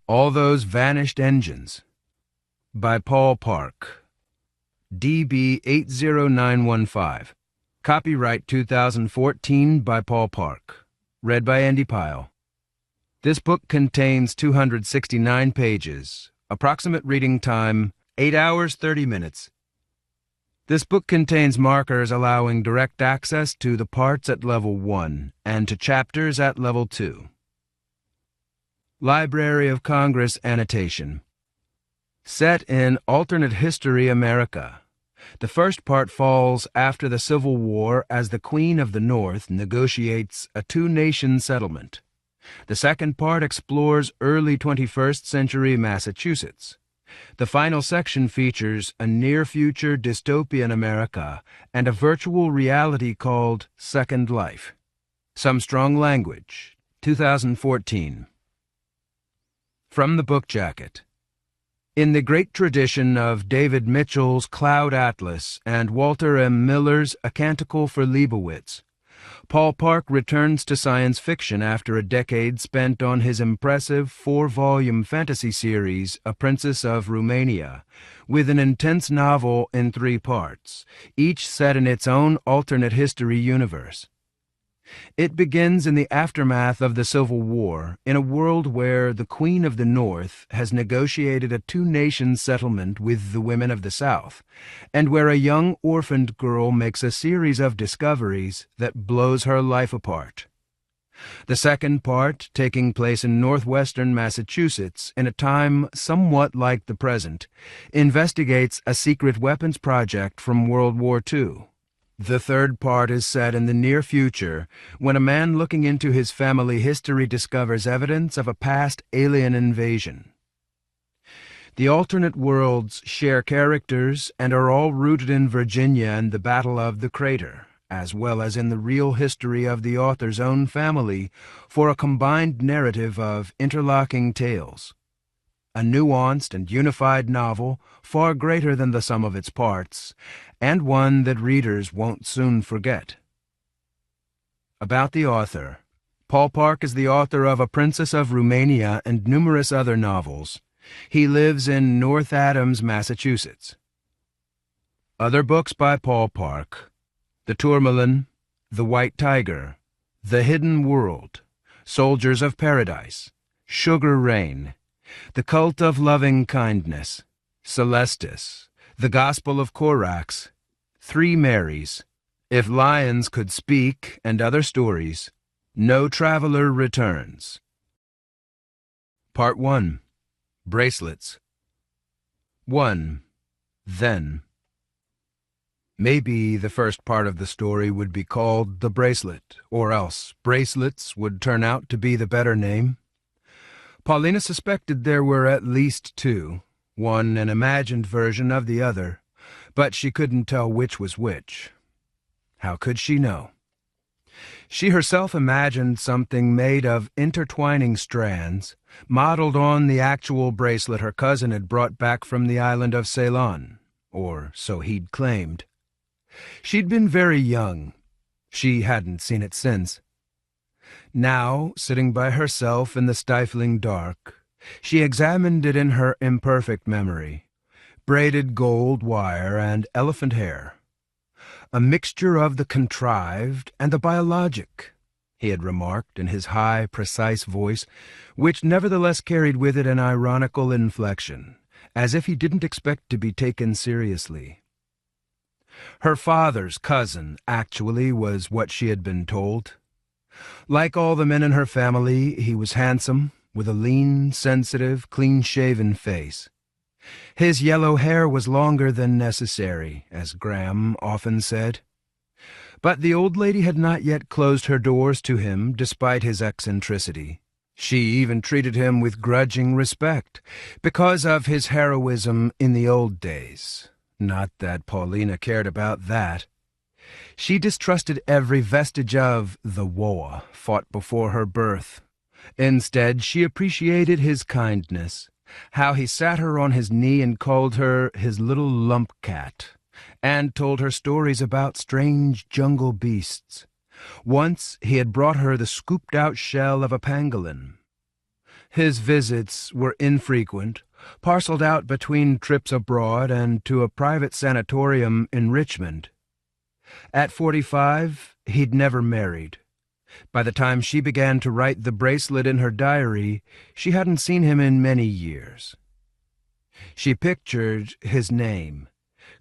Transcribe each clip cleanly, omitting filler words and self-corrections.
All Those Vanished Engines by Paul Park. DB 80915. Copyright 2014 by Paul Park. Read by Andy Pyle. This book contains 269 pages. Approximate reading time, 8 hours 30 minutes. This book contains markers allowing direct access to the parts at level 1 and to chapters at level 2. Library of Congress annotation. Set in alternate history America. The first part falls after the Civil War as the Queen of the North negotiates a two-nation settlement. The second part explores early 21st century Massachusetts. The final section features a near-future dystopian America and a virtual reality called Second Life. Some strong language. 2014. From the book jacket. In the great tradition of David Mitchell's Cloud Atlas and Walter M. Miller's A Canticle for Leibowitz, Paul Park returns to science fiction after a decade spent on his impressive 4-volume fantasy series, A Princess of Romania, with an intense novel in 3 parts, each set in its own alternate history universe. It begins in the aftermath of the Civil War, in a world where the Queen of the North has negotiated a two-nation settlement with the women of the South, and where a young orphaned girl makes a series of discoveries that blows her life apart. The second part, taking place in northwestern Massachusetts in a time somewhat like the present, investigates a secret weapons project from World War II. The third part is set in the near future, when a man looking into his family history discovers evidence of a past alien invasion. The alternate worlds share characters and are all rooted in Virginia and the Battle of the Crater, as well as in the real history of the author's own family, for a combined narrative of interlocking tales. A nuanced and unified novel, far greater than the sum of its parts, and one that readers won't soon forget. About the author. Paul Park is the author of A Princess of Romania and numerous other novels. He lives in North Adams, Massachusetts. Other books by Paul Park: The Tourmaline, The White Tiger, The Hidden World, Soldiers of Paradise, Sugar Rain, The Cult of Loving Kindness, Celestis, The Gospel of Corax, 3 Marys, If Lions Could Speak and Other Stories, No Traveler Returns. Part 1. Bracelets. 1. Then. Maybe the first part of the story would be called The Bracelet, or else Bracelets would turn out to be the better name. Paulina suspected there were at least 2, one an imagined version of the other, but she couldn't tell which was which. How could she know? She herself imagined something made of intertwining strands, modeled on the actual bracelet her cousin had brought back from the island of Ceylon, or so he'd claimed. She'd been very young. She hadn't seen it since. Now, sitting by herself in the stifling dark, she examined it in her imperfect memory. Braided gold wire and elephant hair. A mixture of the contrived and the biologic, he had remarked in his high, precise voice, which nevertheless carried with it an ironical inflection, as if he didn't expect to be taken seriously. Her father's cousin, actually, was what she had been told. Like all the men in her family, he was handsome, with a lean, sensitive, clean-shaven face. His yellow hair was longer than necessary, as Graham often said. But the old lady had not yet closed her doors to him, despite his eccentricity. She even treated him with grudging respect, because of his heroism in the old days. Not that Paulina cared about that. She distrusted every vestige of the war fought before her birth. Instead, she appreciated his kindness, how he sat her on his knee and called her his little lump cat, and told her stories about strange jungle beasts. Once he had brought her the scooped-out shell of a pangolin. His visits were infrequent, parceled out between trips abroad and to a private sanatorium in Richmond. At 45, he'd never married. By the time she began to write the bracelet in her diary, she hadn't seen him in many years. She pictured his name,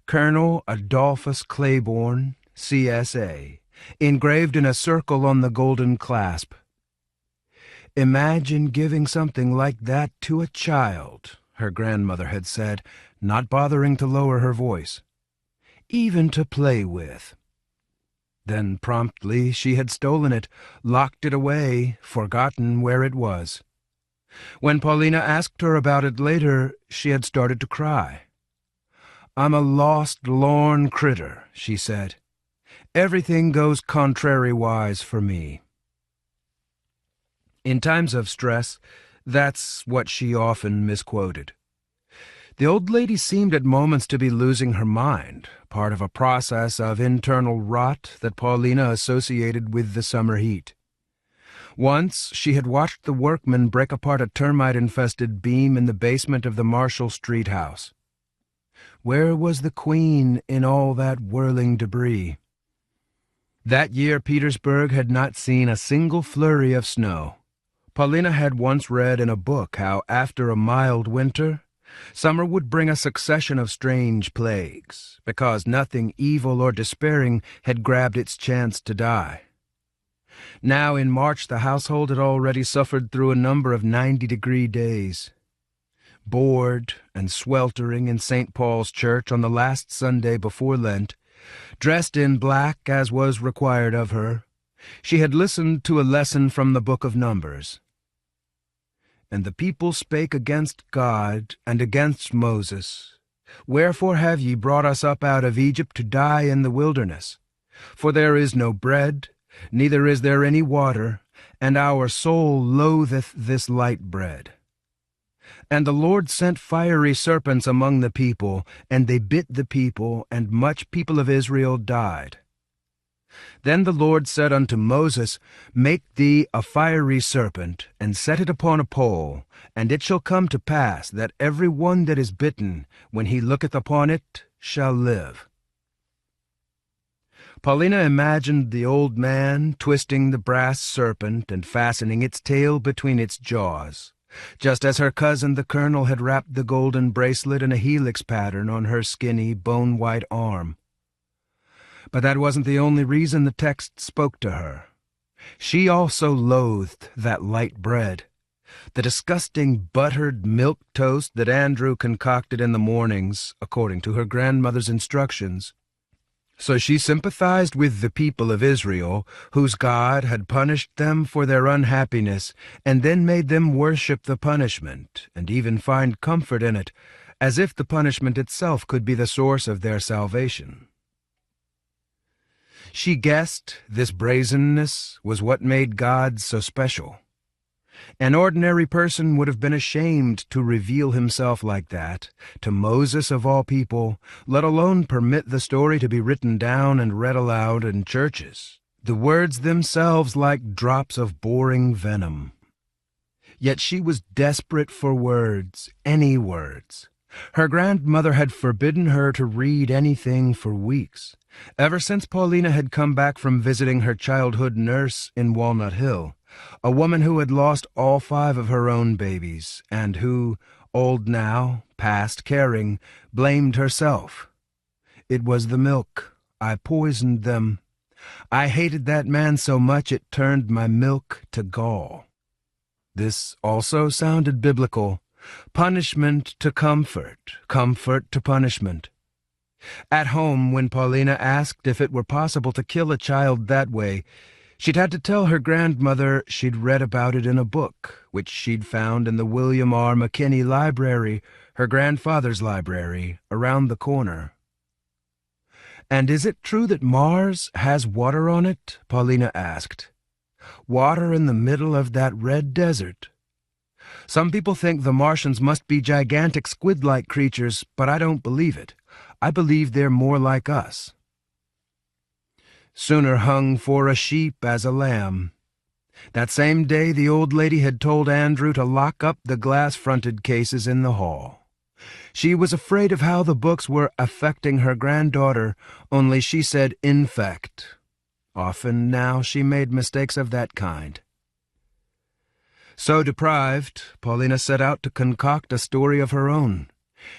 Colonel Adolphus Claiborne, CSA, engraved in a circle on the golden clasp. Imagine giving something like that to a child, her grandmother had said, not bothering to lower her voice. Even to play with. Then promptly she had stolen it, locked it away, forgotten where it was. When Paulina asked her about it later, she had started to cry. "I'm a lost, lorn critter," she said. "Everything goes contrary-wise for me." In times of stress, that's what she often misquoted. The old lady seemed at moments to be losing her mind, part of a process of internal rot that Paulina associated with the summer heat. Once she had watched the workmen break apart a termite-infested beam in the basement of the Marshall Street house. Where was the Queen in all that whirling debris? That year Petersburg had not seen a single flurry of snow. Paulina had once read in a book how, after a mild winter, summer would bring a succession of strange plagues, because nothing evil or despairing had grabbed its chance to die. Now in March the household had already suffered through a number of 90-degree days. Bored and sweltering in St. Paul's Church on the last Sunday before Lent, dressed in black as was required of her, she had listened to a lesson from the book of Numbers. "And the people spake against God and against Moses. Wherefore have ye brought us up out of Egypt to die in the wilderness? For there is no bread, neither is there any water, and our soul loatheth this light bread. And the Lord sent fiery serpents among the people, and they bit the people, and much people of Israel died. Then the Lord said unto Moses, Make thee a fiery serpent, and set it upon a pole, and it shall come to pass that every one that is bitten, when he looketh upon it, shall live." Paulina imagined the old man twisting the brass serpent and fastening its tail between its jaws, just as her cousin the colonel had wrapped the golden bracelet in a helix pattern on her skinny, bone-white arm. But that wasn't the only reason the text spoke to her. She also loathed that light bread, the disgusting buttered milk toast that Andrew concocted in the mornings, according to her grandmother's instructions. So she sympathized with the people of Israel, whose God had punished them for their unhappiness, and then made them worship the punishment, and even find comfort in it, as if the punishment itself could be the source of their salvation. She guessed this brazenness was what made God so special. An ordinary person would have been ashamed to reveal himself like that, to Moses of all people, let alone permit the story to be written down and read aloud in churches, the words themselves like drops of boring venom. Yet she was desperate for words, any words. Her grandmother had forbidden her to read anything for weeks, ever since Paulina had come back from visiting her childhood nurse in Walnut Hill, a woman who had lost all 5 of her own babies, and who, old now, past caring, blamed herself. "It was the milk. I poisoned them. I hated that man so much it turned my milk to gall." This also sounded biblical. Punishment to comfort, comfort to punishment. At home, when Paulina asked if it were possible to kill a child that way, she'd had to tell her grandmother she'd read about it in a book, which she'd found in the William R. McKinney Library, her grandfather's library, around the corner. "And is it true that Mars has water on it?" Paulina asked. "Water in the middle of that red desert. Some people think the Martians must be gigantic squid-like creatures, but I don't believe it. I believe they're more like us. Sooner hung for a sheep as a lamb. That same day, the old lady had told Andrew to lock up the glass-fronted cases in the hall. She was afraid of how the books were affecting her granddaughter, only she said infect. Often now she made mistakes of that kind. So deprived, Paulina set out to concoct a story of her own,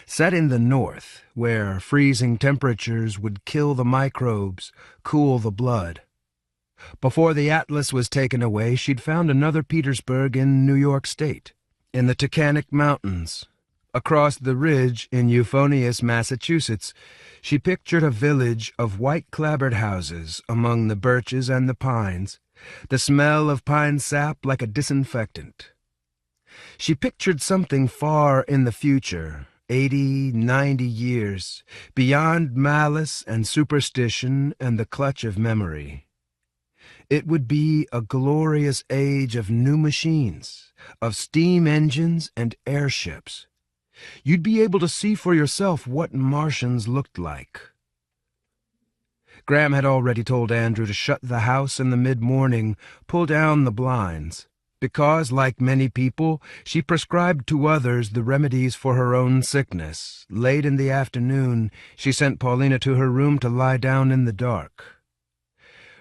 set in the north, where freezing temperatures would kill the microbes, cool the blood. Before the Atlas was taken away, she'd found another Petersburg in New York State, in the Taconic Mountains. Across the ridge in Euphonious, Massachusetts, she pictured a village of white-clapboard houses among the birches and the pines, the smell of pine sap like a disinfectant. She pictured something far in the future, 80, 90 years, beyond malice and superstition and the clutch of memory. It would be a glorious age of new machines, of steam engines and airships. You'd be able to see for yourself what Martians looked like. Graham had already told Andrew to shut the house in the mid-morning, pull down the blinds, because, like many people, she prescribed to others the remedies for her own sickness. Late in the afternoon, she sent Paulina to her room to lie down in the dark.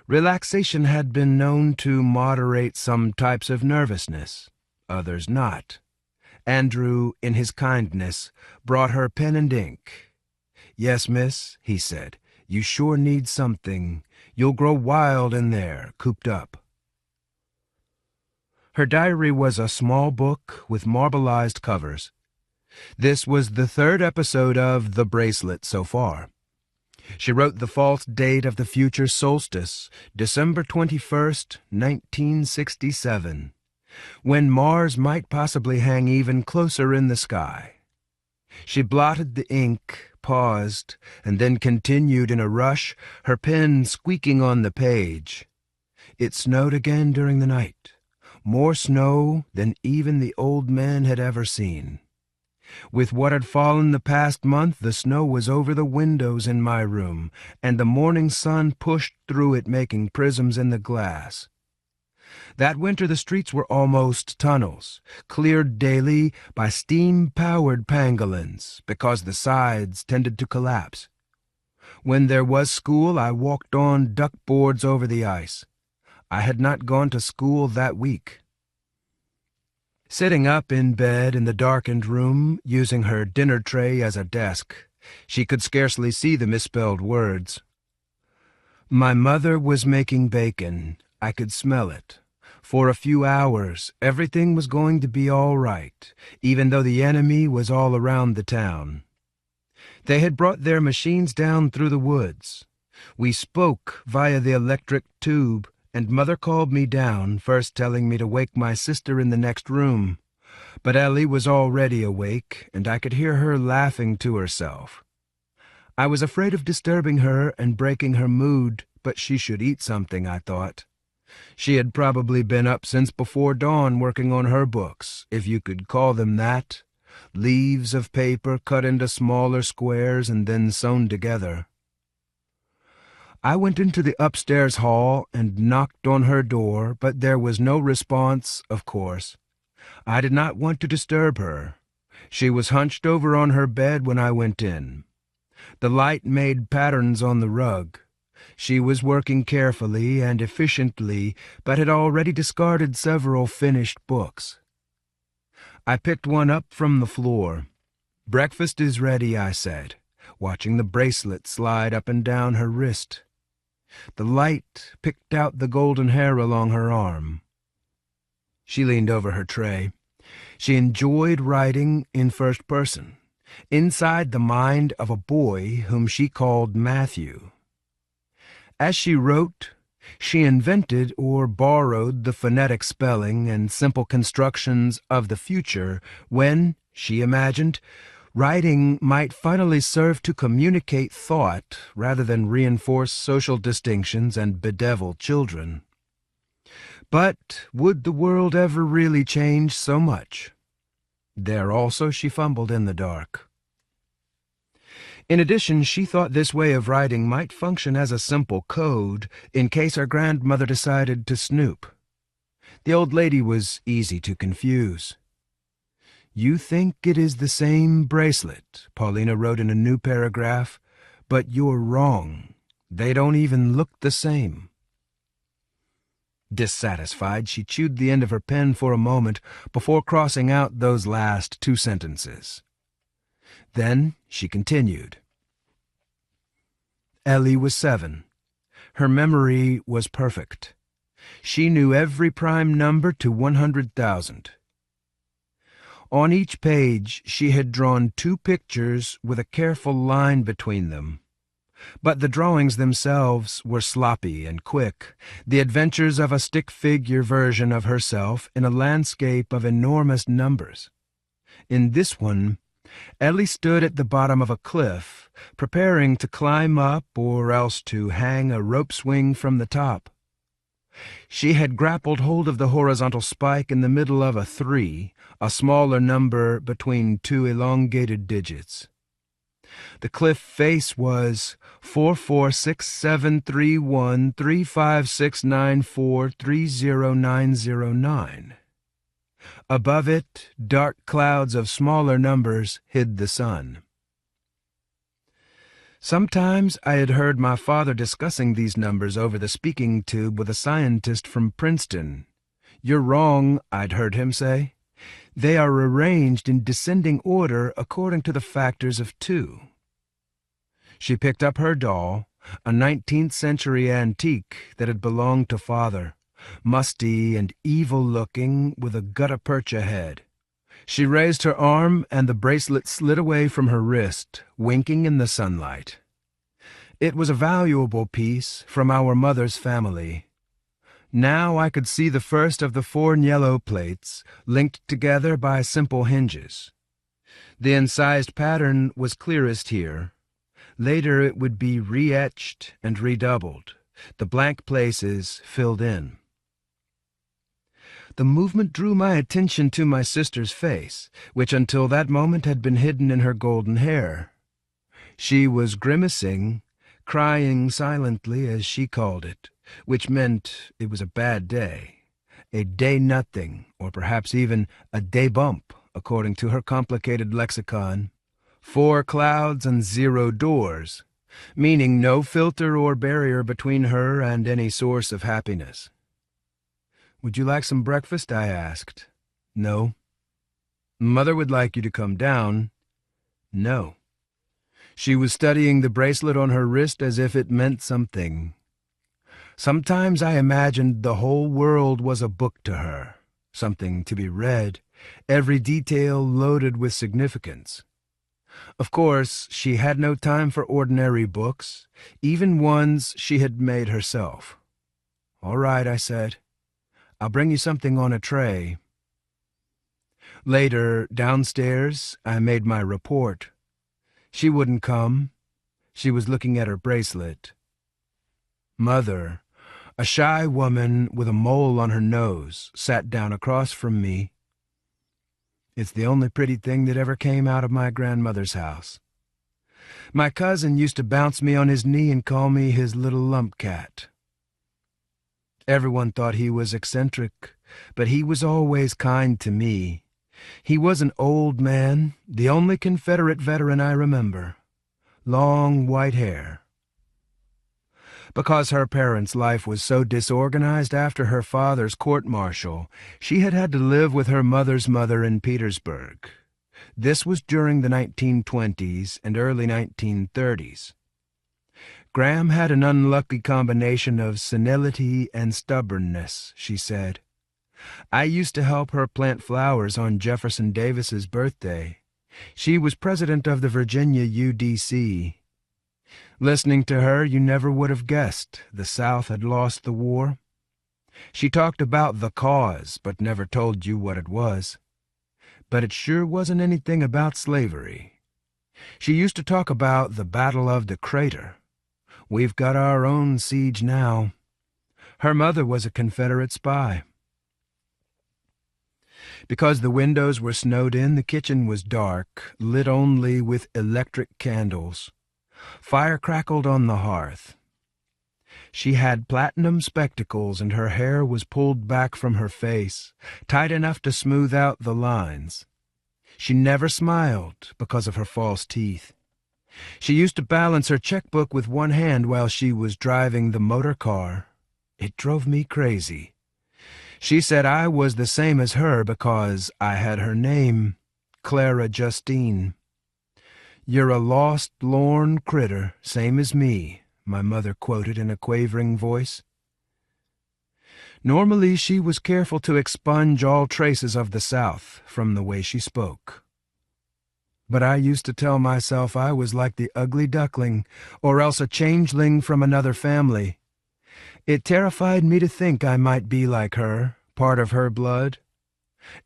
Relaxation had been known to moderate some types of nervousness, others not. Andrew, in his kindness, brought her pen and ink. "Yes, miss," he said, "you sure need something. You'll grow wild in there, cooped up." Her diary was a small book with marbleized covers. This was the third episode of The Bracelet so far. She wrote the false date of the future solstice, December 21st, 1967. When Mars might possibly hang even closer in the sky. She blotted the ink, paused, and then continued in a rush, her pen squeaking on the page. It snowed again during the night, more snow than even the old man had ever seen. With what had fallen the past month, the snow was over the windows in my room, and the morning sun pushed through it, making prisms in the glass. That winter the streets were almost tunnels, cleared daily by steam-powered pangolins, because the sides tended to collapse. When there was school, I walked on duckboards over the ice. I had not gone to school that week. Sitting up in bed in the darkened room, using her dinner tray as a desk, she could scarcely see the misspelled words. My mother was making bacon. I could smell it. For a few hours, everything was going to be all right, even though the enemy was all around the town. They had brought their machines down through the woods. We spoke via the electric tube, and Mother called me down, first telling me to wake my sister in the next room. But Ellie was already awake, and I could hear her laughing to herself. I was afraid of disturbing her and breaking her mood, but she should eat something, I thought. She had probably been up since before dawn working on her books, if you could call them that, leaves of paper cut into smaller squares and then sewn together. I went into the upstairs hall and knocked on her door, but there was no response, of course. I did not want to disturb her. She was hunched over on her bed when I went in. The light made patterns on the rug. She was working carefully and efficiently, but had already discarded several finished books. I picked one up from the floor. "Breakfast is ready," I said, watching the bracelet slide up and down her wrist. The light picked out the golden hair along her arm. She leaned over her tray. She enjoyed writing in first person, inside the mind of a boy whom she called Matthew. As she wrote, she invented or borrowed the phonetic spelling and simple constructions of the future when, she imagined, writing might finally serve to communicate thought rather than reinforce social distinctions and bedevil children. But would the world ever really change so much? There also she fumbled in the dark. In addition, she thought this way of writing might function as a simple code in case her grandmother decided to snoop. The old lady was easy to confuse. "You think it is the same bracelet," Paulina wrote in a new paragraph, "but you're wrong. They don't even look the same." Dissatisfied, she chewed the end of her pen for a moment before crossing out those last two sentences. Then she continued. Ellie was 7. Her memory was perfect. She knew every prime number to 100,000. On each page she had drawn 2 pictures with a careful line between them. But the drawings themselves were sloppy and quick, the adventures of a stick-figure version of herself in a landscape of enormous numbers. In this one, Ellie stood at the bottom of a cliff, preparing to climb up or else to hang a rope swing from the top. She had grappled hold of the horizontal spike in the middle of a 3, a smaller number between 2 elongated digits. The cliff face was 44673135694309909. Above it, dark clouds of smaller numbers hid the sun. Sometimes I had heard my father discussing these numbers over the speaking tube with a scientist from Princeton. "You're wrong," I'd heard him say. "They are arranged in descending order according to the factors of 2. She picked up her doll, a 19th-century antique that had belonged to father, musty and evil-looking with a gutta-percha head. She raised her arm and the bracelet slid away from her wrist, winking in the sunlight. It was a valuable piece from our mother's family. Now I could see the first of the 4 yellow plates, linked together by simple hinges. The incised pattern was clearest here. Later it would be re-etched and redoubled, the blank places filled in. The movement drew my attention to my sister's face, which until that moment had been hidden in her golden hair. She was grimacing, crying silently as she called it, which meant it was a bad day, a day nothing, or perhaps even a day bump, according to her complicated lexicon. 4 clouds and 0 doors, meaning no filter or barrier between her and any source of happiness. "Would you like some breakfast?" I asked. "No." "Mother would like you to come down." "No." She was studying the bracelet on her wrist as if it meant something. Sometimes I imagined the whole world was a book to her, something to be read, every detail loaded with significance. Of course, she had no time for ordinary books, even ones she had made herself. "All right," I said. "I'll bring you something on a tray." Later, downstairs, I made my report. She wouldn't come. She was looking at her bracelet. Mother, a shy woman with a mole on her nose, sat down across from me. It's the only pretty thing that ever came out of my grandmother's house. My cousin used to bounce me on his knee and call me his little lump cat. Everyone thought he was eccentric, but he was always kind to me. He was an old man, the only Confederate veteran I remember. Long white hair. Because her parents' life was so disorganized after her father's court-martial, she had had to live with her mother's mother in Petersburg. This was during the 1920s and early 1930s. Graham had an unlucky combination of senility and stubbornness, she said. I used to help her plant flowers on Jefferson Davis's birthday. She was president of the Virginia UDC. Listening to her, you never would have guessed the South had lost the war. She talked about the cause, but never told you what it was. But it sure wasn't anything about slavery. She used to talk about the Battle of the Crater. We've got our own siege now. Her mother was a Confederate spy. Because the windows were snowed in, the kitchen was dark, lit only with electric candles. Fire crackled on the hearth. She had platinum spectacles and her hair was pulled back from her face, tight enough to smooth out the lines. She never smiled because of her false teeth. She used to balance her checkbook with one hand while she was driving the motor car. It drove me crazy. She said I was the same as her because I had her name, Clara Justine. "You're a lost, lorn critter, same as me," my mother quoted in a quavering voice. Normally she was careful to expunge all traces of the South from the way she spoke. But I used to tell myself I was like the ugly duckling, or else a changeling from another family. It terrified me to think I might be like her, part of her blood.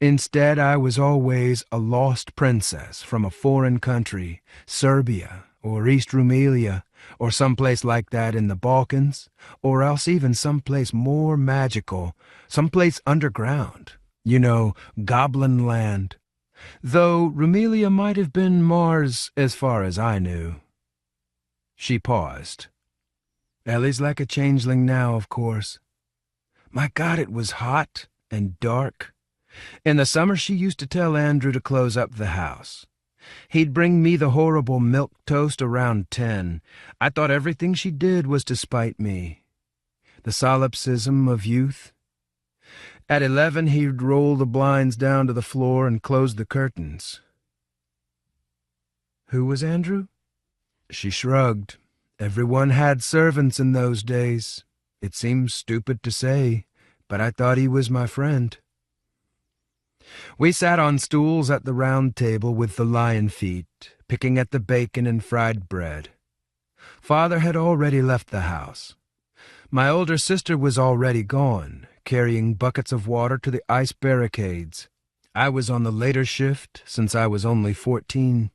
Instead, I was always a lost princess from a foreign country, Serbia, or East Rumelia, or someplace like that in the Balkans, or else even someplace more magical, someplace underground, Goblin Land. Though Rumelia might have been Mars as far as I knew. She paused. Ellie's like a changeling now, of course. My God, it was hot and dark. In the summer she used to tell Andrew to close up the house. He'd bring me the horrible milk toast around 10. I thought everything she did was to spite me. The solipsism of youth. At 11 he'd roll the blinds down to the floor and close the curtains. Who was Andrew? She shrugged. Everyone had servants in those days. It seems stupid to say, but I thought he was my friend. We sat on stools at the round table with the lion feet, picking at the bacon and fried bread. Father had already left the house. My older sister was already gone, carrying buckets of water to the ice barricades. I was on the later shift since I was only 14.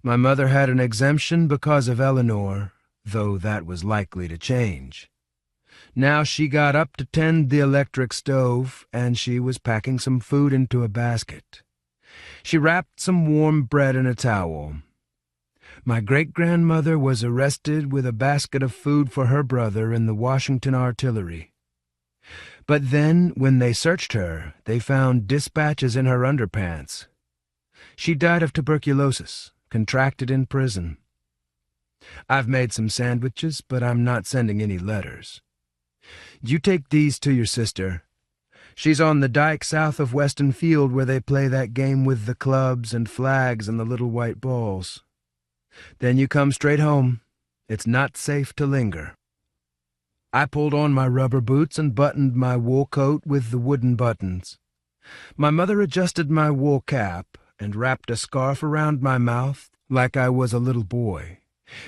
My mother had an exemption because of Eleanor, though that was likely to change. Now she got up to tend the electric stove, and she was packing some food into a basket. She wrapped some warm bread in a towel. My great-grandmother was arrested with a basket of food for her brother in the Washington Artillery. But then, when they searched her, they found dispatches in her underpants. She died of tuberculosis, contracted in prison. I've made some sandwiches, but I'm not sending any letters. You take these to your sister. She's on the dike south of Weston Field where they play that game with the clubs and flags and the little white balls. Then you come straight home. It's not safe to linger. I pulled on my rubber boots and buttoned my wool coat with the wooden buttons. My mother adjusted my wool cap and wrapped a scarf around my mouth like I was a little boy.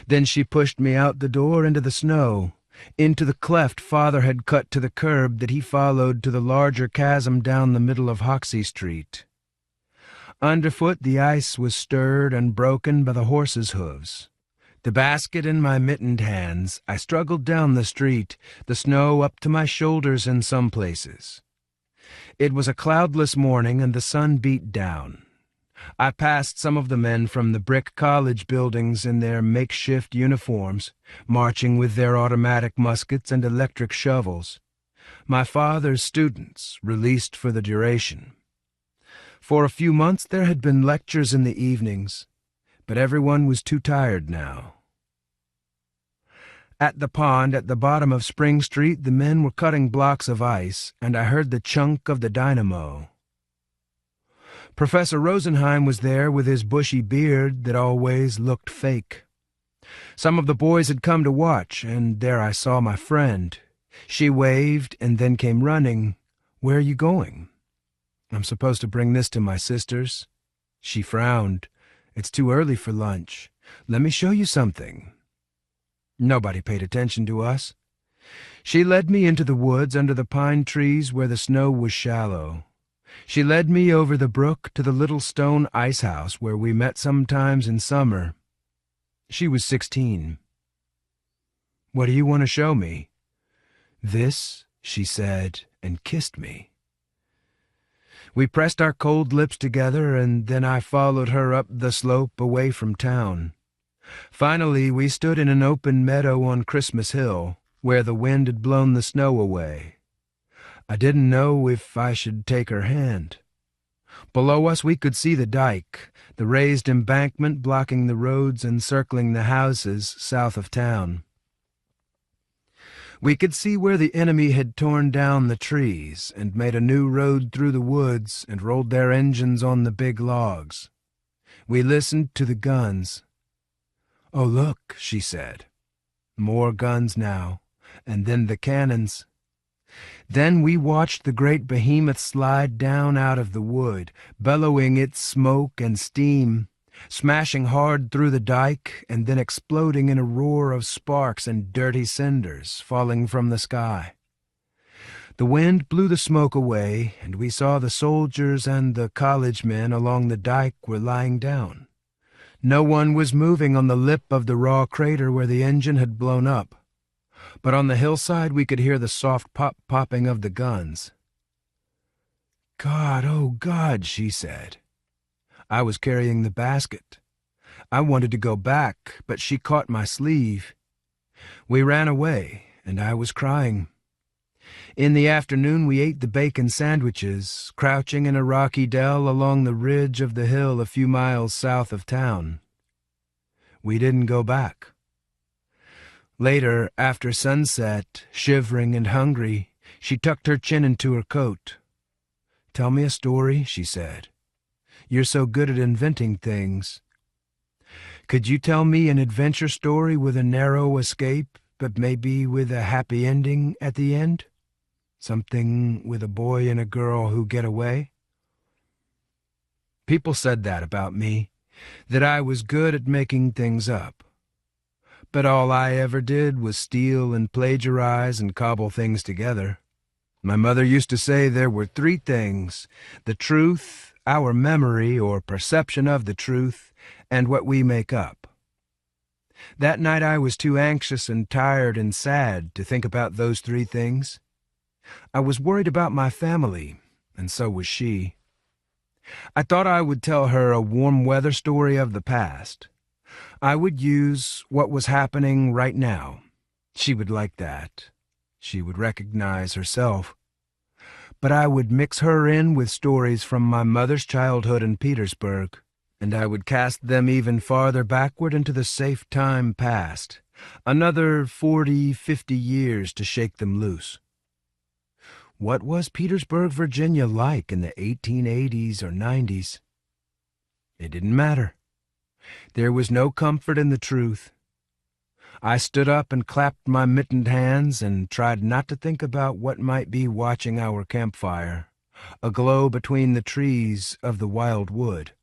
Then she pushed me out the door into the snow, into the cleft Father had cut to the curb that he followed to the larger chasm down the middle of Hoxie Street. Underfoot the ice was stirred and broken by the horses' hooves. The basket in my mittened hands, I struggled down the street, the snow up to my shoulders in some places. It was a cloudless morning and the sun beat down. I passed some of the men from the brick college buildings in their makeshift uniforms, marching with their automatic muskets and electric shovels. My father's students, released for the duration. For a few months there had been lectures in the evenings, but everyone was too tired now. At the pond at the bottom of Spring Street, the men were cutting blocks of ice, and I heard the chunk of the dynamo. Professor Rosenheim was there with his bushy beard that always looked fake. Some of the boys had come to watch, and there I saw my friend. She waved and then came running. "Where are you going?" "I'm supposed to bring this to my sisters." She frowned. "It's too early for lunch. Let me show you something." Nobody paid attention to us. She led me into the woods under the pine trees where the snow was shallow. She led me over the brook to the little stone ice house where we met sometimes in summer. She was 16. "What do you want to show me?" "This," she said, and kissed me. We pressed our cold lips together, and then I followed her up the slope away from town. Finally, we stood in an open meadow on Christmas Hill. where the wind had blown the snow away. I didn't know if I should take her hand. Below us we could see the dike, the raised embankment blocking the roads and circling the houses south of town. We could see where the enemy had torn down the trees and made a new road through the woods and rolled their engines on the big logs. We listened to the guns. "Oh, look," she said. "More guns now, and then the cannons." Then we watched the great behemoth slide down out of the wood, bellowing its smoke and steam, smashing hard through the dike and then exploding in a roar of sparks and dirty cinders falling from the sky. The wind blew the smoke away, and we saw the soldiers and the college men along the dike were lying down. No one was moving on the lip of the raw crater where the engine had blown up, but on the hillside we could hear the soft popping of the guns. "God, oh God," she said. I was carrying the basket. I wanted to go back, but she caught my sleeve. We ran away, and I was crying. In the afternoon we ate the bacon sandwiches, crouching in a rocky dell along the ridge of the hill a few miles south of town. We didn't go back. Later, after sunset, shivering and hungry, she tucked her chin into her coat. "Tell me a story," she said. "You're so good at inventing things. Could you tell me an adventure story with a narrow escape, but maybe with a happy ending at the end? Something with a boy and a girl who get away?" People said that about me, that I was good at making things up. But all I ever did was steal and plagiarize and cobble things together. My mother used to say there were three things: the truth, our memory or perception of the truth, and what we make up. That night I was too anxious and tired and sad to think about those three things. I was worried about my family, and so was she. I thought I would tell her a warm weather story of the past. I would use what was happening right now. She would like that. She would recognize herself. But I would mix her in with stories from my mother's childhood in Petersburg, and I would cast them even farther backward into the safe time past, another 40, 50 years to shake them loose. What was Petersburg, Virginia like in the 1880s or 90s? It didn't matter. There was no comfort in the truth. I stood up and clapped my mittened hands and tried not to think about what might be watching our campfire, aglow between the trees of the wild wood.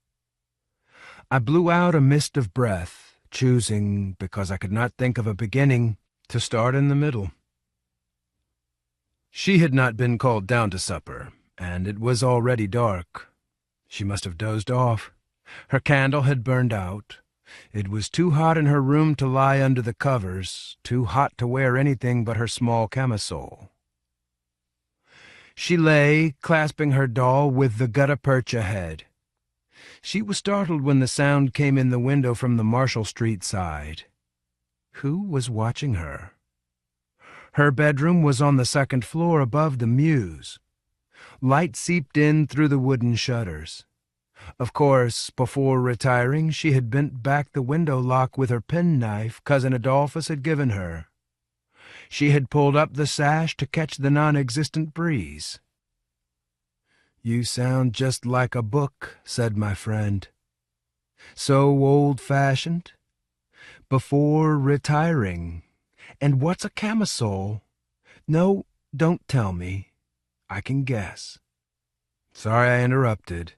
I blew out a mist of breath, choosing, because I could not think of a beginning, to start in the middle. She had not been called down to supper, and it was already dark. She must have dozed off. Her candle had burned out. It was too hot in her room to lie under the covers, too hot to wear anything but her small camisole. She lay, clasping her doll with the gutta-percha head. She was startled when the sound came in the window from the Marshall Street side. Who was watching her? Her bedroom was on the second floor above the mews. Light seeped in through the wooden shutters. Of course, before retiring, she had bent back the window lock with her penknife Cousin Adolphus had given her. She had pulled up the sash to catch the non-existent breeze. "You sound just like a book," said my friend. "So old-fashioned. Before retiring. And what's a camisole? No, don't tell me. I can guess. Sorry I interrupted."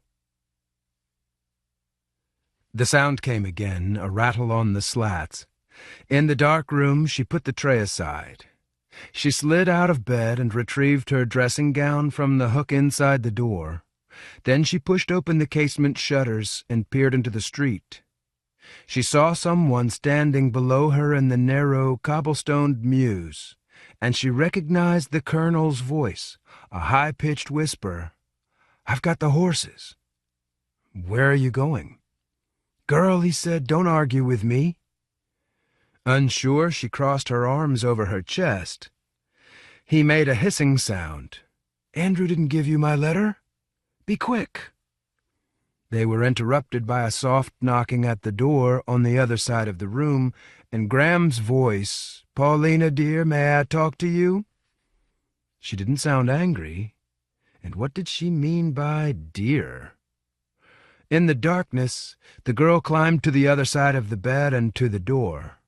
The sound came again, a rattle on the slats. In the dark room, she put the tray aside. She slid out of bed and retrieved her dressing gown from the hook inside the door. Then she pushed open the casement shutters and peered into the street. She saw someone standing below her in the narrow, cobblestoned mews, and she recognized the colonel's voice, a high-pitched whisper. "I've got the horses." "Where are you going?" "Girl," he said, "don't argue with me." Unsure, she crossed her arms over her chest. He made a hissing sound. "Andrew didn't give you my letter? Be quick." They were interrupted by a soft knocking at the door on the other side of the room, and Graham's voice, "Paulina, dear, may I talk to you?" She didn't sound angry. And what did she mean by dear? In the darkness, the girl climbed to the other side of the bed and to the door.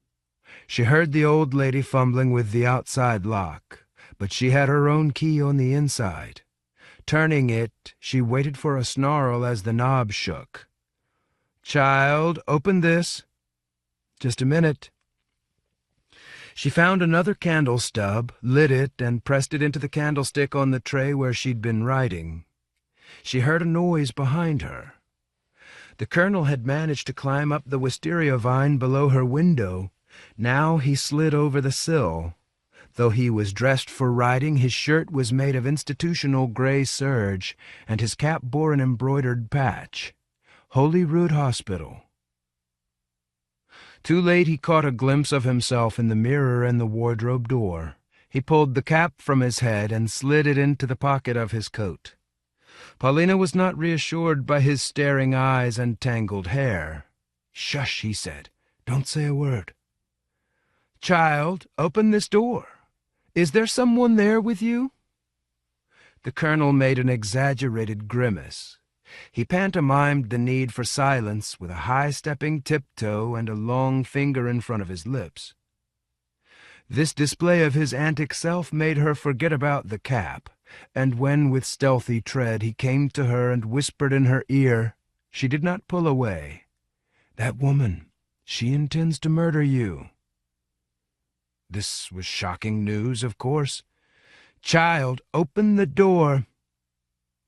She heard the old lady fumbling with the outside lock, but she had her own key on the inside. Turning it, she waited for a snarl as the knob shook. "Child, open this." "Just a minute." She found another candle stub, lit it, and pressed it into the candlestick on the tray where she'd been writing. She heard a noise behind her. The colonel had managed to climb up the wisteria vine below her window. Now he slid over the sill. Though he was dressed for riding, his shirt was made of institutional gray serge, and his cap bore an embroidered patch. Holyrood Hospital. Too late he caught a glimpse of himself in the mirror in the wardrobe door. He pulled the cap from his head and slid it into the pocket of his coat. Paulina was not reassured by his staring eyes and tangled hair. "Shush," he said. "Don't say a word." "Child, open this door. Is there someone there with you?" The colonel made an exaggerated grimace. He pantomimed the need for silence with a high-stepping tiptoe and a long finger in front of his lips. This display of his antic self made her forget about the cap, and when with stealthy tread he came to her and whispered in her ear, she did not pull away. "That woman, she intends to murder you." This was shocking news, of course. "Child, open the door."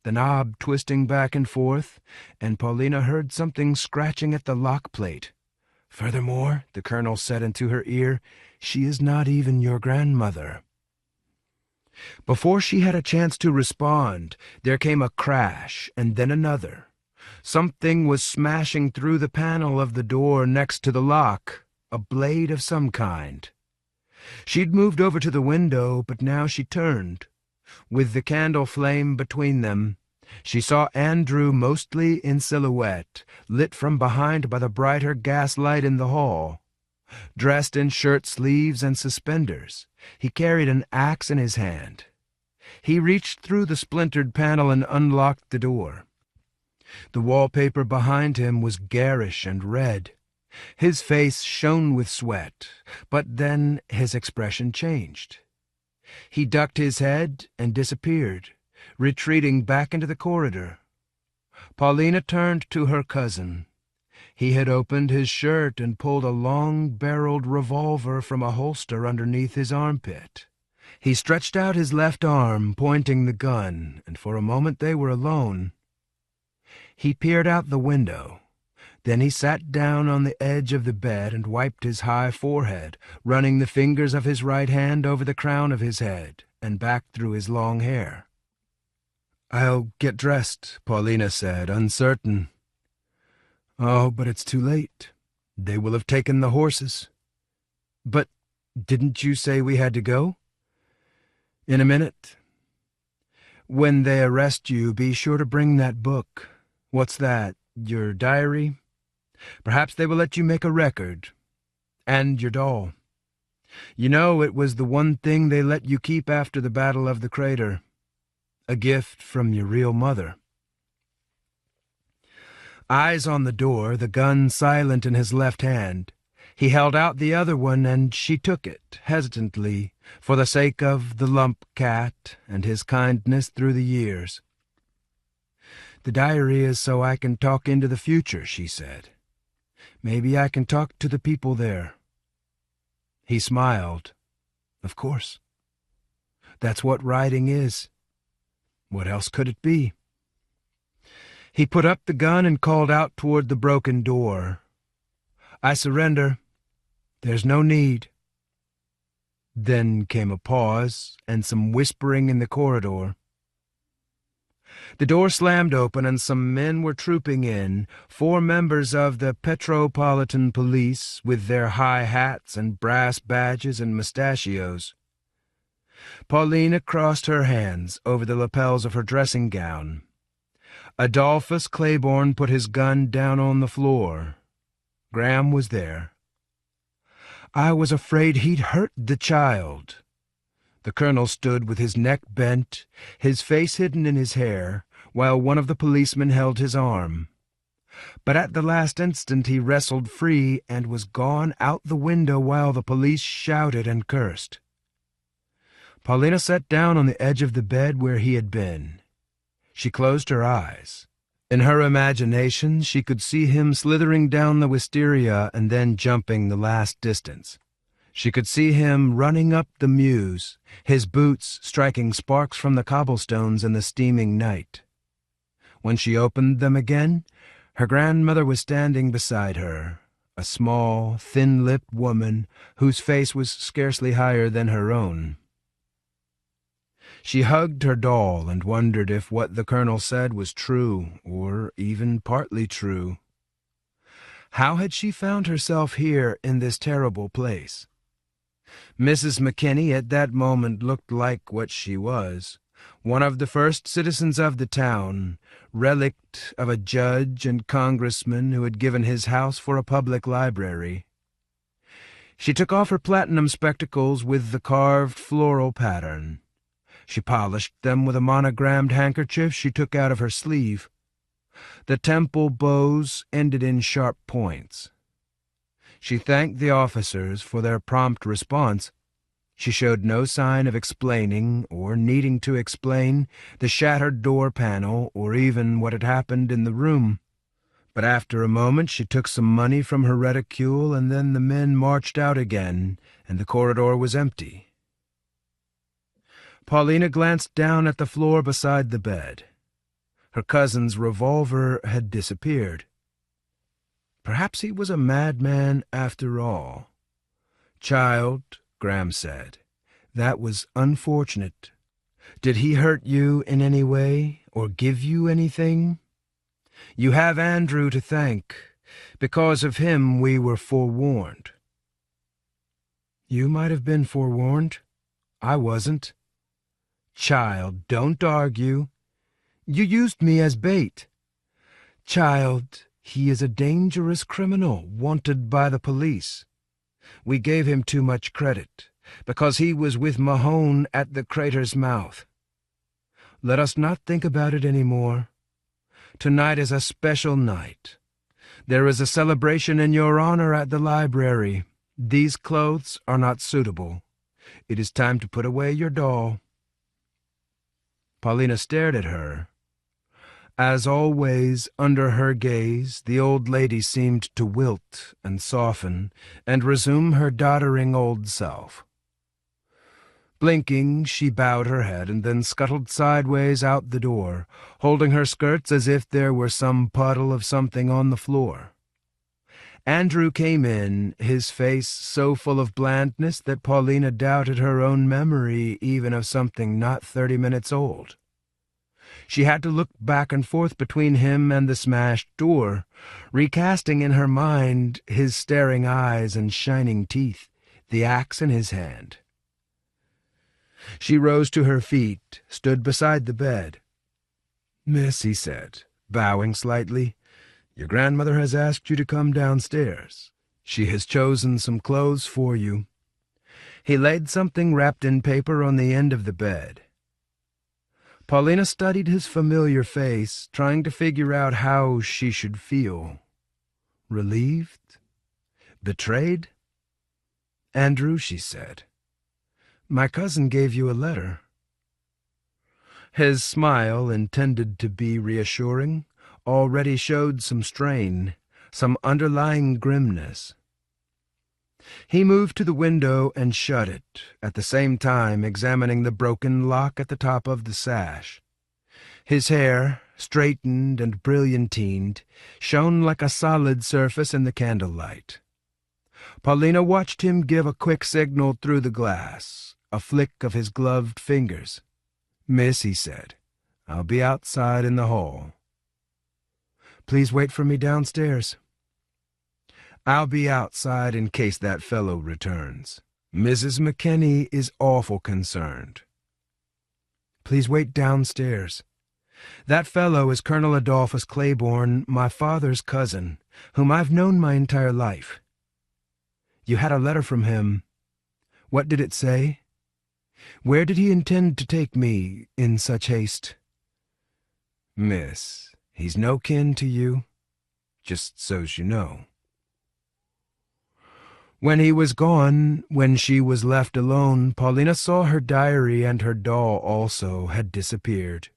The knob twisting back and forth, and Paulina heard something scratching at the lock plate. "Furthermore," the colonel said into her ear, "she is not even your grandmother." Before she had a chance to respond, there came a crash, and then another. Something was smashing through the panel of the door next to the lock, a blade of some kind. She'd moved over to the window, but now she turned. With the candle flame between them, she saw Andrew mostly in silhouette, lit from behind by the brighter gas light in the hall. Dressed in shirt sleeves and suspenders, he carried an axe in his hand. He reached through the splintered panel and unlocked the door. The wallpaper behind him was garish and red. His face shone with sweat, but then his expression changed. He ducked his head and disappeared, retreating back into the corridor. Paulina turned to her cousin. He had opened his shirt and pulled a long-barreled revolver from a holster underneath his armpit. He stretched out his left arm, pointing the gun, and for a moment they were alone. He peered out the window. Then he sat down on the edge of the bed and wiped his high forehead, running the fingers of his right hand over the crown of his head and back through his long hair. "I'll get dressed," Paulina said, uncertain. "Oh, but it's too late. They will have taken the horses." "But didn't you say we had to go?" "In a minute. When they arrest you, be sure to bring that book. What's that, your diary? Perhaps they will let you make a record. And your doll. You know, it was the one thing they let you keep after the Battle of the Crater. A gift from your real mother." Eyes on the door, the gun silent in his left hand. He held out the other one, and she took it, hesitantly, for the sake of the lump cat and his kindness through the years. "The diary is so I can talk into the future," she said. "Maybe I can talk to the people there." He smiled. "Of course. That's what writing is. What else could it be?" He put up the gun and called out toward the broken door. "I surrender. There's no need." Then came a pause and some whispering in the corridor. The door slammed open and some men were trooping in, 4 members of the Metropolitan Police with their high hats and brass badges and mustachios. Paulina crossed her hands over the lapels of her dressing gown. Adolphus Claiborne put his gun down on the floor. Graham was there. "I was afraid he'd hurt the child." The colonel stood with his neck bent, his face hidden in his hair, while one of the policemen held his arm. But at the last instant he wrestled free and was gone out the window while the police shouted and cursed. Paulina sat down on the edge of the bed where he had been. She closed her eyes. In her imagination she could see him slithering down the wisteria and then jumping the last distance. She could see him running up the mews, his boots striking sparks from the cobblestones in the steaming night. When she opened them again, her grandmother was standing beside her, a small, thin-lipped woman whose face was scarcely higher than her own. She hugged her doll and wondered if what the colonel said was true, or even partly true. How had she found herself here in this terrible place? Mrs. McKinney at that moment looked like what she was, one of the first citizens of the town, relict of a judge and congressman who had given his house for a public library. She took off her platinum spectacles with the carved floral pattern. She polished them with a monogrammed handkerchief she took out of her sleeve. The temple bows ended in sharp points. She thanked the officers for their prompt response. She showed no sign of explaining or needing to explain the shattered door panel or even what had happened in the room. But after a moment she took some money from her reticule, and then the men marched out again, and the corridor was empty. Paulina glanced down at the floor beside the bed. Her cousin's revolver had disappeared. Perhaps he was a madman after all. "Child," Graham said, "that was unfortunate. Did he hurt you in any way, or give you anything? You have Andrew to thank. Because of him we were forewarned." "You might have been forewarned. I wasn't." "Child, don't argue. You used me as bait." "Child, he is a dangerous criminal, wanted by the police. We gave him too much credit, because he was with Mahone at the crater's mouth. Let us not think about it any more. Tonight is a special night. There is a celebration in your honor at the library. These clothes are not suitable. It is time to put away your doll." Paulina stared at her. As always, under her gaze, the old lady seemed to wilt and soften and resume her doddering old self. Blinking, she bowed her head and then scuttled sideways out the door, holding her skirts as if there were some puddle of something on the floor. Andrew came in, his face so full of blandness that Paulina doubted her own memory even of something not 30 minutes old. She had to look back and forth between him and the smashed door, recasting in her mind his staring eyes and shining teeth, the axe in his hand. She rose to her feet, stood beside the bed. "Miss," he said, bowing slightly, "your grandmother has asked you to come downstairs. She has chosen some clothes for you." He laid something wrapped in paper on the end of the bed. Paulina studied his familiar face, trying to figure out how she should feel. Relieved? Betrayed? "Andrew," she said, "my cousin gave you a letter." His smile, intended to be reassuring, already showed some strain, some underlying grimness. He moved to the window and shut it, at the same time examining the broken lock at the top of the sash. His hair, straightened and brilliantined, shone like a solid surface in the candlelight. Paulina watched him give a quick signal through the glass, a flick of his gloved fingers. "Miss," he said, I'll be outside in the hall. Please wait for me downstairs. I'll be outside in case that fellow returns. Mrs. McKinney is awful concerned. Please wait downstairs. That fellow is Colonel Adolphus Claiborne, my father's cousin, whom I've known my entire life. You had a letter from him. What did it say? Where did he intend to take me in such haste? Miss, he's no kin to you, just so's you know. When he was gone, when she was left alone, Paulina saw her diary and her doll also had disappeared,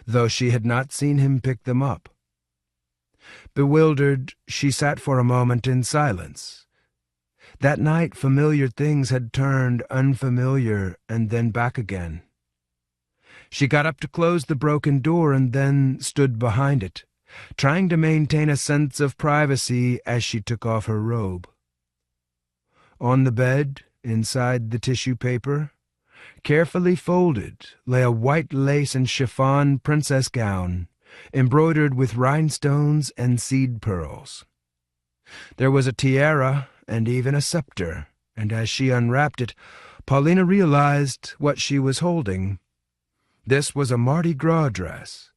though she had not seen him pick them up. Bewildered, she sat for a moment in silence. That night familiar things had turned unfamiliar and then back again. She got up to close the broken door and then stood behind it, trying to maintain a sense of privacy as she took off her robe. On the bed, inside the tissue paper, carefully folded, lay a white lace and chiffon princess gown, embroidered with rhinestones and seed pearls. There was a tiara and even a scepter, and as she unwrapped it, Paulina realized what she was holding. This was a Mardi Gras dress.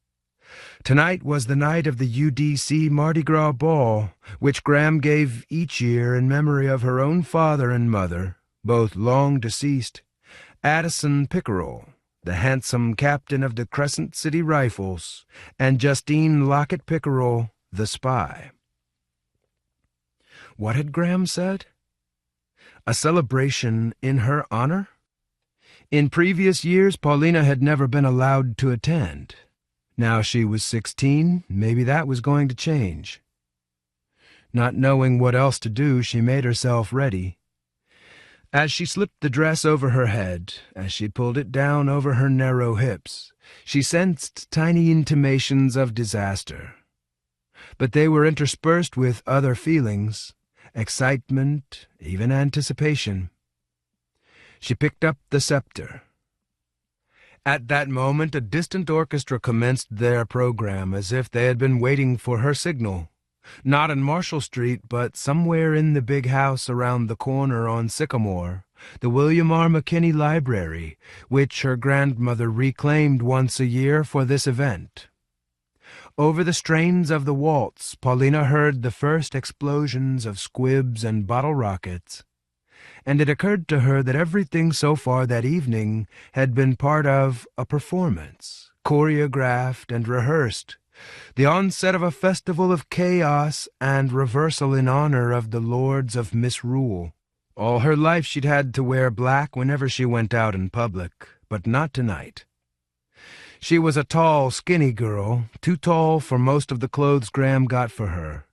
Tonight was the night of the UDC Mardi Gras ball, which Graham gave each year in memory of her own father and mother, both long deceased, Addison Pickerel, the handsome captain of the Crescent City Rifles, and Justine Lockett Pickerel, the spy. What had Graham said? A celebration in her honor? In previous years, Paulina had never been allowed to attend. Now she was 16, maybe that was going to change. Not knowing what else to do, she made herself ready. As she slipped the dress over her head, as she pulled it down over her narrow hips, she sensed tiny intimations of disaster. But they were interspersed with other feelings, excitement, even anticipation. She picked up the scepter. At that moment, a distant orchestra commenced their program as if they had been waiting for her signal. Not in Marshall Street, but somewhere in the big house around the corner on Sycamore, the William R. McKinney Library, which her grandmother reclaimed once a year for this event. Over the strains of the waltz, Paulina heard the first explosions of squibs and bottle rockets, and it occurred to her that everything so far that evening had been part of a performance, choreographed and rehearsed, the onset of a festival of chaos and reversal in honor of the lords of misrule. All her life she'd had to wear black whenever she went out in public, but not tonight. She was a tall, skinny girl, too tall for most of the clothes Graham got for her.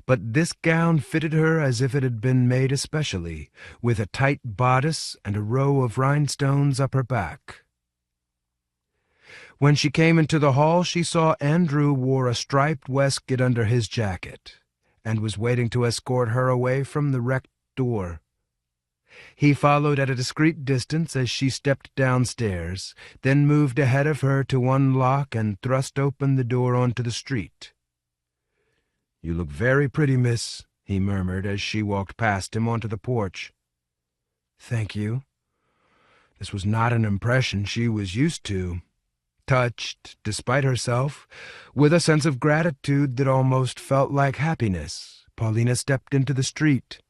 But this gown fitted her as if it had been made especially, with a tight bodice and a row of rhinestones up her back. When she came into the hall, she saw Andrew wore a striped waistcoat under his jacket, and was waiting to escort her away from the wrecked door. He followed at a discreet distance as she stepped downstairs, then moved ahead of her to unlock and thrust open the door onto the street. "You look very pretty, miss," he murmured as she walked past him onto the porch. "Thank you." This was not an impression she was used to. Touched, despite herself, with a sense of gratitude that almost felt like happiness, Paulina stepped into the street.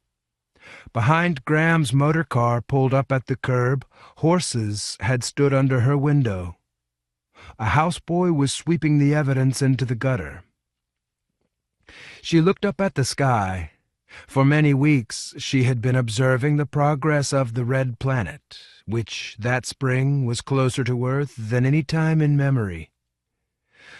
Behind Graham's motor car pulled up at the curb, horses had stood under her window. A houseboy was sweeping the evidence into the gutter. She looked up at the sky. For many weeks she had been observing the progress of the red planet, which that spring was closer to Earth than any time in memory.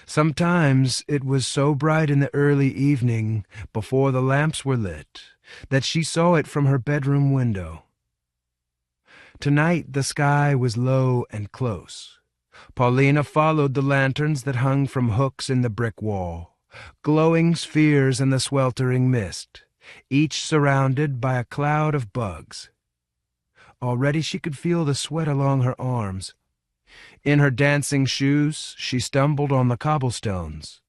Sometimes it was so bright in the early evening, before the lamps were lit, that she saw it from her bedroom window. Tonight the sky was low and close. Paulina followed the lanterns that hung from hooks in the brick wall, glowing spheres in the sweltering mist, each surrounded by a cloud of bugs. Already she could feel the sweat along her arms. In her dancing shoes, she stumbled on the cobblestones.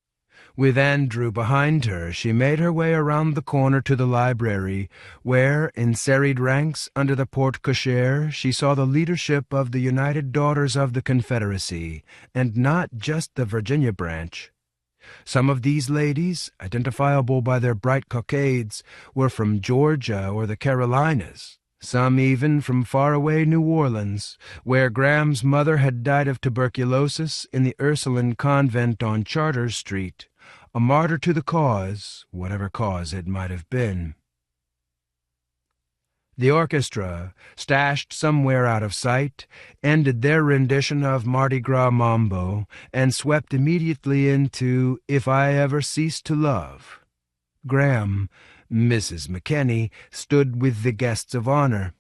With Andrew behind her, she made her way around the corner to the library, where, in serried ranks under the porte-cochere, she saw the leadership of the United Daughters of the Confederacy, and not just the Virginia branch. Some of these ladies, identifiable by their bright cockades, were from Georgia or the Carolinas, some even from far-away New Orleans, where Graham's mother had died of tuberculosis in the Ursuline convent on Chartres Street, a martyr to the cause, whatever cause it might have been. The orchestra, stashed somewhere out of sight, ended their rendition of Mardi Gras Mambo and swept immediately into If I Ever Cease to Love. Graham, Mrs. McKenney, stood with the guests of honor.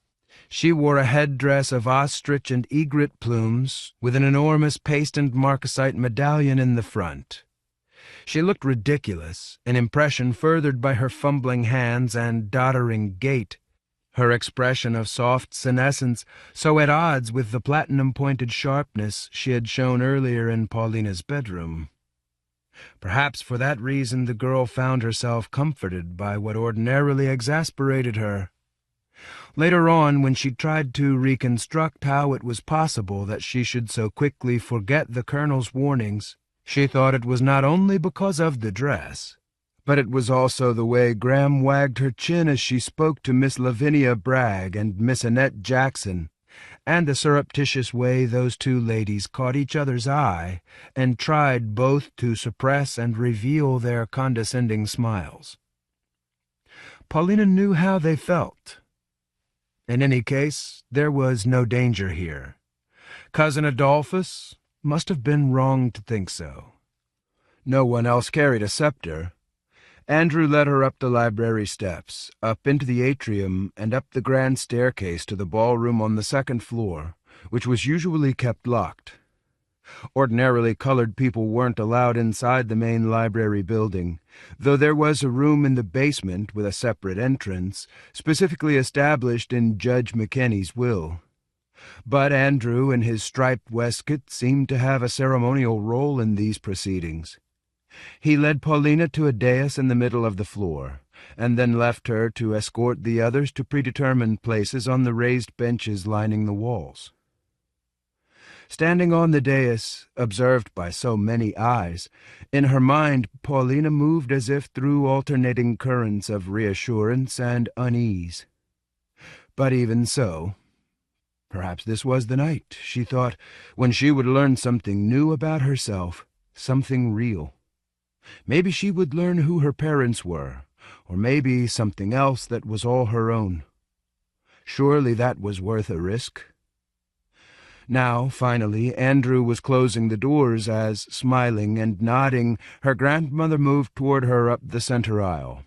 She wore a headdress of ostrich and egret plumes, with an enormous paste and marcasite medallion in the front. She looked ridiculous, an impression furthered by her fumbling hands and doddering gait, her expression of soft senescence so at odds with the platinum-pointed sharpness she had shown earlier in Paulina's bedroom. Perhaps for that reason the girl found herself comforted by what ordinarily exasperated her. Later on, when she tried to reconstruct how it was possible that she should so quickly forget the Colonel's warnings, she thought it was not only because of the dress, but it was also the way Graham wagged her chin as she spoke to Miss Lavinia Bragg and Miss Annette Jackson, and the surreptitious way those two ladies caught each other's eye and tried both to suppress and reveal their condescending smiles. Paulina knew how they felt. In any case, there was no danger here. Cousin Adolphus must have been wrong to think so. No one else carried a scepter. Andrew led her up the library steps, up into the atrium, and up the grand staircase to the ballroom on the second floor, which was usually kept locked. Ordinarily, colored people weren't allowed inside the main library building, though there was a room in the basement with a separate entrance, specifically established in Judge McKenney's will. But Andrew, in his striped waistcoat, seemed to have a ceremonial role in these proceedings. He led Paulina to a dais in the middle of the floor, and then left her to escort the others to predetermined places on the raised benches lining the walls. Standing on the dais, observed by so many eyes, in her mind Paulina moved as if through alternating currents of reassurance and unease. But even so, perhaps this was the night, she thought, when she would learn something new about herself, something real. Maybe she would learn who her parents were, or maybe something else that was all her own. Surely that was worth a risk. Now, finally, Andrew was closing the doors as, smiling and nodding, her grandmother moved toward her up the center aisle.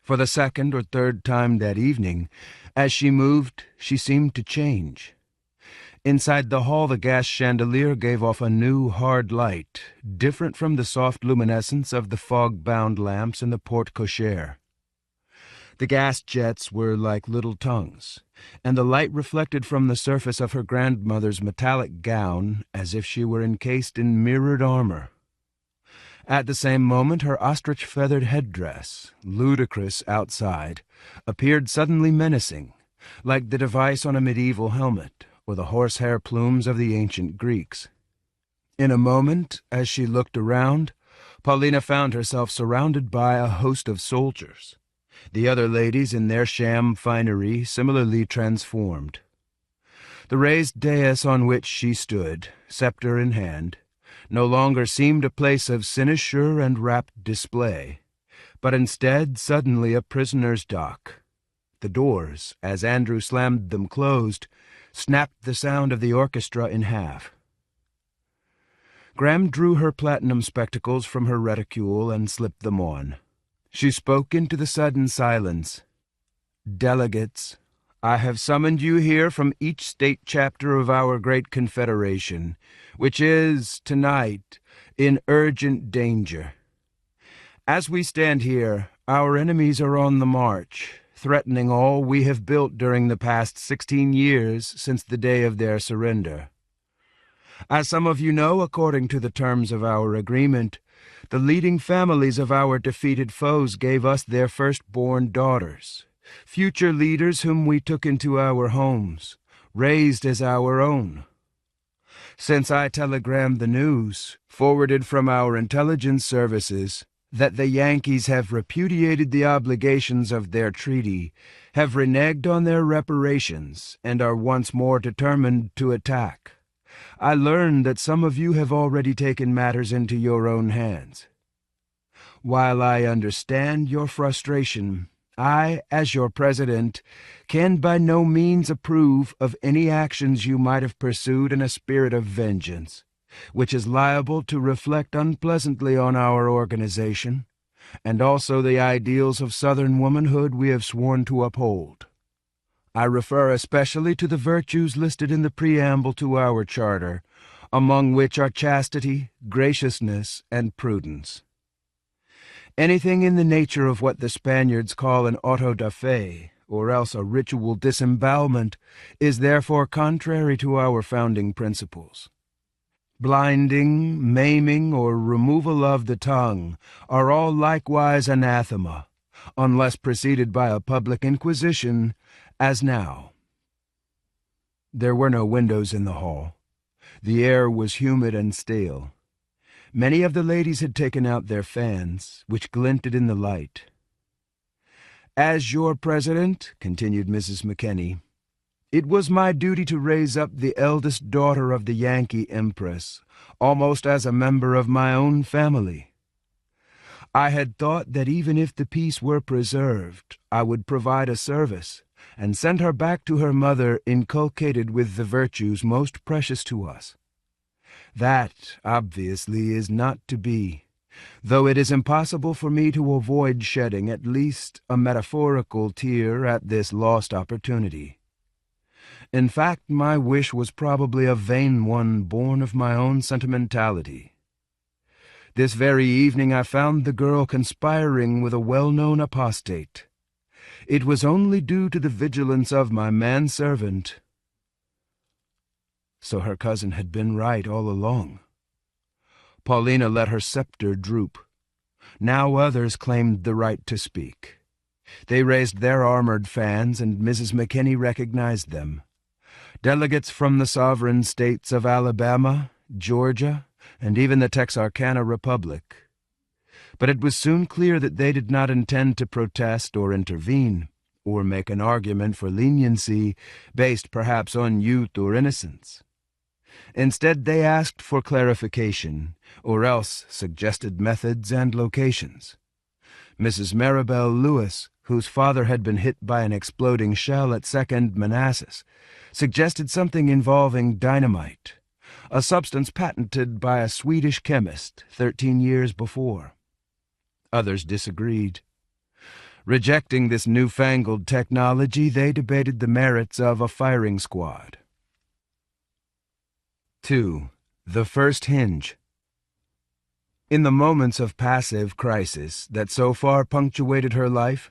For the second or third time that evening, as she moved, she seemed to change. Inside the hall, the gas chandelier gave off a new, hard light, different from the soft luminescence of the fog-bound lamps in the porte-cochere. The gas jets were like little tongues, and the light reflected from the surface of her grandmother's metallic gown as if she were encased in mirrored armor. At the same moment, her ostrich-feathered headdress, ludicrous outside, appeared suddenly menacing, like the device on a medieval helmet, or the horsehair plumes of the ancient Greeks. In a moment, as she looked around, Paulina found herself surrounded by a host of soldiers, the other ladies in their sham finery similarly transformed. The raised dais on which she stood, scepter in hand, no longer seemed a place of cynosure and rapt display, but instead suddenly a prisoner's dock. The doors, as Andrew slammed them closed, snapped the sound of the orchestra in half. Graham drew her platinum spectacles from her reticule and slipped them on. She spoke into the sudden silence. "Delegates, I have summoned you here from each state chapter of our great confederation, which is, tonight, in urgent danger. As we stand here, our enemies are on the march, threatening all we have built during the past 16 years since the day of their surrender. As some of you know, according to the terms of our agreement, the leading families of our defeated foes gave us their firstborn daughters, future leaders whom we took into our homes, raised as our own. Since I telegrammed the news, forwarded from our intelligence services, that the Yankees have repudiated the obligations of their treaty, have reneged on their reparations, and are once more determined to attack, I learned that some of you have already taken matters into your own hands. While I understand your frustration, I, as your president, can by no means approve of any actions you might have pursued in a spirit of vengeance, which is liable to reflect unpleasantly on our organization, and also the ideals of Southern womanhood we have sworn to uphold. I refer especially to the virtues listed in the preamble to our charter, among which are chastity, graciousness, and prudence. Anything in the nature of what the Spaniards call an auto da fe, or else a ritual disembowelment, is therefore contrary to our founding principles. Blinding, maiming, or removal of the tongue are all likewise anathema, unless preceded by a public inquisition, as now. There were no windows in the hall. The air was humid and stale. Many of the ladies had taken out their fans, which glinted in the light. "As your president," continued Mrs. McKenney, "it was my duty to raise up the eldest daughter of the Yankee Empress, almost as a member of my own family. I had thought that even if the peace were preserved, I would provide a service, and send her back to her mother inculcated with the virtues most precious to us. That, obviously, is not to be, though it is impossible for me to avoid shedding at least a metaphorical tear at this lost opportunity. In fact, my wish was probably a vain one born of my own sentimentality. This very evening I found the girl conspiring with a well-known apostate. It was only due to the vigilance of my manservant." So her cousin had been right all along. Paulina let her scepter droop. Now others claimed the right to speak. They raised their armored fans, and Mrs. McKenney recognized them. Delegates from the sovereign states of Alabama, Georgia, and even the Texarkana Republic. But it was soon clear that they did not intend to protest or intervene, or make an argument for leniency based perhaps on youth or innocence. Instead, they asked for clarification, or else suggested methods and locations. Mrs. Maribel Lewis, whose father had been hit by an exploding shell at Second Manassas, suggested something involving dynamite, a substance patented by a Swedish chemist 13 years before. Others disagreed. Rejecting this newfangled technology, they debated the merits of a firing squad. 2. The First Hinge. In the moments of passive crisis that so far punctuated her life,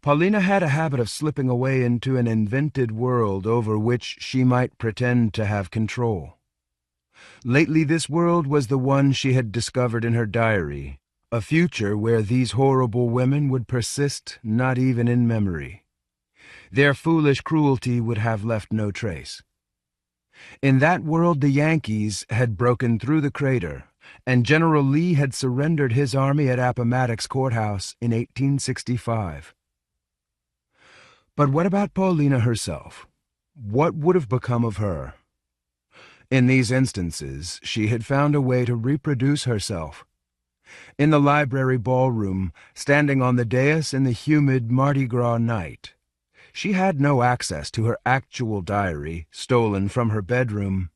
Paulina had a habit of slipping away into an invented world over which she might pretend to have control. Lately this world was the one she had discovered in her diary, a future where these horrible women would persist not even in memory. Their foolish cruelty would have left no trace. In that world the Yankees had broken through the crater, and General Lee had surrendered his army at Appomattox Courthouse in 1865. But what about Paulina herself? What would have become of her? In these instances, she had found a way to reproduce herself. In the library ballroom, standing on the dais in the humid Mardi Gras night, she had no access to her actual diary, stolen from her bedroom.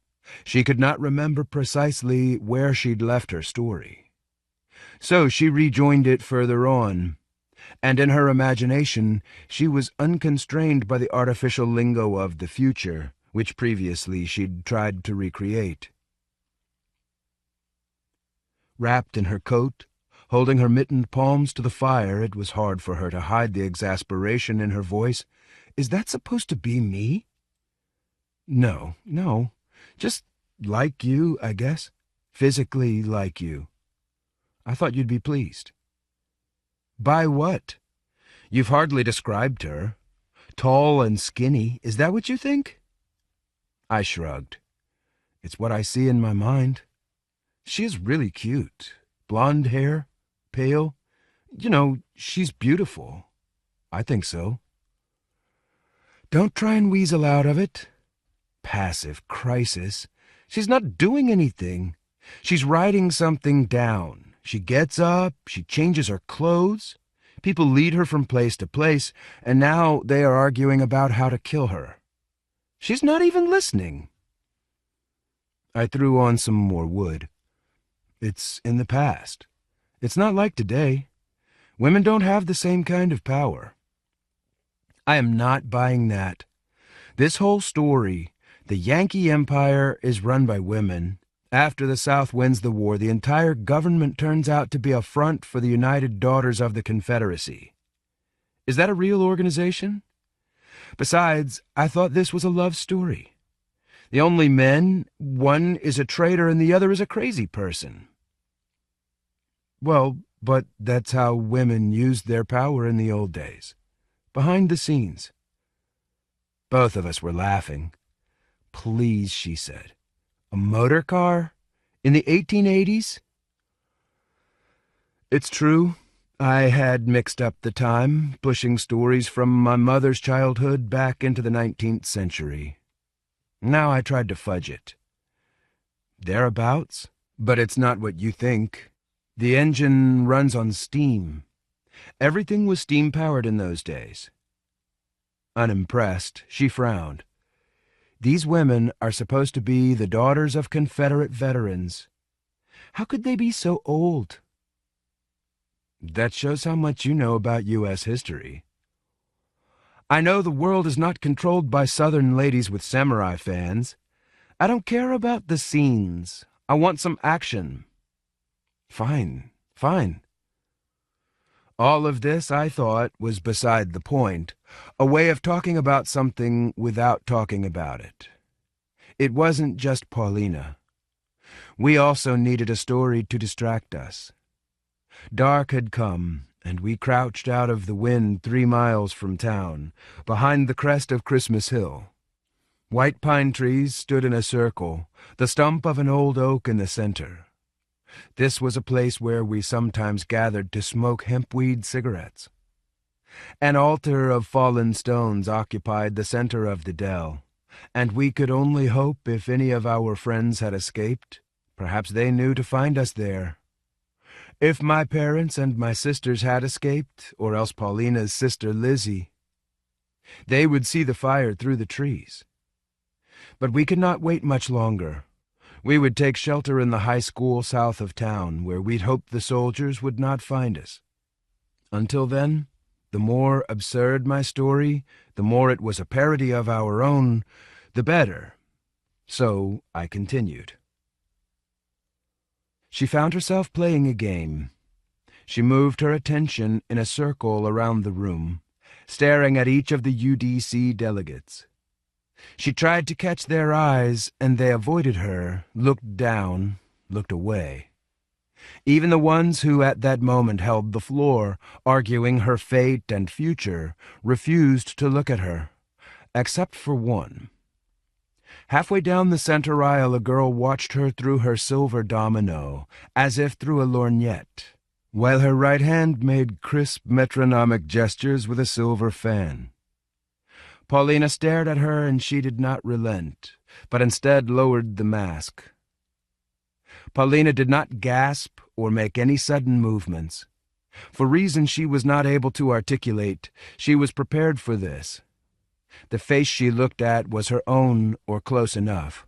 She could not remember precisely where she'd left her story. So she rejoined it further on, and in her imagination she was unconstrained by the artificial lingo of the future, which previously she'd tried to recreate. Wrapped in her coat, holding her mittened palms to the fire, it was hard for her to hide the exasperation in her voice. "Is that supposed to be me?" No, just Like you, I guess. Physically like you. I thought you'd be pleased. By what? You've hardly described her. Tall and skinny, is that what you think? I shrugged. It's what I see in my mind. She is really cute. Blonde hair, pale. You know, she's beautiful. I think so. Don't try and weasel out of it. Passive crisis. She's not doing anything. She's writing something down. She gets up, she changes her clothes. People lead her from place to place, and now they are arguing about how to kill her. She's not even listening. I threw on some more wood. It's in the past. It's not like today. Women don't have the same kind of power. I am not buying that. This whole story, the Yankee Empire is run by women. After the South wins the war, the entire government turns out to be a front for the United Daughters of the Confederacy. Is that a real organization? Besides, I thought this was a love story. The only men, one is a traitor and the other is a crazy person. Well, but that's how women used their power in the old days. Behind the scenes. Both of us were laughing. Please, she said. A motor car? In the 1880s? It's true. I had mixed up the time, pushing stories from my mother's childhood back into the 19th century. Now I tried to fudge it. Thereabouts, but it's not what you think. The engine runs on steam. Everything was steam-powered in those days. Unimpressed, she frowned. These women are supposed to be the daughters of Confederate veterans. How could they be so old? That shows how much you know about U.S. history. I know the world is not controlled by Southern ladies with samurai fans. I don't care about the scenes. I want some action. Fine, fine. All of this, I thought, was beside the point, a way of talking about something without talking about it. It wasn't just Paulina. We also needed a story to distract us. Dark had come, and we crouched out of the wind 3 miles from town, behind the crest of Christmas Hill. White pine trees stood in a circle, the stump of an old oak in the center. This was a place where we sometimes gathered to smoke hempweed cigarettes. An altar of fallen stones occupied the center of the dell, and we could only hope if any of our friends had escaped, perhaps they knew to find us there. If my parents and my sisters had escaped, or else Paulina's sister Lizzie, they would see the fire through the trees. But we could not wait much longer. We would take shelter in the high school south of town, where we'd hoped the soldiers would not find us. Until then, the more absurd my story, the more it was a parody of our own, the better. So I continued. She found herself playing a game. She moved her attention in a circle around the room, staring at each of the UDC delegates. She tried to catch their eyes, and they avoided her, looked down, looked away. Even the ones who at that moment held the floor, arguing her fate and future, refused to look at her, except for one. Halfway down the center aisle, a girl watched her through her silver domino, as if through a lorgnette, while her right hand made crisp metronomic gestures with a silver fan. Paulina stared at her, and she did not relent, but instead lowered the mask. Paulina did not gasp or make any sudden movements. For reasons she was not able to articulate, she was prepared for this. The face she looked at was her own, or close enough.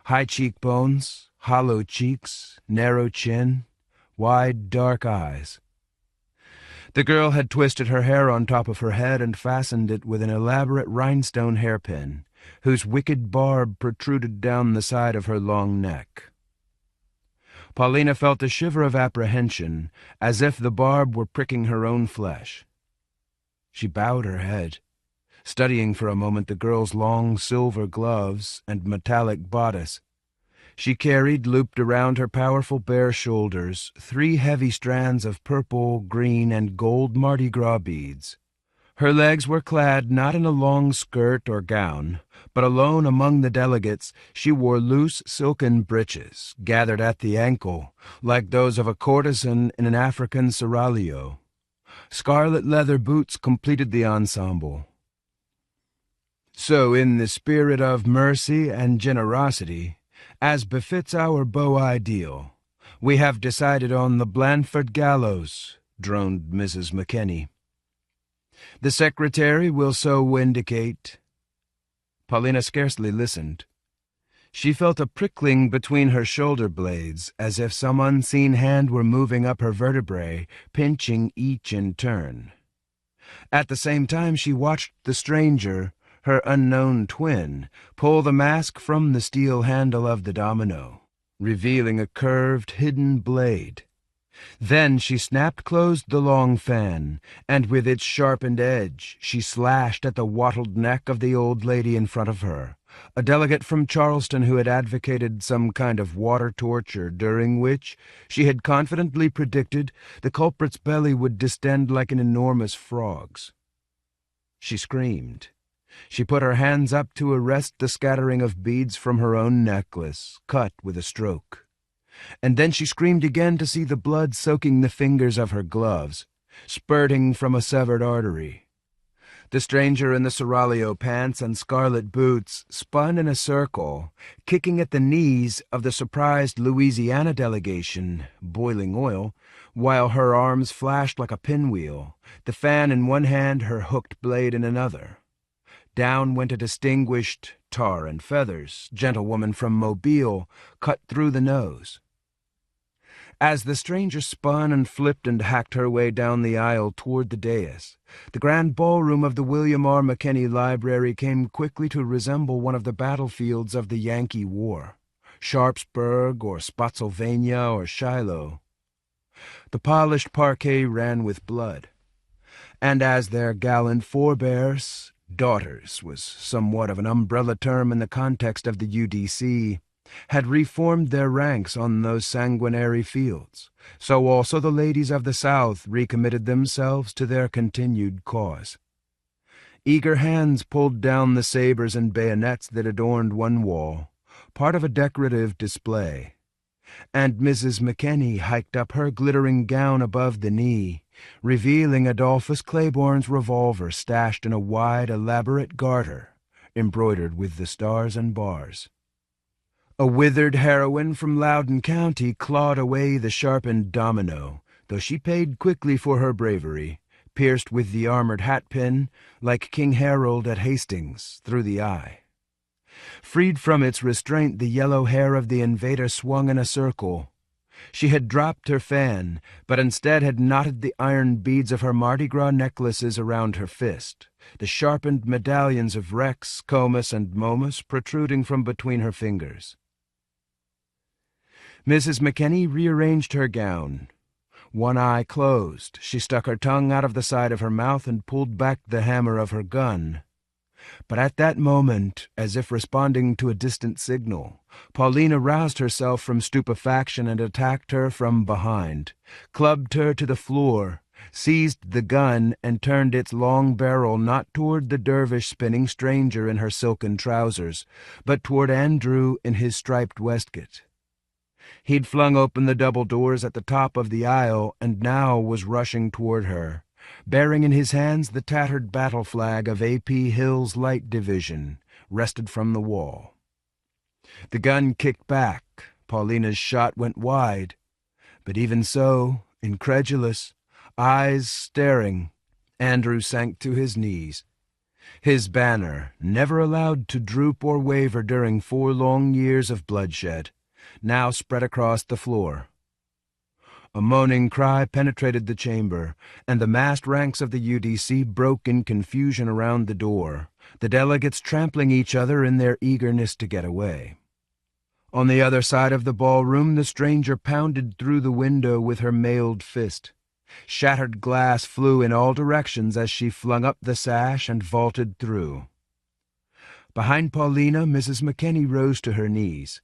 High cheekbones, hollow cheeks, narrow chin, wide, dark eyes. The girl had twisted her hair on top of her head and fastened it with an elaborate rhinestone hairpin, whose wicked barb protruded down the side of her long neck. Paulina felt a shiver of apprehension, as if the barb were pricking her own flesh. She bowed her head, studying for a moment the girl's long silver gloves and metallic bodice. She carried, looped around her powerful bare shoulders, 3 heavy strands of purple, green, and gold Mardi Gras beads. Her legs were clad not in a long skirt or gown, but alone among the delegates she wore loose silken breeches, gathered at the ankle, like those of a courtesan in an African seraglio. Scarlet leather boots completed the ensemble. So, in the spirit of mercy and generosity, as befits our beau ideal, we have decided on the Blandford gallows, droned Mrs. McKinney. The secretary will so indicate. Paulina scarcely listened. She felt a prickling between her shoulder blades, as if some unseen hand were moving up her vertebrae, pinching each in turn. At the same time she watched the stranger, her unknown twin, pull the mask from the steel handle of the domino, revealing a curved, hidden blade. Then she snapped closed the long fan, and with its sharpened edge she slashed at the wattled neck of the old lady in front of her, a delegate from Charleston who had advocated some kind of water torture, during which, she had confidently predicted, the culprit's belly would distend like an enormous frog's. She screamed. She put her hands up to arrest the scattering of beads from her own necklace, cut with a stroke. And then she screamed again to see the blood soaking the fingers of her gloves, spurting from a severed artery. The stranger in the seraglio pants and scarlet boots spun in a circle, kicking at the knees of the surprised Louisiana delegation, boiling oil, while her arms flashed like a pinwheel, the fan in one hand, her hooked blade in another. Down went a distinguished, tar and feathers, gentlewoman from Mobile, cut through the nose. As the stranger spun and flipped and hacked her way down the aisle toward the dais, the grand ballroom of the William R. McKinney Library came quickly to resemble one of the battlefields of the Yankee War, Sharpsburg or Spotsylvania or Shiloh. The polished parquet ran with blood, and as their gallant forebears, daughters was somewhat of an umbrella term in the context of the UDC, had reformed their ranks on those sanguinary fields, so also the ladies of the South recommitted themselves to their continued cause. Eager hands pulled down the sabers and bayonets that adorned one wall, part of a decorative display, and Mrs. McKinney hiked up her glittering gown above the knee, revealing Adolphus Claiborne's revolver stashed in a wide, elaborate garter, embroidered with the stars and bars. A withered heroine from Loudoun County clawed away the sharpened domino, though she paid quickly for her bravery, pierced with the armored hatpin, like King Harold at Hastings, through the eye. Freed from its restraint, the yellow hair of the invader swung in a circle. She had dropped her fan, but instead had knotted the iron beads of her Mardi Gras necklaces around her fist, the sharpened medallions of Rex, Comus, and Momus protruding from between her fingers. Mrs. McKinney rearranged her gown. One eye closed, she stuck her tongue out of the side of her mouth and pulled back the hammer of her gun. But at that moment, as if responding to a distant signal, Paulina roused herself from stupefaction and attacked her from behind, clubbed her to the floor, seized the gun, and turned its long barrel not toward the dervish spinning stranger in her silken trousers, but toward Andrew in his striped waistcoat. He'd flung open the double doors at the top of the aisle and now was rushing toward her, bearing in his hands the tattered battle flag of A.P. Hill's Light Division, wrested from the wall. The gun kicked back, Paulina's shot went wide, but even so, incredulous, eyes staring, Andrew sank to his knees. His banner, never allowed to droop or waver during 4 long years of bloodshed, now spread across the floor. A moaning cry penetrated the chamber, and the massed ranks of the UDC broke in confusion around the door, the delegates trampling each other in their eagerness to get away. On the other side of the ballroom, the stranger pounded through the window with her mailed fist. Shattered glass flew in all directions as she flung up the sash and vaulted through. Behind Paulina, Mrs. McKinney rose to her knees.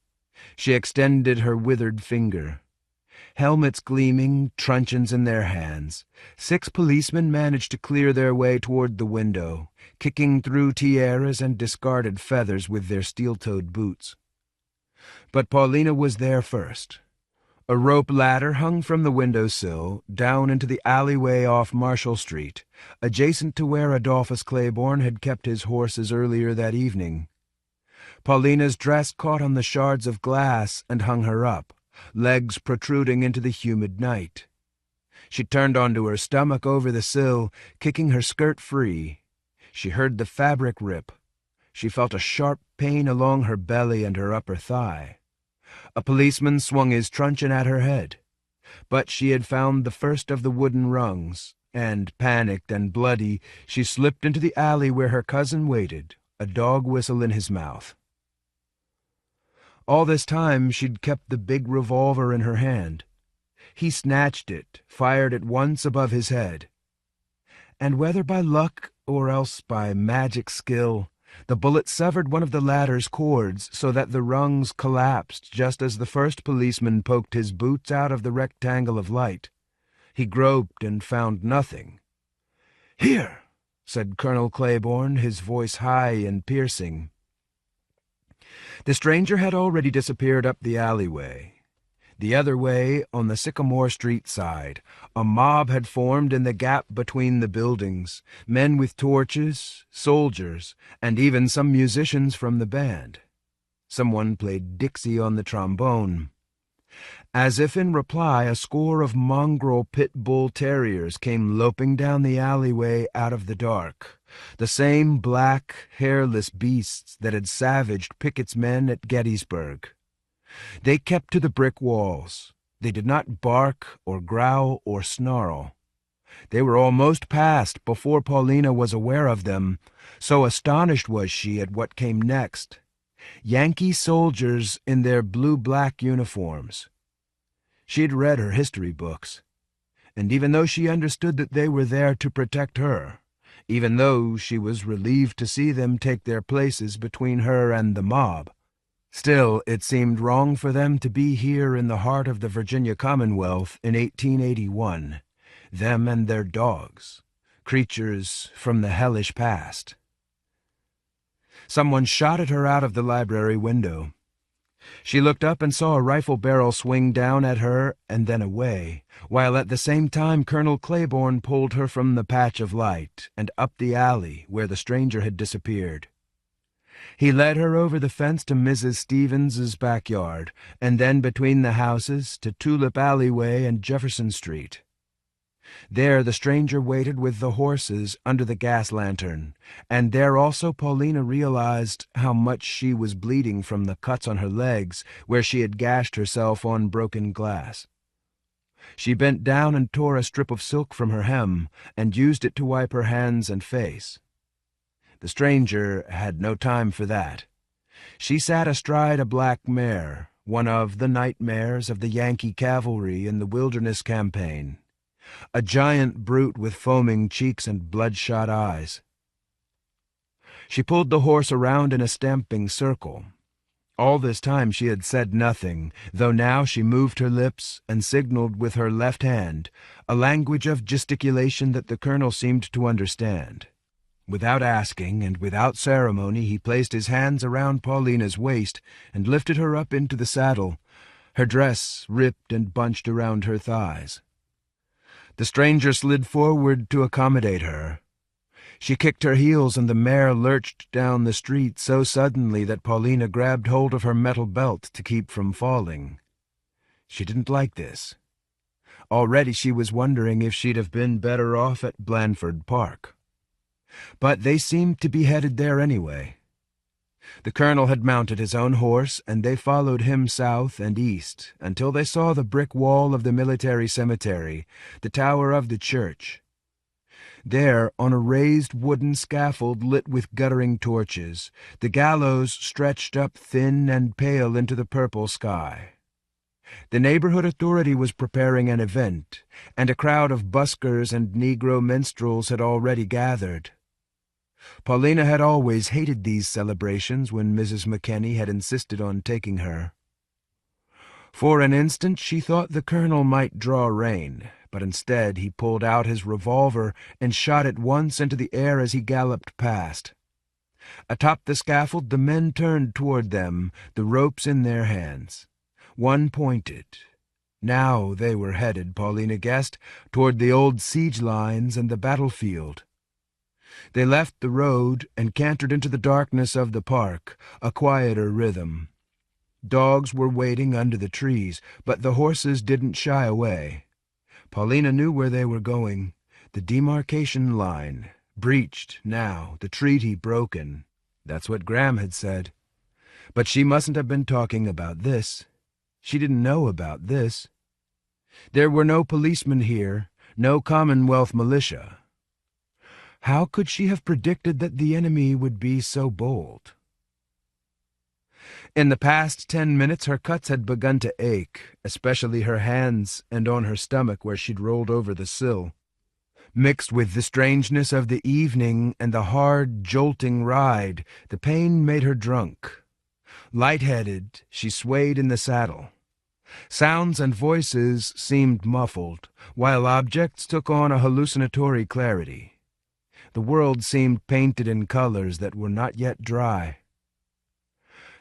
She extended her withered finger. Helmets gleaming, truncheons in their hands, 6 policemen managed to clear their way toward the window, kicking through tiaras and discarded feathers with their steel-toed boots. But Paulina was there first. A rope ladder hung from the windowsill down into the alleyway off Marshall Street, adjacent to where Adolphus Claiborne had kept his horses earlier that evening. Paulina's dress caught on the shards of glass and hung her up, legs protruding into the humid night. She turned onto her stomach over the sill, kicking her skirt free. She heard the fabric rip. She felt a sharp pain along her belly and her upper thigh. A policeman swung his truncheon at her head. But she had found the first of the wooden rungs, and, panicked and bloody, she slipped into the alley where her cousin waited, a dog whistle in his mouth. All this time she'd kept the big revolver in her hand. He snatched it, fired it once above his head. And whether by luck or else by magic skill, the bullet severed one of the ladder's cords so that the rungs collapsed just as the first policeman poked his boots out of the rectangle of light. He groped and found nothing. "Here," said Colonel Claiborne, his voice high and piercing. The stranger had already disappeared up the alleyway. The other way, on the Sycamore Street side, a mob had formed in the gap between the buildings, men with torches, soldiers, and even some musicians from the band. Someone played Dixie on the trombone. As if in reply, a score of mongrel pit bull terriers came loping down the alleyway out of the dark, the same black, hairless beasts that had savaged Pickett's men at Gettysburg. They kept to the brick walls. They did not bark or growl or snarl. They were almost past before Paulina was aware of them, so astonished was she at what came next. Yankee soldiers in their blue-black uniforms. She'd read her history books, and even though she understood that they were there to protect her, even though she was relieved to see them take their places between her and the mob, still it seemed wrong for them to be here in the heart of the Virginia Commonwealth in 1881, them and their dogs, creatures from the hellish past. Someone shot at her out of the library window. She looked up and saw a rifle barrel swing down at her and then away, while at the same time Colonel Claiborne pulled her from the patch of light and up the alley where the stranger had disappeared. He led her over the fence to Mrs. Stevens's backyard, and then between the houses to Tulip Alleyway and Jefferson Street. There the stranger waited with the horses under the gas lantern, and there also Paulina realized how much she was bleeding from the cuts on her legs where she had gashed herself on broken glass. She bent down and tore a strip of silk from her hem and used it to wipe her hands and face. The stranger had no time for that. She sat astride a black mare, one of the nightmares of the Yankee cavalry in the Wilderness Campaign, a giant brute with foaming cheeks and bloodshot eyes. She pulled the horse around in a stamping circle. All this time she had said nothing, though now she moved her lips and signaled with her left hand, a language of gesticulation that the colonel seemed to understand. Without asking and without ceremony, he placed his hands around Paulina's waist and lifted her up into the saddle, her dress ripped and bunched around her thighs. The stranger slid forward to accommodate her. She kicked her heels and the mare lurched down the street so suddenly that Paulina grabbed hold of her metal belt to keep from falling. She didn't like this. Already she was wondering if she'd have been better off at Blandford Park. But they seemed to be headed there anyway. The colonel had mounted his own horse, and they followed him south and east until they saw the brick wall of the military cemetery, the tower of the church. There, on a raised wooden scaffold lit with guttering torches, the gallows stretched up thin and pale into the purple sky. The neighborhood authority was preparing an event, and a crowd of buskers and Negro minstrels had already gathered. Paulina had always hated these celebrations when Mrs. McKinney had insisted on taking her. For an instant she thought the colonel might draw rein, but instead he pulled out his revolver and shot it once into the air as he galloped past. Atop the scaffold the men turned toward them, the ropes in their hands. One pointed. Now they were headed, Paulina guessed, toward the old siege lines and the battlefield. They left the road and cantered into the darkness of the park, a quieter rhythm. Dogs were waiting under the trees, but the horses didn't shy away. Paulina knew where they were going, the demarcation line, breached now, the treaty broken. That's what Graham had said. But she mustn't have been talking about this. She didn't know about this. There were no policemen here, no Commonwealth militia. How could she have predicted that the enemy would be so bold? In the past 10 minutes her cuts had begun to ache, especially her hands and on her stomach where she'd rolled over the sill. Mixed with the strangeness of the evening and the hard, jolting ride, the pain made her drunk. Light-headed, she swayed in the saddle. Sounds and voices seemed muffled, while objects took on a hallucinatory clarity. The world seemed painted in colors that were not yet dry.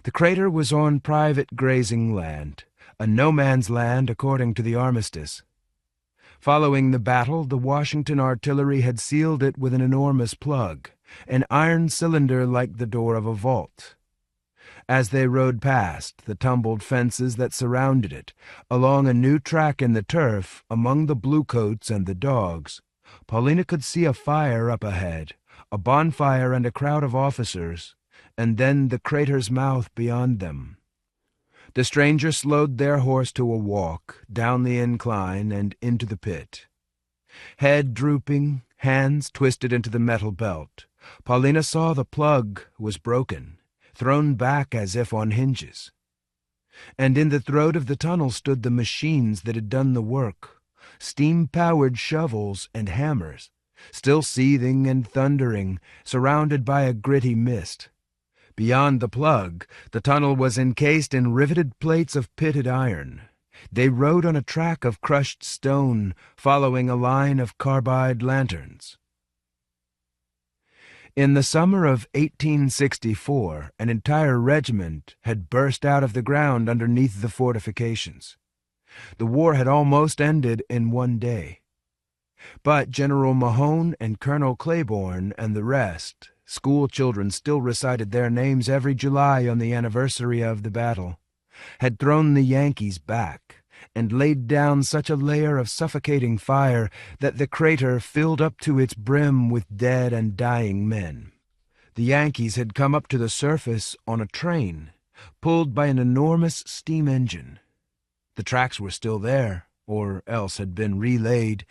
The crater was on private grazing land, a no-man's land according to the armistice. Following the battle, the Washington artillery had sealed it with an enormous plug, an iron cylinder like the door of a vault. As they rode past the tumbled fences that surrounded it, along a new track in the turf, among the bluecoats and the dogs, Paulina could see a fire up ahead, a bonfire and a crowd of officers, and then the crater's mouth beyond them. The strangers slowed their horse to a walk, down the incline and into the pit. Head drooping, hands twisted into the metal belt, Paulina saw the plug was broken, thrown back as if on hinges. And in the throat of the tunnel stood the machines that had done the work, steam-powered shovels and hammers, still seething and thundering, surrounded by a gritty mist. Beyond the plug, the tunnel was encased in riveted plates of pitted iron. They rode on a track of crushed stone, following a line of carbide lanterns. In the summer of 1864, an entire regiment had burst out of the ground underneath the fortifications. The war had almost ended in one day. But General Mahone and Colonel Claiborne and the rest, school children still recited their names every July on the anniversary of the battle, had thrown the Yankees back and laid down such a layer of suffocating fire that the crater filled up to its brim with dead and dying men. The Yankees had come up to the surface on a train, pulled by an enormous steam engine. The tracks were still there, or else had been relaid,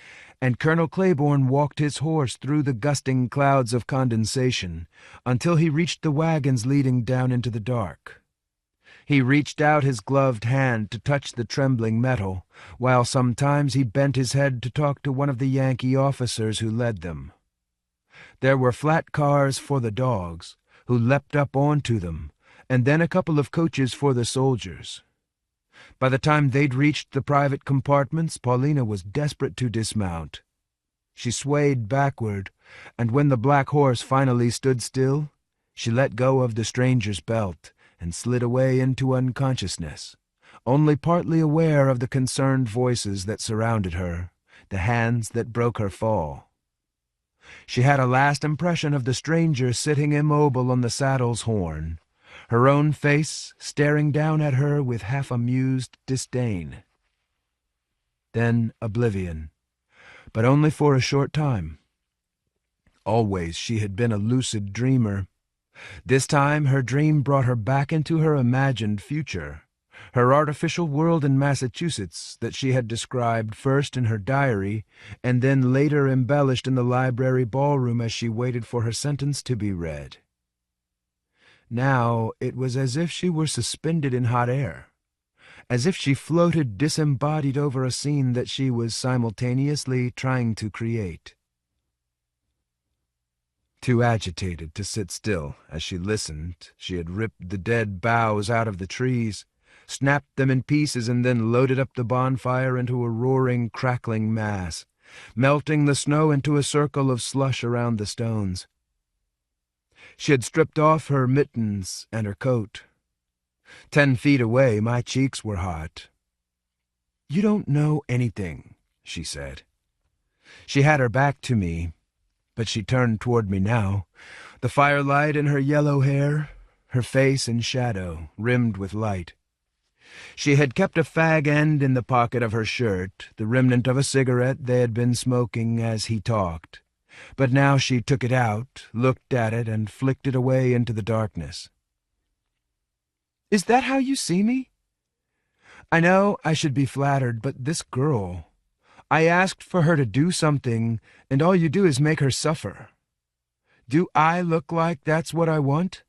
and Colonel Claiborne walked his horse through the gusting clouds of condensation until he reached the wagons leading down into the dark. He reached out his gloved hand to touch the trembling metal, while sometimes he bent his head to talk to one of the Yankee officers who led them. There were flat cars for the dogs, who leapt up onto them, and then a couple of coaches for the soldiers. By the time they'd reached the private compartments, Paulina was desperate to dismount. She swayed backward, and when the black horse finally stood still, she let go of the stranger's belt and slid away into unconsciousness, only partly aware of the concerned voices that surrounded her, the hands that broke her fall. She had a last impression of the stranger sitting immobile on the saddle's horn, her own face staring down at her with half-amused disdain. Then oblivion, but only for a short time. Always she had been a lucid dreamer. This time her dream brought her back into her imagined future, her artificial world in Massachusetts that she had described first in her diary and then later embellished in the library ballroom as she waited for her sentence to be read. Now it was as if she were suspended in hot air, as if she floated disembodied over a scene that she was simultaneously trying to create. Too agitated to sit still as she listened, she had ripped the dead boughs out of the trees, snapped them in pieces, and then loaded up the bonfire into a roaring, crackling mass, melting the snow into a circle of slush around the stones. She had stripped off her mittens and her coat. 10 feet away, my cheeks were hot. "You don't know anything," she said. She had her back to me, but she turned toward me now, the firelight in her yellow hair, her face in shadow, rimmed with light. She had kept a fag end in the pocket of her shirt, the remnant of a cigarette they had been smoking as he talked. But now she took it out, looked at it, and flicked it away into the darkness. "Is that how you see me? I know I should be flattered, but this girl, I asked for her to do something, and all you do is make her suffer. Do I look like that's what I want?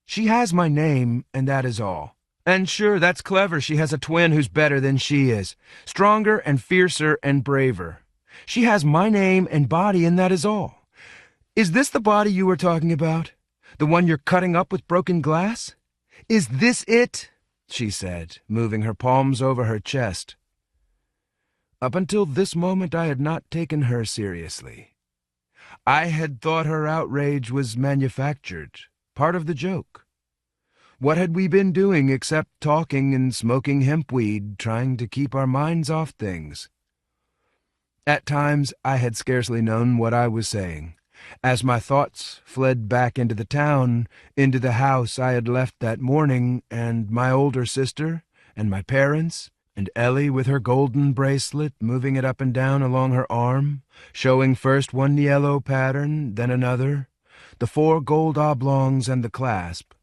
She has my name, and that is all. And sure, that's clever. She has a twin who's better than she is, stronger and fiercer and braver. She has my name and body, and that is all. Is this the body you were talking about? The one you're cutting up with broken glass? Is this it?" she said, moving her palms over her chest. Up until this moment I had not taken her seriously. I had thought her outrage was manufactured, part of the joke. What had we been doing except talking and smoking hempweed, trying to keep our minds off things? At times I had scarcely known what I was saying, as my thoughts fled back into the town, into the house I had left that morning, and my older sister, and my parents, and Ellie with her golden bracelet, moving it up and down along her arm, showing first one yellow pattern, then another, the 4 gold oblongs and the clasp.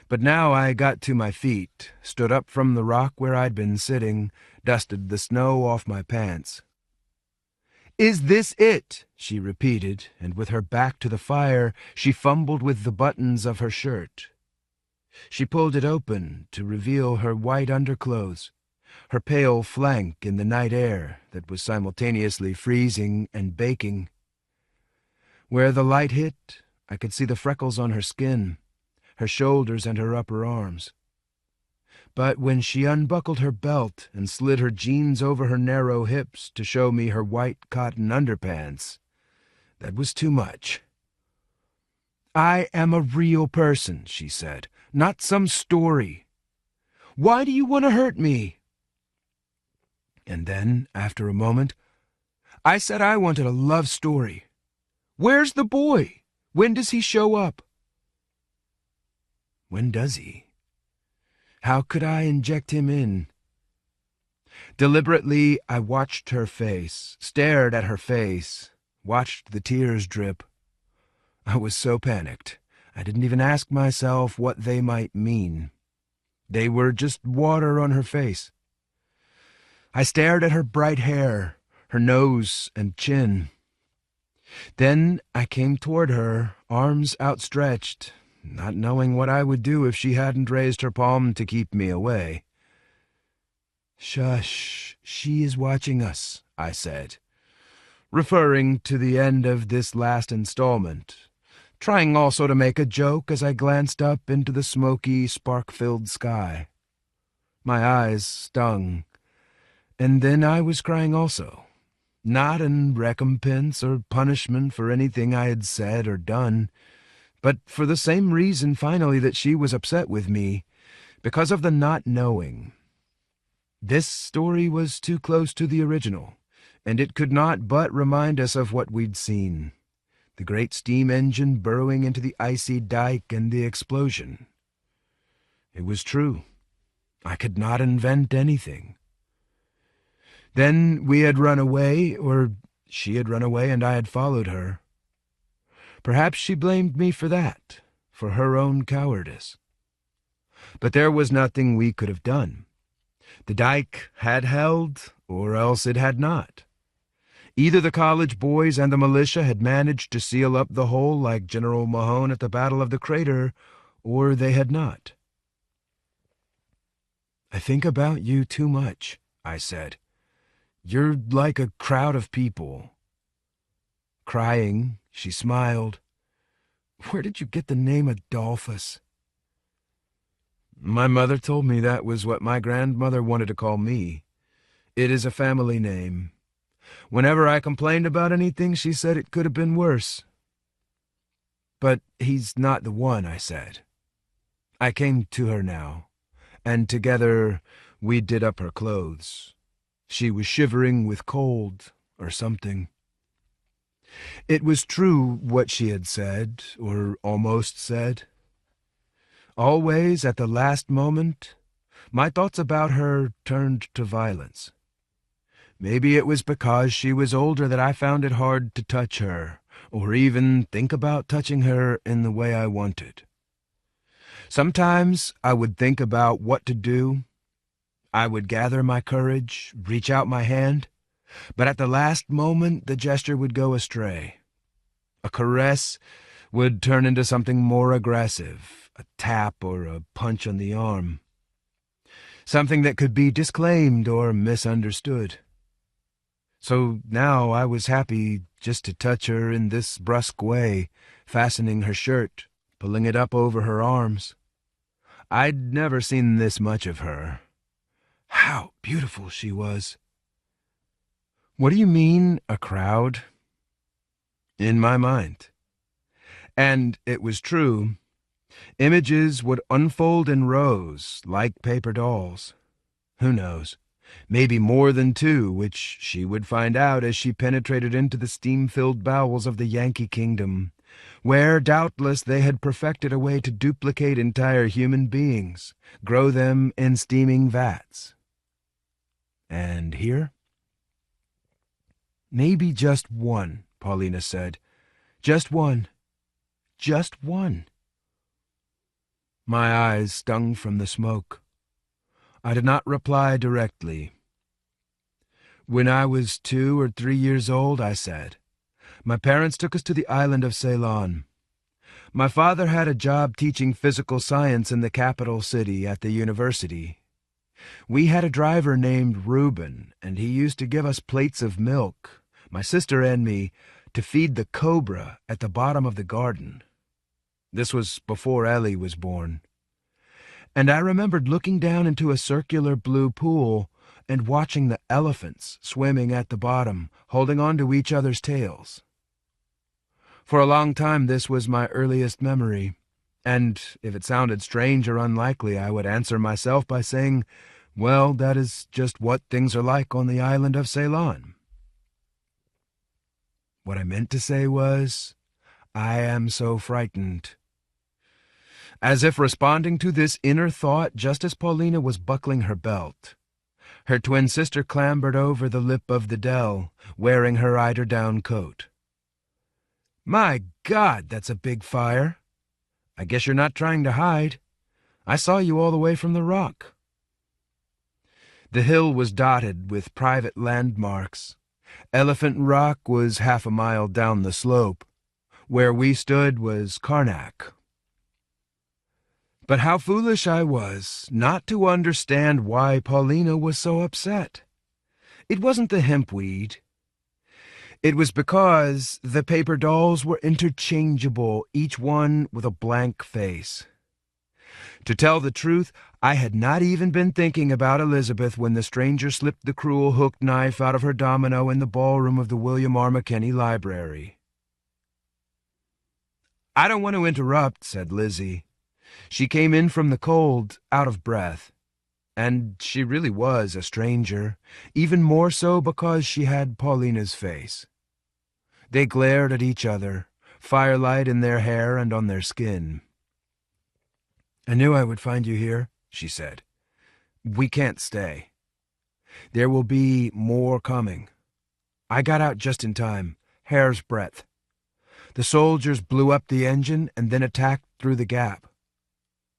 But now I got to my feet, stood up from the rock where I'd been sitting, dusted the snow off my pants. "Is this it?" she repeated, and with her back to the fire, she fumbled with the buttons of her shirt. She pulled it open to reveal her white underclothes, her pale flank in the night air that was simultaneously freezing and baking. Where the light hit, I could see the freckles on her skin, her shoulders and her upper arms. But when she unbuckled her belt and slid her jeans over her narrow hips to show me her white cotton underpants, that was too much. "I am a real person," she said, "not some story. Why do you want to hurt me?" And then, after a moment, "I said I wanted a love story. Where's the boy? When does he show up?" When does he? How could I inject him in? Deliberately, I watched her face, stared at her face, watched the tears drip. I was so panicked, I didn't even ask myself what they might mean. They were just water on her face. I stared at her bright hair, her nose and chin. Then I came toward her, arms outstretched, not knowing what I would do if she hadn't raised her palm to keep me away. "Shush, she is watching us," I said, referring to the end of this last installment, trying also to make a joke as I glanced up into the smoky, spark-filled sky. My eyes stung, and then I was crying also, not in recompense or punishment for anything I had said or done, but for the same reason, finally, that she was upset with me, because of the not knowing. This story was too close to the original, and it could not but remind us of what we'd seen. The great steam engine burrowing into the icy dike and the explosion. It was true. I could not invent anything. Then we had run away, or she had run away and I had followed her. Perhaps she blamed me for that, for her own cowardice. But there was nothing we could have done. The dike had held, or else it had not. Either the college boys and the militia had managed to seal up the hole like General Mahone at the Battle of the Crater, or they had not. "I think about you too much," I said. "You're like a crowd of people." Crying, she smiled. "Where did you get the name Adolphus?" My mother told me that was what my grandmother wanted to call me. It is a family name. Whenever I complained about anything, she said it could have been worse. But he's not the one, I said. I came to her now, and together we did up her clothes. She was shivering with cold or something. It was true what she had said, or almost said. Always, at the last moment, my thoughts about her turned to violence. Maybe it was because she was older that I found it hard to touch her, or even think about touching her in the way I wanted. Sometimes I would think about what to do. I would gather my courage, reach out my hand, but at the last moment the gesture would go astray. A caress would turn into something more aggressive, a tap or a punch on the arm. Something that could be disclaimed or misunderstood. So now I was happy just to touch her in this brusque way, fastening her shirt, pulling it up over her arms. I'd never seen this much of her. How beautiful she was. What do you mean, a crowd? In my mind. And it was true. Images would unfold in rows, like paper dolls. Who knows? Maybe more than two, which she would find out as she penetrated into the steam-filled bowels of the Yankee Kingdom, where doubtless they had perfected a way to duplicate entire human beings, grow them in steaming vats. And here? Maybe just one, Paulina said. Just one. Just one. My eyes stung from the smoke. I did not reply directly. When I was 2 or 3 years old, I said, my parents took us to the island of Ceylon. My father had a job teaching physical science in the capital city at the university. We had a driver named Reuben, and he used to give us plates of milk, my sister and me, to feed the cobra at the bottom of the garden. This was before Ellie was born. And I remembered looking down into a circular blue pool and watching the elephants swimming at the bottom, holding on to each other's tails. For a long time this was my earliest memory, and if it sounded strange or unlikely, I would answer myself by saying, well, that is just what things are like on the island of Ceylon. What I meant to say was, I am so frightened. As if responding to this inner thought just as Paulina was buckling her belt, her twin sister clambered over the lip of the dell, wearing her eider-down coat. My God, that's a big fire. I guess you're not trying to hide. I saw you all the way from the rock. The hill was dotted with private landmarks. Elephant Rock was 1/2 mile down the slope. Where we stood was Karnak. But how foolish I was not to understand why Paulina was so upset. It wasn't the hempweed. It was because the paper dolls were interchangeable, each one with a blank face. To tell the truth, I had not even been thinking about Elizabeth when the stranger slipped the cruel hooked knife out of her domino in the ballroom of the William R. McKinney Library. I don't want to interrupt, said Lizzie. She came in from the cold, out of breath. And she really was a stranger, even more so because she had Paulina's face. They glared at each other, firelight in their hair and on their skin. I knew I would find you here, she said. We can't stay. There will be more coming. I got out just in time, hair's breadth. The soldiers blew up the engine and then attacked through the gap.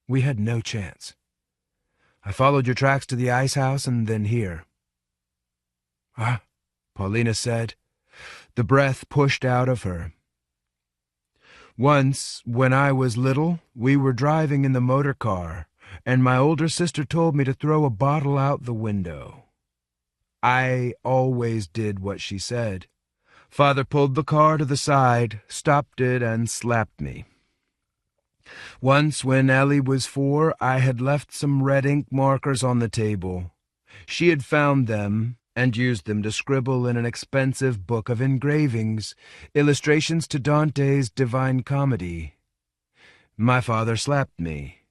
We had no chance. I followed your tracks to the ice house and then here. Ah, Paulina said. The breath pushed out of her. Once, when I was little, we were driving in the motor car, and my older sister told me to throw a bottle out the window. I always did what she said. Father pulled the car to the side, stopped it, and slapped me. Once, when Ellie was 4, I had left some red ink markers on the table. She had found them and used them to scribble in an expensive book of engravings, illustrations to Dante's Divine Comedy. My father slapped me.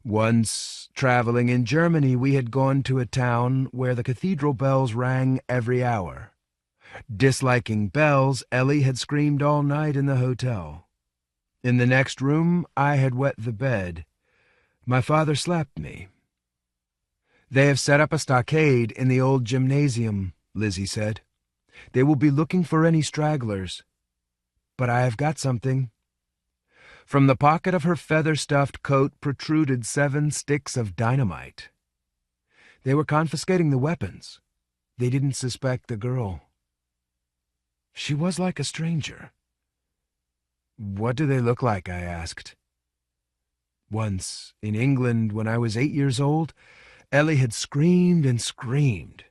Once, traveling in Germany, we had gone to a town where the cathedral bells rang every hour. Disliking bells, Ellie had screamed all night in the hotel. In the next room, I had wet the bed. My father slapped me. "They have set up a stockade in the old gymnasium," Lizzie said. "They will be looking for any stragglers. But I have got something." From the pocket of her feather-stuffed coat protruded 7 sticks of dynamite. They were confiscating the weapons. They didn't suspect the girl. She was like a stranger. "What do they look like?" I asked. Once, in England, when I was 8 years old, Ellie had screamed and screamed.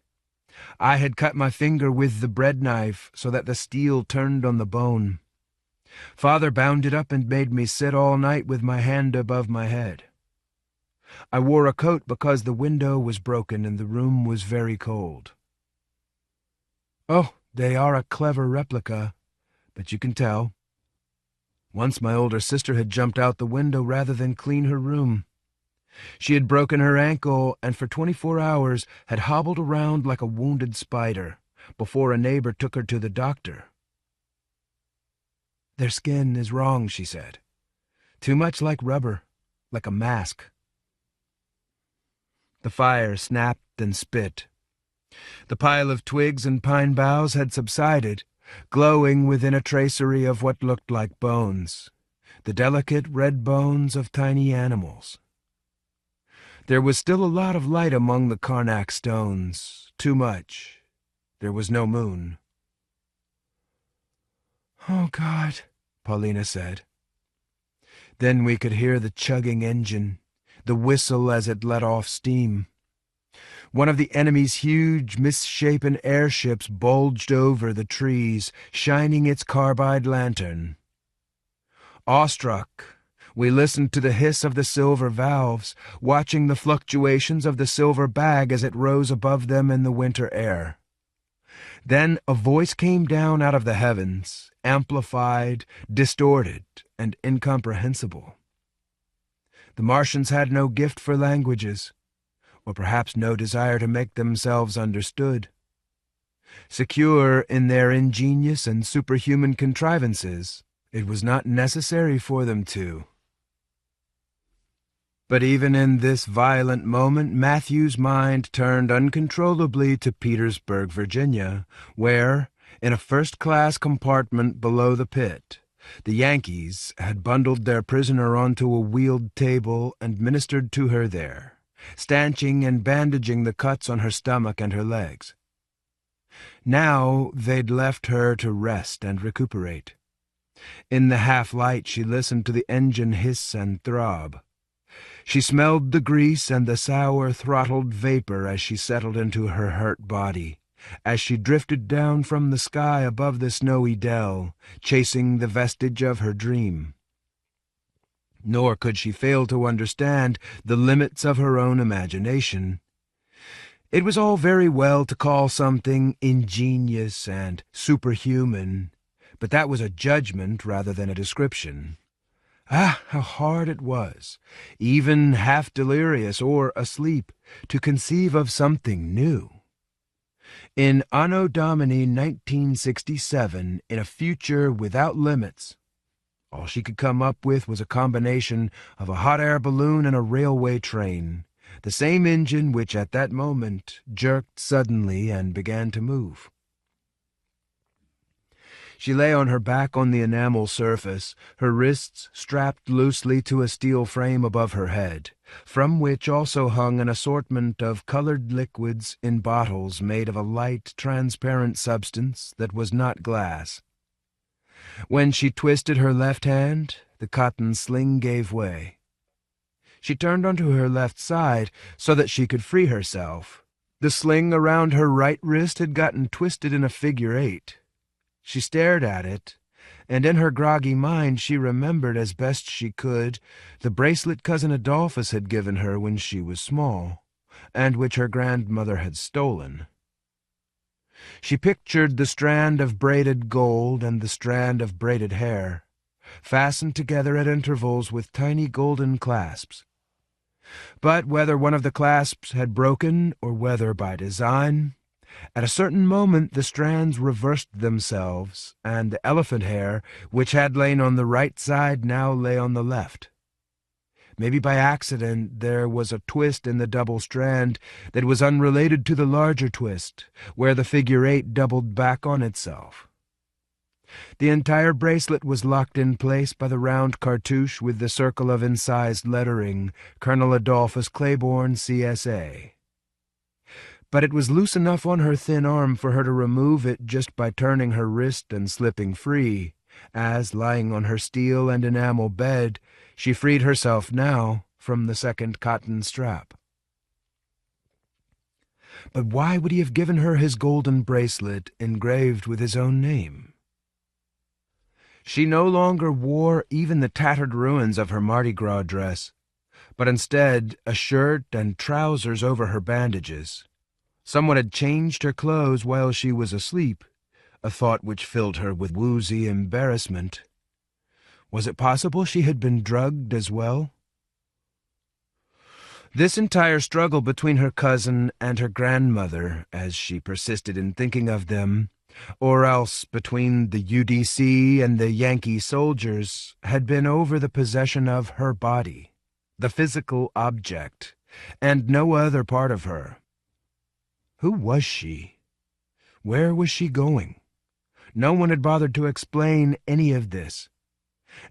I had cut my finger with the bread knife so that the steel turned on the bone. Father bound it up and made me sit all night with my hand above my head. I wore a coat because the window was broken and the room was very cold. "Oh, they are a clever replica, but you can tell." Once my older sister had jumped out the window rather than clean her room. She had broken her ankle and for 24 hours had hobbled around like a wounded spider before a neighbor took her to the doctor. "Their skin is wrong," she said. "Too much like rubber, like a mask." The fire snapped and spit. The pile of twigs and pine boughs had subsided, glowing within a tracery of what looked like bones, the delicate red bones of tiny animals. There was still a lot of light among the Karnak stones, too much. There was no moon. "Oh, God," Paulina said. Then we could hear the chugging engine, the whistle as it let off steam. One of the enemy's huge, misshapen airships bulged over the trees, shining its carbide lantern. Awestruck, we listened to the hiss of the silver valves, watching the fluctuations of the silver bag as it rose above them in the winter air. Then a voice came down out of the heavens, amplified, distorted, and incomprehensible. The Martians had no gift for languages, or perhaps no desire to make themselves understood. Secure in their ingenious and superhuman contrivances, it was not necessary for them to. But even in this violent moment, Matthew's mind turned uncontrollably to Petersburg, Virginia, where, in a first-class compartment below the pit, the Yankees had bundled their prisoner onto a wheeled table and ministered to her there, stanching and bandaging the cuts on her stomach and her legs. Now they'd left her to rest and recuperate. In the half-light she listened to the engine hiss and throb. She smelled the grease and the sour, throttled vapor as she settled into her hurt body, as she drifted down from the sky above the snowy dell, chasing the vestige of her dream. Nor could she fail to understand the limits of her own imagination. It was all very well to call something ingenious and superhuman, but that was a judgment rather than a description. Ah, how hard it was, even half delirious or asleep, to conceive of something new. In Anno Domini 1967, in a future without limits, all she could come up with was a combination of a hot air balloon and a railway train, the same engine which at that moment jerked suddenly and began to move. She lay on her back on the enamel surface, her wrists strapped loosely to a steel frame above her head, from which also hung an assortment of colored liquids in bottles made of a light, transparent substance that was not glass. When she twisted her left hand, the cotton sling gave way. She turned onto her left side so that she could free herself. The sling around her right wrist had gotten twisted in a figure 8. She stared at it, and in her groggy mind she remembered as best she could the bracelet Cousin Adolphus had given her when she was small, and which her grandmother had stolen. She pictured the strand of braided gold and the strand of braided hair, fastened together at intervals with tiny golden clasps. But whether one of the clasps had broken or whether by design, at a certain moment the strands reversed themselves, and the elephant hair, which had lain on the right side, now lay on the left. Maybe by accident there was a twist in the double strand that was unrelated to the larger twist, where the figure 8 doubled back on itself. The entire bracelet was locked in place by the round cartouche with the circle of incised lettering, Colonel Adolphus Claiborne, C.S.A. But it was loose enough on her thin arm for her to remove it just by turning her wrist and slipping free, as, lying on her steel and enamel bed, she freed herself now from the second cotton strap. But why would he have given her his golden bracelet engraved with his own name? She no longer wore even the tattered ruins of her Mardi Gras dress, but instead a shirt and trousers over her bandages. Someone had changed her clothes while she was asleep, a thought which filled her with woozy embarrassment. Was it possible she had been drugged as well? This entire struggle between her cousin and her grandmother, as she persisted in thinking of them, or else between the UDC and the Yankee soldiers, had been over the possession of her body, the physical object, and no other part of her. Who was she? Where was she going? No one had bothered to explain any of this,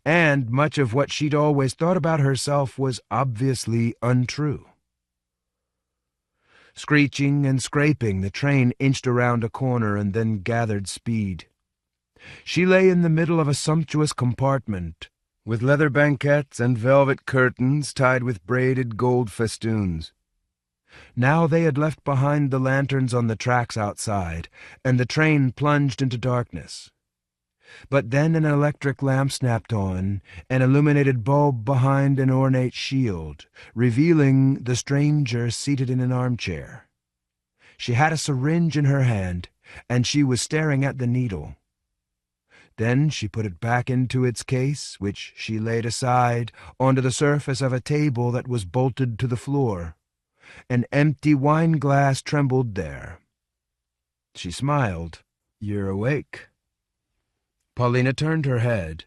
and much of what she'd always thought about herself was obviously untrue. Screeching and scraping, the train inched around a corner and then gathered speed. She lay in the middle of a sumptuous compartment, with leather banquettes and velvet curtains tied with braided gold festoons. Now they had left behind the lanterns on the tracks outside, and the train plunged into darkness. But then an electric lamp snapped on, an illuminated bulb behind an ornate shield, revealing the stranger seated in an armchair. She had a syringe in her hand, and she was staring at the needle. Then she put it back into its case, which she laid aside onto the surface of a table that was bolted to the floor. An empty wine glass trembled there. She smiled. "You're awake." Paulina turned her head.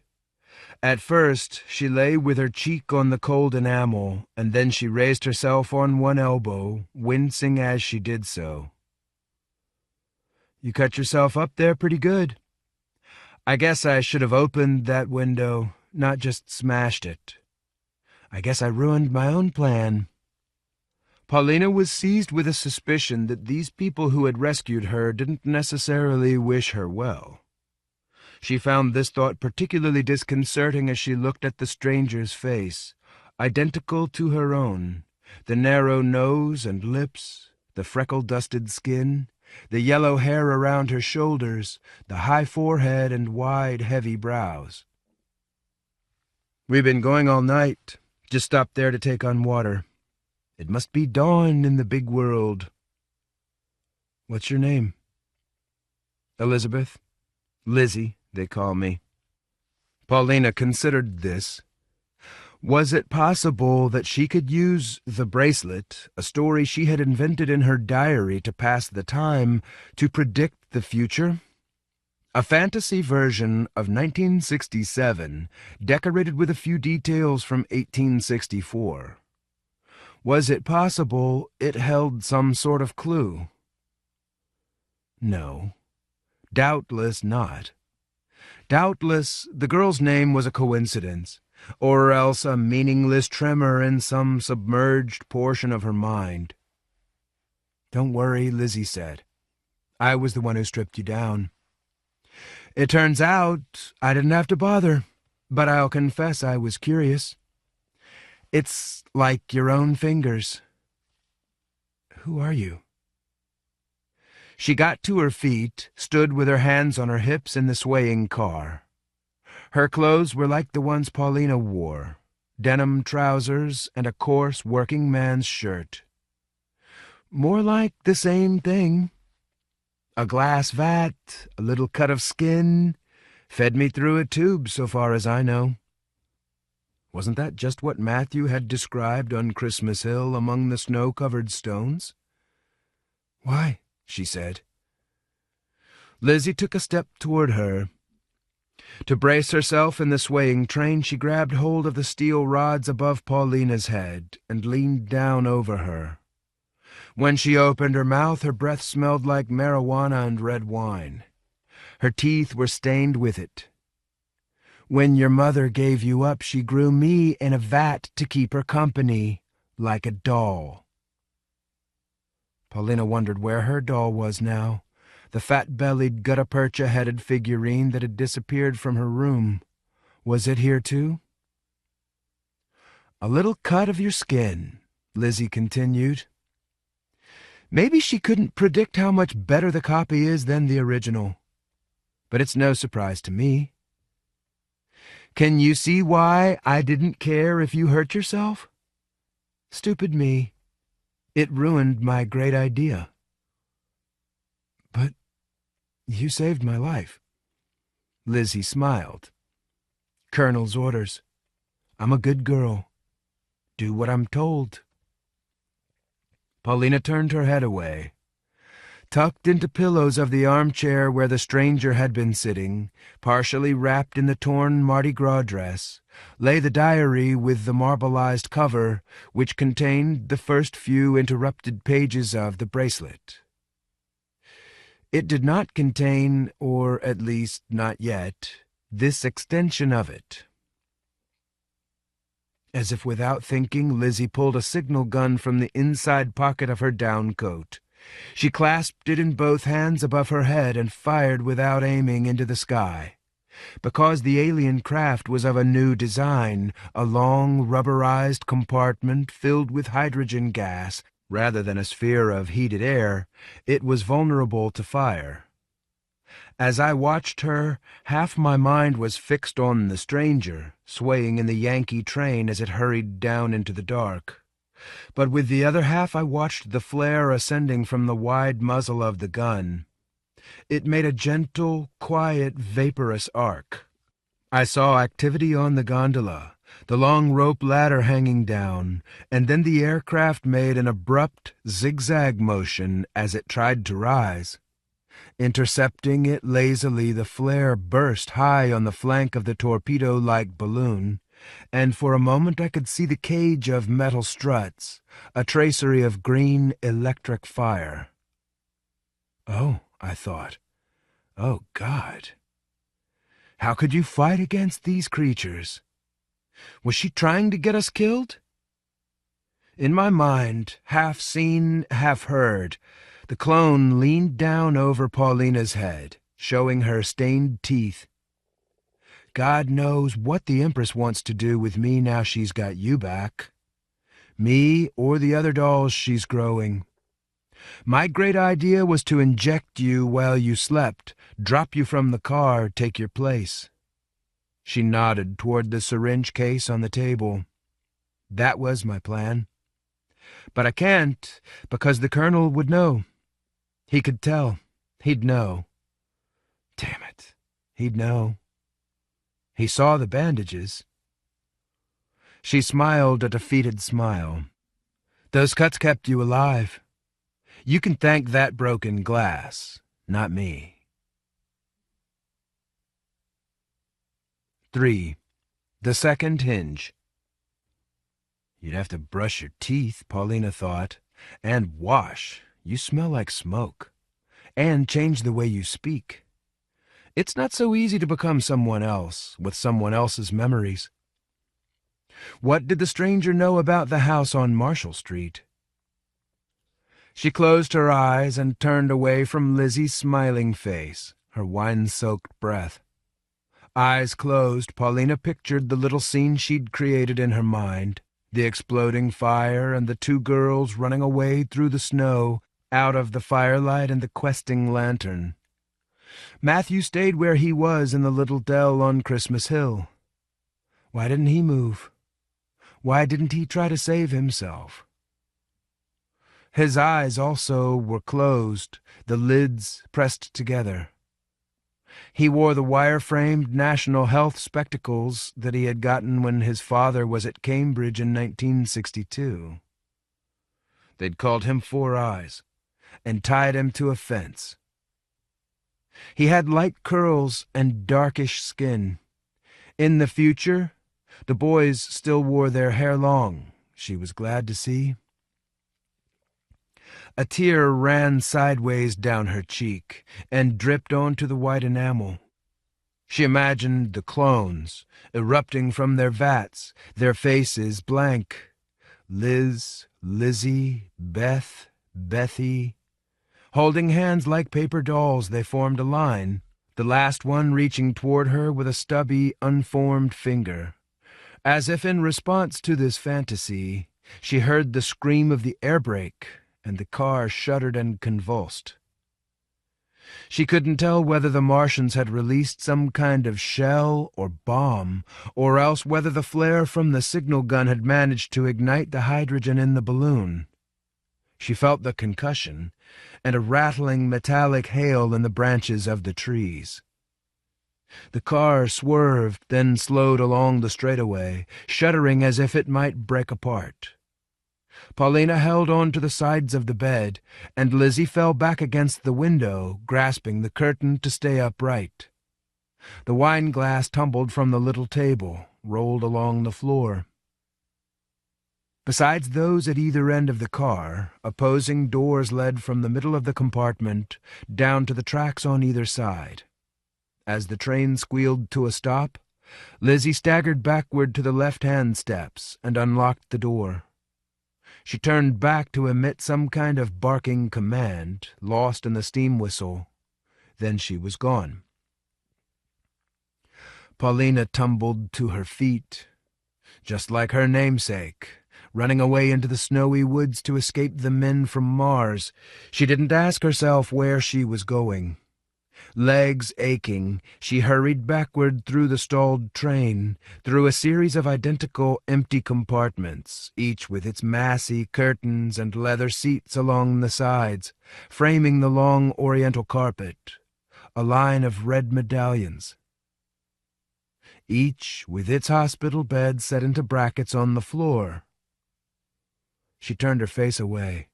At first she lay with her cheek on the cold enamel, and then she raised herself on one elbow, wincing as she did so. "You cut yourself up there pretty good. I guess I should have opened that window, not just smashed it. I guess I ruined my own plan." Paulina was seized with a suspicion that these people who had rescued her didn't necessarily wish her well. She found this thought particularly disconcerting as she looked at the stranger's face, identical to her own, the narrow nose and lips, the freckle-dusted skin, the yellow hair around her shoulders, the high forehead and wide, heavy brows. "We've been going all night. Just stopped there to take on water. It must be dawn in the big world." "What's your name?" "Elizabeth. Lizzie, they call me." Paulina considered this. Was it possible that she could use the bracelet, a story she had invented in her diary to pass the time, to predict the future? A fantasy version of 1967, decorated with a few details from 1864. Was it possible it held some sort of clue? No, doubtless not. Doubtless the girl's name was a coincidence, or else a meaningless tremor in some submerged portion of her mind. "Don't worry," Lizzie said. "I was the one who stripped you down. It turns out I didn't have to bother, but I'll confess I was curious. It's like your own fingers." "Who are you?" She got to her feet, stood with her hands on her hips in the swaying car. Her clothes were like the ones Paulina wore, denim trousers and a coarse working man's shirt. More like the same thing. A glass vat, a little cut of skin, fed me through a tube so far as I know. Wasn't that just what Matthew had described on Christmas Hill among the snow-covered stones? "Why?" she said. Lizzie took a step toward her. To brace herself in the swaying train, she grabbed hold of the steel rods above Paulina's head and leaned down over her. When she opened her mouth, her breath smelled like marijuana and red wine. Her teeth were stained with it. "When your mother gave you up, she grew me in a vat to keep her company, like a doll." Paulina wondered where her doll was now, the fat-bellied, gutta-percha-headed figurine that had disappeared from her room. Was it here too? "A little cut of your skin," Lizzie continued. Maybe she couldn't predict how much better the copy is than the original, but it's no surprise to me. "Can you see why I didn't care if you hurt yourself? Stupid me. It ruined my great idea." "But you saved my life." Lizzie smiled. "Colonel's orders. I'm a good girl. Do what I'm told." Paulina turned her head away. Tucked into pillows of the armchair where the stranger had been sitting, partially wrapped in the torn Mardi Gras dress, lay the diary with the marbleized cover, which contained the first few interrupted pages of the bracelet. It did not contain, or at least not yet, this extension of it. As if without thinking, Lizzie pulled a signal gun from the inside pocket of her down coat. She clasped it in both hands above her head and fired without aiming into the sky. Because the alien craft was of a new design, a long, rubberized compartment filled with hydrogen gas, rather than a sphere of heated air, it was vulnerable to fire. As I watched her, half my mind was fixed on the stranger, swaying in the Yankee train as it hurried down into the dark. But with the other half I watched the flare ascending from the wide muzzle of the gun. It made a gentle, quiet, vaporous arc. I saw activity on the gondola, the long rope ladder hanging down, and then the aircraft made an abrupt, zigzag motion as it tried to rise. Intercepting it lazily, the flare burst high on the flank of the torpedo-like balloon, and for a moment I could see the cage of metal struts, a tracery of green electric fire. "Oh," I thought. "Oh, God. How could you fight against these creatures? Was she trying to get us killed?" In my mind, half seen, half heard, the clone leaned down over Paulina's head, showing her stained teeth. God knows what the Empress wants to do with me now she's got you back. Me or the other dolls she's growing. My great idea was to inject you while you slept, drop you from the car, take your place. She nodded toward the syringe case on the table. That was my plan. But I can't, because the Colonel would know. He could tell. He'd know. Damn it. He'd know. He saw the bandages. She smiled a defeated smile. Those cuts kept you alive. You can thank that broken glass, not me. 3. The Second Hinge. You'd have to brush your teeth, Paulina thought, and wash. You smell like smoke. And change the way you speak. It's not so easy to become someone else, with someone else's memories. What did the stranger know about the house on Marshall Street? She closed her eyes and turned away from Lizzie's smiling face, her wine-soaked breath. Eyes closed, Paulina pictured the little scene she'd created in her mind, the exploding fire and the two girls running away through the snow, out of the firelight and the questing lantern. Matthew stayed where he was in the little dell on Christmas Hill. Why didn't he move? Why didn't he try to save himself? His eyes also were closed, the lids pressed together. He wore the wire-framed National Health spectacles that he had gotten when his father was at Cambridge in 1962. They'd called him Four Eyes and tied him to a fence. He had light curls and darkish skin. In the future, the boys still wore their hair long, she was glad to see. A tear ran sideways down her cheek and dripped onto the white enamel. She imagined the clones erupting from their vats, their faces blank. Liz, Lizzie, Beth, Bethy. Holding hands like paper dolls, they formed a line, the last one reaching toward her with a stubby, unformed finger. As if in response to this fantasy, she heard the scream of the air brake, and the car shuddered and convulsed. She couldn't tell whether the Martians had released some kind of shell or bomb, or else whether the flare from the signal gun had managed to ignite the hydrogen in the balloon. She felt the concussion and a rattling metallic hail in the branches of the trees. The car swerved, then slowed along the straightaway, shuddering as if it might break apart. Paulina held on to the sides of the bed, and Lizzie fell back against the window, grasping the curtain to stay upright. The wine glass tumbled from the little table, rolled along the floor. Besides those at either end of the car, opposing doors led from the middle of the compartment down to the tracks on either side. As the train squealed to a stop, Lizzie staggered backward to the left-hand steps and unlocked the door. She turned back to emit some kind of barking command, lost in the steam whistle. Then she was gone. Paulina tumbled to her feet, just like her namesake, running away into the snowy woods to escape the men from Mars. She didn't ask herself where she was going. Legs aching, she hurried backward through the stalled train, through a series of identical empty compartments, each with its massy curtains and leather seats along the sides, framing the long oriental carpet, a line of red medallions. Each with its hospital bed set into brackets on the floor. She turned her face away.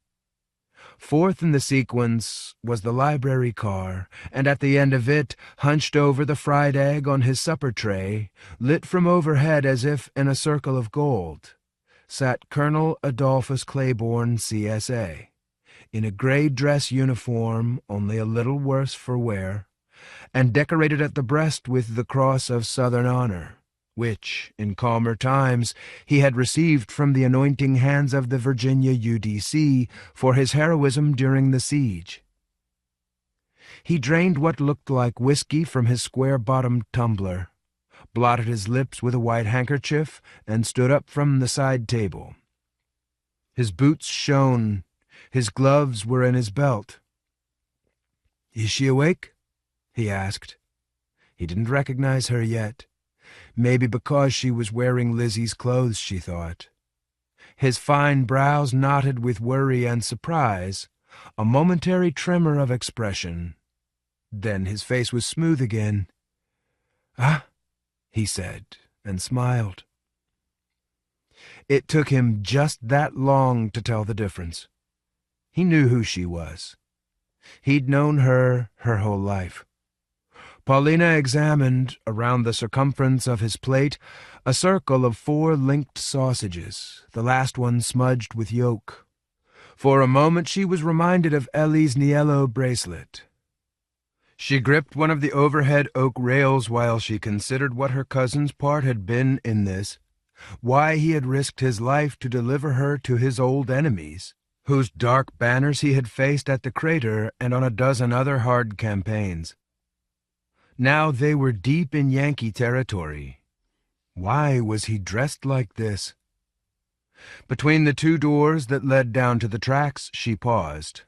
Fourth in the sequence was the library car, and at the end of it, hunched over the fried egg on his supper tray, lit from overhead as if in a circle of gold, sat Colonel Adolphus Claiborne, CSA, in a gray dress uniform, only a little worse for wear, and decorated at the breast with the Cross of Southern Honor, which, in calmer times, he had received from the anointing hands of the Virginia UDC for his heroism during the siege. He drained what looked like whiskey from his square-bottomed tumbler, blotted his lips with a white handkerchief, and stood up from the side table. His boots shone. His gloves were in his belt. "Is she awake?" he asked. He didn't recognize her yet. Maybe because she was wearing Lizzie's clothes, she thought. His fine brows knotted with worry and surprise, a momentary tremor of expression. Then his face was smooth again. "Ah," he said, and smiled. It took him just that long to tell the difference. He knew who she was. He'd known her whole life. Paulina examined, around the circumference of his plate, a circle of 4 linked sausages, the last one smudged with yolk. For a moment she was reminded of Ellie's Niello bracelet. She gripped one of the overhead oak rails while she considered what her cousin's part had been in this, why he had risked his life to deliver her to his old enemies, whose dark banners he had faced at the crater and on a dozen other hard campaigns. Now they were deep in Yankee territory. Why was he dressed like this? Between the 2 doors that led down to the tracks, she paused.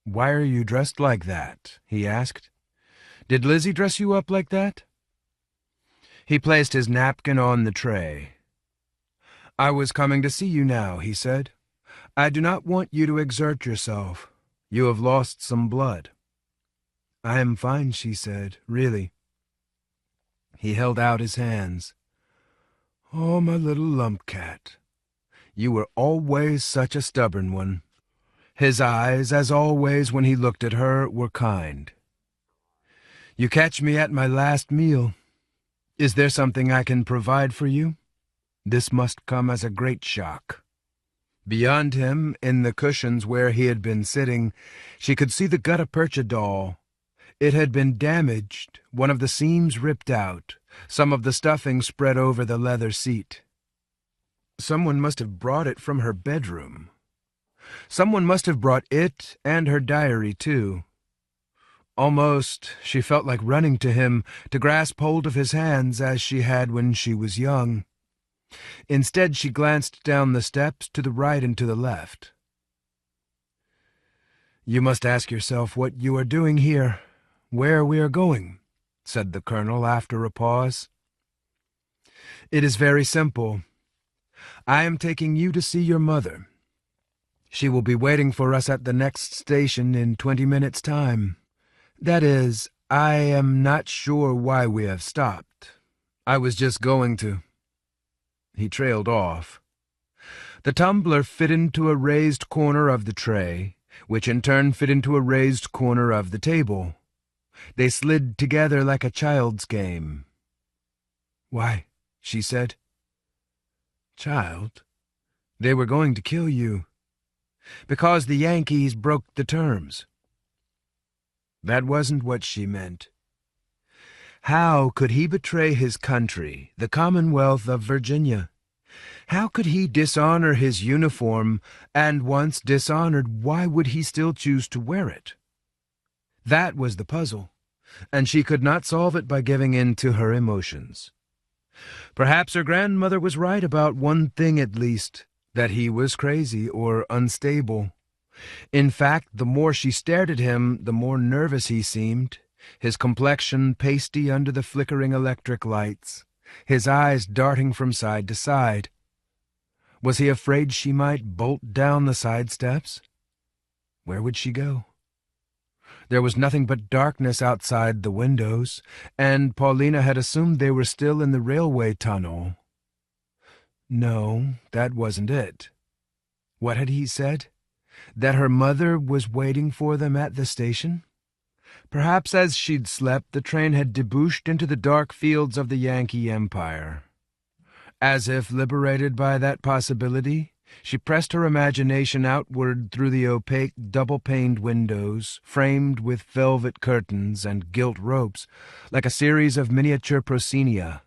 "Why are you dressed like that?" he asked. Did Lizzie dress you up like that?" He placed his napkin on the tray. "I was coming to see you now," he said. "I do not want you to exert yourself. You have lost some blood." "I am fine," she said, "really." He held out his hands. "Oh, my little lump cat. You were always such a stubborn one." His eyes, as always when he looked at her, were kind. "You catch me at my last meal. Is there something I can provide for you? This must come as a great shock." Beyond him, in the cushions where he had been sitting, she could see the gutta-percha doll. It had been damaged, one of the seams ripped out, some of the stuffing spread over the leather seat. Someone must have brought it from her bedroom. Someone must have brought it and her diary, too. Almost, she felt like running to him to grasp hold of his hands as she had when she was young. Instead, she glanced down the steps to the right and to the left. "You must ask yourself what you are doing here, where we are going," said the colonel after a pause. "It is very simple. I am taking you to see your mother. She will be waiting for us at the next station in 20 minutes' time. That is, I am not sure why we have stopped. I was just going to—" He trailed off. The tumbler fit into a raised corner of the tray, which in turn fit into a raised corner of the table. They slid together like a child's game. "Why?" she said. "Child, they were going to kill you. Because the Yankees broke the terms." That wasn't what she meant. How could he betray his country, the Commonwealth of Virginia? How could he dishonor his uniform, and once dishonored, why would he still choose to wear it? That was the puzzle, and she could not solve it by giving in to her emotions. Perhaps her grandmother was right about one thing at least, that he was crazy or unstable. In fact, the more she stared at him, the more nervous he seemed, his complexion pasty under the flickering electric lights, his eyes darting from side to side. Was he afraid she might bolt down the side steps? Where would she go? There was nothing but darkness outside the windows, and Paulina had assumed they were still in the railway tunnel. No, that wasn't it. What had he said? That her mother was waiting for them at the station? Perhaps as she'd slept, the train had debouched into the dark fields of the Yankee Empire. As if liberated by that possibility, she pressed her imagination outward through the opaque, double-paned windows, framed with velvet curtains and gilt ropes, like a series of miniature proscenia.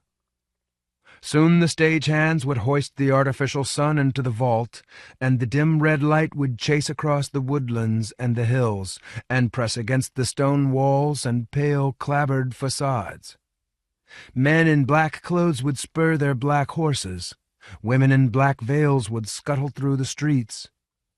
Soon the stage hands would hoist the artificial sun into the vault, and the dim red light would chase across the woodlands and the hills, and press against the stone walls and pale, clapboard facades. Men in black clothes would spur their black horses. Women in black veils would scuttle through the streets.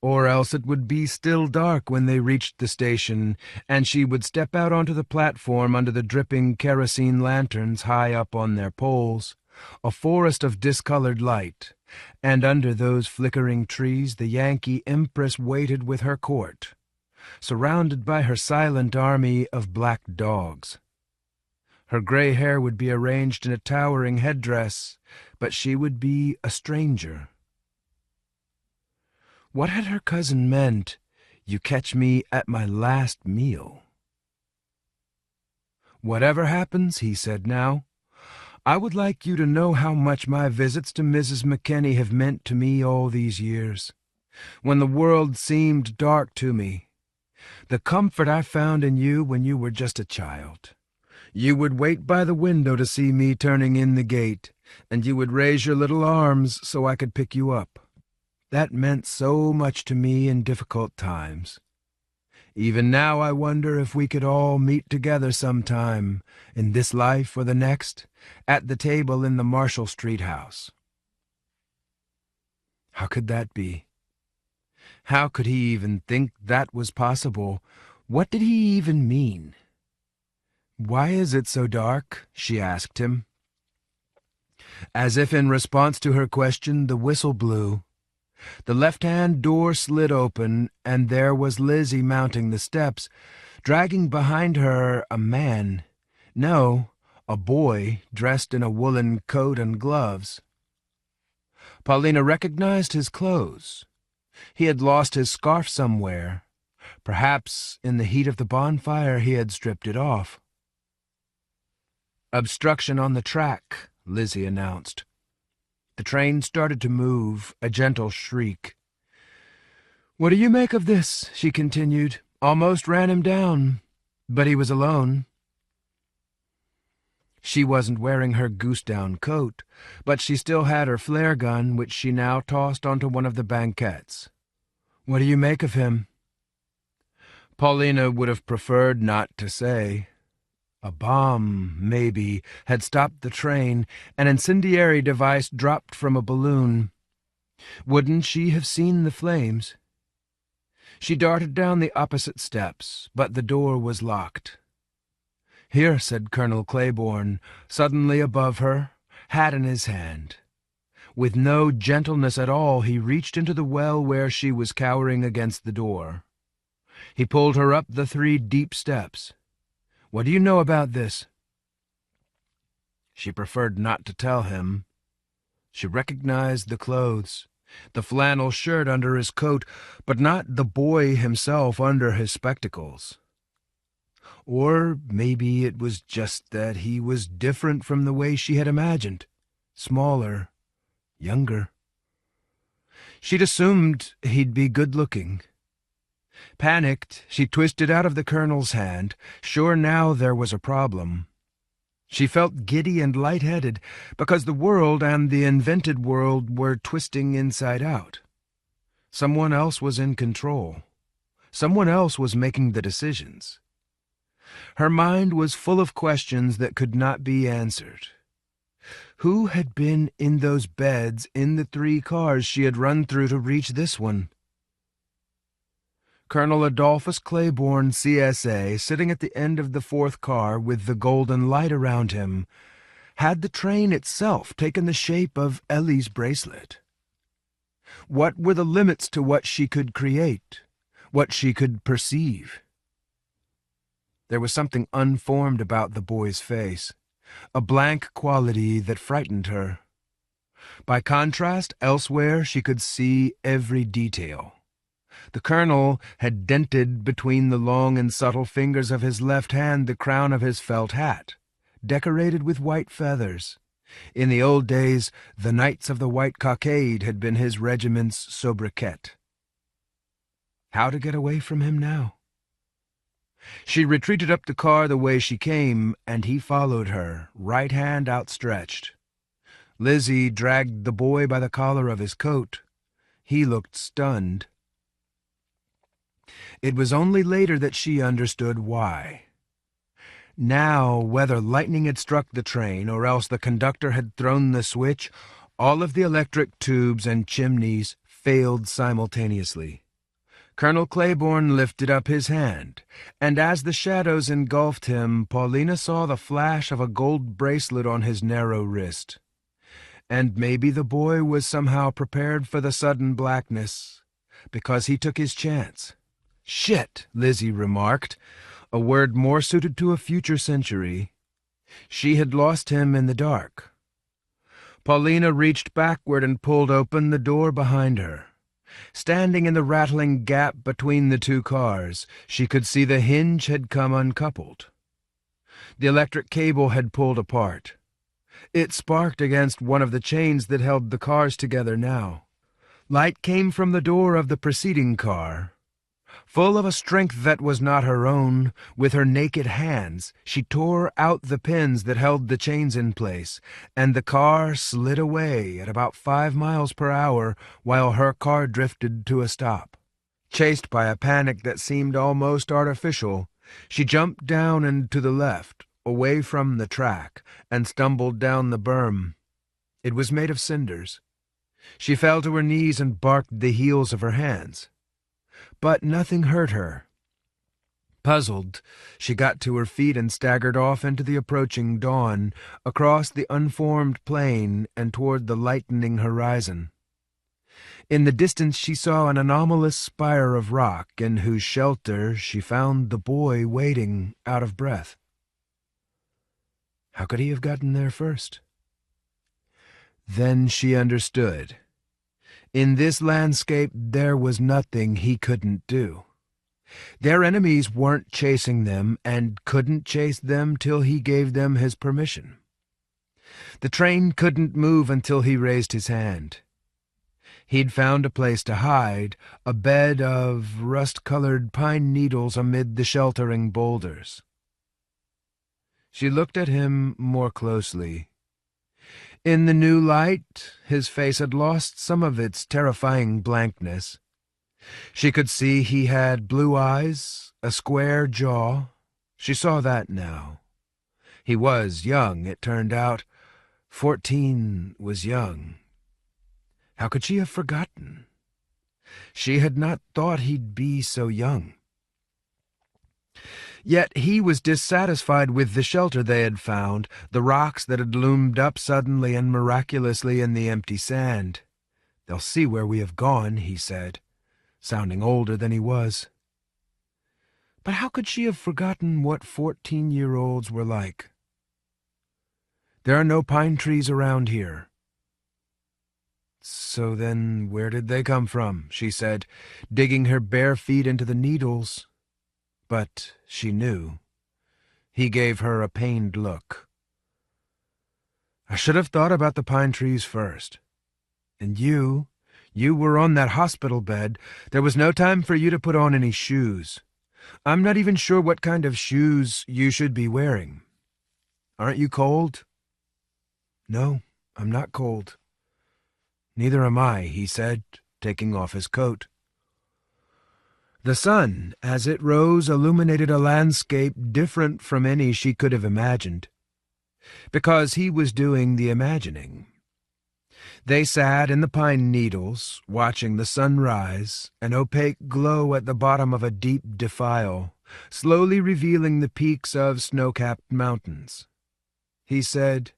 Or else it would be still dark when they reached the station, and she would step out onto the platform under the dripping kerosene lanterns high up on their poles, a forest of discolored light, and under those flickering trees the Yankee Empress waited with her court, surrounded by her silent army of black dogs. Her gray hair would be arranged in a towering headdress, but she would be a stranger. What had her cousin meant, "You catch me at my last meal"? "Whatever happens," he said now, "I would like you to know how much my visits to Mrs. McKinney have meant to me all these years, when the world seemed dark to me. The comfort I found in you when you were just a child. You would wait by the window to see me turning in the gate, and you would raise your little arms so I could pick you up. That meant so much to me in difficult times. Even now I wonder if we could all meet together sometime, in this life or the next, at the table in the Marshall Street house." How could that be? How could he even think that was possible? What did he even mean? "Why is it so dark?" she asked him. As if in response to her question, the whistle blew. The left-hand door slid open, and there was Lizzie mounting the steps, dragging behind her a man. No, a boy dressed in a woolen coat and gloves. Paulina recognized his clothes. He had lost his scarf somewhere. Perhaps in the heat of the bonfire he had stripped it off. "Obstruction on the track," Lizzie announced. The train started to move, a gentle shriek. "What do you make of this?" she continued. "Almost ran him down, but he was alone." She wasn't wearing her goose-down coat, but she still had her flare gun, which she now tossed onto one of the banquettes. "What do you make of him?" Paulina would have preferred not to say. A bomb, maybe, had stopped the train, an incendiary device dropped from a balloon. Wouldn't she have seen the flames? She darted down the opposite steps, but the door was locked. "Here," said Colonel Claiborne, suddenly above her, hat in his hand. With no gentleness at all, he reached into the well where she was cowering against the door. He pulled her up the 3 deep steps. "What do you know about this?" She preferred not to tell him. She recognized the clothes, the flannel shirt under his coat, but not the boy himself under his spectacles. Or maybe it was just that he was different from the way she had imagined. Smaller, younger. She'd assumed he'd be good-looking. Panicked, she twisted out of the colonel's hand, sure now there was a problem. She felt giddy and lightheaded because the world and the invented world were twisting inside out. Someone else was in control. Someone else was making the decisions. Her mind was full of questions that could not be answered. Who had been in those beds in the 3 cars she had run through to reach this one? Colonel Adolphus Claiborne, CSA, sitting at the end of the 4th car with the golden light around him. Had the train itself taken the shape of Ellie's bracelet? What were the limits to what she could create, what she could perceive? There was something unformed about the boy's face, a blank quality that frightened her. By contrast, elsewhere she could see every detail. The colonel had dented between the long and subtle fingers of his left hand the crown of his felt hat, decorated with white feathers. In the old days, the Knights of the White Cockade had been his regiment's sobriquet. How to get away from him now? She retreated up the car the way she came, and he followed her, right hand outstretched. Lizzie dragged the boy by the collar of his coat. He looked stunned. It was only later that she understood why. Now, whether lightning had struck the train or else the conductor had thrown the switch, all of the electric tubes and chimneys failed simultaneously. Colonel Claiborne lifted up his hand, and as the shadows engulfed him, Paulina saw the flash of a gold bracelet on his narrow wrist. And maybe the boy was somehow prepared for the sudden blackness, because he took his chance. "Shit," Lizzie remarked, a word more suited to a future century. She had lost him in the dark. Paulina reached backward and pulled open the door behind her. Standing in the rattling gap between the 2 cars, she could see the hinge had come uncoupled. The electric cable had pulled apart. It sparked against one of the chains that held the cars together now. Light came from the door of the preceding car. Full of a strength that was not her own, with her naked hands, she tore out the pins that held the chains in place, and the car slid away at about 5 miles per hour while her car drifted to a stop. Chased by a panic that seemed almost artificial, she jumped down and to the left, away from the track, and stumbled down the berm. It was made of cinders. She fell to her knees and barked the heels of her hands. But nothing hurt her. Puzzled, she got to her feet and staggered off into the approaching dawn, across the unformed plain and toward the lightening horizon. In the distance she saw an anomalous spire of rock, in whose shelter she found the boy waiting, out of breath. How could he have gotten there first? Then she understood. In this landscape there was nothing he couldn't do. Their enemies weren't chasing them and couldn't chase them till he gave them his permission. The train couldn't move until he raised his hand. He'd found a place to hide, a bed of rust-colored pine needles amid the sheltering boulders. She looked at him more closely. In the new light, his face had lost some of its terrifying blankness. She could see he had blue eyes, a square jaw. She saw that now. He was young, it turned out. 14 was young. How could she have forgotten? She had not thought he'd be so young. Yet he was dissatisfied with the shelter they had found, the rocks that had loomed up suddenly and miraculously in the empty sand. "They'll see where we have gone," he said, sounding older than he was. But how could she have forgotten what 14-year-olds were like? "There are no pine trees around here." "So then where did they come from?" she said, digging her bare feet into the needles. But she knew. He gave her a pained look. "I should have thought about the pine trees first. And you were on that hospital bed. There was no time for you to put on any shoes. I'm not even sure what kind of shoes you should be wearing. Aren't you cold?" "No, I'm not cold." "Neither am I," he said, taking off his coat. The sun, as it rose, illuminated a landscape different from any she could have imagined, because he was doing the imagining. They sat in the pine needles, watching the sun rise, an opaque glow at the bottom of a deep defile, slowly revealing the peaks of snow-capped mountains. He said,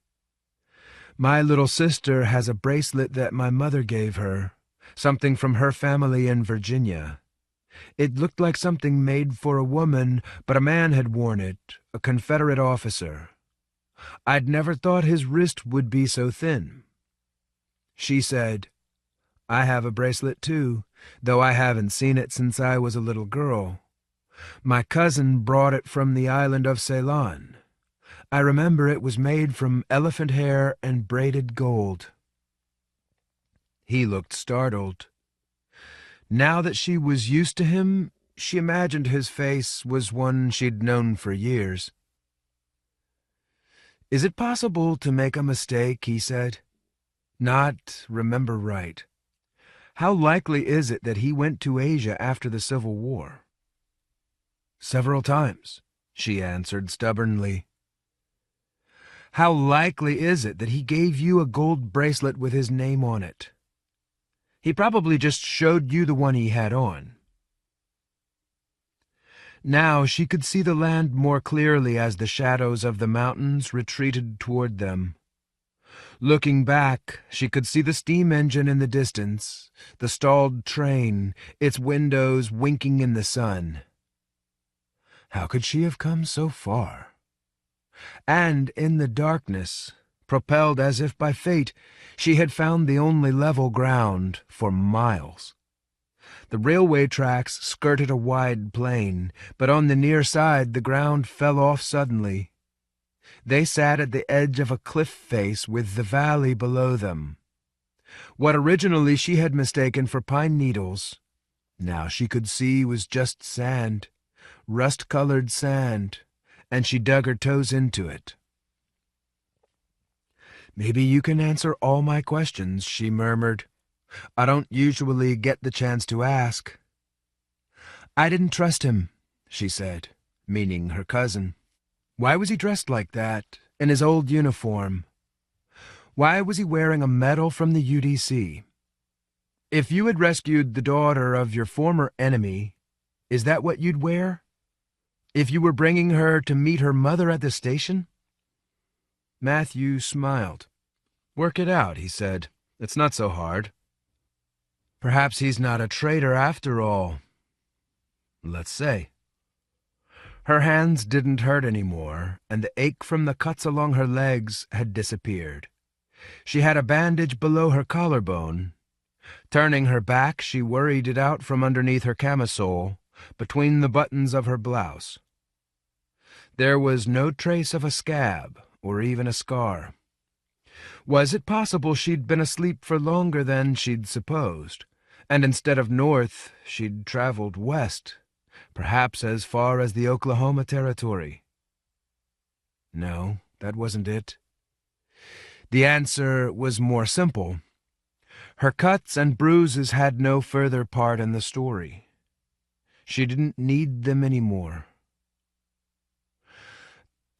"My little sister has a bracelet that my mother gave her, something from her family in Virginia. It looked like something made for a woman, but a man had worn it, a Confederate officer. I'd never thought his wrist would be so thin." She said, "I have a bracelet too, though I haven't seen it since I was a little girl. My cousin brought it from the island of Ceylon. I remember it was made from elephant hair and braided gold." He looked startled. Now that she was used to him, she imagined his face was one she'd known for years. "Is it possible to make a mistake?" he said. "Not remember right. How likely is it that he went to Asia after the Civil War?" "Several times," she answered stubbornly. "How likely is it that he gave you a gold bracelet with his name on it? He probably just showed you the one he had on." Now she could see the land more clearly as the shadows of the mountains retreated toward them. Looking back, she could see the steam engine in the distance, the stalled train, its windows winking in the sun. How could she have come so far? And in the darkness, propelled as if by fate, she had found the only level ground for miles. The railway tracks skirted a wide plain, but on the near side the ground fell off suddenly. They sat at the edge of a cliff face with the valley below them. What originally she had mistaken for pine needles, now she could see was just sand, rust-colored sand, and she dug her toes into it. "Maybe you can answer all my questions," she murmured. "I don't usually get the chance to ask." "I didn't trust him," she said, meaning her cousin. Why was he dressed like that, in his old uniform? Why was he wearing a medal from the UDC? If you had rescued the daughter of your former enemy, is that what you'd wear? If you were bringing her to meet her mother at the station? Matthew smiled. Work it out, he said. It's not so hard. Perhaps he's not a traitor after all. Let's say. Her hands didn't hurt anymore, and the ache from the cuts along her legs had disappeared. She had a bandage below her collarbone. Turning her back, she worried it out from underneath her camisole, between the buttons of her blouse. There was no trace of a scab, or even a scar. Was it possible she'd been asleep for longer than she'd supposed, and instead of north, she'd traveled west, perhaps as far as the Oklahoma Territory? No, that wasn't it. The answer was more simple. Her cuts and bruises had no further part in the story. She didn't need them anymore.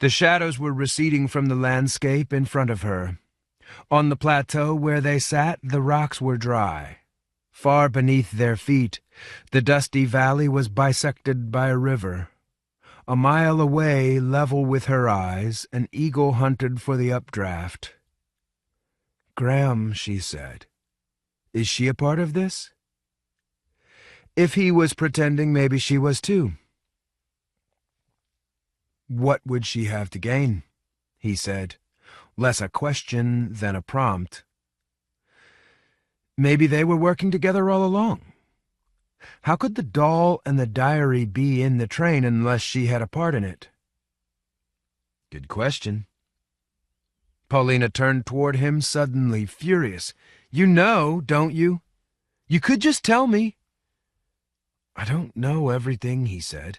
The shadows were receding from the landscape in front of her. On the plateau where they sat, the rocks were dry. Far beneath their feet, the dusty valley was bisected by a river. A mile away, level with her eyes, an eagle hunted for the updraft. "Graham," she said. "Is she a part of this?" If he was pretending, maybe she was too. "What would she have to gain?" he said, less a question than a prompt. Maybe they were working together all along. How could the doll and the diary be in the train unless she had a part in it? Good question. Paulina turned toward him suddenly, furious. "You know, don't you? You could just tell me." "I don't know everything," he said.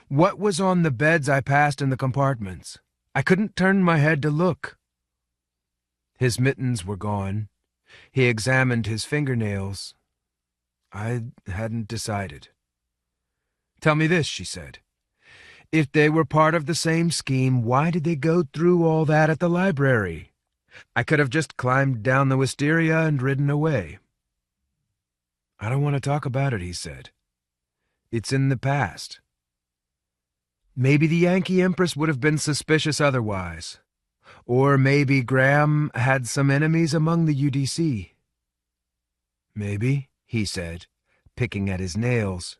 "What was on the beds I passed in the compartments? I couldn't turn my head to look." His mittens were gone. He examined his fingernails. "I hadn't decided." "Tell me this," she said. "If they were part of the same scheme, why did they go through all that at the library? I could have just climbed down the wisteria and ridden away." "I don't want to talk about it," he said. "It's in the past." Maybe the Yankee Empress would have been suspicious otherwise. Or maybe Graham had some enemies among the UDC. "Maybe," he said, picking at his nails.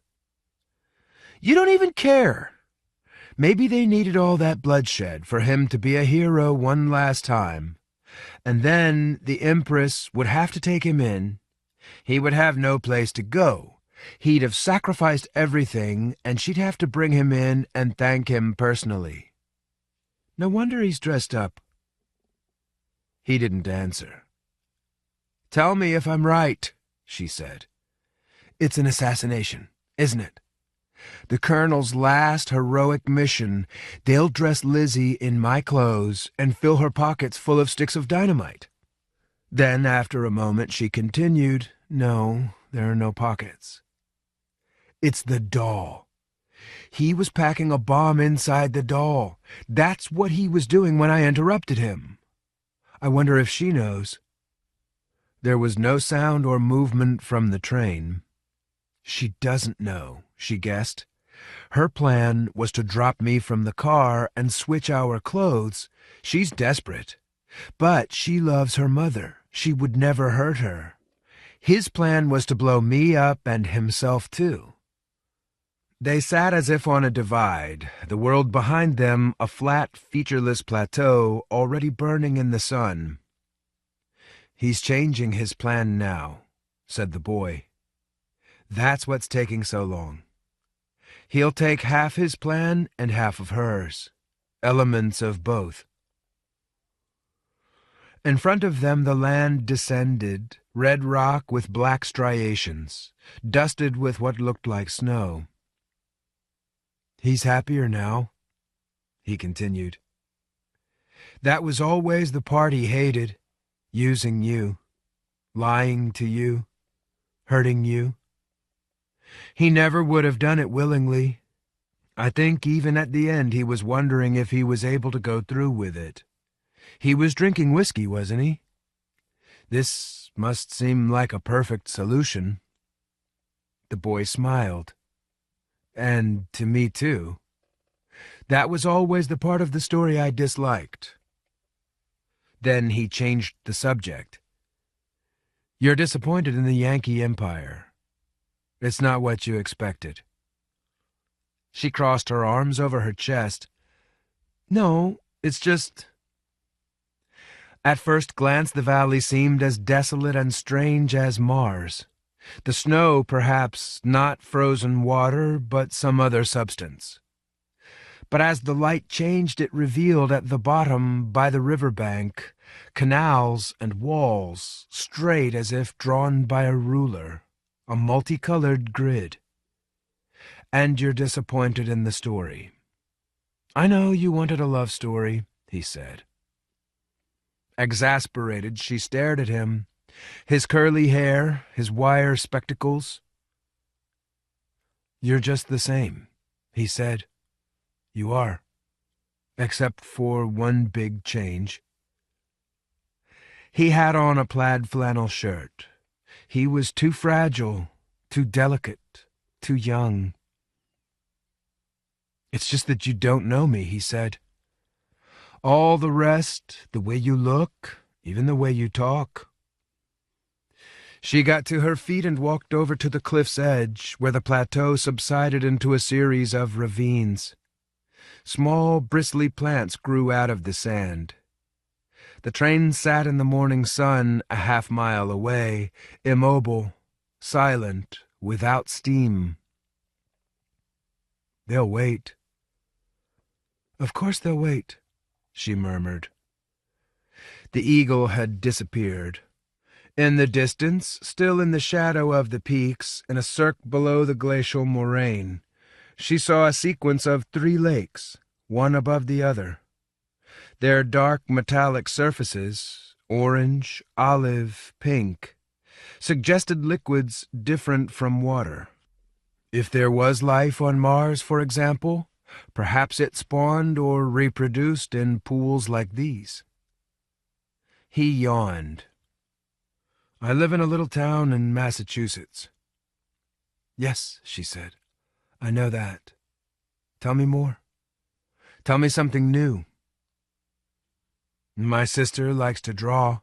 "You don't even care. Maybe they needed all that bloodshed for him to be a hero one last time. And then the Empress would have to take him in. He would have no place to go. He'd have sacrificed everything, and she'd have to bring him in and thank him personally. No wonder he's dressed up." He didn't answer. "Tell me if I'm right," she said. "It's an assassination, isn't it? The Colonel's last heroic mission. They'll dress Lizzie in my clothes and fill her pockets full of sticks of dynamite." Then, after a moment, she continued, "No, there are no pockets. It's the doll. He was packing a bomb inside the doll. That's what he was doing when I interrupted him. I wonder if she knows." There was no sound or movement from the train. "She doesn't know," she guessed. "Her plan was to drop me from the car and switch our clothes. She's desperate. But she loves her mother. She would never hurt her. His plan was to blow me up and himself too." They sat as if on a divide, the world behind them a flat, featureless plateau already burning in the sun. "He's changing his plan now," said the boy. "That's what's taking so long. He'll take half his plan and half of hers, elements of both." In front of them the land descended, red rock with black striations, dusted with what looked like snow. "He's happier now," he continued. "That was always the part he hated, using you, lying to you, hurting you. He never would have done it willingly. I think even at the end he was wondering if he was able to go through with it. He was drinking whiskey, wasn't he? This must seem like a perfect solution." The boy smiled. And to me, too. That was always the part of the story I disliked. Then he changed the subject. You're disappointed in the Yankee Empire. It's not what you expected. She crossed her arms over her chest. No, it's just... At first glance, the valley seemed as desolate and strange as Mars. The snow, perhaps not frozen water, but some other substance. But as the light changed, it revealed at the bottom, by the riverbank, canals and walls, straight as if drawn by a ruler, a multicolored grid. And you're disappointed in the story. I know you wanted a love story, he said. Exasperated, she stared at him, his curly hair, his wire spectacles. You're just the same, he said. You are, except for one big change. He had on a plaid flannel shirt. He was too fragile, too delicate, too young. It's just that you don't know me, he said. All the rest, the way you look, even the way you talk. She got to her feet and walked over to the cliff's edge, where the plateau subsided into a series of ravines. Small, bristly plants grew out of the sand. The train sat in the morning sun a half-mile away, immobile, silent, without steam. They'll wait. Of course they'll wait, she murmured. The eagle had disappeared. In the distance, still in the shadow of the peaks, in a cirque below the glacial moraine, she saw a sequence of 3 lakes, one above the other. Their dark metallic surfaces, orange, olive, pink, suggested liquids different from water. If there was life on Mars, for example, perhaps it spawned or reproduced in pools like these. He yawned. I live in a little town in Massachusetts. Yes, she said. I know that. Tell me more. Tell me something new. My sister likes to draw.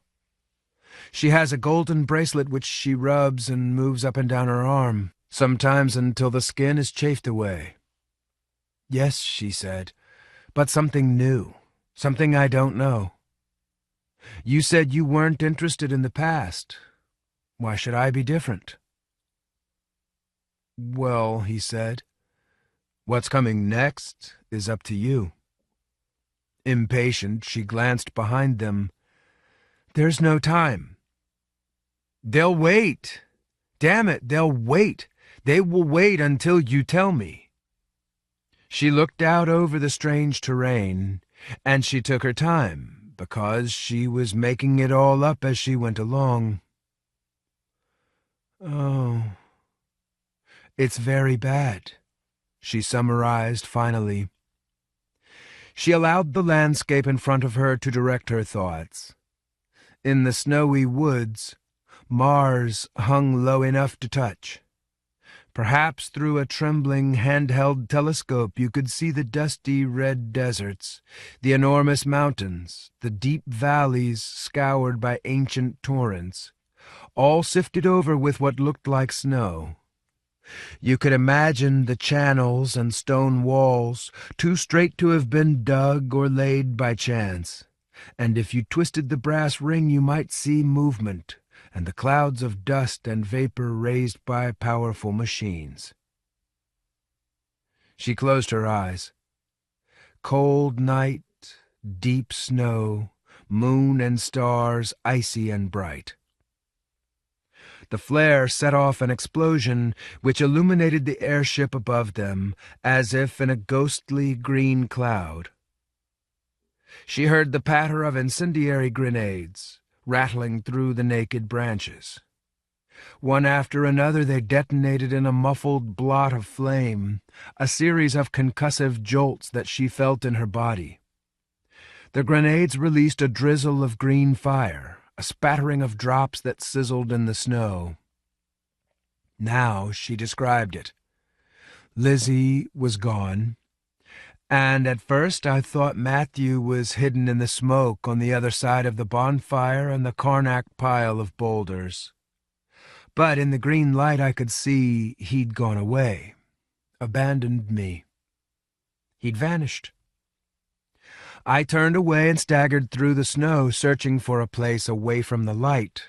She has a golden bracelet which she rubs and moves up and down her arm, sometimes until the skin is chafed away. Yes, she said, but something new, something I don't know. You said you weren't interested in the past. Why should I be different? Well, he said, what's coming next is up to you. Impatient, she glanced behind them. There's no time. They'll wait. Damn it, they'll wait. They will wait until you tell me. She looked out over the strange terrain, and she took her time, because she was making it all up as she went along. Oh, it's very bad, she summarized finally. She allowed the landscape in front of her to direct her thoughts. In the snowy woods, Mars hung low enough to touch. Perhaps through a trembling handheld telescope you could see the dusty red deserts, the enormous mountains, the deep valleys scoured by ancient torrents, all sifted over with what looked like snow. You could imagine the channels and stone walls, too straight to have been dug or laid by chance, and if you twisted the brass ring you might see movement, and the clouds of dust and vapor raised by powerful machines. She closed her eyes. Cold night, deep snow, moon and stars icy and bright. The flare set off an explosion which illuminated the airship above them, as if in a ghostly green cloud. She heard the patter of incendiary grenades, rattling through the naked branches. One after another they detonated in a muffled blot of flame, a series of concussive jolts that she felt in her body. The grenades released a drizzle of green fire, a spattering of drops that sizzled in the snow. Now she described it. Lizzie was gone, and at first I thought Matthew was hidden in the smoke on the other side of the bonfire and the Karnak pile of boulders. But in the green light I could see he'd gone away, abandoned me. He'd vanished. I turned away and staggered through the snow, searching for a place away from the light.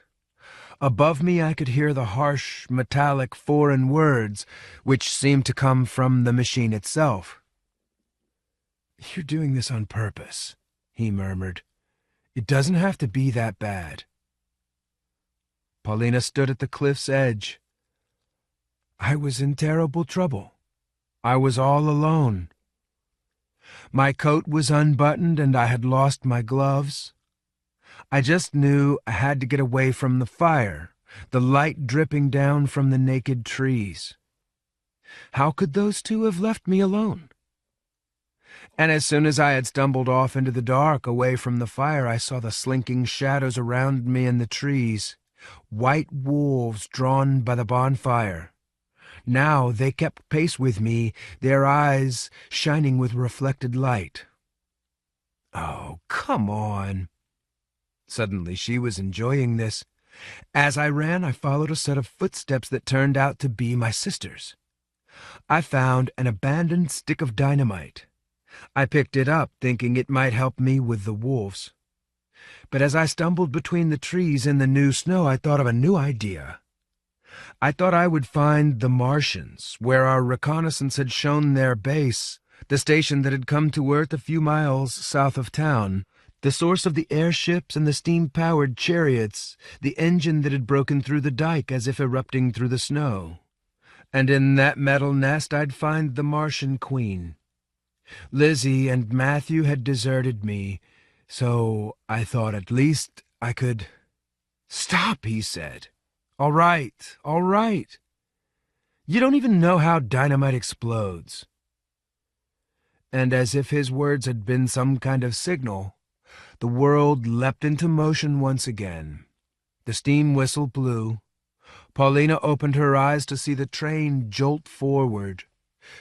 Above me I could hear the harsh, metallic foreign words, which seemed to come from the machine itself. "You're doing this on purpose," he murmured. "It doesn't have to be that bad." Paulina stood at the cliff's edge. I was in terrible trouble. I was all alone. My coat was unbuttoned and I had lost my gloves. I just knew I had to get away from the fire, the light dripping down from the naked trees. How could those two have left me alone? And as soon as I had stumbled off into the dark away from the fire, I saw the slinking shadows around me in the trees, white wolves drawn by the bonfire. Now they kept pace with me, their eyes shining with reflected light. "Oh, come on." Suddenly she was enjoying this. As I ran, I followed a set of footsteps that turned out to be my sister's. I found an abandoned stick of dynamite. I picked it up, thinking it might help me with the wolves. But as I stumbled between the trees in the new snow, I thought of a new idea. I thought I would find the Martians, where our reconnaissance had shown their base, the station that had come to Earth a few miles south of town, the source of the airships and the steam-powered chariots, the engine that had broken through the dike as if erupting through the snow. And in that metal nest I'd find the Martian queen. Lizzie and Matthew had deserted me, so I thought at least I could— "Stop," he said. All right. You don't even know how dynamite explodes." And as if his words had been some kind of signal, the world leapt into motion once again. The steam whistle blew. Paulina opened her eyes to see the train jolt forward.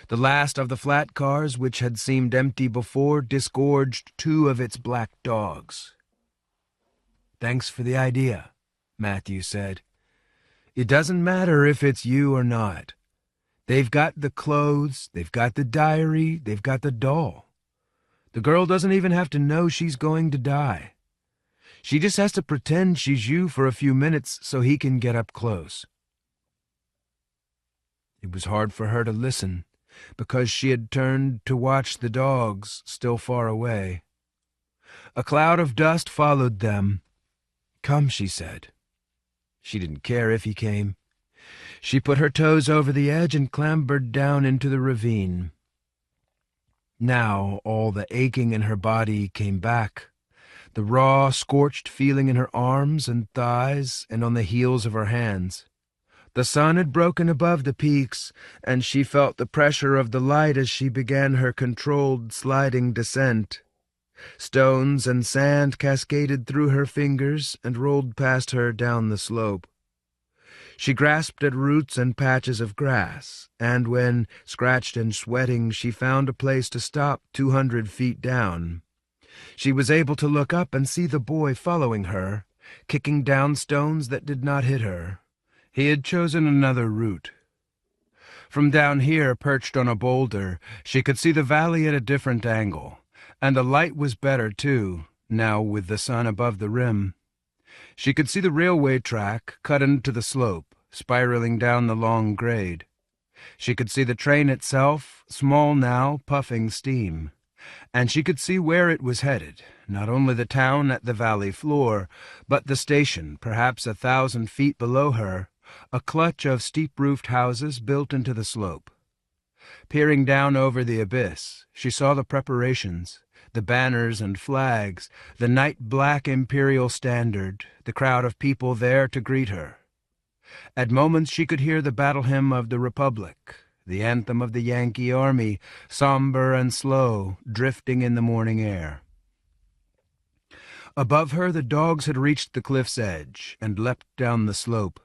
The last of the flat cars, which had seemed empty before, disgorged 2 of its black dogs. "Thanks for the idea," Matthew said. "It doesn't matter if it's you or not. They've got the clothes, they've got the diary, they've got the doll. The girl doesn't even have to know she's going to die. She just has to pretend she's you for a few minutes so he can get up close." It was hard for her to listen, because she had turned to watch the dogs still far away. A cloud of dust followed them. "Come," she said. She didn't care if he came. She put her toes over the edge and clambered down into the ravine. Now all the aching in her body came back, the raw, scorched feeling in her arms and thighs and on the heels of her hands. The sun had broken above the peaks, and she felt the pressure of the light as she began her controlled, sliding descent. Stones and sand cascaded through her fingers and rolled past her down the slope. She grasped at roots and patches of grass, and when, scratched and sweating, she found a place to stop 200 feet down, she was able to look up and see the boy following her, kicking down stones that did not hit her. He had chosen another route. From down here, perched on a boulder, she could see the valley at a different angle. And the light was better, too, now with the sun above the rim. She could see the railway track cut into the slope, spiraling down the long grade. She could see the train itself, small now, puffing steam. And she could see where it was headed, not only the town at the valley floor, but the station, perhaps 1,000 feet below her, a clutch of steep-roofed houses built into the slope. Peering down over the abyss, she saw the preparations, the banners and flags, the night-black imperial standard, the crowd of people there to greet her. At moments she could hear the battle hymn of the Republic, the anthem of the Yankee Army, somber and slow, drifting in the morning air. Above her the dogs had reached the cliff's edge and leapt down the slope.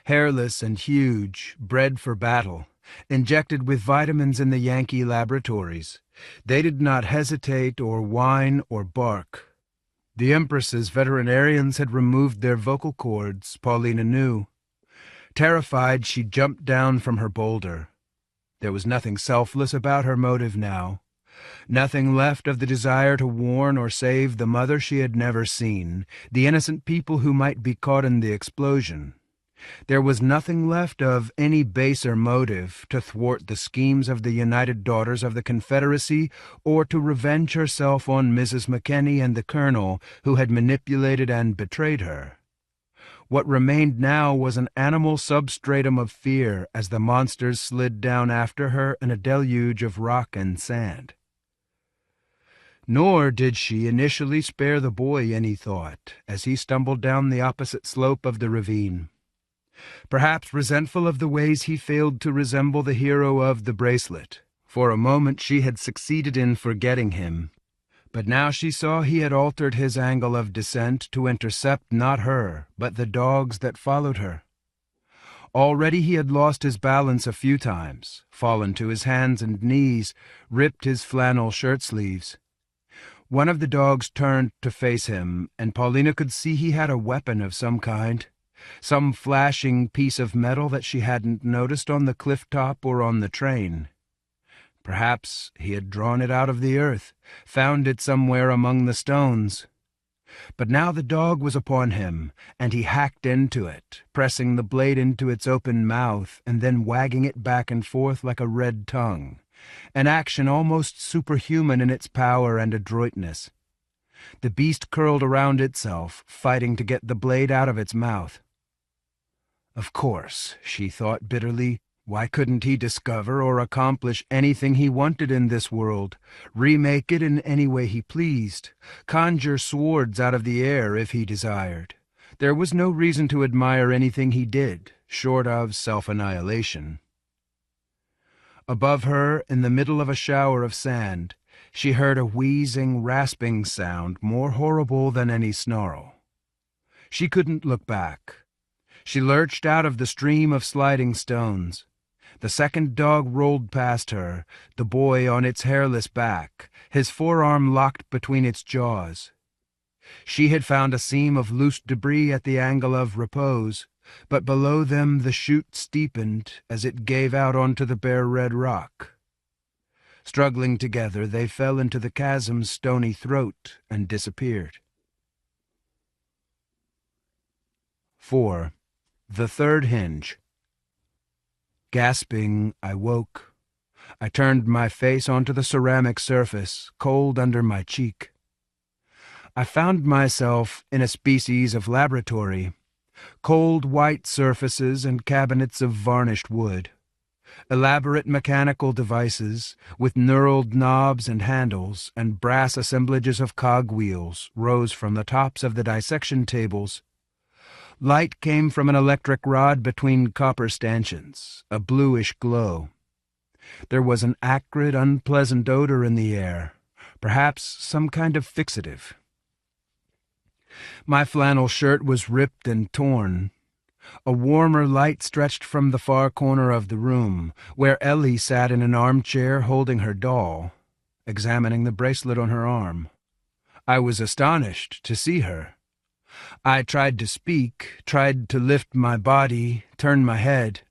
hairless and huge, bred for battle, injected with vitamins in the Yankee laboratories. They did not hesitate or whine or bark. The Empress's veterinarians had removed their vocal cords, Paulina knew. Terrified, she jumped down from her boulder. There was nothing selfless about her motive now. Nothing left of the desire to warn or save the mother she had never seen, the innocent people who might be caught in the explosion. There was nothing left of any baser motive to thwart the schemes of the United Daughters of the Confederacy or to revenge herself on Mrs. McKinney and the Colonel who had manipulated and betrayed her. What remained now was an animal substratum of fear as the monsters slid down after her in a deluge of rock and sand. Nor did she initially spare the boy any thought as he stumbled down the opposite slope of the ravine. Perhaps resentful of the ways he failed to resemble the hero of the bracelet. For a moment she had succeeded in forgetting him, but now she saw he had altered his angle of descent to intercept not her, but the dogs that followed her. Already he had lost his balance a few times, fallen to his hands and knees, ripped his flannel shirt sleeves. One of the dogs turned to face him, and Paulina could see he had a weapon of some kind. Some flashing piece of metal that she hadn't noticed on the cliff top or on the train. Perhaps he had drawn it out of the earth, found it somewhere among the stones. But now the dog was upon him, and he hacked into it, pressing the blade into its open mouth and then wagging it back and forth like a red tongue, an action almost superhuman in its power and adroitness. The beast curled around itself, fighting to get the blade out of its mouth. Of course, she thought bitterly, why couldn't he discover or accomplish anything he wanted in this world, remake it in any way he pleased, conjure swords out of the air if he desired? There was no reason to admire anything he did, short of self-annihilation. Above her, in the middle of a shower of sand, she heard a wheezing, rasping sound more horrible than any snarl. She couldn't look back. She lurched out of the stream of sliding stones. The second dog rolled past her, the boy on its hairless back, his forearm locked between its jaws. She had found a seam of loose debris at the angle of repose, but below them the chute steepened as it gave out onto the bare red rock. Struggling together, they fell into the chasm's stony throat and disappeared. 4. The Third Hinge. Gasping, I woke. I turned my face onto the ceramic surface, cold under my cheek. I found myself in a species of laboratory, cold white surfaces and cabinets of varnished wood. Elaborate mechanical devices, with knurled knobs and handles, and brass assemblages of cogwheels, rose from the tops of the dissection tables. Light came from an electric rod between copper stanchions, a bluish glow. There was an acrid, unpleasant odor in the air, perhaps some kind of fixative. My flannel shirt was ripped and torn. A warmer light stretched from the far corner of the room, where Ellie sat in an armchair holding her doll, examining the bracelet on her arm. I was astonished to see her. I tried to speak, tried to lift my body, turn my head.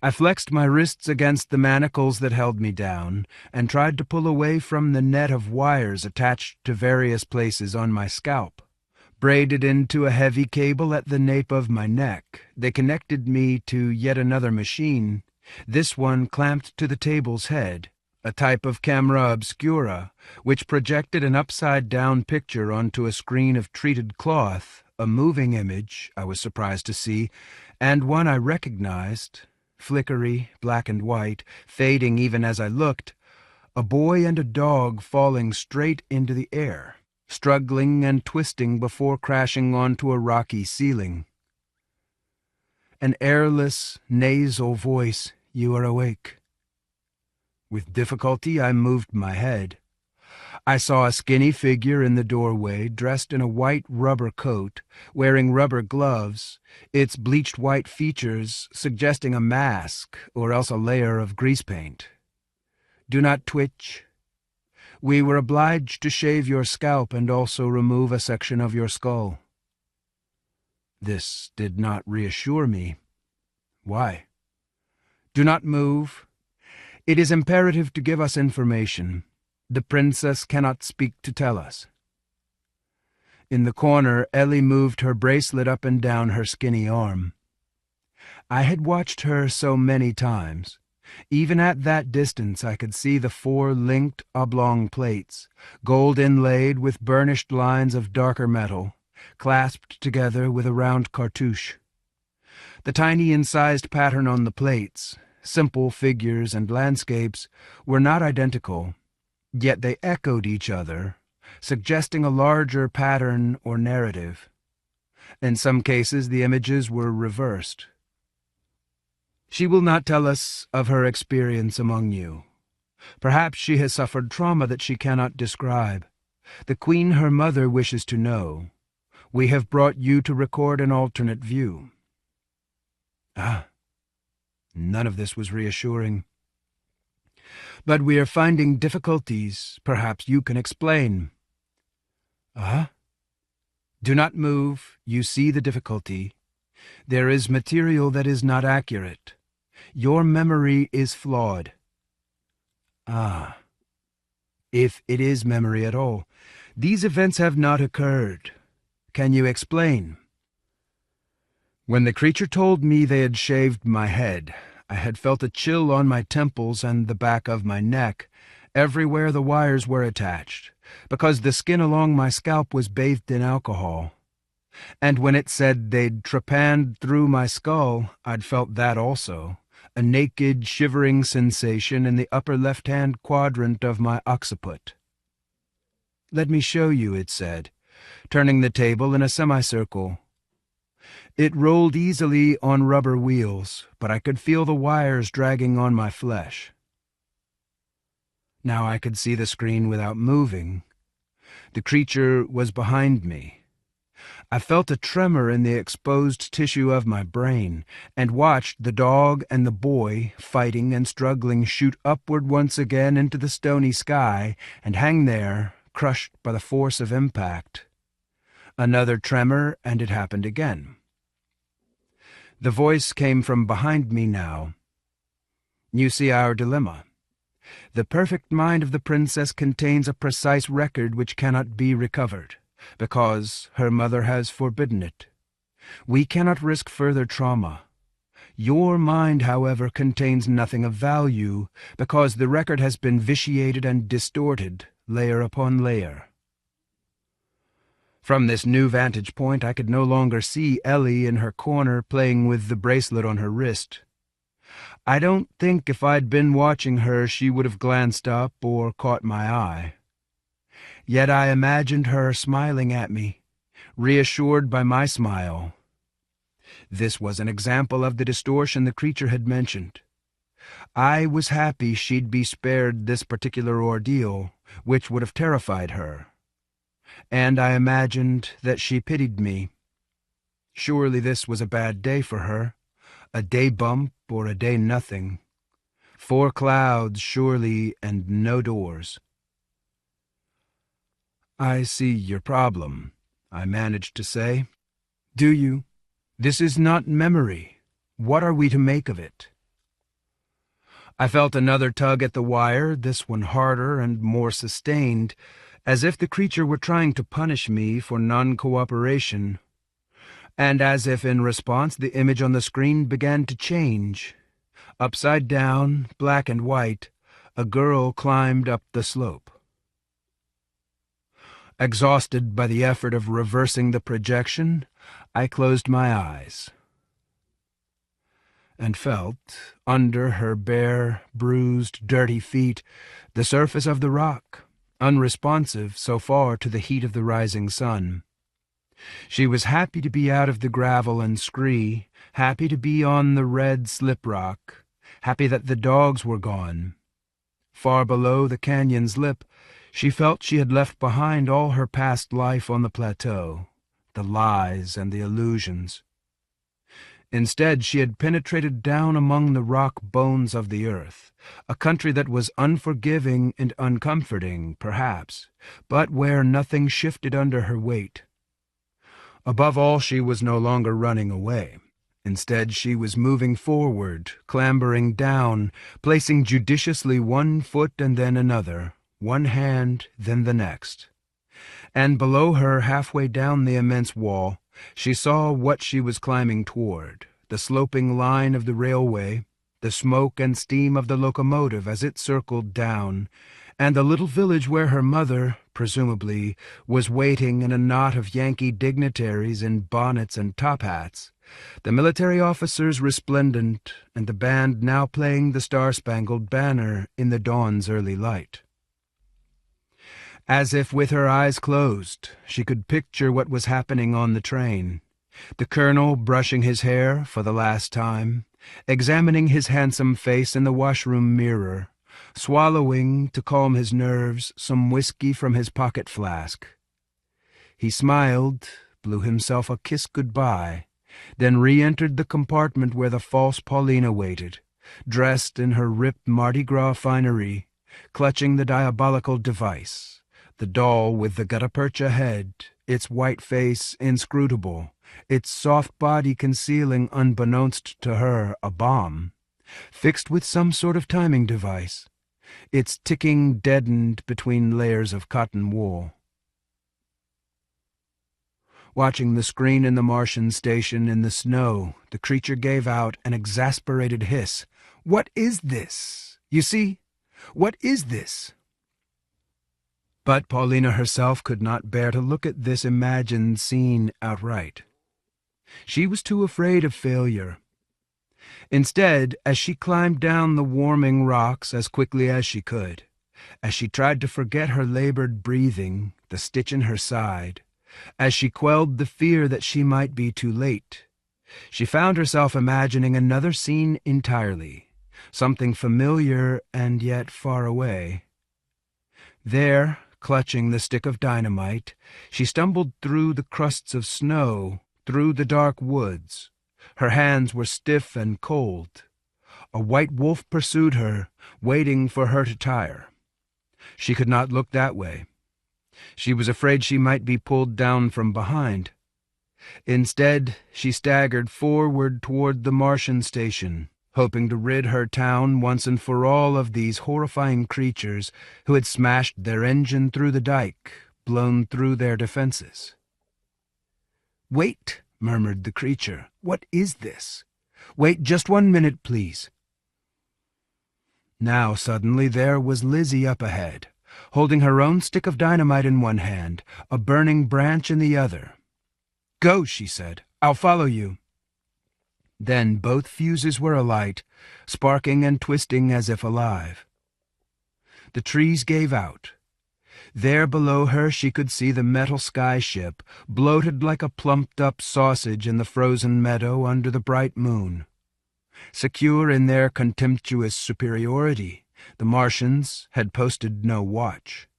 I flexed my wrists against the manacles that held me down, and tried to pull away from the net of wires attached to various places on my scalp. Braided into a heavy cable at the nape of my neck, they connected me to yet another machine, this one clamped to the table's head, a type of camera obscura, which projected an upside-down picture onto a screen of treated cloth, a moving image, I was surprised to see, and one I recognized, flickery, black and white, fading even as I looked, a boy and a dog falling straight into the air, struggling and twisting before crashing onto a rocky ceiling. An airless, nasal voice, "You are awake." With difficulty I moved my head. I saw a skinny figure in the doorway, dressed in a white rubber coat, wearing rubber gloves, its bleached white features suggesting a mask or else a layer of grease paint. "Do not twitch. We were obliged to shave your scalp and also remove a section of your skull." This did not reassure me. Why? "Do not move. It is imperative to give us information. The princess cannot speak to tell us." In the corner, Ellie moved her bracelet up and down her skinny arm. I had watched her so many times. Even at that distance I could see the 4 linked oblong plates, gold inlaid with burnished lines of darker metal, clasped together with a round cartouche. The tiny incised pattern on the plates, simple figures and landscapes, were not identical, yet they echoed each other, suggesting a larger pattern or narrative. In some cases the images were reversed. "She will not tell us of her experience among you. Perhaps she has suffered trauma that she cannot describe. The queen, her mother, wishes to know. We have brought you to record an alternate view." None of this was reassuring. "But we are finding difficulties. Perhaps you can explain." "Do not move. You see the difficulty. There is material that is not accurate. Your memory is flawed." If it is memory at all, these events have not occurred. Can you explain? When the creature told me they had shaved my head, I had felt a chill on my temples and the back of my neck, everywhere the wires were attached, because the skin along my scalp was bathed in alcohol. And when it said they'd trepanned through my skull, I'd felt that also, a naked, shivering sensation in the upper left-hand quadrant of my occiput. "Let me show you," it said, turning the table in a semicircle. It rolled easily on rubber wheels, but I could feel the wires dragging on my flesh. Now I could see the screen without moving. The creature was behind me. I felt a tremor in the exposed tissue of my brain, and watched the dog and the boy, fighting and struggling, shoot upward once again into the stony sky and hang there, crushed by the force of impact. Another tremor, and it happened again. The voice came from behind me now. "You see our dilemma. The perfect mind of the princess contains a precise record which cannot be recovered, because her mother has forbidden it. We cannot risk further trauma. Your mind, however, contains nothing of value, because the record has been vitiated and distorted, layer upon layer." From this new vantage point I could no longer see Ellie in her corner playing with the bracelet on her wrist. I don't think if I'd been watching her she would have glanced up or caught my eye. Yet I imagined her smiling at me, reassured by my smile. This was an example of the distortion the creature had mentioned. I was happy she'd be spared this particular ordeal, which would have terrified her. And I imagined that she pitied me. Surely this was a bad day for her, a day bump or a day nothing. 4 clouds, surely, and no doors. "I see your problem," I managed to say. "Do you? This is not memory. What are we to make of it?" I felt another tug at the wire, this one harder and more sustained, as if the creature were trying to punish me for non-cooperation, and as if in response the image on the screen began to change. Upside down, black and white, a girl climbed up the slope. Exhausted by the effort of reversing the projection, I closed my eyes and felt, under her bare, bruised, dirty feet, the surface of the rock, unresponsive so far to the heat of the rising sun. She was happy to be out of the gravel and scree, happy to be on the red slip rock, happy that the dogs were gone. Far below the canyon's lip, She felt she had left behind all her past life on the plateau, the lies and the illusions. Instead, she had penetrated down among the rock bones of the earth, a country that was unforgiving and uncomforting, perhaps, but where nothing shifted under her weight. Above all, she was no longer running away. Instead, she was moving forward, clambering down, placing judiciously one foot and then another, one hand, then the next. And below her, halfway down the immense wall, she saw what she was climbing toward, the sloping line of the railway, the smoke and steam of the locomotive as it circled down, and the little village where her mother, presumably, was waiting in a knot of Yankee dignitaries in bonnets and top hats, the military officers resplendent, and the band now playing the Star-Spangled Banner in the dawn's early light. As if with her eyes closed, she could picture what was happening on the train. The colonel brushing his hair for the last time, examining his handsome face in the washroom mirror, swallowing, to calm his nerves, some whiskey from his pocket flask. He smiled, blew himself a kiss goodbye, then re-entered the compartment where the false Paulina waited, dressed in her ripped Mardi Gras finery, clutching the diabolical device, the doll with the gutta-percha head, its white face inscrutable, its soft body concealing, unbeknownst to her, a bomb, fixed with some sort of timing device, its ticking deadened between layers of cotton wool. Watching the screen in the Martian station in the snow, the creature gave out an exasperated hiss. "What is this? You see? What is this?" But Paulina herself could not bear to look at this imagined scene outright. She was too afraid of failure. Instead, as she climbed down the warming rocks as quickly as she could, as she tried to forget her labored breathing, the stitch in her side, as she quelled the fear that she might be too late, she found herself imagining another scene entirely, something familiar and yet far away. There, clutching the stick of dynamite, she stumbled through the crusts of snow, through the dark woods. Her hands were stiff and cold. A white wolf pursued her, waiting for her to tire. She could not look that way. She was afraid she might be pulled down from behind. Instead, she staggered forward toward the Martian station, hoping to rid her town once and for all of these horrifying creatures who had smashed their engine through the dike, blown through their defenses. "Wait," murmured the creature. "What is this? Wait just 1 minute, please." Now suddenly there was Lizzie up ahead, holding her own stick of dynamite in one hand, a burning branch in the other. "Go," she said. "I'll follow you." Then both fuses were alight, sparking and twisting as if alive. The trees gave out. There below her she could see the metal skyship, bloated like a plumped-up sausage in the frozen meadow under the bright moon. Secure in their contemptuous superiority, the Martians had posted no watch.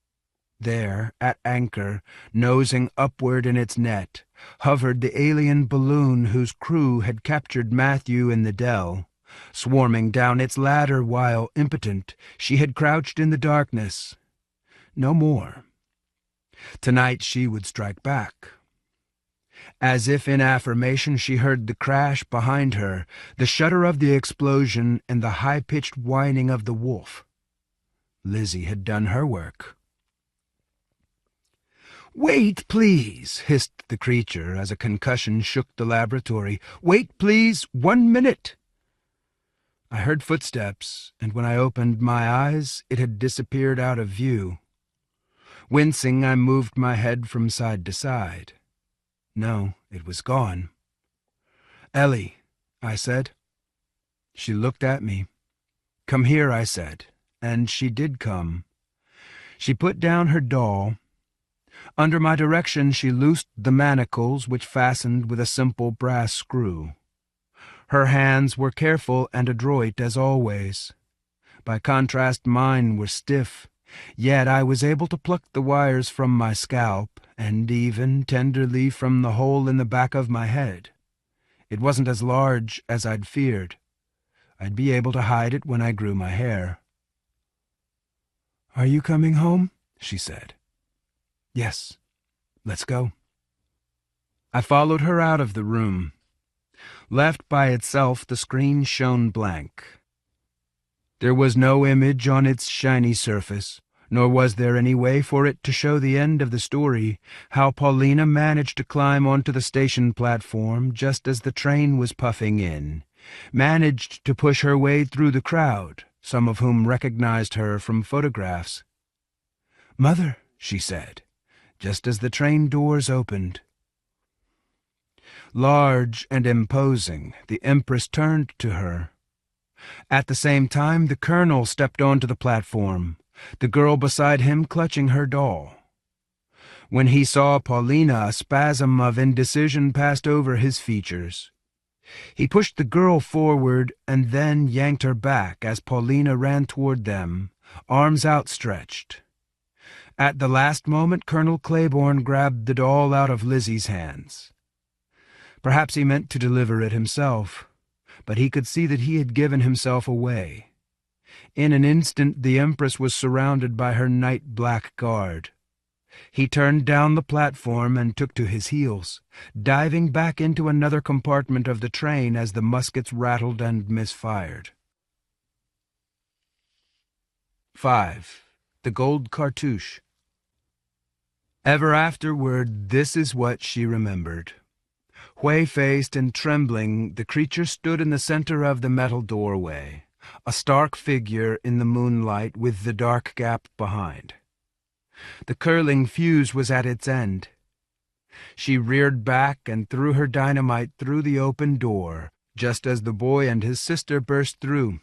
There, at anchor, nosing upward in its net, hovered the alien balloon whose crew had captured Matthew in the dell. Swarming down its ladder while, impotent, she had crouched in the darkness. No more. Tonight she would strike back. As if in affirmation, she heard the crash behind her, the shudder of the explosion, and the high-pitched whining of the wolf. Lizzie had done her work. "Wait, please," hissed the creature as a concussion shook the laboratory. "Wait, please, 1 minute." I heard footsteps, and when I opened my eyes, it had disappeared out of view. Wincing, I moved my head from side to side. No, it was gone. "Ellie," I said. She looked at me. "Come here," I said, and she did come. She put down her doll. Under my direction, she loosed the manacles which fastened with a simple brass screw. Her hands were careful and adroit as always. By contrast, mine were stiff, Yet I was able to pluck the wires from my scalp, and even tenderly from the hole in the back of my head. It wasn't as large as I'd feared. I'd be able to hide it when I grew my hair. "Are you coming home?" she said. "Yes. Let's go." I followed her out of the room. Left by itself, the screen shone blank. There was no image on its shiny surface, nor was there any way for it to show the end of the story, how Paulina managed to climb onto the station platform just as the train was puffing in, managed to push her way through the crowd, some of whom recognized her from photographs. "Mother," she said, just as the train doors opened. Large and imposing, the Empress turned to her. At the same time, the Colonel stepped onto the platform, the girl beside him clutching her doll. When he saw Paulina, a spasm of indecision passed over his features. He pushed the girl forward and then yanked her back as Paulina ran toward them, arms outstretched. At the last moment, Colonel Claiborne grabbed the doll out of Lizzie's hands. Perhaps he meant to deliver it himself, but he could see that he had given himself away. In an instant, the Empress was surrounded by her night-black guard. He turned down the platform and took to his heels, diving back into another compartment of the train as the muskets rattled and misfired. 5. The Gold Cartouche. Ever afterward, this is what she remembered. Whey-faced and trembling, the creature stood in the center of the metal doorway, a stark figure in the moonlight with the dark gap behind. The curling fuse was at its end. She reared back and threw her dynamite through the open door, just as the boy and his sister burst through.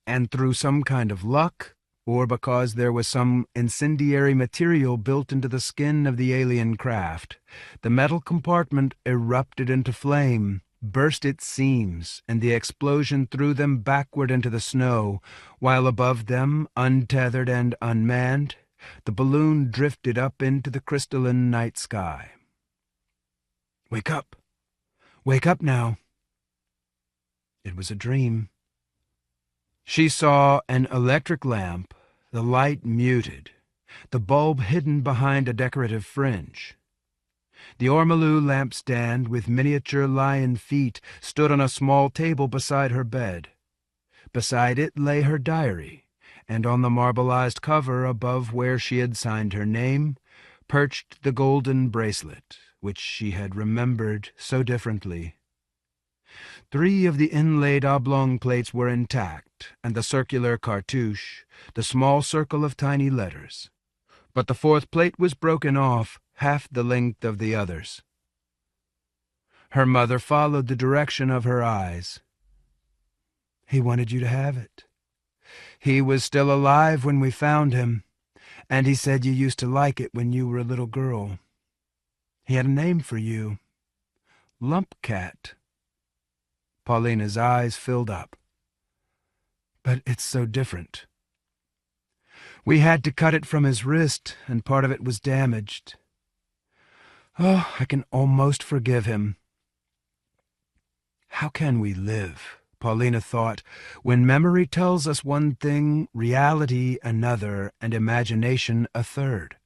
And through some kind of luck, or because there was some incendiary material built into the skin of the alien craft, the metal compartment erupted into flame, burst its seams, and the explosion threw them backward into the snow, while above them, untethered and unmanned, the balloon drifted up into the crystalline night sky. "Wake up! Wake up now!" It was a dream. She saw an electric lamp, the light muted, the bulb hidden behind a decorative fringe. The ormolu lampstand with miniature lion feet stood on a small table beside her bed. Beside it lay her diary, and on the marbleized cover above where she had signed her name, perched the golden bracelet, which she had remembered so differently. 3 of the inlaid oblong plates were intact, and the circular cartouche, the small circle of tiny letters. But the 4th plate was broken off, half the length of the others. Her mother followed the direction of her eyes. "He wanted you to have it. He was still alive when we found him, and he said you used to like it when you were a little girl. He had a name for you. Lumpcat." Paulina's eyes filled up. "But it's so different. We had to cut it from his wrist, and part of it was damaged. Oh, I can almost forgive him." How can we live, Paulina thought, when memory tells us one thing, reality another, and imagination a third?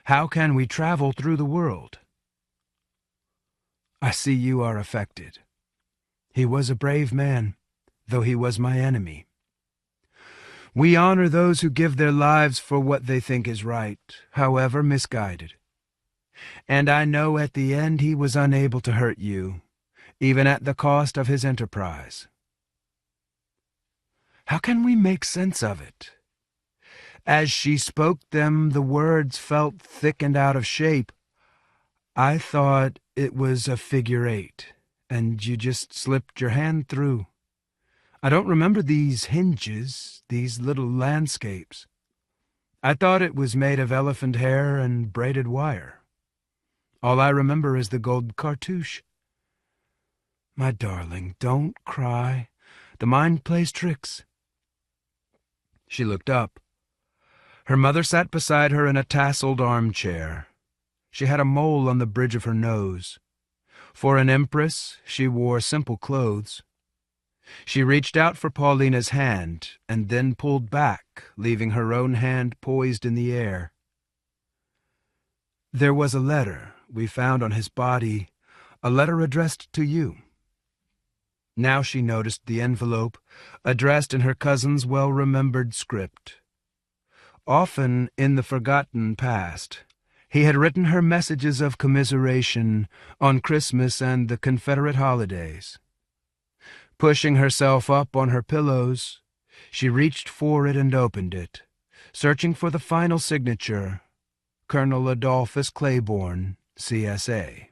How can we travel through the world? "I see you are affected. He was a brave man, though he was my enemy. We honor those who give their lives for what they think is right, however misguided. And I know at the end he was unable to hurt you, even at the cost of his enterprise. How can we make sense of it?" As she spoke them, the words felt thick and out of shape. "I thought it was a figure 8, and you just slipped your hand through. I don't remember these hinges, these little landscapes. I thought it was made of elephant hair and braided wire. All I remember is the gold cartouche. My darling, don't cry. The mind plays tricks." She looked up. Her mother sat beside her in a tasseled armchair. She had a mole on the bridge of her nose. For an empress, she wore simple clothes. She reached out for Paulina's hand and then pulled back, leaving her own hand poised in the air. There was a letter we found on his body, a letter addressed to you. Now she noticed the envelope, addressed in her cousin's well-remembered script. Often in the forgotten past, he had written her messages of commiseration on Christmas and the Confederate holidays. Pushing herself up on her pillows, she reached for it and opened it, searching for the final signature, Colonel Adolphus Claiborne, CSA.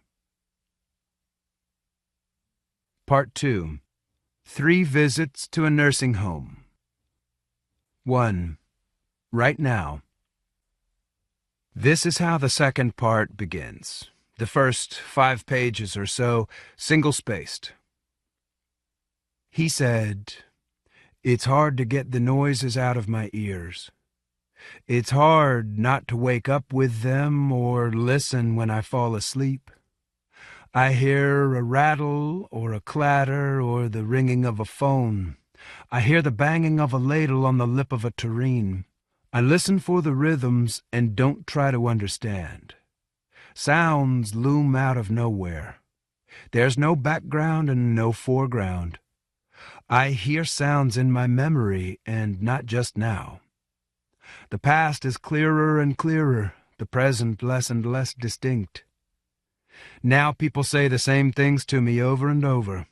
Part 2. 3 Visits to a Nursing Home. 1. Right now. This is how the second part begins. The first 5 pages or so, single-spaced. He said, "It's hard to get the noises out of my ears. It's hard not to wake up with them or listen when I fall asleep. I hear a rattle or a clatter or the ringing of a phone. I hear the banging of a ladle on the lip of a tureen. I listen for the rhythms and don't try to understand. Sounds loom out of nowhere. There's no background and no foreground. I hear sounds in my memory and not just now. The past is clearer and clearer, the present less and less distinct. Now people say the same things to me over and over.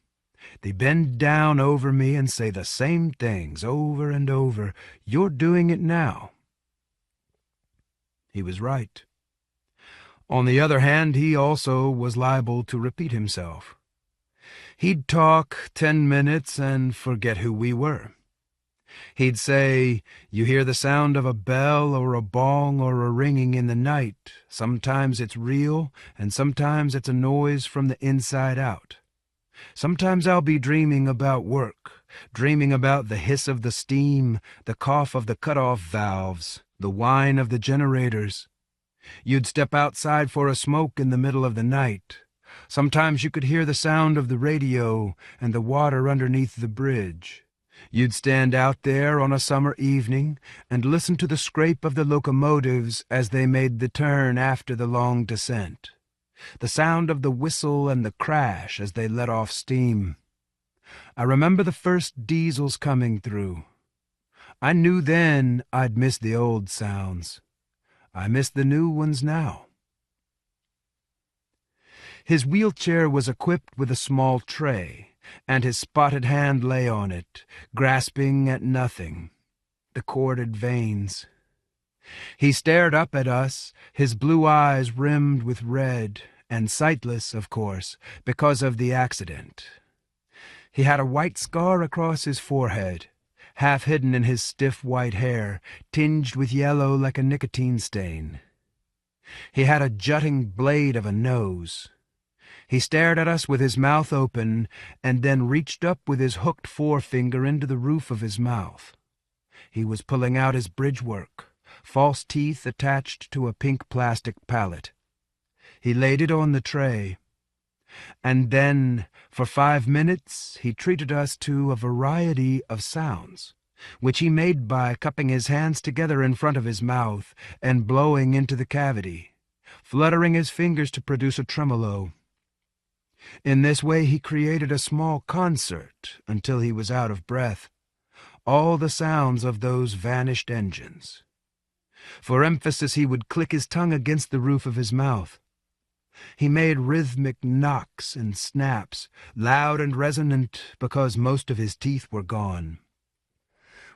They bend down over me and say the same things over and over. You're doing it now." He was right. On the other hand, he also was liable to repeat himself. He'd talk 10 minutes and forget who we were. He'd say, "You hear the sound of a bell or a bong or a ringing in the night. Sometimes it's real, and sometimes it's a noise from the inside out. Sometimes I'll be dreaming about work, dreaming about the hiss of the steam, the cough of the cut-off valves, the whine of the generators. You'd step outside for a smoke in the middle of the night. Sometimes you could hear the sound of the radio and the water underneath the bridge. You'd stand out there on a summer evening and listen to the scrape of the locomotives as they made the turn after the long descent, the sound of the whistle and the crash as they let off steam. I remember the first diesels coming through. I knew then I'd miss the old sounds. I miss the new ones now." His wheelchair was equipped with a small tray, and his spotted hand lay on it, grasping at nothing, the corded veins. He stared up at us, his blue eyes rimmed with red, and sightless, of course, because of the accident. He had a white scar across his forehead, half hidden in his stiff white hair, tinged with yellow like a nicotine stain. He had a jutting blade of a nose. He stared at us with his mouth open, and then reached up with his hooked forefinger into the roof of his mouth. He was pulling out his bridge work, false teeth attached to a pink plastic palette. He laid it on the tray, and then, for 5 minutes, he treated us to a variety of sounds, which he made by cupping his hands together in front of his mouth and blowing into the cavity, fluttering his fingers to produce a tremolo. In this way he created a small concert until he was out of breath, all the sounds of those vanished engines. For emphasis he would click his tongue against the roof of his mouth. He made rhythmic knocks and snaps, loud and resonant because most of his teeth were gone.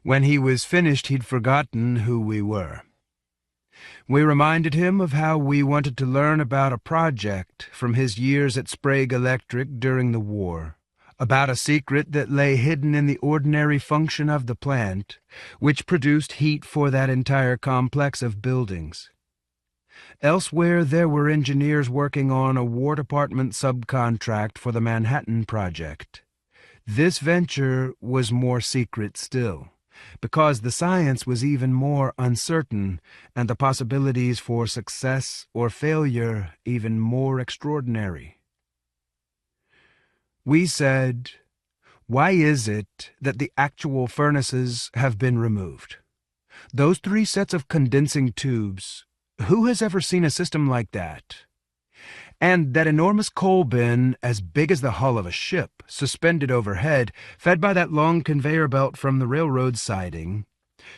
When he was finished he'd forgotten who we were. We reminded him of how we wanted to learn about a project from his years at Sprague Electric during the war, about a secret that lay hidden in the ordinary function of the plant, which produced heat for that entire complex of buildings. Elsewhere there were engineers working on a War Department subcontract for the Manhattan Project. This venture was more secret still, because the science was even more uncertain and the possibilities for success or failure even more extraordinary. We said, why is it that the actual furnaces have been removed? Those 3 sets of condensing tubes, who has ever seen a system like that? And that enormous coal bin, as big as the hull of a ship, suspended overhead, fed by that long conveyor belt from the railroad siding.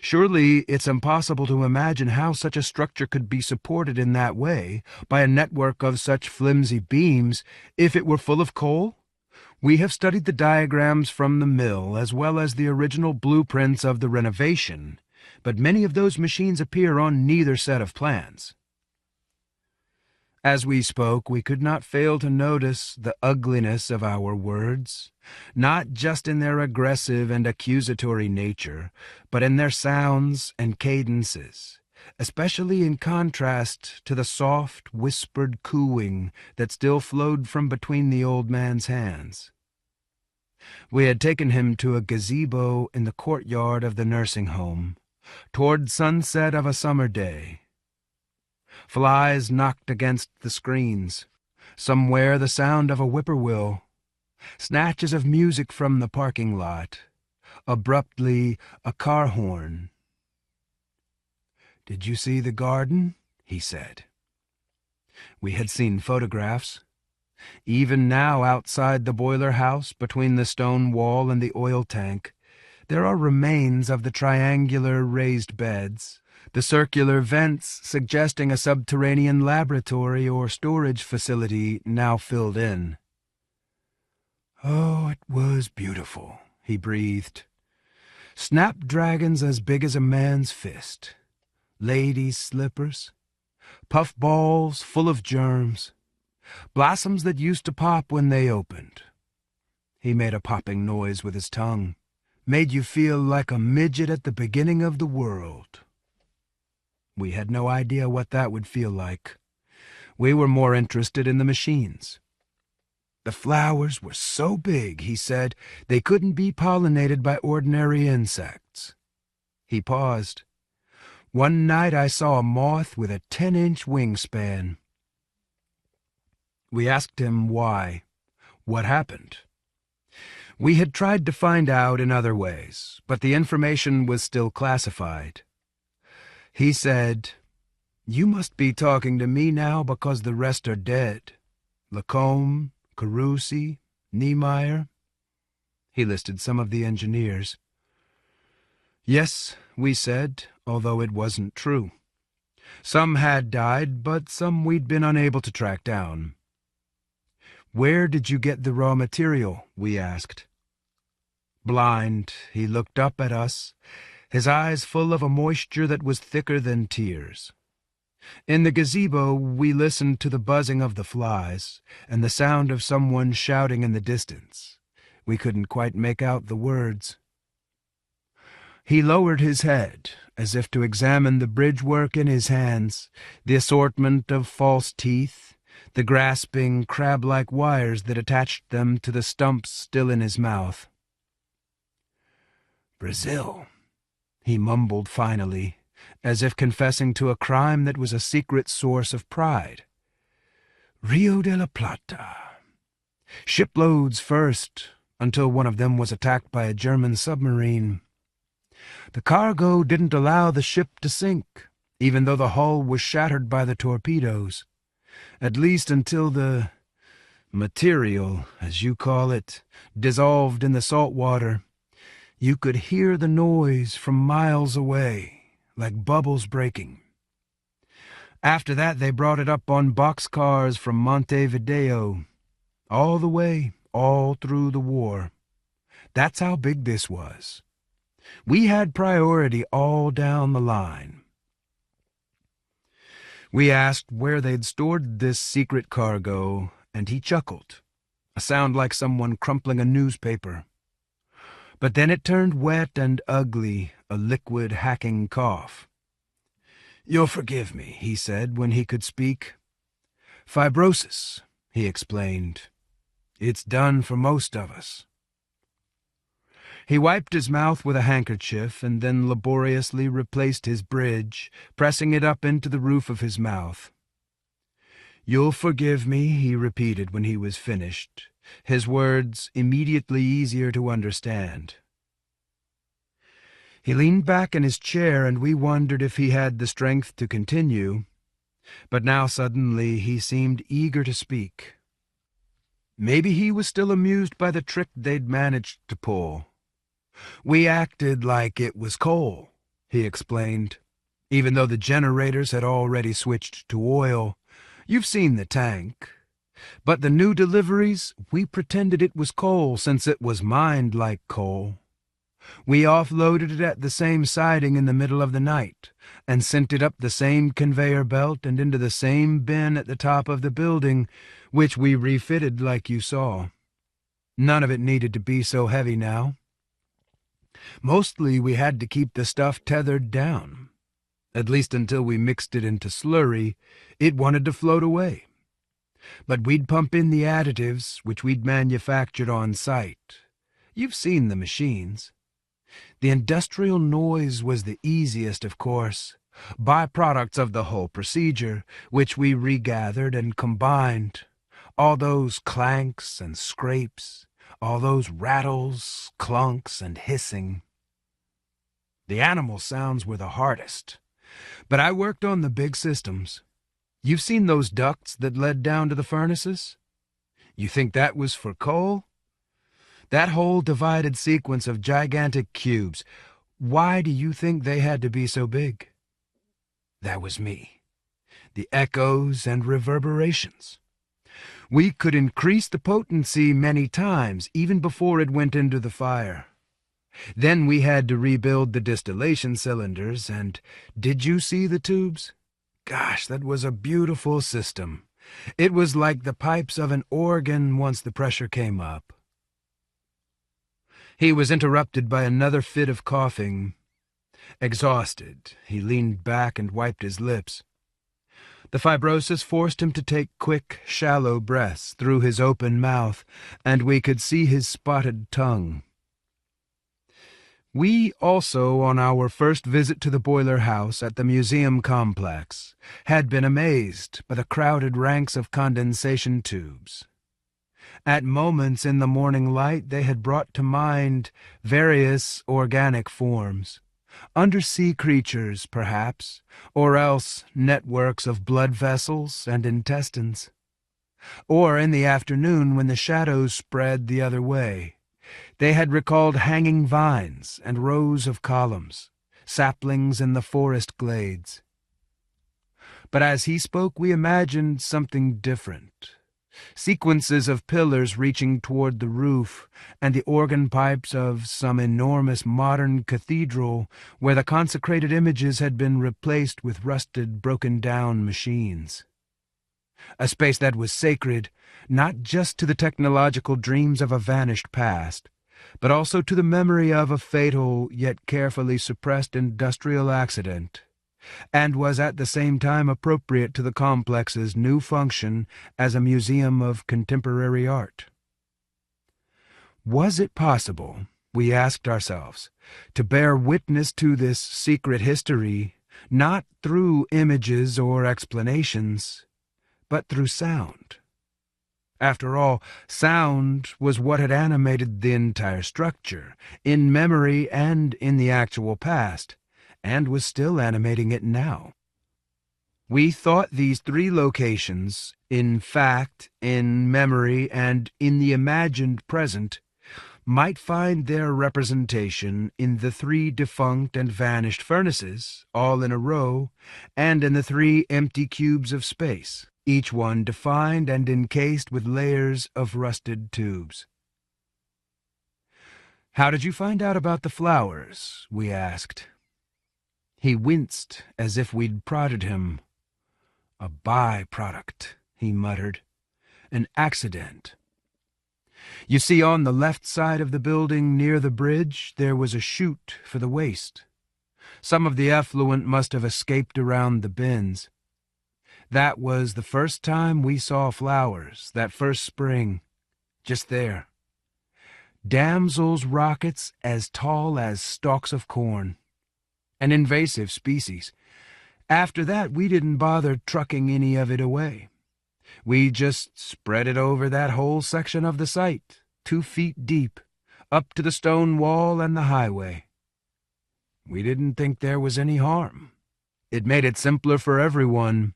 Surely it's impossible to imagine how such a structure could be supported in that way by a network of such flimsy beams if it were full of coal? We have studied the diagrams from the mill as well as the original blueprints of the renovation, but many of those machines appear on neither set of plans. As we spoke, we could not fail to notice the ugliness of our words, not just in their aggressive and accusatory nature, but in their sounds and cadences, especially in contrast to the soft, whispered cooing that still flowed from between the old man's hands. We had taken him to a gazebo in the courtyard of the nursing home, toward sunset of a summer day. Flies knocked against the screens, somewhere the sound of a whippoorwill, snatches of music from the parking lot, abruptly a car horn. "Did you see the garden?" he said. We had seen photographs. Even now, outside the boiler house, between the stone wall and the oil tank, there are remains of the triangular raised beds, the circular vents suggesting a subterranean laboratory or storage facility now filled in. "Oh, it was beautiful," he breathed. "Snapdragons as big as a man's fist, ladies' slippers, puffballs full of germs, blossoms that used to pop when they opened." He made a popping noise with his tongue. "Made you feel like a midget at the beginning of the world." We had no idea what that would feel like. We were more interested in the machines. "The flowers were so big," he said, "they couldn't be pollinated by ordinary insects." He paused. "One night I saw a moth with a 10-inch wingspan." We asked him why. What happened? We had tried to find out in other ways, but the information was still classified. He said, "You must be talking to me now because the rest are dead. Lacombe, Carusi, Niemeyer." He listed some of the engineers. "Yes," we said, although it wasn't true. Some had died, but some we'd been unable to track down. "Where did you get the raw material?" we asked. Blind, he looked up at us, his eyes full of a moisture that was thicker than tears. In the gazebo, we listened to the buzzing of the flies and the sound of someone shouting in the distance. We couldn't quite make out the words. He lowered his head, as if to examine the bridgework in his hands, the assortment of false teeth, the grasping, crab-like wires that attached them to the stumps still in his mouth. "Brazil," he mumbled finally, as if confessing to a crime that was a secret source of pride. "Rio de la Plata. Shiploads first, until one of them was attacked by a German submarine. The cargo didn't allow the ship to sink, even though the hull was shattered by the torpedoes, at least until the material, as you call it, dissolved in the salt water. You could hear the noise from miles away, like bubbles breaking. After that they brought it up on boxcars from Montevideo, all the way, all through the war. That's how big this was. We had priority all down the line." We asked where they'd stored this secret cargo, and he chuckled, a sound like someone crumpling a newspaper. But then it turned wet and ugly, a liquid hacking cough. "You'll forgive me," he said when he could speak. "Fibrosis," he explained. "It's done for most of us." He wiped his mouth with a handkerchief and then laboriously replaced his bridge, pressing it up into the roof of his mouth. "You'll forgive me," he repeated when he was finished, his words immediately easier to understand. He leaned back in his chair, and we wondered if he had the strength to continue, but now suddenly he seemed eager to speak. Maybe he was still amused by the trick they'd managed to pull. "We acted like it was coal," he explained, "even though the generators had already switched to oil. You've seen the tank. But the new deliveries, we pretended it was coal since it was mined like coal. We offloaded it at the same siding in the middle of the night, and sent it up the same conveyor belt and into the same bin at the top of the building, which we refitted like you saw. None of it needed to be so heavy now. Mostly we had to keep the stuff tethered down. At least until we mixed it into slurry, it wanted to float away. But we'd pump in the additives, which we'd manufactured on site. You've seen the machines. The industrial noise was the easiest, of course, byproducts of the whole procedure, which we regathered and combined. All those clanks and scrapes, all those rattles, clunks, and hissing. The animal sounds were the hardest, but I worked on the big systems. You've seen those ducts that led down to the furnaces? You think that was for coal? That whole divided sequence of gigantic cubes, why do you think they had to be so big? That was me. The echoes and reverberations. We could increase the potency many times, even before it went into the fire. Then we had to rebuild the distillation cylinders, and did you see the tubes? Gosh, that was a beautiful system. It was like the pipes of an organ once the pressure came up. He was interrupted by another fit of coughing. Exhausted, he leaned back and wiped his lips. The fibrosis forced him to take quick, shallow breaths through his open mouth, and we could see his spotted tongue. We also, on our first visit to the boiler house at the museum complex, had been amazed by the crowded ranks of condensation tubes. At moments in the morning light they had brought to mind various organic forms, undersea creatures, perhaps, or else networks of blood vessels and intestines. Or in the afternoon when the shadows spread the other way, they had recalled hanging vines and rows of columns, saplings in the forest glades. But as he spoke, we imagined something different. Sequences of pillars reaching toward the roof, and the organ pipes of some enormous modern cathedral where the consecrated images had been replaced with rusted, broken-down machines. A space that was sacred, not just to the technological dreams of a vanished past, but also to the memory of a fatal yet carefully suppressed industrial accident, and was at the same time appropriate to the complex's new function as a museum of contemporary art. Was it possible, we asked ourselves, to bear witness to this secret history, not through images or explanations, but through sound? After all, sound was what had animated the entire structure, in memory and in the actual past, and was still animating it now. We thought these three locations, in fact, in memory, and in the imagined present, might find their representation in the three defunct and vanished furnaces, all in a row, and in the three empty cubes of space, each one defined and encased with layers of rusted tubes. "How did you find out about the flowers?" we asked. He winced as if we'd prodded him. "A byproduct," he muttered. "An accident. You see, on the left side of the building near the bridge there was a chute for the waste. Some of the effluent must have escaped around the bins. That was the first time we saw flowers, that first spring, just there. damsels' rockets as tall as stalks of corn. An invasive species. After that, we didn't bother trucking any of it away. We just spread it over that whole section of the site, 2 feet deep, up to the stone wall and the highway. We didn't think there was any harm. It made it simpler for everyone.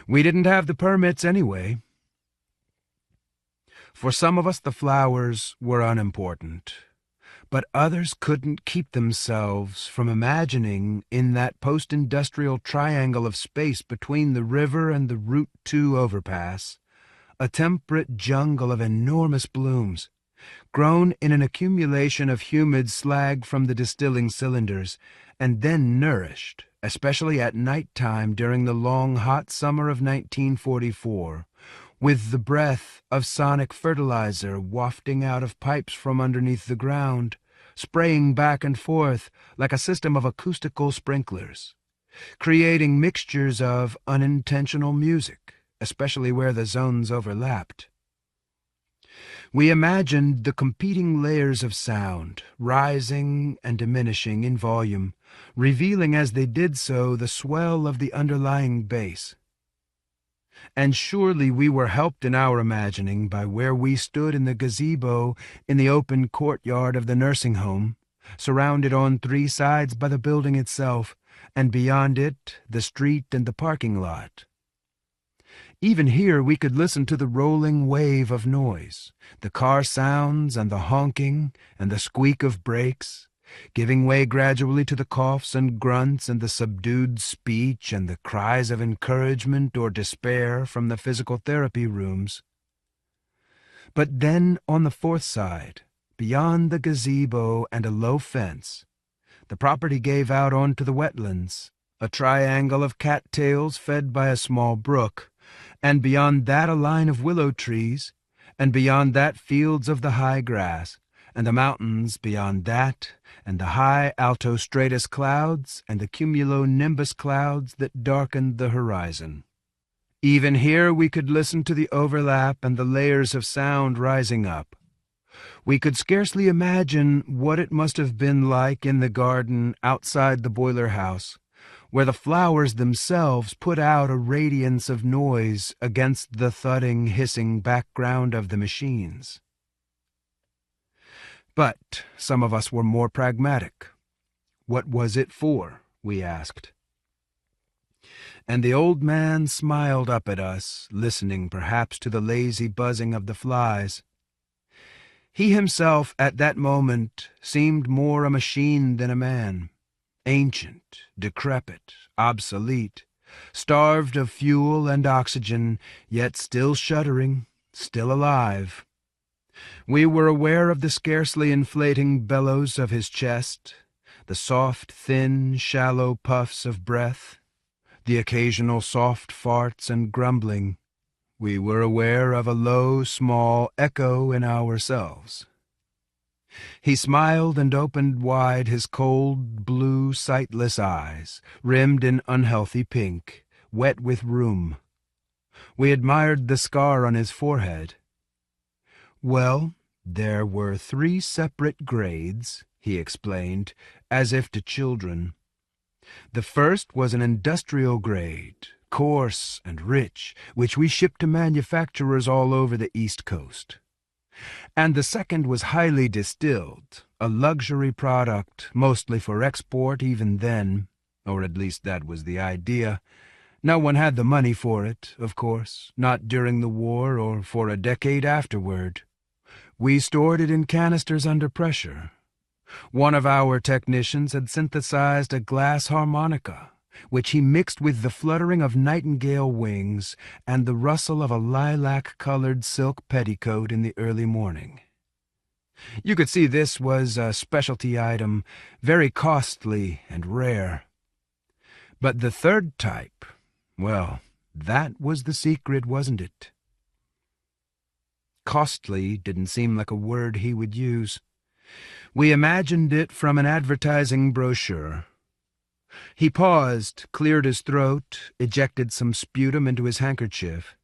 We didn't have the permits anyway. For some of us, the flowers were unimportant, but others couldn't keep themselves from imagining in that post-industrial triangle of space between the river and the Route 2 overpass a temperate jungle of enormous blooms, grown in an accumulation of humid slag from the distilling cylinders, and then nourished, especially at night time during the long hot summer of 1944, with the breath of sonic fertilizer wafting out of pipes from underneath the ground, spraying back and forth like a system of acoustical sprinklers, creating mixtures of unintentional music, especially where the zones overlapped. We imagined the competing layers of sound, rising and diminishing in volume, revealing as they did so the swell of the underlying bass. And surely we were helped in our imagining by where we stood in the gazebo in the open courtyard of the nursing home, surrounded on 3 sides by the building itself, and beyond it the street and the parking lot. Even here we could listen to the rolling wave of noise, the car sounds and the honking and the squeak of brakes, giving way gradually to the coughs and grunts and the subdued speech and the cries of encouragement or despair from the physical therapy rooms. But then on the 4th side, beyond the gazebo and a low fence, the property gave out onto the wetlands, a triangle of cattails fed by a small brook, and beyond that a line of willow trees, and beyond that fields of the high grass, and the mountains beyond that, and the high alto stratus clouds and the cumulonimbus clouds that darkened the horizon. Even here we could listen to the overlap and the layers of sound rising up. We could scarcely imagine what it must have been like in the garden outside the boiler house, where the flowers themselves put out a radiance of noise against the thudding, hissing background of the machines. But some of us were more pragmatic. What was it for, we asked. And the old man smiled up at us, listening perhaps to the lazy buzzing of the flies. He himself at that moment seemed more a machine than a man. Ancient, decrepit, obsolete, starved of fuel and oxygen, yet still shuddering, still alive. We were aware of the scarcely inflating bellows of his chest, the soft, thin, shallow puffs of breath, the occasional soft farts and grumbling. We were aware of a low, small echo in ourselves. He smiled and opened wide his cold, blue, sightless eyes, rimmed in unhealthy pink, wet with rheum. We admired the scar on his forehead. Well, there were 3 separate grades, he explained, as if to children. The first was an industrial grade, coarse and rich, which we shipped to manufacturers all over the East Coast. And the second was highly distilled, a luxury product, mostly for export even then, or at least that was the idea. No one had the money for it, of course, not during the war or for a decade afterward. We stored it in canisters under pressure. One of our technicians had synthesized a glass harmonica, which he mixed with the fluttering of nightingale wings and the rustle of a lilac-colored silk petticoat in the early morning. You could see this was a specialty item, very costly and rare. But the third type, well, that was the secret, wasn't it? Costly didn't seem like a word he would use. We imagined it from an advertising brochure. He paused, cleared his throat, ejected some sputum into his handkerchief.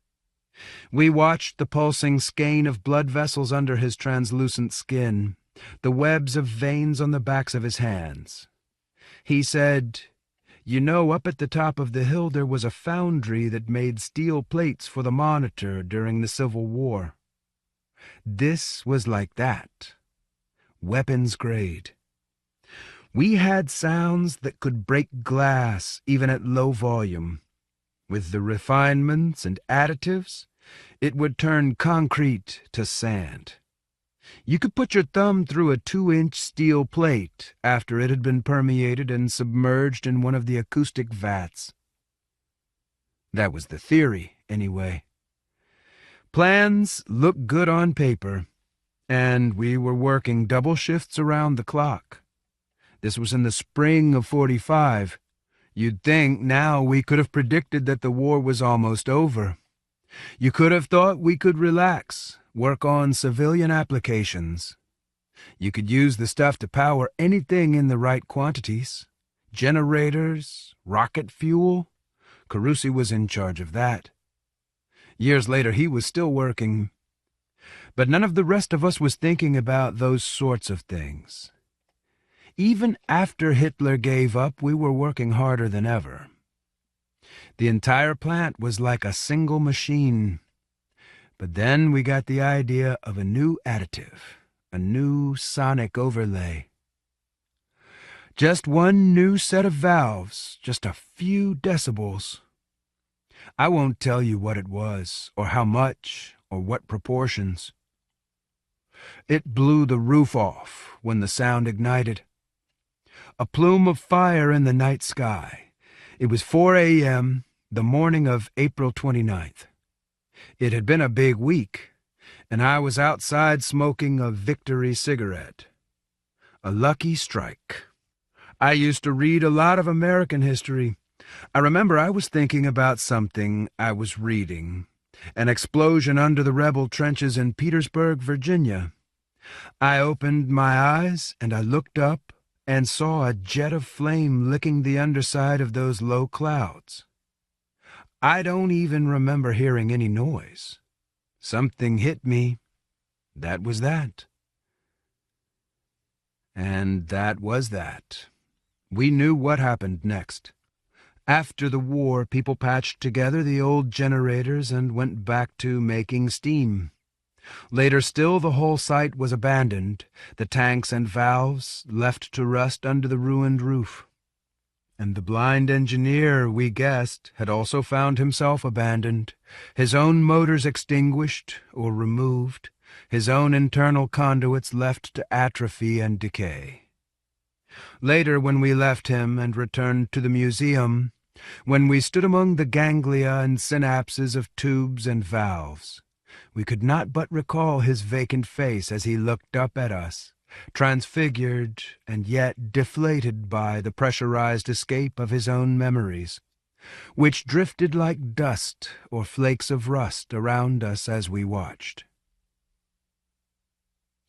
We watched the pulsing skein of blood vessels under his translucent skin, the webs of veins on the backs of his hands. He said, "You know, up at the top of the hill there was a foundry that made steel plates for the Monitor during the Civil War. This was like that. Weapons grade. We had sounds that could break glass even at low volume. With the refinements and additives, it would turn concrete to sand. You could put your thumb through a 2-inch steel plate after it had been permeated and submerged in one of the acoustic vats." That was the theory, anyway. Plans looked good on paper, and we were working double shifts around the clock. This was in the spring of '45. You'd think now we could have predicted that the war was almost over. You could have thought we could relax, work on civilian applications. You could use the stuff to power anything in the right quantities. Generators, rocket fuel. Carusi was in charge of that. Years later, he was still working. But none of the rest of us was thinking about those sorts of things. Even after Hitler gave up, we were working harder than ever. The entire plant was like a single machine. But then we got the idea of a new additive, a new sonic overlay. Just one new set of valves, just a few decibels. I won't tell you what it was, or how much, or what proportions. It blew the roof off when the sound ignited. A plume of fire in the night sky. It was 4 a.m., the morning of April 29th. It had been a big week, and I was outside smoking a Victory cigarette. A lucky strike. I used to read a lot of American history. I remember I was thinking about something I was reading. An explosion under the rebel trenches in Petersburg, Virginia. I opened my eyes and I looked up and saw a jet of flame licking the underside of those low clouds. I don't even remember hearing any noise. Something hit me. That was that. And that was that. We knew what happened next. After the war, people patched together the old generators and went back to making steam. Later still, the whole site was abandoned, the tanks and valves left to rust under the ruined roof. And the blind engineer, we guessed, had also found himself abandoned, his own motors extinguished or removed, his own internal conduits left to atrophy and decay. Later, when we left him and returned to the museum, when we stood among the ganglia and synapses of tubes and valves, we could not but recall his vacant face as he looked up at us, transfigured and yet deflated by the pressurized escape of his own memories, which drifted like dust or flakes of rust around us as we watched.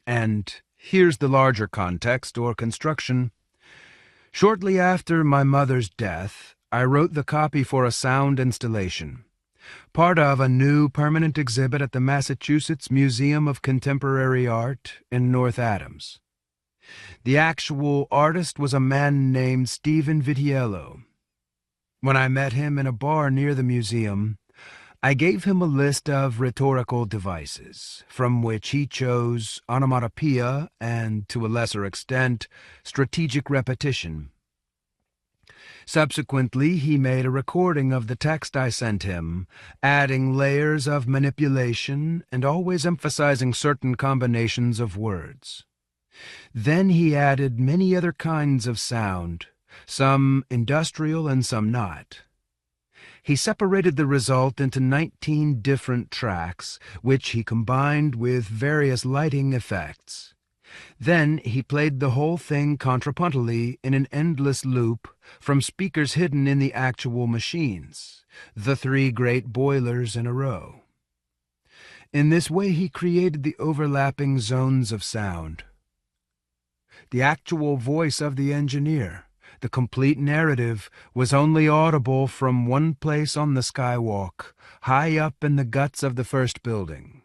And here's the larger context or construction. Shortly after my mother's death, I wrote the copy for a sound installation, part of a new permanent exhibit at the Massachusetts Museum of Contemporary Art in North Adams. The actual artist was a man named Stephen Vitiello. When I met him in a bar near the museum, I gave him a list of rhetorical devices, from which he chose onomatopoeia and, to a lesser extent, strategic repetition. Subsequently, he made a recording of the text I sent him, adding layers of manipulation and always emphasizing certain combinations of words. Then he added many other kinds of sound, some industrial and some not. He separated the result into 19 different tracks, which he combined with various lighting effects. Then he played the whole thing contrapuntally in an endless loop from speakers hidden in the actual machines, the 3 great boilers in a row. In this way he created the overlapping zones of sound. The actual voice of the engineer, the complete narrative, was only audible from one place on the skywalk, high up in the guts of the first building.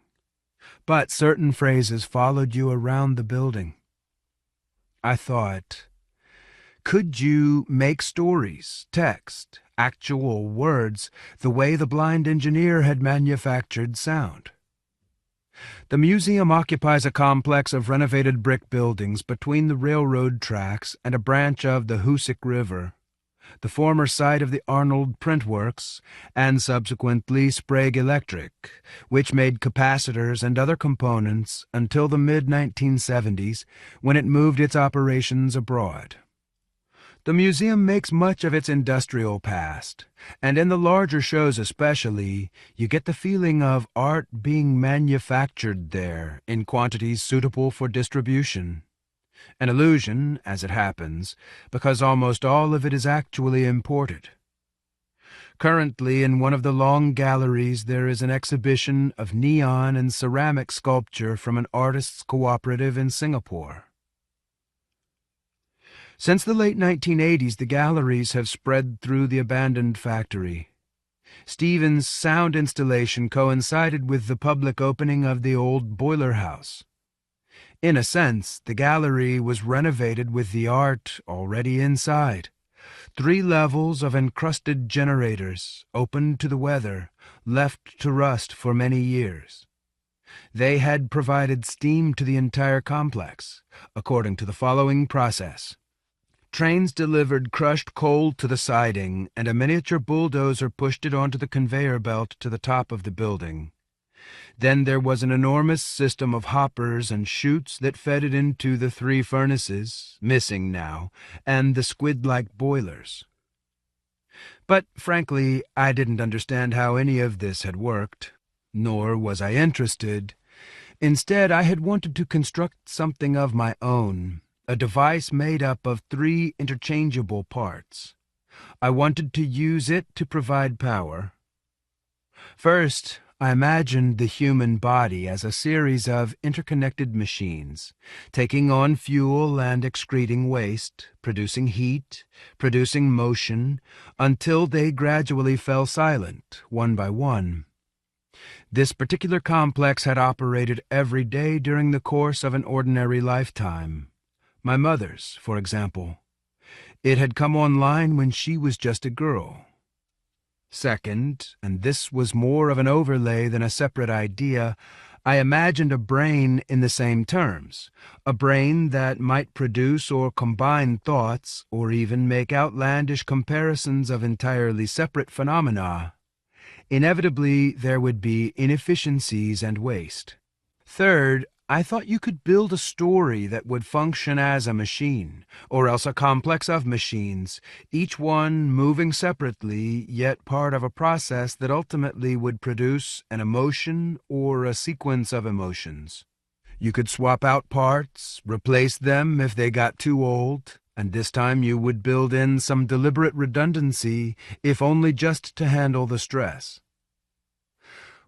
But certain phrases followed you around the building, I thought, could you make stories, text, actual words, the way the blind engineer had manufactured sound? The museum occupies a complex of renovated brick buildings between the railroad tracks and a branch of the Hoosick River, the former site of the Arnold Print Works, and subsequently Sprague Electric, which made capacitors and other components until the mid-1970s, when it moved its operations abroad. The museum makes much of its industrial past, and in the larger shows especially, you get the feeling of art being manufactured there in quantities suitable for distribution. An illusion, as it happens, because almost all of it is actually imported. Currently, in one of the long galleries, there is an exhibition of neon and ceramic sculpture from an artists' cooperative in Singapore. Since the late 1980s, the galleries have spread through the abandoned factory. Stephen's sound installation coincided with the public opening of the old boiler house. In a sense, the gallery was renovated with the art already inside. 3 levels of encrusted generators, open to the weather, left to rust for many years. They had provided steam to the entire complex, according to the following process. Trains delivered crushed coal to the siding, and a miniature bulldozer pushed it onto the conveyor belt to the top of the building. Then there was an enormous system of hoppers and chutes that fed it into the 3 furnaces, missing now, and the squid-like boilers. But, frankly, I didn't understand how any of this had worked, nor was I interested. Instead, I had wanted to construct something of my own, a device made up of 3 interchangeable parts. I wanted to use it to provide power. First, I imagined the human body as a series of interconnected machines, taking on fuel and excreting waste, producing heat, producing motion, until they gradually fell silent, one by one. This particular complex had operated every day during the course of an ordinary lifetime. My mother's, for example. It had come online when she was just a girl. Second, and this was more of an overlay than a separate idea, I imagined a brain in the same terms, a brain that might produce or combine thoughts, or even make outlandish comparisons of entirely separate phenomena. Inevitably, there would be inefficiencies and waste. Third, I thought you could build a story that would function as a machine, or else a complex of machines, each one moving separately, yet part of a process that ultimately would produce an emotion or a sequence of emotions. You could swap out parts, replace them if they got too old, and this time you would build in some deliberate redundancy, if only just to handle the stress.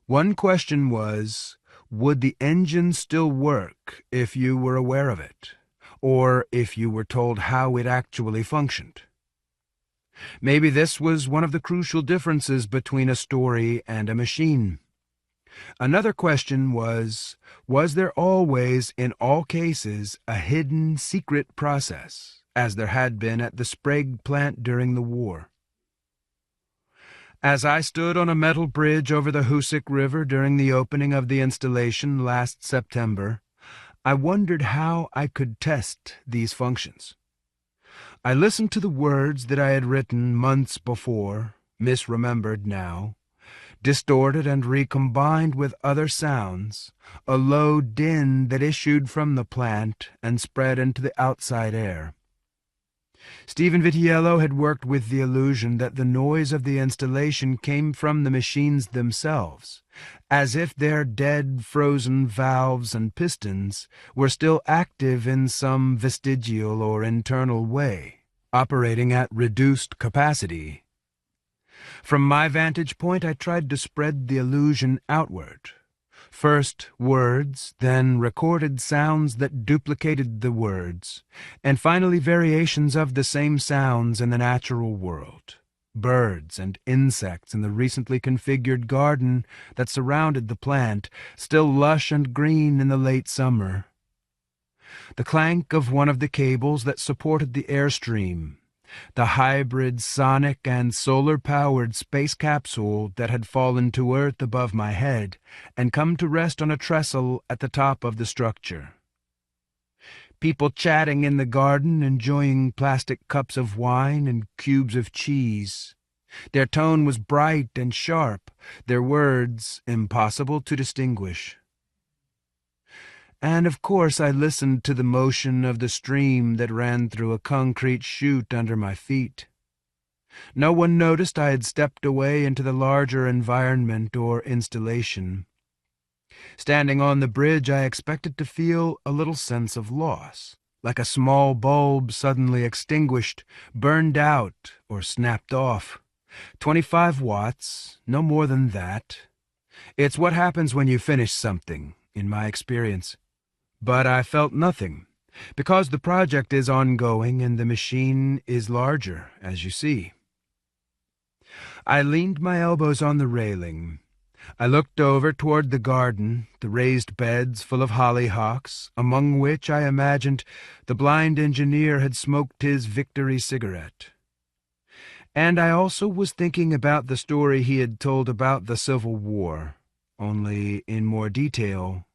One question was, would the engine still work if you were aware of it, or if you were told how it actually functioned? Maybe this was one of the crucial differences between a story and a machine. Another question was there always, in all cases, a hidden, secret process, as there had been at the Sprague plant during the war? As I stood on a metal bridge over the Hoosick River during the opening of the installation last September, I wondered how I could test these functions. I listened to the words that I had written months before, misremembered now, distorted and recombined with other sounds, a low din that issued from the plant and spread into the outside air. Stephen Vitiello had worked with the illusion that the noise of the installation came from the machines themselves, as if their dead, frozen valves and pistons were still active in some vestigial or internal way, operating at reduced capacity. From my vantage point, I tried to spread the illusion outward. First words, then recorded sounds that duplicated the words, and finally variations of the same sounds in the natural world. Birds and insects in the recently configured garden that surrounded the plant, still lush and green in the late summer. the clank of one of the cables that supported the Airstream, the hybrid sonic and solar-powered space capsule that had fallen to Earth above my head and come to rest on a trestle at the top of the structure. People chatting in the garden, enjoying plastic cups of wine and cubes of cheese. Their tone was bright and sharp, their words impossible to distinguish. And of course I listened to the motion of the stream that ran through a concrete chute under my feet. No one noticed I had stepped away into the larger environment or installation. Standing on the bridge, I expected to feel a little sense of loss, like a small bulb suddenly extinguished, burned out, or snapped off. 25 watts, no more than that. It's what happens when you finish something, in my experience. But I felt nothing, because the project is ongoing and the machine is larger, as you see. I leaned my elbows on the railing. I looked over toward the garden, the raised beds full of hollyhocks, among which I imagined the blind engineer had smoked his victory cigarette. And I also was thinking about the story he had told about the Civil War, only in more detail.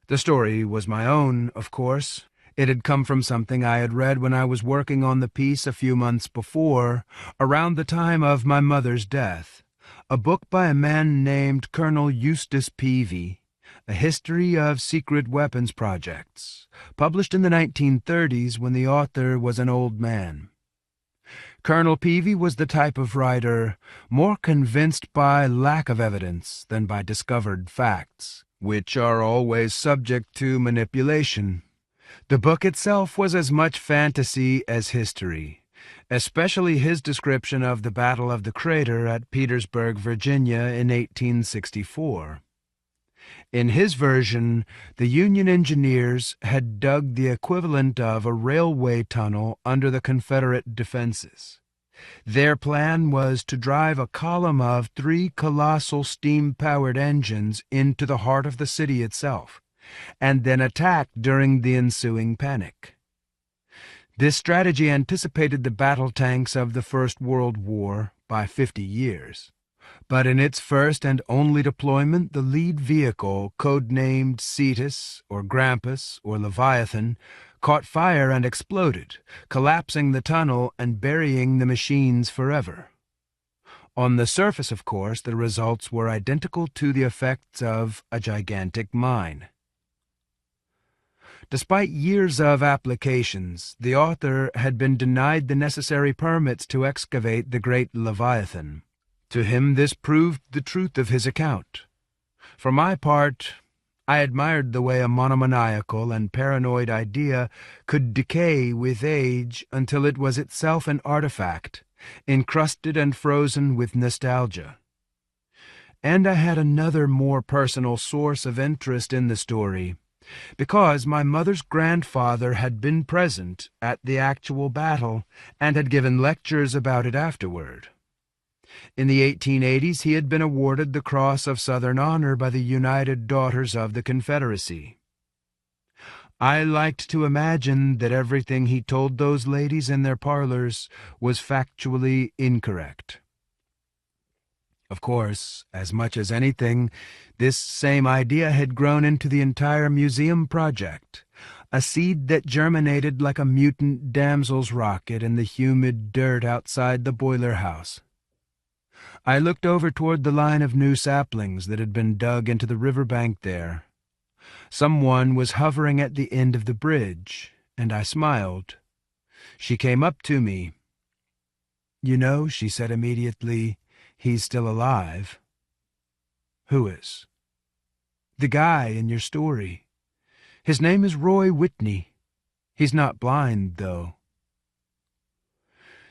The story was my own, of course. It had come from something I had read when I was working on the piece a few months before, around the time of my mother's death. A book by a man named Colonel Eustace Peavy, A History of Secret Weapons Projects, published in the 1930s when the author was an old man. Colonel Peavy was the type of writer more convinced by lack of evidence than by discovered facts, which are always subject to manipulation. The book itself was as much fantasy as history, especially his description of the Battle of the Crater at Petersburg, Virginia in 1864. In his version, the Union engineers had dug the equivalent of a railway tunnel under the Confederate defenses. Their plan was to drive a column of 3 colossal steam-powered engines into the heart of the city itself, and then attack during the ensuing panic. This strategy anticipated the battle tanks of the First World War by 50 years. But in its first and only deployment, the lead vehicle, codenamed Cetus or Grampus or Leviathan, caught fire and exploded, collapsing the tunnel and burying the machines forever. On the surface, of course, the results were identical to the effects of a gigantic mine. Despite years of applications, the author had been denied the necessary permits to excavate the great Leviathan. To him this proved the truth of his account. For my part, I admired the way a monomaniacal and paranoid idea could decay with age until it was itself an artifact, encrusted and frozen with nostalgia. And I had another more personal source of interest in the story, because my mother's grandfather had been present at the actual battle and had given lectures about it afterward. In the 1880s, he had been awarded the Cross of Southern Honor by the United Daughters of the Confederacy. I liked to imagine that everything he told those ladies in their parlors was factually incorrect. Of course, as much as anything, this same idea had grown into the entire museum project, a seed that germinated like a mutant damsel's rocket in the humid dirt outside the boiler house. I looked over toward the line of new saplings that had been dug into the riverbank there. Someone was hovering at the end of the bridge, and I smiled. She came up to me. "You know," she said immediately, "he's still alive." "Who is?" "The guy in your story. His name is Roy Whitney. He's not blind, though."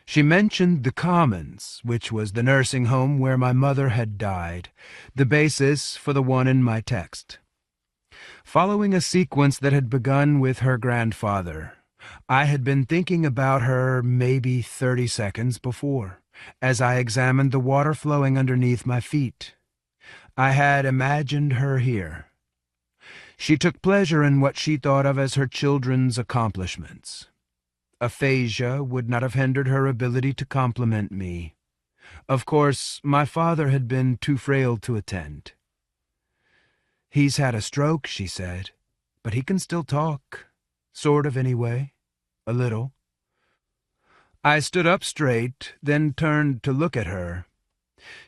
She mentioned the Commons, which was the nursing home where my mother had died, the basis for the one in my text. Following a sequence that had begun with her grandfather, I had been thinking about her maybe 30 seconds before, as I examined the water flowing underneath my feet. I had imagined her here. She took pleasure in what she thought of as her children's accomplishments. Aphasia would not have hindered her ability to compliment me. Of course, my father had been too frail to attend. "He's had a stroke," she said, "but he can still talk. Sort of, anyway. A little." I stood up straight, then turned to look at her.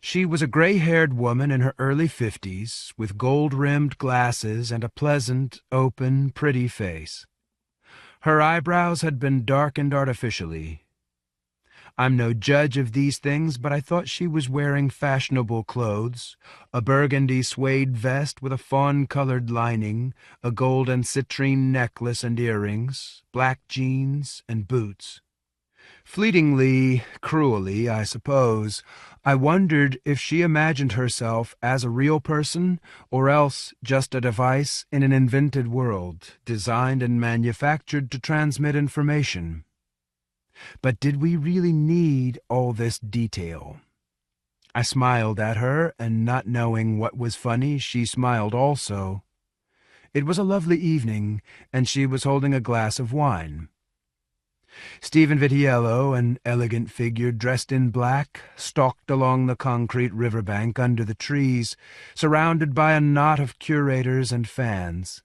She was a gray-haired woman in her early 50s, with gold-rimmed glasses and a pleasant, open, pretty face. Her eyebrows had been darkened artificially. I'm no judge of these things, but I thought she was wearing fashionable clothes, a burgundy suede vest with a fawn-colored lining, a gold and citrine necklace and earrings, black jeans, and boots. Fleetingly, cruelly, I suppose, I wondered if she imagined herself as a real person or else just a device in an invented world, designed and manufactured to transmit information. But did we really need all this detail? I smiled at her, and not knowing what was funny, she smiled also. It was a lovely evening, and she was holding a glass of wine. Stephen Vitiello, an elegant figure dressed in black, stalked along the concrete riverbank under the trees, surrounded by a knot of curators and fans.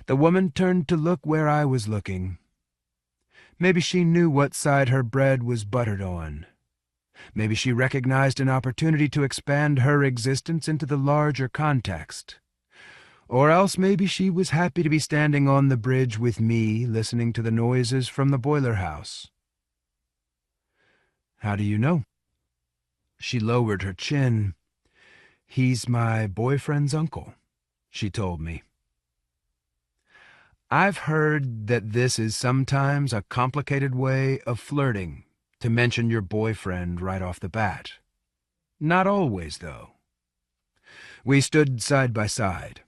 The woman turned to look where I was looking. Maybe she knew what side her bread was buttered on. Maybe she recognized an opportunity to expand her existence into the larger context. Or else maybe she was happy to be standing on the bridge with me, listening to the noises from the boiler house. "How do you know?" She lowered her chin. "He's my boyfriend's uncle," she told me. I've heard that this is sometimes a complicated way of flirting, to mention your boyfriend right off the bat. Not always, though. We stood side by side.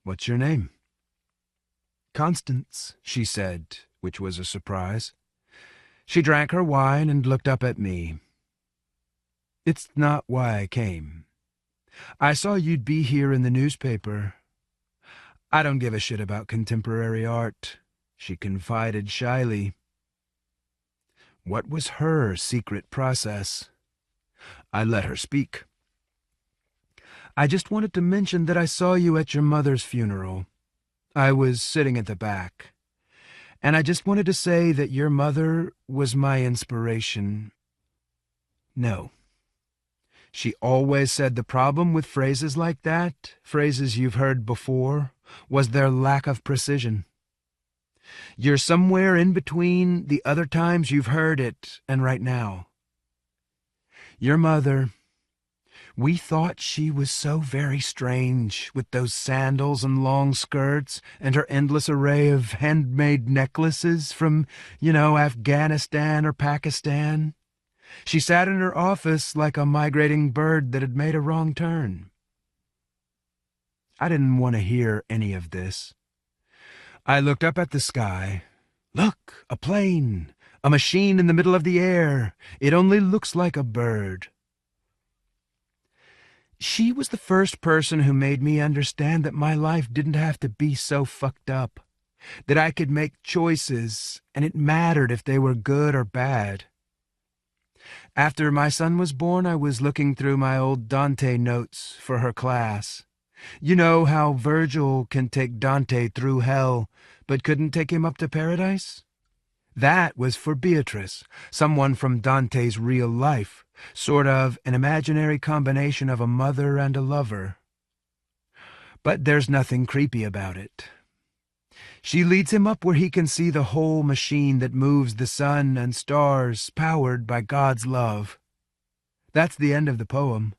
"What's your name?" "Constance," she said, which was a surprise. She drank her wine and looked up at me. "It's not why I came. I saw you'd be here in the newspaper. I don't give a shit about contemporary art," she confided shyly. What was her secret process? I let her speak. "I just wanted to mention that I saw you at your mother's funeral. I was sitting at the back. And I just wanted to say that your mother was my inspiration." No. She always said the problem with phrases like that, phrases you've heard before, was their lack of precision. You're somewhere in between the other times you've heard it and right now. Your mother, we thought she was so very strange, with those sandals and long skirts and her endless array of handmade necklaces from, Afghanistan or Pakistan. She sat in her office like a migrating bird that had made a wrong turn. I didn't want to hear any of this. I looked up at the sky. Look, a plane, a machine in the middle of the air. It only looks like a bird. She was the first person who made me understand that my life didn't have to be so fucked up, that I could make choices, and it mattered if they were good or bad. After my son was born, I was looking through my old Dante notes for her class. You know how Virgil can take Dante through hell, but couldn't take him up to paradise? That was for Beatrice, someone from Dante's real life, sort of an imaginary combination of a mother and a lover. But there's nothing creepy about it. She leads him up where he can see the whole machine that moves the sun and stars, powered by God's love. That's the end of the poem.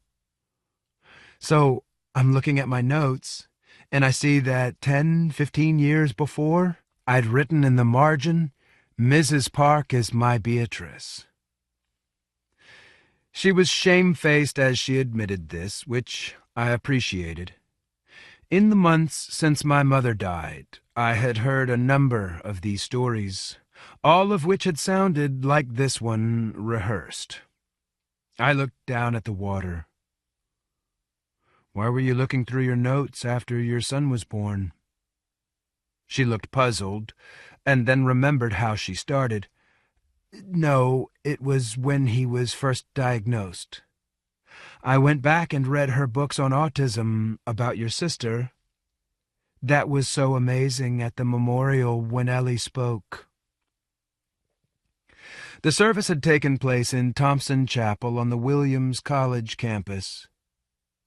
So I'm looking at my notes, and I see that 10, 15 years before, I'd written in the margin, "Mrs. Park is my Beatrice." She was shamefaced as she admitted this, which I appreciated. In the months since my mother died, I had heard a number of these stories, all of which had sounded like this one rehearsed. I looked down at the water. Why were you looking through your notes after your son was born? She looked puzzled, and then remembered how she started. No, it was when he was first diagnosed. I went back and read her books on autism about your sister. That was so amazing at the memorial when Ellie spoke. The service had taken place in Thompson Chapel on the Williams College campus.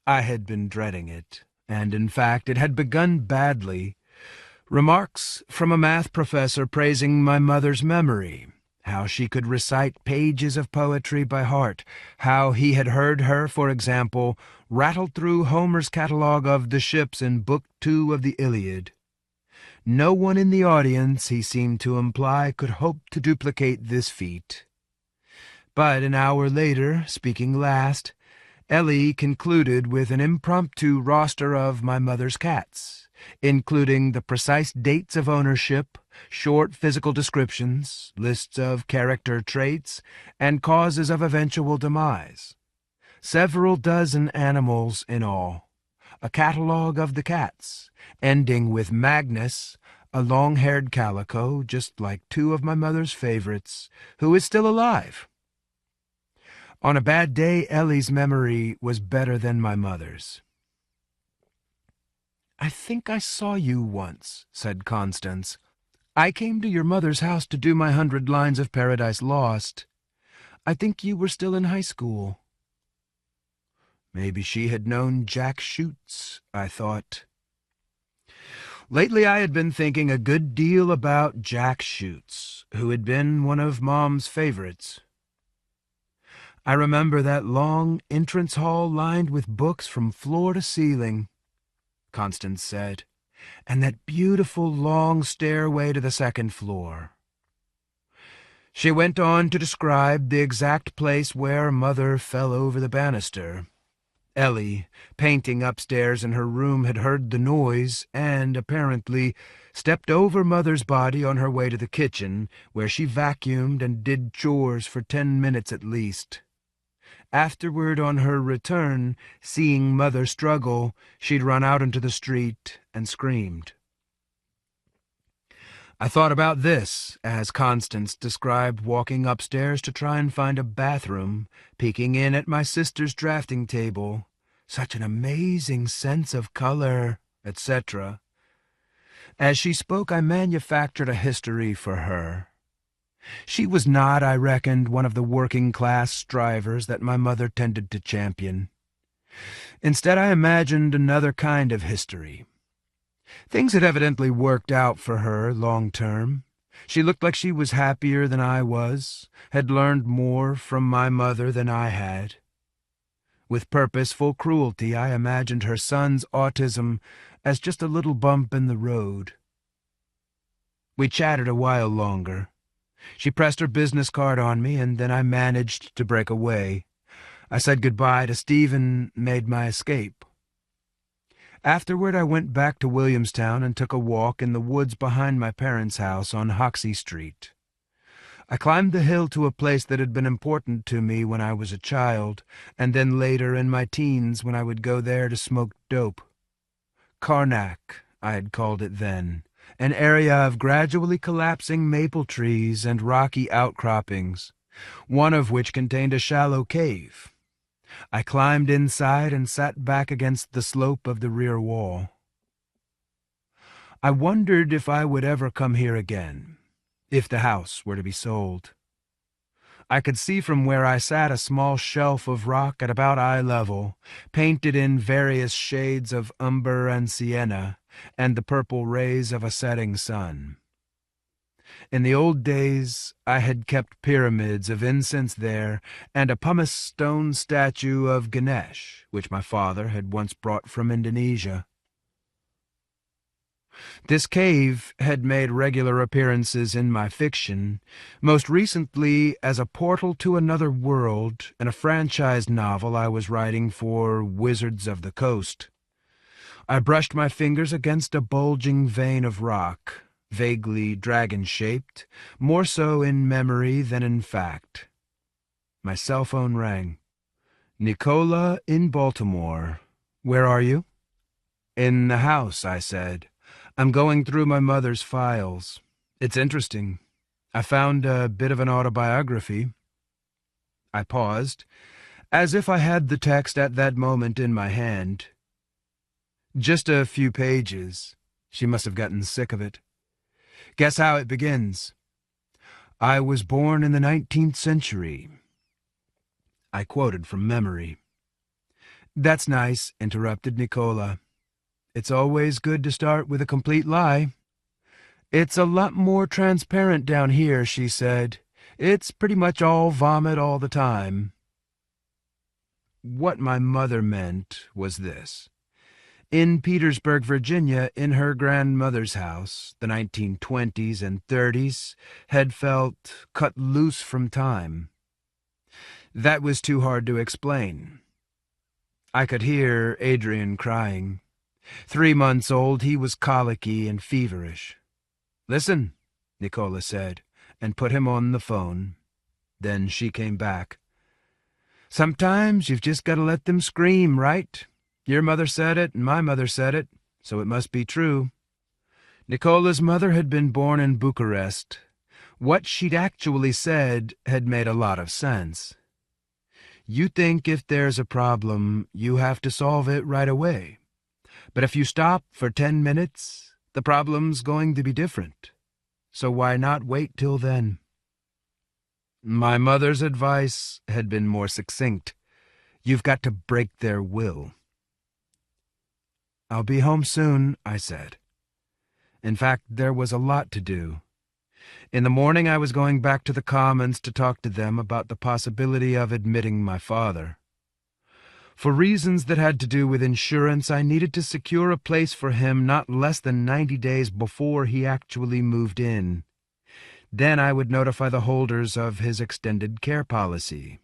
I had been dreading it, and in fact it had begun badly. Remarks from a math professor praising my mother's memory, how she could recite pages of poetry by heart, how he had heard her, for example, rattle through Homer's catalogue of the ships in Book 2 of the Iliad. No one in the audience, he seemed to imply, could hope to duplicate this feat. But an hour later, speaking last, Ellie concluded with an impromptu roster of my mother's cats, including the precise dates of ownership, short physical descriptions, lists of character traits, and causes of eventual demise. Several dozen animals in all. A catalogue of the cats, ending with Magnus, a long-haired calico, just like two of my mother's favorites, who is still alive. On a bad day, Ellie's memory was better than my mother's. "I think I saw you once," said Constance. "I came to your mother's house to do my 100 lines of Paradise Lost. I think you were still in high school." Maybe she had known Jack Schutz, I thought. Lately I had been thinking a good deal about Jack Schutz, who had been one of Mom's favorites. I remember that long entrance hall lined with books from floor to ceiling, Constance said, and that beautiful long stairway to the second floor. She went on to describe the exact place where Mother fell over the banister. Ellie, painting upstairs in her room, had heard the noise and, apparently, stepped over Mother's body on her way to the kitchen, where she vacuumed and did chores for 10 minutes at least. Afterward, on her return, seeing Mother struggle, she'd run out into the street and screamed. I thought about this as Constance described walking upstairs to try and find a bathroom, peeking in at my sister's drafting table. Such an amazing sense of color, etc. As she spoke, I manufactured a history for her. She was not, I reckoned, one of the working-class strivers that my mother tended to champion. Instead, I imagined another kind of history. Things had evidently worked out for her long-term. She looked like she was happier than I was, had learned more from my mother than I had. With purposeful cruelty, I imagined her son's autism as just a little bump in the road. We chatted a while longer. She pressed her business card on me, and then I managed to break away. I said goodbye to Steve and made my escape. Afterward, I went back to Williamstown and took a walk in the woods behind my parents' house on Hoxie Street. I climbed the hill to a place that had been important to me when I was a child, and then later in my teens when I would go there to smoke dope. Karnak, I had called it then. An area of gradually collapsing maple trees and rocky outcroppings, one of which contained a shallow cave. I climbed inside and sat back against the slope of the rear wall. I wondered if I would ever come here again, if the house were to be sold. I could see from where I sat a small shelf of rock at about eye level, painted in various shades of umber and sienna, and the purple rays of a setting sun. In the old days, I had kept pyramids of incense there, and a pumice stone statue of Ganesh, which my father had once brought from Indonesia. This cave had made regular appearances in my fiction, most recently as a portal to another world in a franchise novel I was writing for Wizards of the Coast. I brushed my fingers against a bulging vein of rock, vaguely dragon-shaped, more so in memory than in fact. My cell phone rang. "Nicola in Baltimore. "Where are you?" "In the house," I said. "I'm going through my mother's files. It's interesting. I found a bit of an autobiography." I paused, as if I had the text at that moment in my hand. "Just a few pages." She must have gotten sick of it. "Guess how it begins. I was born in the 19th century." I quoted from memory. "That's nice," interrupted Nicola. "It's always good to start with a complete lie." "It's a lot more transparent down here," she said. "It's pretty much all vomit all the time." What my mother meant was this. In Petersburg, Virginia, in her grandmother's house, the 1920s and 30s had felt cut loose from time. That was too hard to explain. I could hear Adrian crying. 3 months old, he was colicky and feverish. "Listen," Nicola said, and put him on the phone. Then she came back. "Sometimes you've just got to let them scream, right? Your mother said it, and my mother said it, so it must be true." Nicola's mother had been born in Bucharest. What she'd actually said had made a lot of sense. You think if there's a problem, you have to solve it right away. But if you stop for 10 minutes, the problem's going to be different. So why not wait till then? My mother's advice had been more succinct. You've got to break their will. "I'll be home soon," I said. In fact, there was a lot to do. In the morning I was going back to the Commons to talk to them about the possibility of admitting my father. For reasons that had to do with insurance, I needed to secure a place for him not less than 90 days before he actually moved in. Then I would notify the holders of his extended care policy.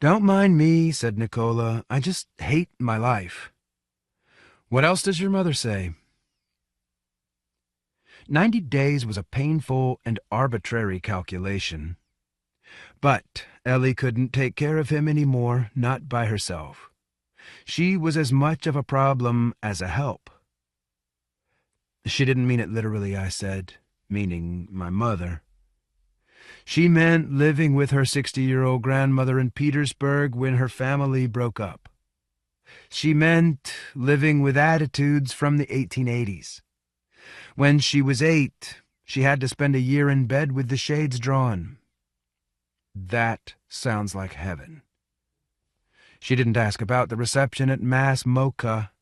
"Don't mind me," said Nicola. "I just hate my life." "What else does your mother say?" 90 days was a painful and arbitrary calculation. But Ellie couldn't take care of him anymore, not by herself. She was as much of a problem as a help. She didn't mean it literally, I said, meaning my mother. She meant living with her 60-year-old grandmother in Petersburg when her family broke up. She meant living with attitudes from the 1880s. When she was 8, she had to spend a year in bed with the shades drawn. That sounds like heaven. She didn't ask about the reception at Mass Mocha.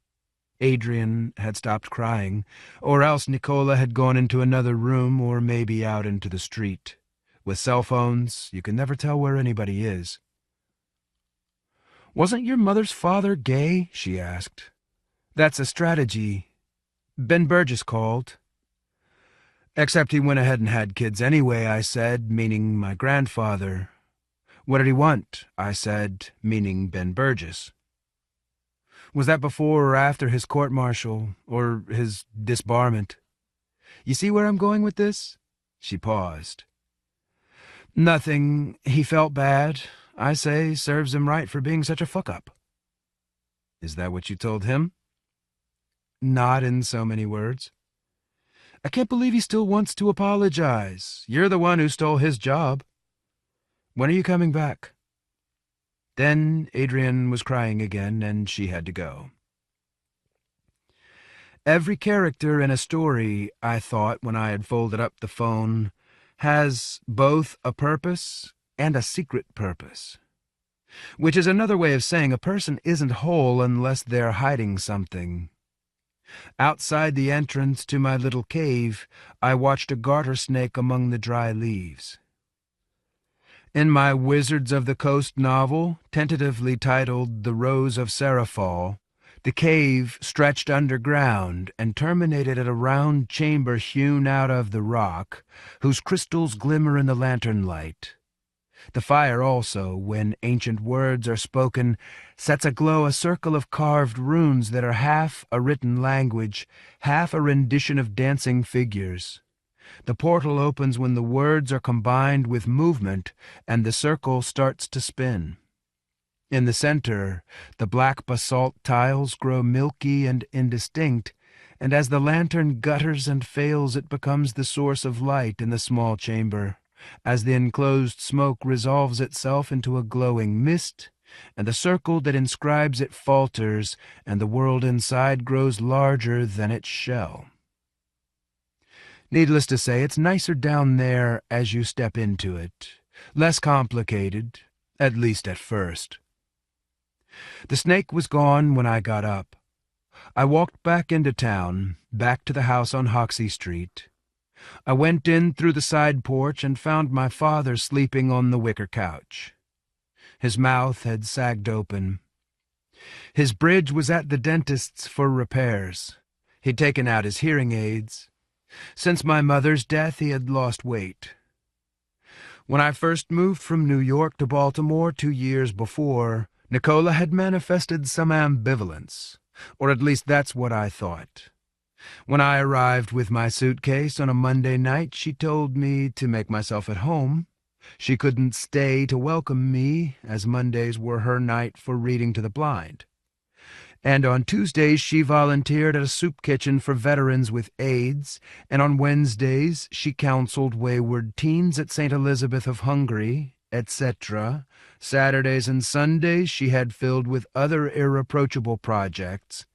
Adrian had stopped crying, or else Nicola had gone into another room or maybe out into the street. With cell phones, you can never tell where anybody is. "Wasn't your mother's father gay?" she asked. "That's a strategy. Ben Burgess called." "Except he went ahead and had kids anyway," I said, meaning my grandfather. "What did he want?" I said, meaning Ben Burgess. "Was that before or after his court-martial, or his disbarment? You see where I'm going with this?" She paused. "Nothing. He felt bad. I say serves him right for being such a fuck-up." "Is that what you told him?" "Not in so many words." "I can't believe he still wants to apologize. You're the one who stole his job. When are you coming back?" Then Adrian was crying again, and she had to go. Every character in a story, I thought when I had folded up the phone, has both a purpose and a secret purpose. Which is another way of saying a person isn't whole unless they're hiding something. Outside the entrance to my little cave, I watched a garter snake among the dry leaves. In my Wizards of the Coast novel, tentatively titled The Rose of Serafall, the cave stretched underground and terminated at a round chamber hewn out of the rock, whose crystals glimmer in the lantern light. The fire also, when ancient words are spoken, sets aglow a circle of carved runes that are half a written language, half a rendition of dancing figures. The portal opens when the words are combined with movement, and the circle starts to spin. In the center, the black basalt tiles grow milky and indistinct, and as the lantern gutters and fails, it becomes the source of light in the small chamber, as the enclosed smoke resolves itself into a glowing mist, and the circle that inscribes it falters, and the world inside grows larger than its shell. Needless to say, it's nicer down there as you step into it, less complicated, at least at first. The snake was gone when I got up. I walked back into town, back to the house on Hoxie Street. I went in through the side porch and found my father sleeping on the wicker couch. His mouth had sagged open. His bridge was at the dentist's for repairs. He'd taken out his hearing aids. Since my mother's death, he had lost weight. When I first moved from New York to Baltimore 2 years before, Nicola had manifested some ambivalence, or at least that's what I thought. When I arrived with my suitcase on a Monday night, she told me to make myself at home. She couldn't stay to welcome me, as Mondays were her night for reading to the blind. And on Tuesdays she volunteered at a soup kitchen for veterans with AIDS, and on Wednesdays she counseled wayward teens at St. Elizabeth of Hungary, etc. Saturdays and Sundays she had filled with other irreproachable projects,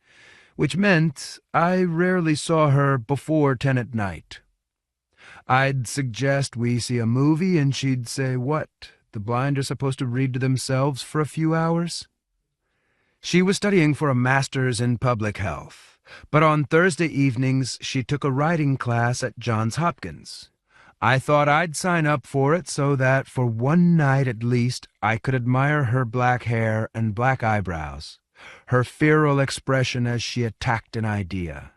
which meant I rarely saw her before 10 at night. I'd suggest we see a movie, and she'd say, "What, the blind are supposed to read to themselves for a few hours?" She was studying for a master's in public health, but on Thursday evenings she took a writing class at Johns Hopkins. I thought I'd sign up for it so that for one night at least I could admire her black hair and black eyebrows, her feral expression as she attacked an idea,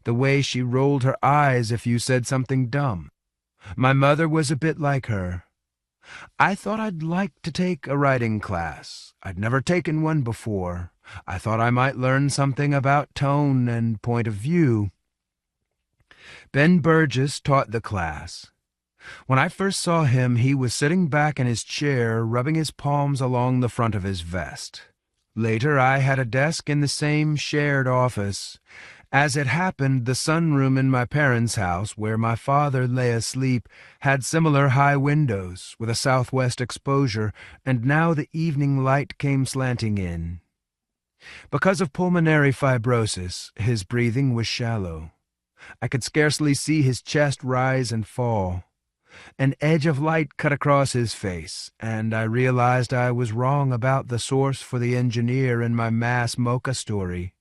the way she rolled her eyes if you said something dumb. My mother was a bit like her. I thought I'd like to take a writing class. I'd never taken one before. I thought I might learn something about tone and point of view. Ben Burgess taught the class. When I first saw him, he was sitting back in his chair, rubbing his palms along the front of his vest. Later, I had a desk in the same shared office. As it happened, the sunroom in my parents' house, where my father lay asleep, had similar high windows with a southwest exposure, and now the evening light came slanting in. Because of pulmonary fibrosis, his breathing was shallow. I could scarcely see his chest rise and fall. An edge of light cut across his face, and I realized I was wrong about the source for the engineer in my mass mocha story.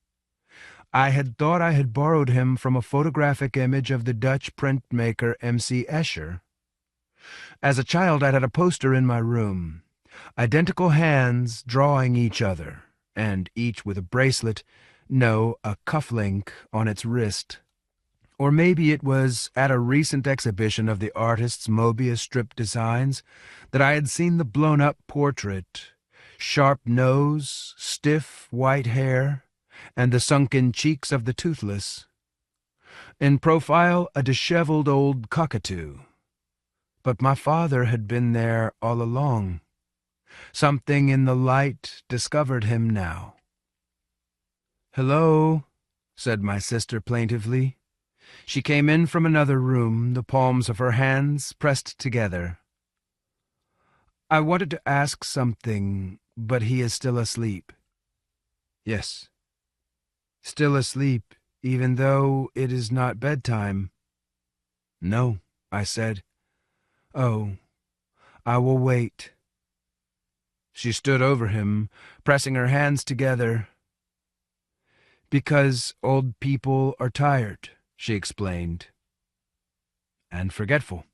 I had thought I had borrowed him from a photographic image of the Dutch printmaker M.C. Escher. As a child, I'd had a poster in my room, identical hands drawing each other, and each with a bracelet, no, a cufflink on its wrist. Or maybe it was at a recent exhibition of the artist's Mobius strip designs that I had seen the blown-up portrait, sharp nose, stiff white hair, and the sunken cheeks of the toothless. In profile, a disheveled old cockatoo. But my father had been there all along. Something in the light discovered him now. "Hello," said my sister plaintively. She came in from another room, the palms of her hands pressed together. "I wanted to ask something, but he is still asleep." "Yes." "Still asleep, even though it is not bedtime?" "No," I said. "Oh, I will wait." She stood over him, pressing her hands together. "Because old people are tired," she explained. "And forgetful."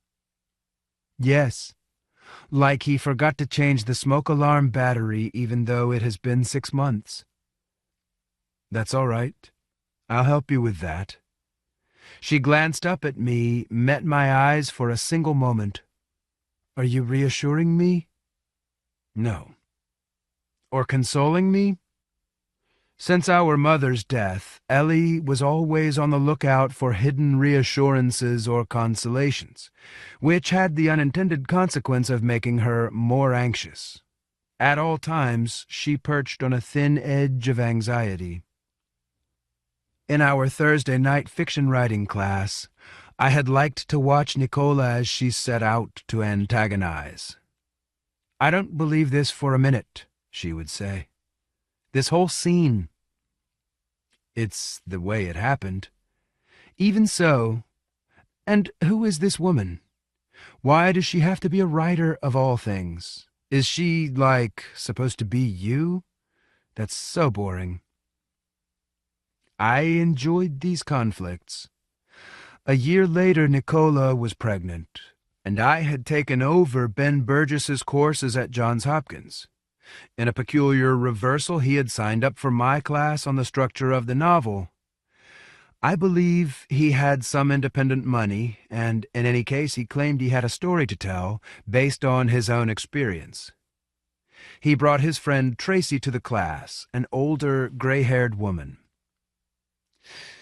"Yes, like he forgot to change the smoke alarm battery even though it has been 6 months." "That's all right. I'll help you with that." She glanced up at me, met my eyes for a single moment. "Are you reassuring me?" "No." "Or consoling me?" Since our mother's death, Ellie was always on the lookout for hidden reassurances or consolations, which had the unintended consequence of making her more anxious. At all times, she perched on a thin edge of anxiety. In our Thursday night fiction writing class, I had liked to watch Nicola as she set out to antagonize. "I don't believe this for a minute," she would say. "This whole scene." It's the way it happened. Even so, and who is this woman? Why does she have to be a writer of all things? Is she, supposed to be you? That's so boring. I enjoyed these conflicts. A year later, Nicola was pregnant, and I had taken over Ben Burgess's courses at Johns Hopkins. In a peculiar reversal, he had signed up for my class on the structure of the novel. I believe he had some independent money, and in any case he claimed he had a story to tell based on his own experience. He brought his friend Tracy to the class, an older, gray-haired woman.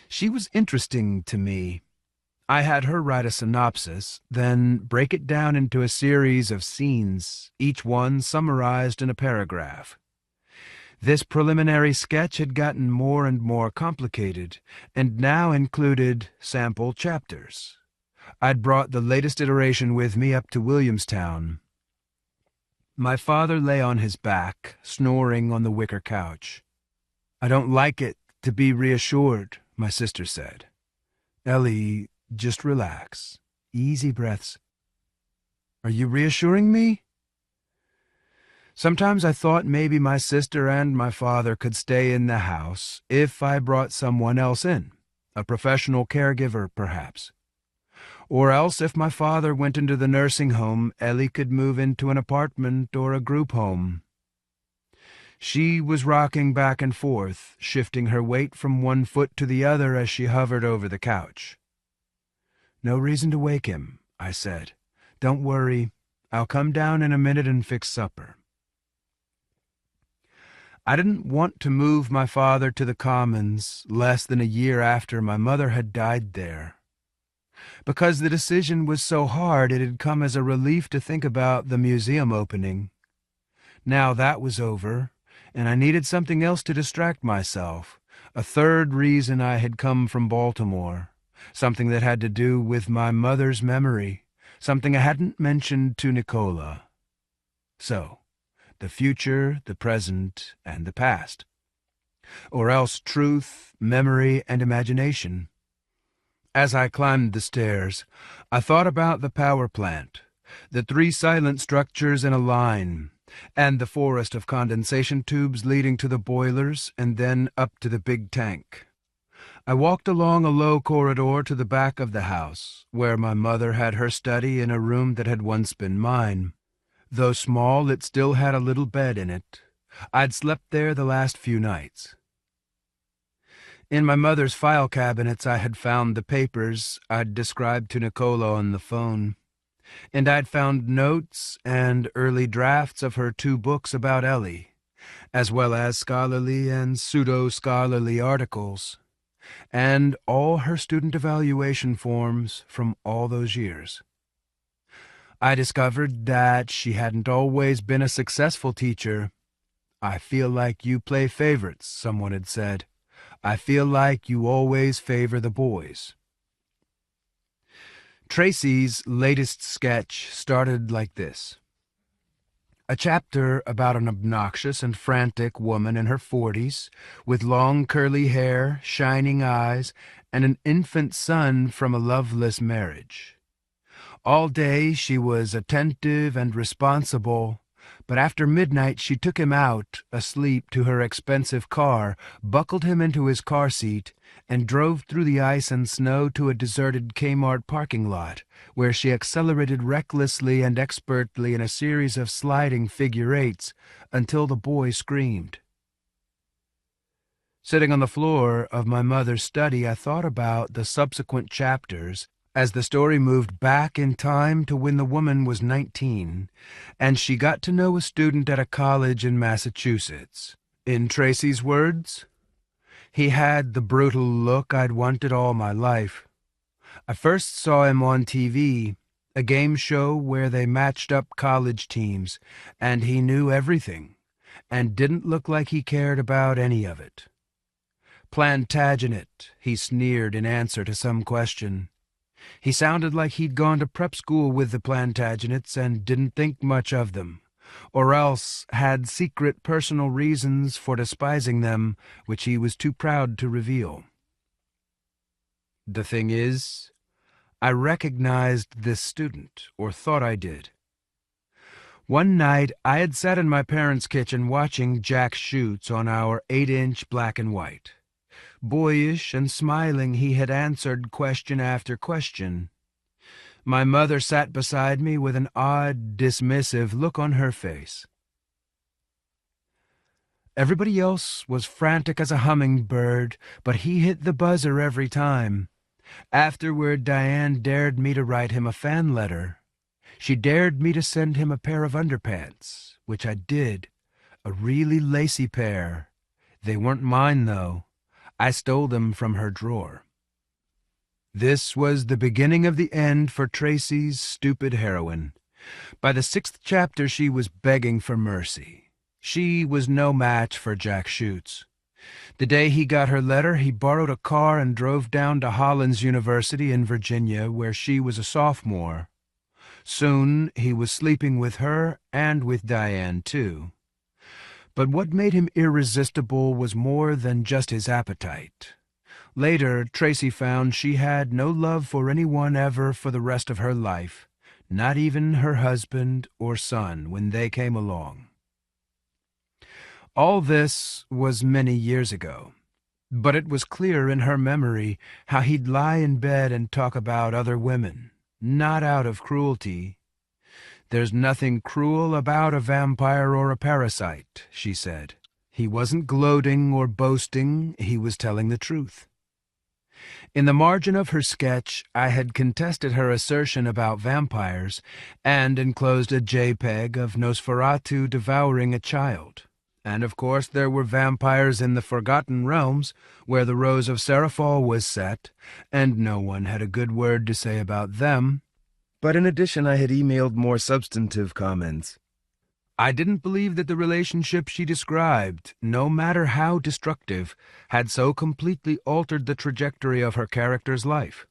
She was interesting to me. I had her write a synopsis, then break it down into a series of scenes, each one summarized in a paragraph. This preliminary sketch had gotten more and more complicated, and now included sample chapters. I'd brought the latest iteration with me up to Williamstown. My father lay on his back, snoring on the wicker couch. "I don't like it to be reassured," my sister said. "Ellie, just relax. Easy breaths." "Are you reassuring me?" Sometimes I thought maybe my sister and my father could stay in the house if I brought someone else in, a professional caregiver, perhaps. Or else if my father went into the nursing home, Ellie could move into an apartment or a group home. She was rocking back and forth, shifting her weight from one foot to the other as she hovered over the couch. "No reason to wake him," I said. "Don't worry. I'll come down in a minute and fix supper." I didn't want to move my father to the Commons less than a year after my mother had died there. Because the decision was so hard, it had come as a relief to think about the museum opening. Now that was over, and I needed something else to distract myself, a third reason I had come from Baltimore, something that had to do with my mother's memory, something I hadn't mentioned to Nicola. So, the future, the present, and the past. Or else truth, memory, and imagination. As I climbed the stairs, I thought about the power plant, the 3 silent structures in a line, and the forest of condensation tubes leading to the boilers and then up to the big tank. I walked along a low corridor to the back of the house, where my mother had her study in a room that had once been mine. Though small, it still had a little bed in it. I'd slept there the last few nights. In my mother's file cabinets I had found the papers I'd described to Nicola on the phone, and I'd found notes and early drafts of her 2 books about Ellie, as well as scholarly and pseudo-scholarly articles, and all her student evaluation forms from all those years. I discovered that she hadn't always been a successful teacher. "I feel like you play favorites," someone had said. "I feel like you always favor the boys." Tracy's latest sketch started like this. A chapter about an obnoxious and frantic woman in her 40s, with long curly hair, shining eyes, and an infant son from a loveless marriage. All day she was attentive and responsible, but after midnight she took him out, asleep, to her expensive car, buckled him into his car seat, and drove through the ice and snow to a deserted Kmart parking lot, where she accelerated recklessly and expertly in a series of sliding figure-8s until the boy screamed. Sitting on the floor of my mother's study, I thought about the subsequent chapters as the story moved back in time to when the woman was 19, and she got to know a student at a college in Massachusetts. In Tracy's words, "He had the brutal look I'd wanted all my life. I first saw him on TV, a game show where they matched up college teams, and he knew everything, and didn't look like he cared about any of it. Plantagenet, he sneered in answer to some question. He sounded like he'd gone to prep school with the Plantagenets and didn't think much of them, or else had secret personal reasons for despising them which he was too proud to reveal. The thing is, I recognized this student, or thought I did. One night I had sat in my parents' kitchen watching Jack Shoots on our 8-inch black and white. Boyish and smiling, he had answered question after question. My mother sat beside me with an odd, dismissive look on her face. Everybody else was frantic as a hummingbird, but he hit the buzzer every time. Afterward, Diane dared me to write him a fan letter. She dared me to send him a pair of underpants, which I did, a really lacy pair. They weren't mine, though. I stole them from her drawer. This was the beginning of the end for Tracy's stupid heroine. By the 6th chapter she was begging for mercy. She was no match for Jack Shoots. The day he got her letter, he borrowed a car and drove down to Hollins University in Virginia, where she was a sophomore. Soon he was sleeping with her and with Diane, too. But what made him irresistible was more than just his appetite. Later, Tracy found she had no love for anyone ever for the rest of her life, not even her husband or son when they came along. All this was many years ago, but it was clear in her memory how he'd lie in bed and talk about other women, not out of cruelty. "There's nothing cruel about a vampire or a parasite," she said. He wasn't gloating or boasting, he was telling the truth. In the margin of her sketch, I had contested her assertion about vampires and enclosed a JPEG of Nosferatu devouring a child. And of course there were vampires in the Forgotten Realms, where the Rose of Seraphol was set, and no one had a good word to say about them. But in addition, I had emailed more substantive comments. I didn't believe that the relationship she described, no matter how destructive, had so completely altered the trajectory of her character's life.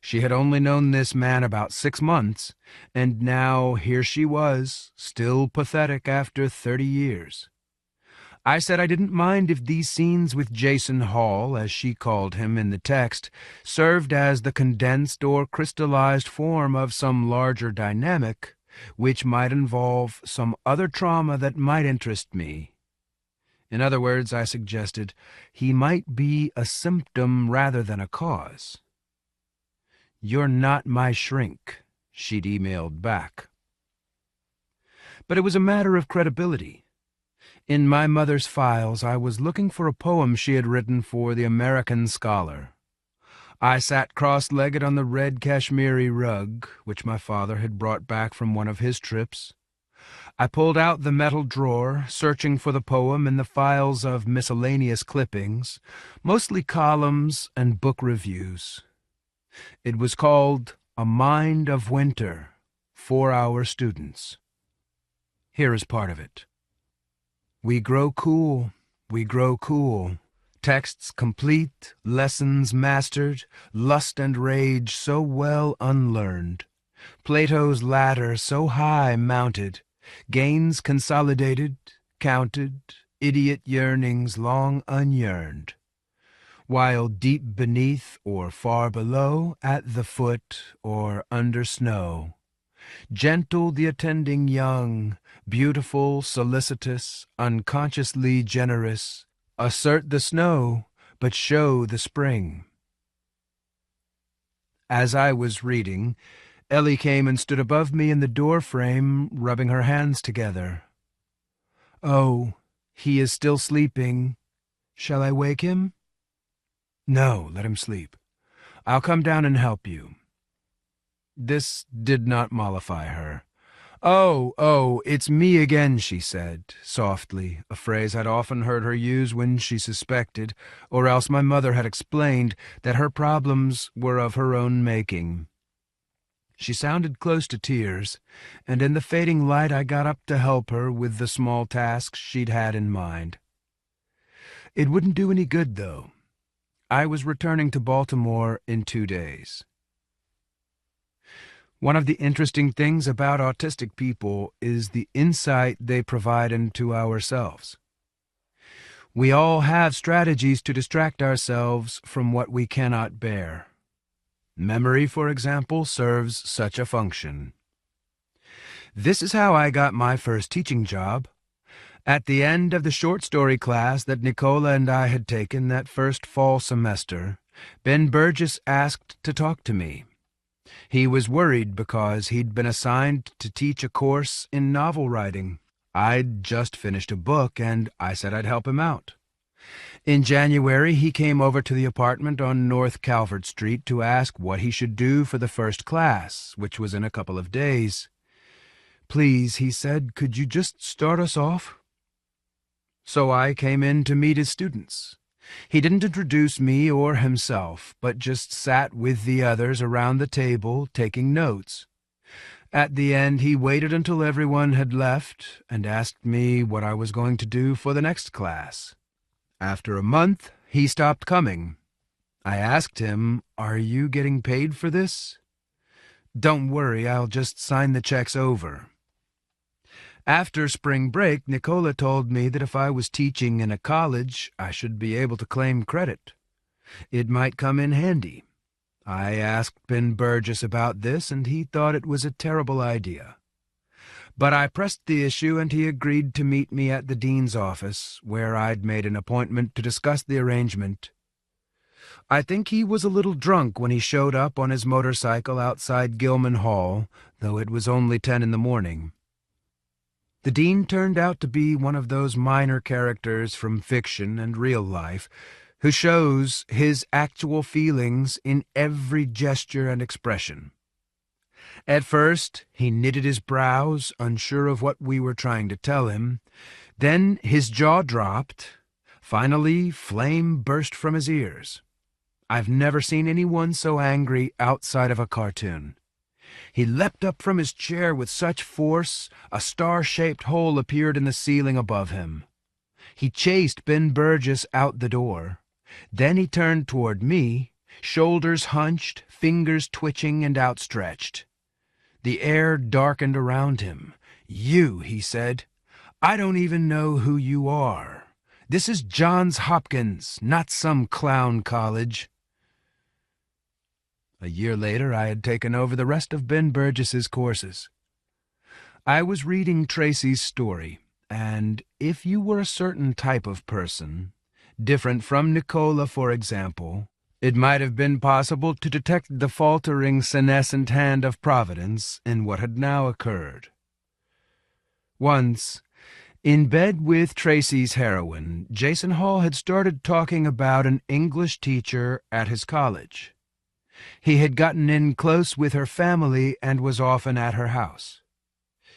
She had only known this man about 6 months, and now here she was, still pathetic after 30 years. I said I didn't mind if these scenes with Jason Hall, as she called him in the text, served as the condensed or crystallized form of some larger dynamic, which might involve some other trauma that might interest me. In other words, I suggested, he might be a symptom rather than a cause. "You're not my shrink," she'd emailed back. But it was a matter of credibility. In my mother's files, I was looking for a poem she had written for the American Scholar. I sat cross-legged on the red Kashmiri rug, which my father had brought back from one of his trips. I pulled out the metal drawer, searching for the poem in the files of miscellaneous clippings, mostly columns and book reviews. It was called A Mind of Winter, for our students. Here is part of it. We grow cool, we grow cool. Texts complete, lessons mastered, lust and rage so well unlearned. Plato's ladder so high mounted, gains consolidated, counted, idiot yearnings long unyearned. While deep beneath or far below, at the foot or under snow, gentle the attending young, beautiful, solicitous, unconsciously generous, assert the snow, but show the spring. As I was reading, Ellie came and stood above me in the door frame, rubbing her hands together. "Oh, he is still sleeping. Shall I wake him?" "No, let him sleep. I'll come down and help you." This did not mollify her. Oh, it's me again," she said, softly, a phrase I'd often heard her use when she suspected, or else my mother had explained, that her problems were of her own making. She sounded close to tears, and in the fading light I got up to help her with the small tasks she'd had in mind. It wouldn't do any good, though. I was returning to Baltimore in 2 days. One of the interesting things about autistic people is the insight they provide into ourselves. We all have strategies to distract ourselves from what we cannot bear. Memory, for example, serves such a function. This is how I got my first teaching job. At the end of the short story class that Nicola and I had taken that first fall semester, Ben Burgess asked to talk to me. He was worried because he'd been assigned to teach a course in novel writing. I'd just finished a book, and I said I'd help him out. In January, he came over to the apartment on North Calvert Street to ask what he should do for the first class, which was in a couple of days. "Please," he said, "could you just start us off?" So I came in to meet his students. He didn't introduce me or himself, but just sat with the others around the table, taking notes. At the end, he waited until everyone had left and asked me what I was going to do for the next class. After a month, he stopped coming. I asked him, "Are you getting paid for this?" "Don't worry, I'll just sign the checks over." After spring break, Nicola told me that if I was teaching in a college, I should be able to claim credit. It might come in handy. I asked Ben Burgess about this, and he thought it was a terrible idea. But I pressed the issue, and he agreed to meet me at the dean's office, where I'd made an appointment to discuss the arrangement. I think he was a little drunk when he showed up on his motorcycle outside Gilman Hall, though it was only 10 in the morning. The dean turned out to be one of those minor characters from fiction and real life who shows his actual feelings in every gesture and expression. At first, he knitted his brows, unsure of what we were trying to tell him. Then his jaw dropped. Finally, flame burst from his ears. I've never seen anyone so angry outside of a cartoon. He leapt up from his chair with such force, a star-shaped hole appeared in the ceiling above him. He chased Ben Burgess out the door. Then he turned toward me, shoulders hunched, fingers twitching and outstretched. The air darkened around him. "You," he said, "I don't even know who you are. This is Johns Hopkins, not some clown college." A year later, I had taken over the rest of Ben Burgess's courses. I was reading Tracy's story, and if you were a certain type of person, different from Nicola, for example, it might have been possible to detect the faltering, senescent hand of Providence in what had now occurred. Once, in bed with Tracy's heroine, Jason Hall had started talking about an English teacher at his college. He had gotten in close with her family and was often at her house.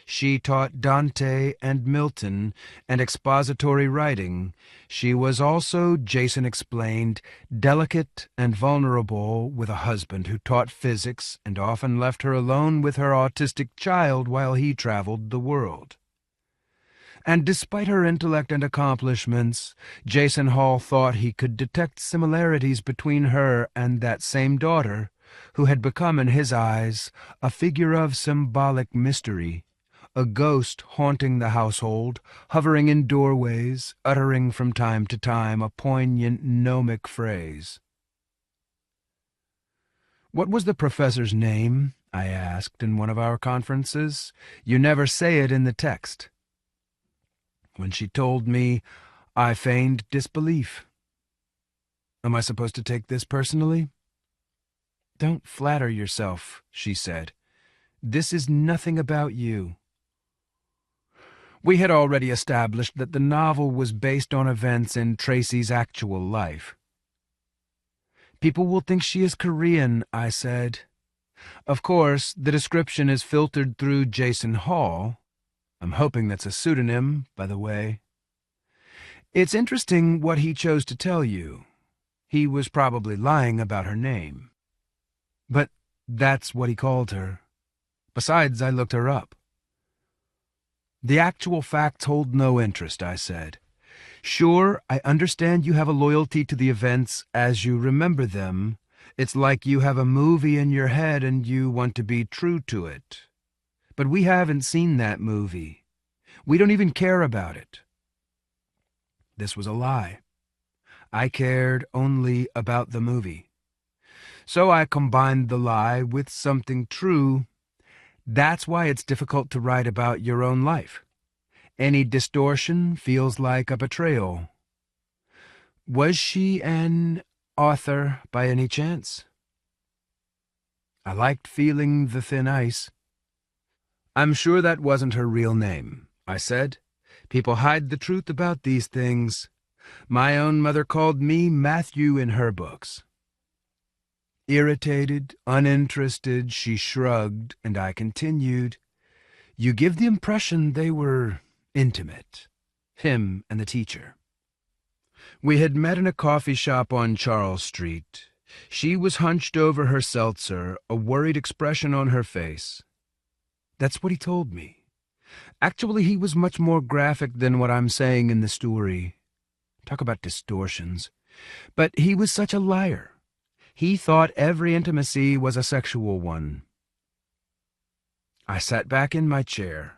She taught Dante and Milton and expository writing. She was also, Jason explained, delicate and vulnerable with a husband who taught physics and often left her alone with her autistic child while he traveled the world. And despite her intellect and accomplishments, Jason Hall thought he could detect similarities between her and that same daughter, who had become in his eyes a figure of symbolic mystery, a ghost haunting the household, hovering in doorways, uttering from time to time a poignant gnomic phrase. "What was the professor's name?" I asked in one of our conferences. "You never say it in the text." When she told me, I feigned disbelief. "Am I supposed to take this personally?" "Don't flatter yourself," she said. "This is nothing about you." We had already established that the novel was based on events in Tracy's actual life. "People will think she is Korean," I said. "Of course, the description is filtered through Jason Hall. I'm hoping that's a pseudonym, by the way. It's interesting what he chose to tell you. He was probably lying about her name. But that's what he called her, Besides, I looked her up. The actual facts hold no interest, I said. Sure, I understand you have a loyalty to the events as you remember them. It's like you have a movie in your head and you want to be true to it. But we haven't seen that movie. We don't even care about it. This was a lie. I cared only about the movie. So I combined the lie with something true. That's why it's difficult to write about your own life. Any distortion feels like a betrayal. Was she an author by any chance? I liked feeling the thin ice. I'm sure that wasn't her real name, I said. People hide the truth about these things. My own mother called me Matthew in her books. Irritated, uninterested, she shrugged, and I continued. You give the impression they were intimate, him and the teacher. We had met in a coffee shop on Charles Street. She was hunched over her seltzer, a worried expression on her face. That's what he told me. Actually, he was much more graphic than what I'm saying in the story. Talk about distortions. But he was such a liar. He thought every intimacy was a sexual one. I sat back in my chair,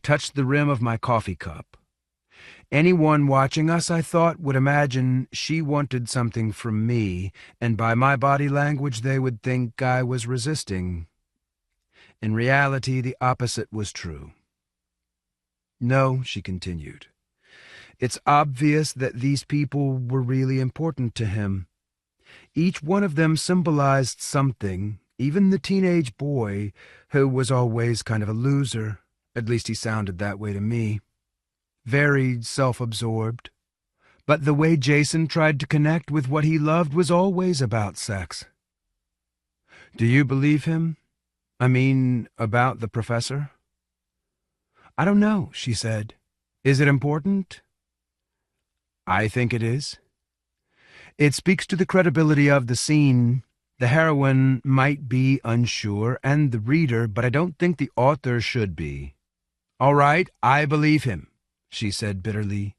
touched the rim of my coffee cup. Anyone watching us, I thought, would imagine she wanted something from me, and by my body language they would think I was resisting. In reality, the opposite was true. No, she continued. It's obvious that these people were really important to him. Each one of them symbolized something, even the teenage boy, who was always kind of a loser. At least he sounded that way to me. Very self-absorbed. But the way Jason tried to connect with what he loved was always about sex. Do you believe him? I mean, about the professor? I don't know, she said. Is it important? I think it is. It speaks to the credibility of the scene. The heroine might be unsure, and the reader, but I don't think the author should be. All right, I believe him, she said bitterly.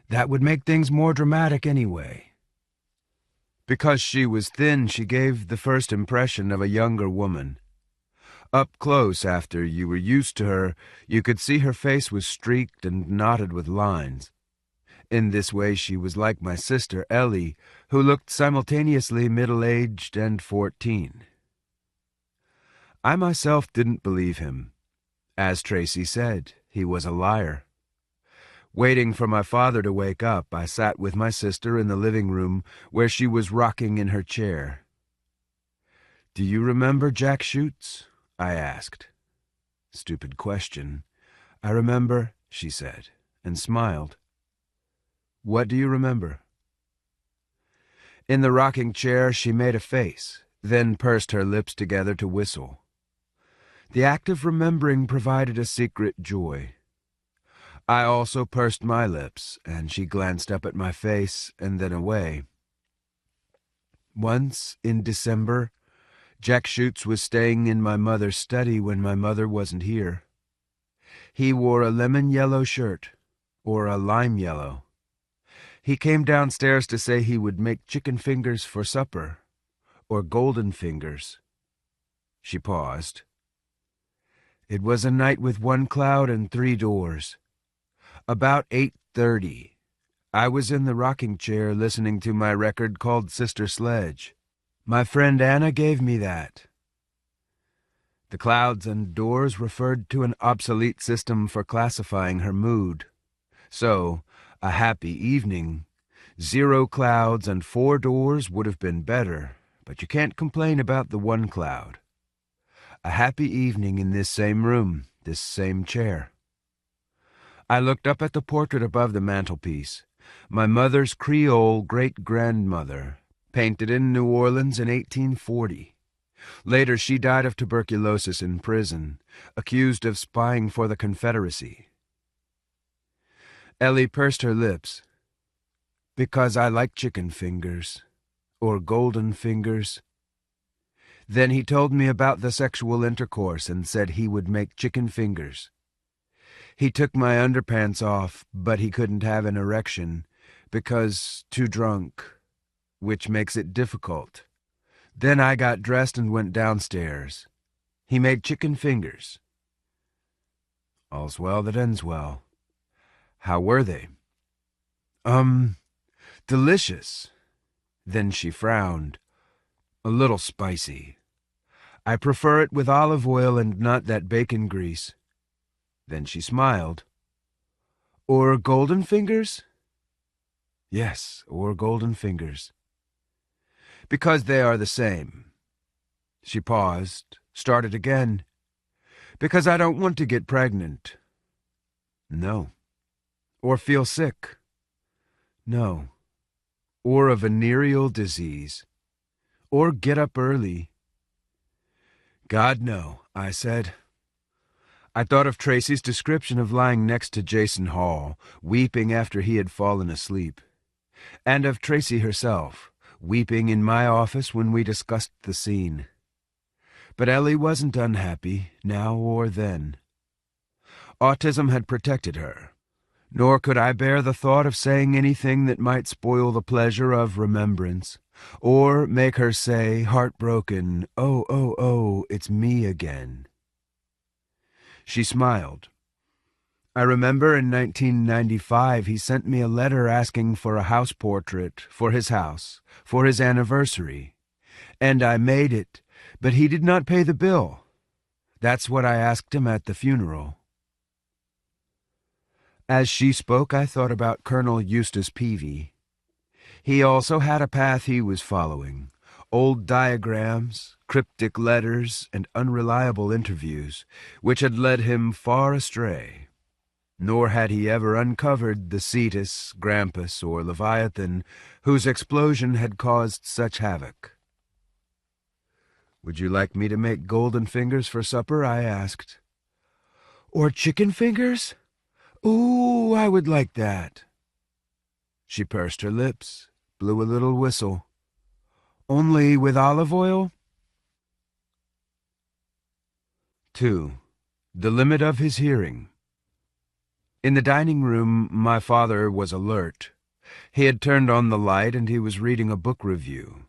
That would make things more dramatic anyway. Because she was thin, she gave the first impression of a younger woman. Up close, after you were used to her, you could see her face was streaked and knotted with lines. In this way she was like my sister Ellie, who looked simultaneously middle-aged and 14. I myself didn't believe him. As Tracy said, he was a liar. Waiting for my father to wake up, I sat with my sister in the living room where she was rocking in her chair. Do you remember Jack Schutz? I asked. Stupid question. I remember, she said, and smiled. What do you remember? In the rocking chair, she made a face, then pursed her lips together to whistle. The act of remembering provided a secret joy. I also pursed my lips, and she glanced up at my face and then away. Once, in December, Jack Schutz was staying in my mother's study when my mother wasn't here. He wore a lemon-yellow shirt, or a lime-yellow. He came downstairs to say he would make chicken fingers for supper, or golden fingers. She paused. It was a night with one cloud and 3 doors. About 8:30. I was in the rocking chair listening to my record called Sister Sledge. My friend Anna gave me that. The clouds and doors referred to an obsolete system for classifying her mood. So, a happy evening. 0 clouds and 4 doors would have been better, but you can't complain about the 1 cloud. A happy evening in this same room, this same chair. I looked up at the portrait above the mantelpiece, my mother's Creole great-grandmother, painted in New Orleans in 1840. Later she died of tuberculosis in prison, accused of spying for the Confederacy. Ellie pursed her lips. Because I like chicken fingers, or golden fingers. Then he told me about the sexual intercourse and said he would make chicken fingers. He took my underpants off, but he couldn't have an erection because too drunk, which makes it difficult. Then I got dressed and went downstairs. He made chicken fingers. All's well that ends well. How were they? Delicious. Then she frowned. A little spicy. I prefer it with olive oil and not that bacon grease. Then she smiled. Or golden fingers? Yes, or golden fingers. Because they are the same. She paused, started again. Because I don't want to get pregnant. No. Or feel sick. No. Or a venereal disease. Or get up early. God, no, I said. I thought of Tracy's description of lying next to Jason Hall, weeping after he had fallen asleep. And of Tracy herself, weeping in my office when we discussed the scene. But Ellie wasn't unhappy, now or then. Autism had protected her, nor could I bear the thought of saying anything that might spoil the pleasure of remembrance, or make her say, heartbroken, "Oh, oh, oh, it's me again." She smiled. I remember in 1995 he sent me a letter asking for a house portrait for his house, for his anniversary. And I made it, but he did not pay the bill. That's what I asked him at the funeral. As she spoke, I thought about Colonel Eustace Peavy. He also had a path he was following. Old diagrams, cryptic letters, and unreliable interviews, which had led him far astray. Nor had he ever uncovered the Cetus, Grampus, or Leviathan, whose explosion had caused such havoc. "Would you like me to make golden fingers for supper?" I asked. "Or chicken fingers? Ooh, I would like that." She pursed her lips, blew a little whistle. "Only with olive oil?" 2. The limit of his hearing. In the dining room, my father was alert. He had turned on the light and he was reading a book review.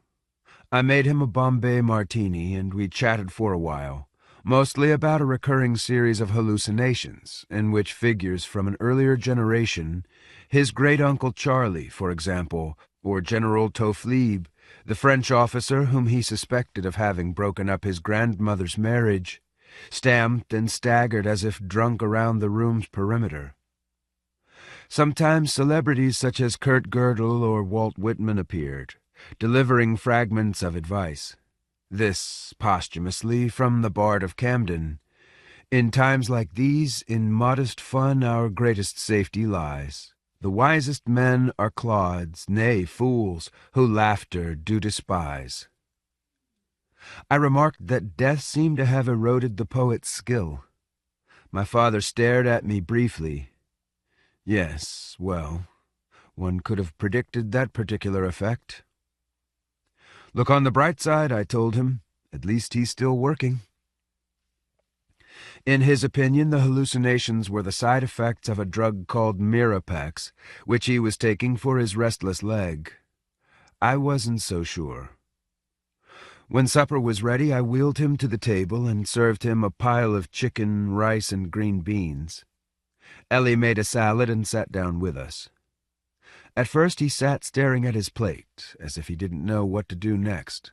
I made him a Bombay martini and we chatted for a while, mostly about a recurring series of hallucinations in which figures from an earlier generation, his great-uncle Charlie, for example, or General Toflib, the French officer whom he suspected of having broken up his grandmother's marriage, stamped and staggered as if drunk around the room's perimeter. Sometimes celebrities such as Kurt Gödel or Walt Whitman appeared, delivering fragments of advice. This, posthumously, from the Bard of Camden. In times like these, in modest fun our greatest safety lies. The wisest men are clods, nay, fools, who laughter do despise. I remarked that death seemed to have eroded the poet's skill. My father stared at me briefly. Yes, well, one could have predicted that particular effect. "Look on the bright side," I told him. "At least he's still working." In his opinion, the hallucinations were the side effects of a drug called Mirapex, which he was taking for his restless leg. I wasn't so sure. When supper was ready, I wheeled him to the table and served him a pile of chicken, rice, and green beans. Ellie made a salad and sat down with us. At first he sat staring at his plate, as if he didn't know what to do next.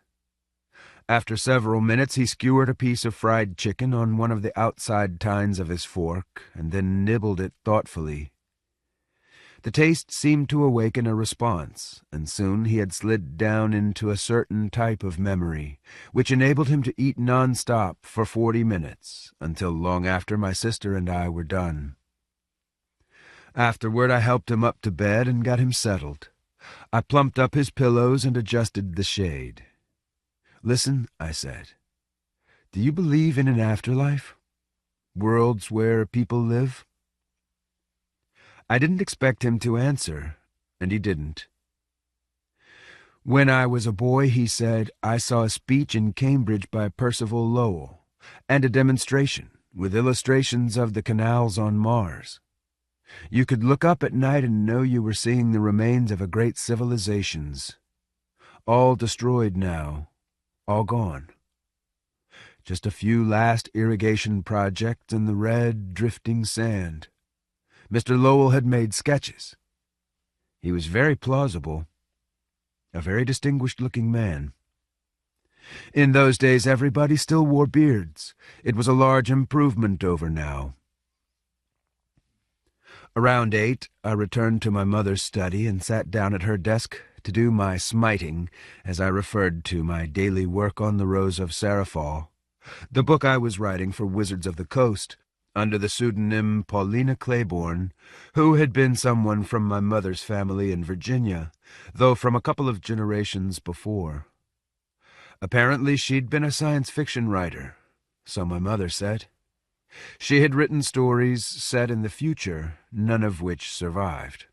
After several minutes he skewered a piece of fried chicken on one of the outside tines of his fork, and then nibbled it thoughtfully. The taste seemed to awaken a response, and soon he had slid down into a certain type of memory, which enabled him to eat non-stop for 40 minutes, until long after my sister and I were done. Afterward I helped him up to bed and got him settled. I plumped up his pillows and adjusted the shade. "Listen," I said. "Do you believe in an afterlife? Worlds where people live?" I didn't expect him to answer, and he didn't. When I was a boy, he said, I saw a speech in Cambridge by Percival Lowell, and a demonstration with illustrations of the canals on Mars. You could look up at night and know you were seeing the remains of a great civilizations. All destroyed now, all gone. Just a few last irrigation projects in the red, drifting sand. Mr. Lowell had made sketches. He was very plausible, a very distinguished-looking man. In those days, everybody still wore beards. It was a large improvement over now. Around 8, I returned to my mother's study and sat down at her desk to do my smiting, as I referred to my daily work on the Rose of Seraphael, the book I was writing for Wizards of the Coast, under the pseudonym Paulina Claiborne, who had been someone from my mother's family in Virginia, though from a couple of generations before. Apparently she'd been a science fiction writer, so my mother said. She had written stories set in the future, none of which survived.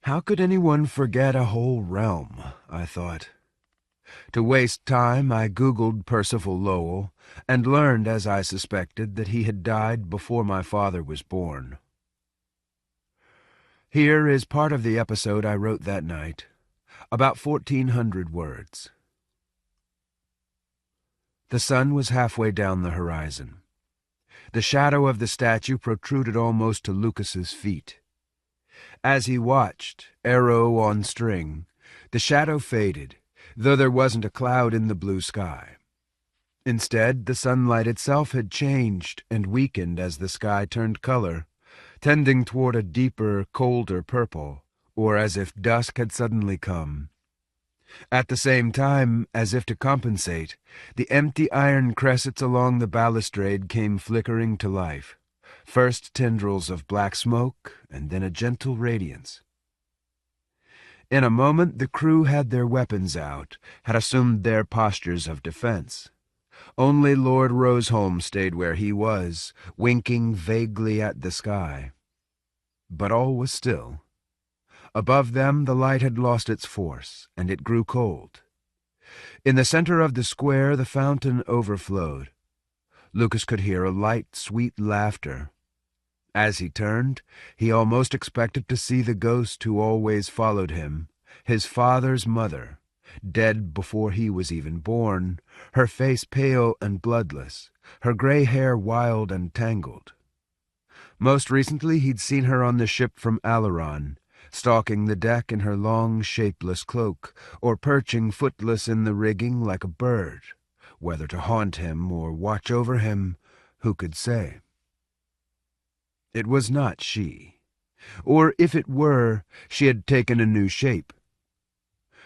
How could anyone forget a whole realm, I thought. To waste time, I Googled Percival Lowell, and learned, as I suspected, that he had died before my father was born. Here is part of the episode I wrote that night, about 1,400 words. The sun was halfway down the horizon. The shadow of the statue protruded almost to Lucas's feet. As he watched, arrow on string, the shadow faded, though there wasn't a cloud in the blue sky. Instead, the sunlight itself had changed and weakened as the sky turned color, tending toward a deeper, colder purple, or as if dusk had suddenly come. At the same time, as if to compensate, the empty iron cressets along the balustrade came flickering to life, first tendrils of black smoke, and then a gentle radiance. In a moment the crew had their weapons out, had assumed their postures of defense. Only Lord Roseholm stayed where he was, winking vaguely at the sky. But all was still. Above them the light had lost its force, and it grew cold. In the center of the square the fountain overflowed. Lucas could hear a light, sweet laughter. As he turned, he almost expected to see the ghost who always followed him, his father's mother, dead before he was even born, her face pale and bloodless, her gray hair wild and tangled. Most recently he'd seen her on the ship from Alaron, stalking the deck in her long, shapeless cloak, or perching footless in the rigging like a bird. Whether to haunt him or watch over him, who could say? It was not she. Or if it were, she had taken a new shape.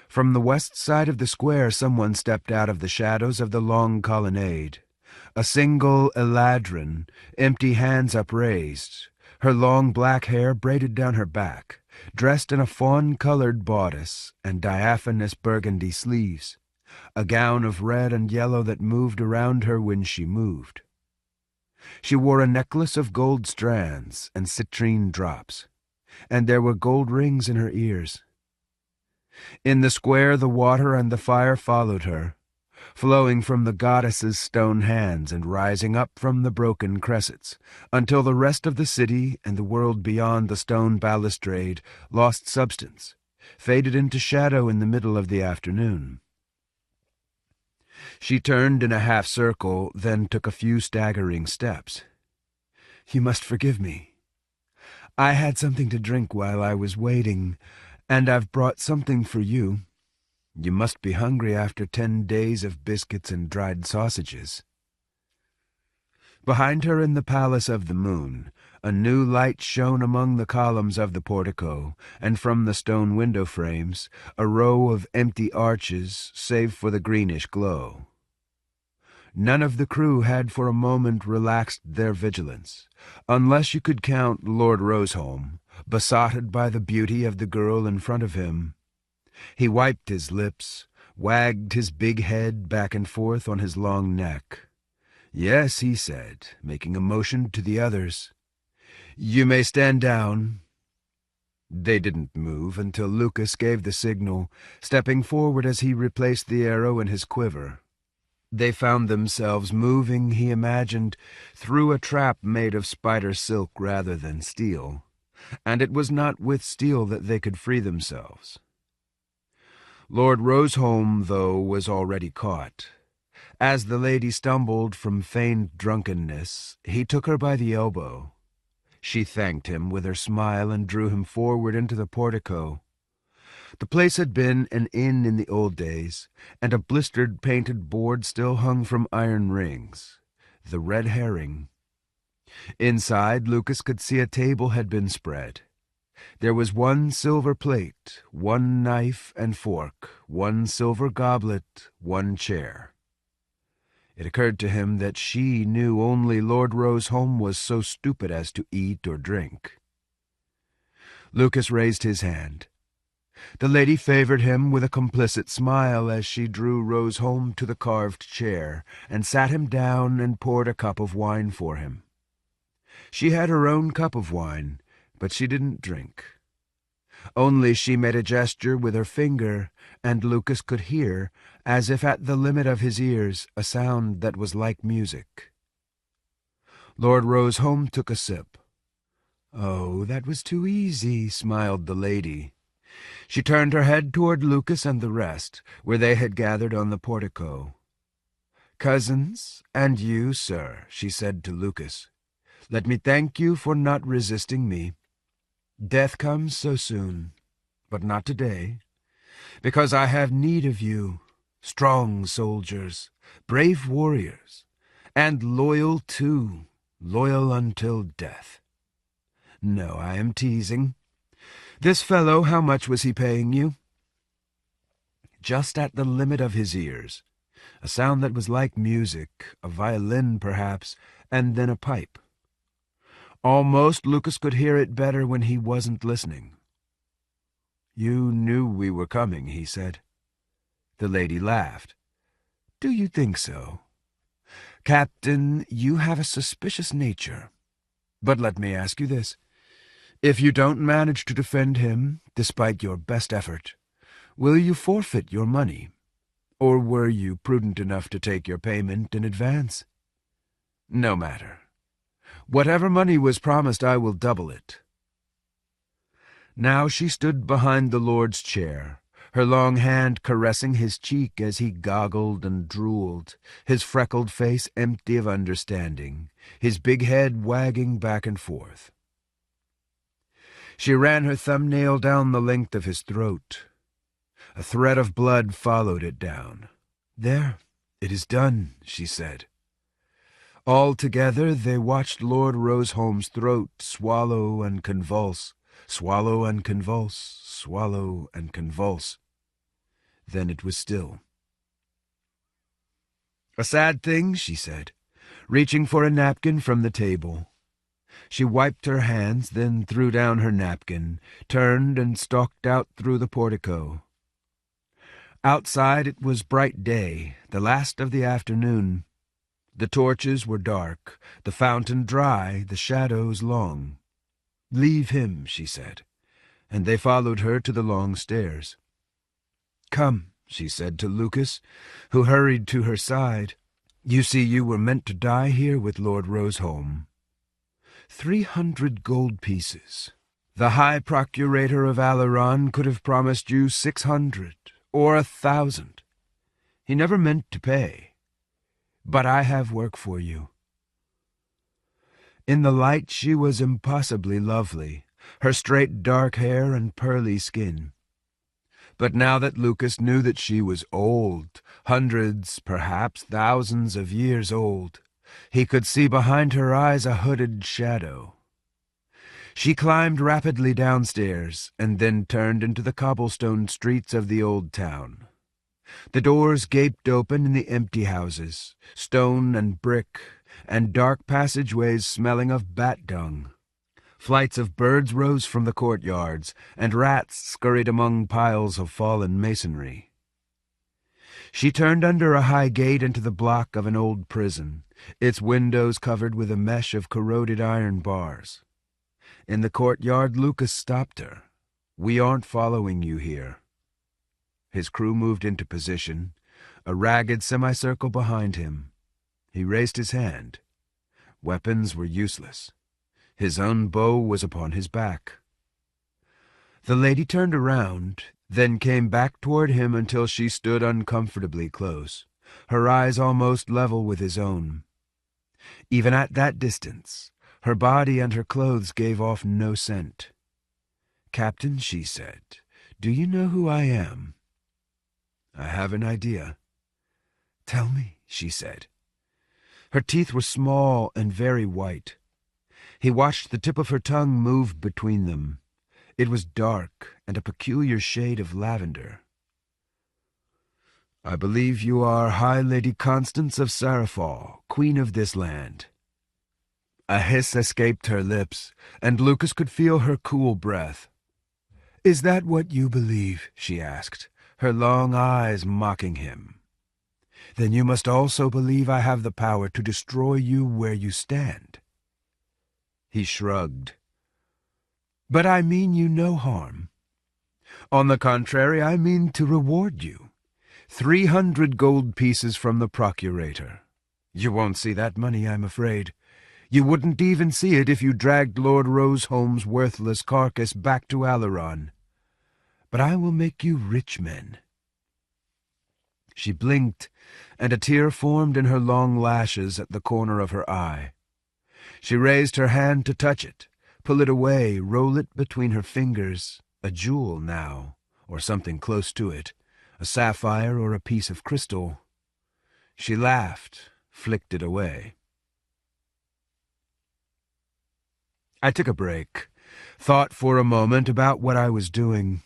From the west side of the square someone stepped out of the shadows of the long colonnade. A single Eladrin, empty hands upraised, her long black hair braided down her back, dressed in a fawn-colored bodice and diaphanous burgundy sleeves, a gown of red and yellow that moved around her when she moved. She wore a necklace of gold strands and citrine drops, and there were gold rings in her ears. In the square the water and the fire followed her, flowing from the goddess's stone hands and rising up from the broken cressets, until the rest of the city and the world beyond the stone balustrade lost substance, faded into shadow in the middle of the afternoon. She turned in a half-circle, then took a few staggering steps. "You must forgive me. I had something to drink while I was waiting, and I've brought something for you. You must be hungry after 10 days of biscuits and dried sausages." Behind her in the Palace of the Moon, a new light shone among the columns of the portico, and from the stone window frames, a row of empty arches, save for the greenish glow. None of the crew had for a moment relaxed their vigilance, unless you could count Lord Roseholm, besotted by the beauty of the girl in front of him. He wiped his lips, wagged his big head back and forth on his long neck. "Yes," he said, making a motion to the others. "You may stand down." They didn't move until Lucas gave the signal, stepping forward as he replaced the arrow in his quiver. They found themselves moving, he imagined, through a trap made of spider silk rather than steel, and it was not with steel that they could free themselves. Lord Roseholm, though, was already caught. As the lady stumbled from feigned drunkenness, he took her by the elbow. She thanked him with her smile and drew him forward into the portico. The place had been an inn in the old days, and a blistered painted board still hung from iron rings. The Red Herring. Inside, Lucas could see a table had been spread. There was one silver plate, one knife and fork, one silver goblet, one chair. It occurred to him that she knew only Lord Roseholm was so stupid as to eat or drink. Lucas raised his hand. The lady favored him with a complicit smile as she drew Roseholm to the carved chair and sat him down and poured a cup of wine for him. She had her own cup of wine, but she didn't drink. Only she made a gesture with her finger, and Lucas could hear, as if at the limit of his ears, a sound that was like music. Lord Roseholm took a sip. "Oh, that was too easy," smiled the lady. She turned her head toward Lucas and the rest, where they had gathered on the portico. "Cousins, and you, sir," she said to Lucas, "let me thank you for not resisting me. Death comes so soon, but not today, because I have need of you, strong soldiers, brave warriors, and loyal too, loyal until death. No, I am teasing. This fellow, how much was he paying you?" Just at the limit of his ears, a sound that was like music, a violin perhaps, and then a pipe. Almost Lucas could hear it better when he wasn't listening. "You knew we were coming," he said. The lady laughed. "Do you think so? Captain, you have a suspicious nature. But let me ask you this. If you don't manage to defend him, despite your best effort, will you forfeit your money? Or were you prudent enough to take your payment in advance? No matter. Whatever money was promised, I will double it." Now she stood behind the Lord's chair, her long hand caressing his cheek as he goggled and drooled, his freckled face empty of understanding, his big head wagging back and forth. She ran her thumbnail down the length of his throat. A thread of blood followed it down. "There, it is done," she said. All together they watched Lord Roseholm's throat swallow and convulse, swallow and convulse, swallow and convulse. Then it was still. "A sad thing," she said, reaching for a napkin from the table. She wiped her hands, then threw down her napkin, turned and stalked out through the portico. Outside it was bright day, the last of the afternoon. The torches were dark, the fountain dry, the shadows long. "Leave him," she said, and they followed her to the long stairs. "Come," she said to Lucas, who hurried to her side. "You see, you were meant to die here with Lord Roseholm. 300 gold pieces. The High Procurator of Alaron could have promised you 600 or 1,000. He never meant to pay. But I have work for you." In the light she was impossibly lovely, her straight dark hair and pearly skin. But now that Lucas knew that she was old, hundreds, perhaps thousands of years old, he could see behind her eyes a hooded shadow. She climbed rapidly downstairs, and then turned into the cobblestone streets of the old town. The doors gaped open in the empty houses, stone and brick, and dark passageways smelling of bat dung. Flights of birds rose from the courtyards, and rats scurried among piles of fallen masonry. She turned under a high gate into the block of an old prison, its windows covered with a mesh of corroded iron bars. In the courtyard Lucas stopped her. We aren't following you here." His crew moved into position, a ragged semicircle behind him. He raised his hand. Weapons were useless. His own bow was upon his back. The lady turned around, then came back toward him until she stood uncomfortably close, her eyes almost level with his own. Even at that distance, her body and her clothes gave off no scent. "Captain," she said, "do you know who I am?" "I have an idea." "Tell me," she said. Her teeth were small and very white. He watched the tip of her tongue move between them. It was dark and a peculiar shade of lavender. "I believe you are High Lady Constance of Sarafal, Queen of this land." A hiss escaped her lips, and Lucas could feel her cool breath. "Is that what you believe?" she asked, her long eyes mocking him. "Then you must also believe I have the power to destroy you where you stand." He shrugged. "But I mean you no harm. On the contrary, I mean to reward you. 300 gold pieces from the procurator. You won't see that money, I'm afraid. You wouldn't even see it if you dragged Lord Roseholm's worthless carcass back to Alaron. But I will make you rich men." She blinked, and a tear formed in her long lashes at the corner of her eye. She raised her hand to touch it, pull it away, roll it between her fingers, a jewel now, or something close to it, a sapphire or a piece of crystal. She laughed, flicked it away. I took a break, thought for a moment about what I was doing.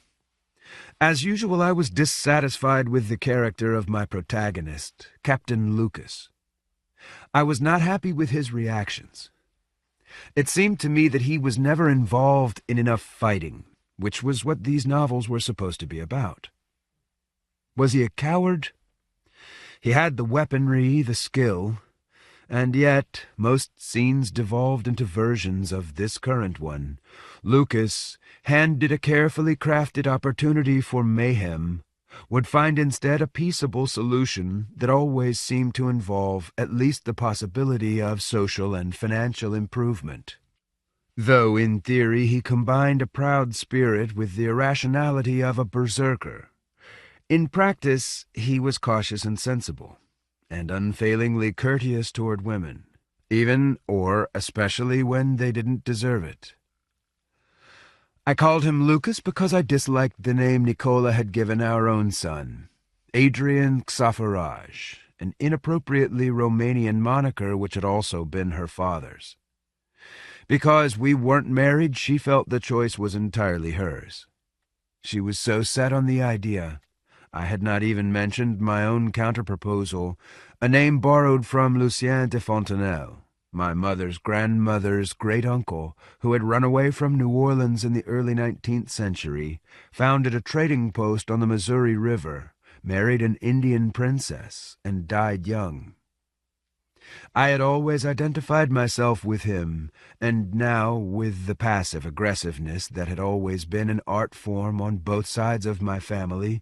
As usual, I was dissatisfied with the character of my protagonist, Captain Lucas. I was not happy with his reactions. It seemed to me that he was never involved in enough fighting, which was what these novels were supposed to be about. Was he a coward? He had the weaponry, the skill, and yet most scenes devolved into versions of this current one. Lucas, handed a carefully crafted opportunity for mayhem, would find instead a peaceable solution that always seemed to involve at least the possibility of social and financial improvement. Though in theory he combined a proud spirit with the irrationality of a berserker, in practice he was cautious and sensible, and unfailingly courteous toward women, even or especially when they didn't deserve it. I called him Lucas because I disliked the name Nicola had given our own son, Adrian Xafaraj, an inappropriately Romanian moniker which had also been her father's. Because we weren't married, she felt the choice was entirely hers. She was so set on the idea. I had not even mentioned my own counterproposal, a name borrowed from Lucien de Fontenelle, my mother's grandmother's great-uncle, who had run away from New Orleans in the early 19th century, founded a trading post on the Missouri River, married an Indian princess, and died young. I had always identified myself with him, and now with the passive aggressiveness that had always been an art form on both sides of my family,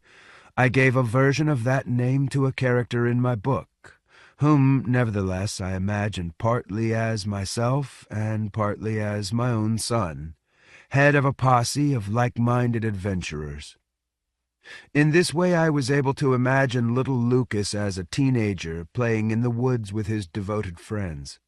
I gave a version of that name to a character in my book, whom, nevertheless, I imagined partly as myself and partly as my own son, head of a posse of like-minded adventurers. In this way I was able to imagine little Lucas as a teenager playing in the woods with his devoted friends.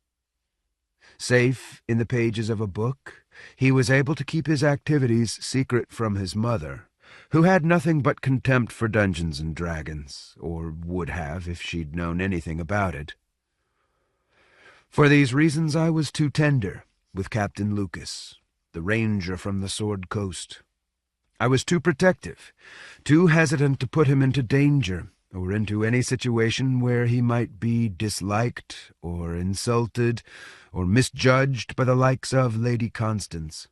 Safe in the pages of a book, he was able to keep his activities secret from his mother, who had nothing but contempt for Dungeons and Dragons, or would have if she'd known anything about it. For these reasons I was too tender with Captain Lucas, the ranger from the Sword Coast. I was too protective, too hesitant to put him into danger, or into any situation where he might be disliked, or insulted, or misjudged by the likes of Lady Constance.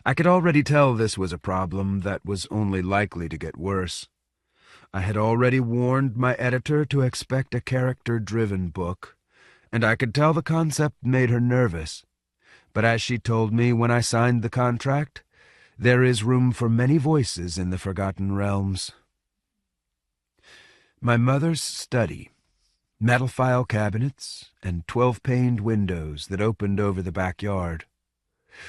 I could already tell this was a problem that was only likely to get worse. I had already warned my editor to expect a character-driven book, and I could tell the concept made her nervous. But as she told me when I signed the contract, There is room for many voices in the forgotten realms. My mother's study, metal file cabinets, and 12-paned windows that opened over the backyard.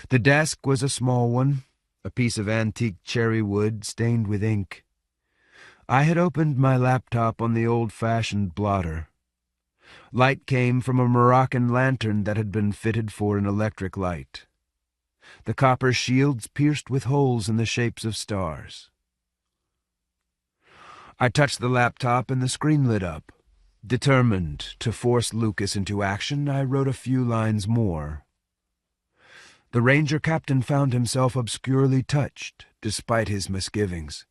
The desk was a small one, a piece of antique cherry wood stained with ink. I had opened my laptop on the old-fashioned blotter. Light came from a Moroccan lantern that had been fitted for an electric light. The copper shields pierced with holes in the shapes of stars. I touched the laptop and the screen lit up. Determined to force Lucas into action, I wrote a few lines more. The ranger captain found himself obscurely touched, despite his misgivings.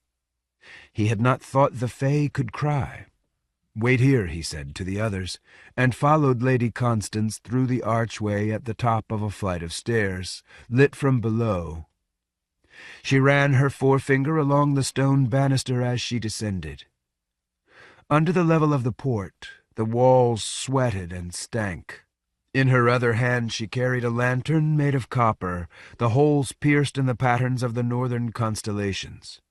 He had not thought the Fae could cry. "Wait here," he said to the others, and followed Lady Constance through the archway at the top of a flight of stairs, lit from below. She ran her forefinger along the stone banister as she descended. Under the level of the port, the walls sweated and stank. In her other hand she carried a lantern made of copper, the holes pierced in the patterns of the northern constellations.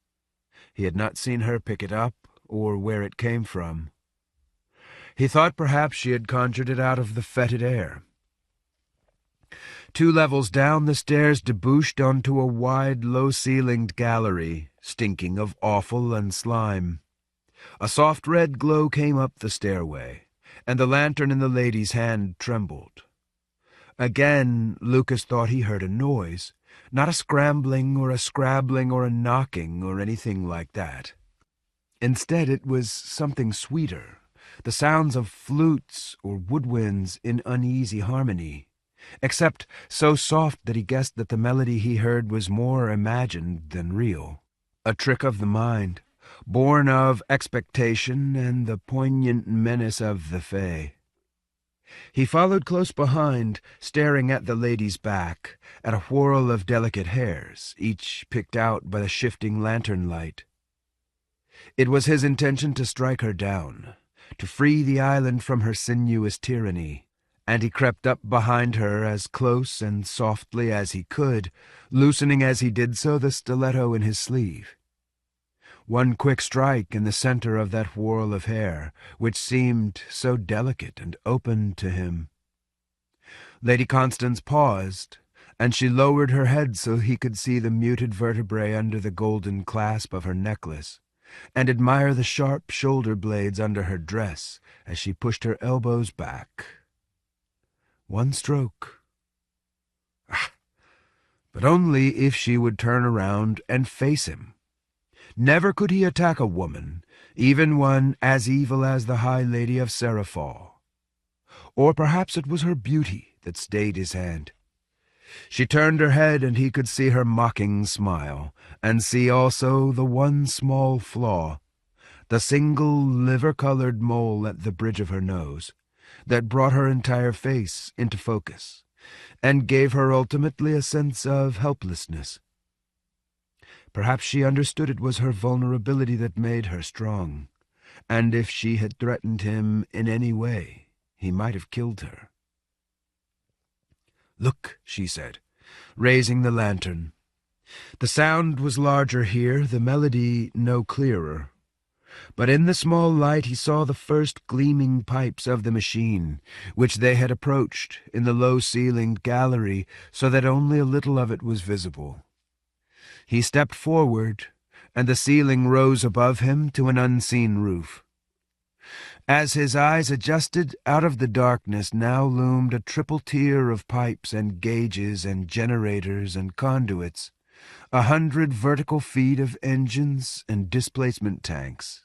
He had not seen her pick it up or where it came from. He thought perhaps she had conjured it out of the fetid air. 2 levels down, the stairs debouched onto a wide, low-ceilinged gallery, stinking of offal and slime. A soft red glow came up the stairway, and the lantern in the lady's hand trembled. Again, Lucas thought he heard a noise, not a scrambling or a scrabbling or a knocking or anything like that. Instead, it was something sweeter, the sounds of flutes or woodwinds in uneasy harmony, except so soft that he guessed that the melody he heard was more imagined than real, a trick of the mind, born of expectation and the poignant menace of the Fae. He followed close behind, staring at the lady's back, at a whorl of delicate hairs, each picked out by the shifting lantern light. It was his intention to strike her down, to free the island from her sinuous tyranny, and he crept up behind her as close and softly as he could, loosening as he did so the stiletto in his sleeve. One quick strike in the center of that whorl of hair, which seemed so delicate and open to him. Lady Constance paused, and she lowered her head so he could see the muted vertebrae under the golden clasp of her necklace, and admire the sharp shoulder blades under her dress as she pushed her elbows back. One stroke. But only if she would turn around and face him. Never could he attack a woman, even one as evil as the High Lady of Serafall. Or perhaps it was her beauty that stayed his hand. She turned her head and he could see her mocking smile, and see also the one small flaw, the single liver-colored mole at the bridge of her nose, that brought her entire face into focus, and gave her ultimately a sense of helplessness. Perhaps she understood it was her vulnerability that made her strong, and if she had threatened him in any way, he might have killed her. "Look," she said, raising the lantern. The sound was larger here, the melody no clearer. But in the small light he saw the first gleaming pipes of the machine, which they had approached in the low-ceilinged gallery so that only a little of it was visible. He stepped forward, and the ceiling rose above him to an unseen roof. As his eyes adjusted, out of the darkness now loomed a triple tier of pipes and gauges and generators and conduits, 100 vertical feet of engines and displacement tanks,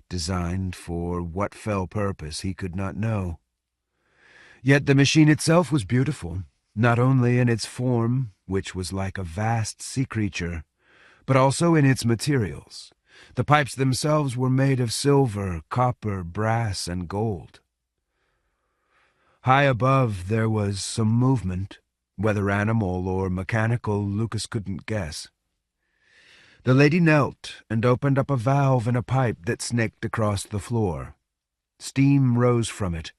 designed for what fell purpose he could not know. Yet the machine itself was beautiful, not only in its form, which was like a vast sea creature, but also in its materials. The pipes themselves were made of silver, copper, brass, and gold. High above there was some movement, whether animal or mechanical, Lucas couldn't guess. The lady knelt and opened up a valve in a pipe that snaked across the floor. Steam rose from it,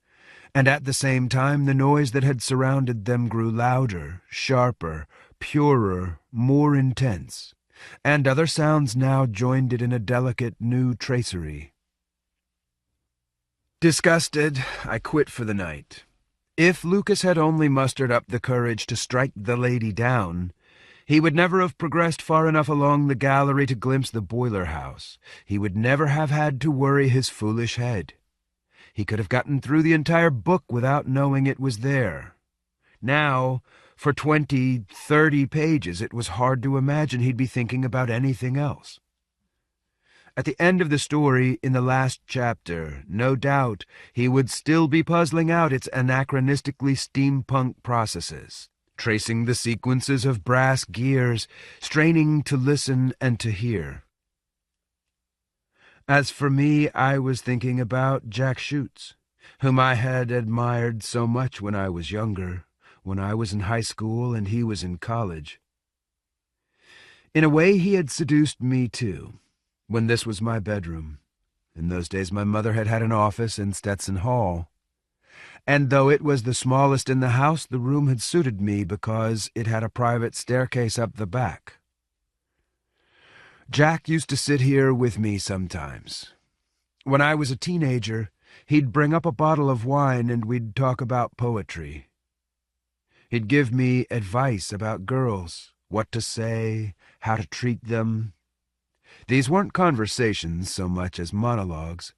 And at the same time the noise that had surrounded them grew louder, sharper, purer, more intense, and other sounds now joined it in a delicate new tracery. Disgusted, I quit for the night. If Lucas had only mustered up the courage to strike the lady down, he would never have progressed far enough along the gallery to glimpse the boiler house. He would never have had to worry his foolish head. He could have gotten through the entire book without knowing it was there. Now, for 20, 30 pages, it was hard to imagine he'd be thinking about anything else. At the end of the story, in the last chapter, no doubt, he would still be puzzling out its anachronistically steampunk processes, tracing the sequences of brass gears, straining to listen and to hear. As for me, I was thinking about Jack Schutz, whom I had admired so much when I was younger, when I was in high school and he was in college. In a way, he had seduced me too, when this was my bedroom. In those days my mother had had an office in Stetson Hall, and though it was the smallest in the house, the room had suited me because it had a private staircase up the back. Jack used to sit here with me sometimes. When I was a teenager, he'd bring up a bottle of wine and we'd talk about poetry. He'd give me advice about girls, what to say, how to treat them. These weren't conversations so much as monologues,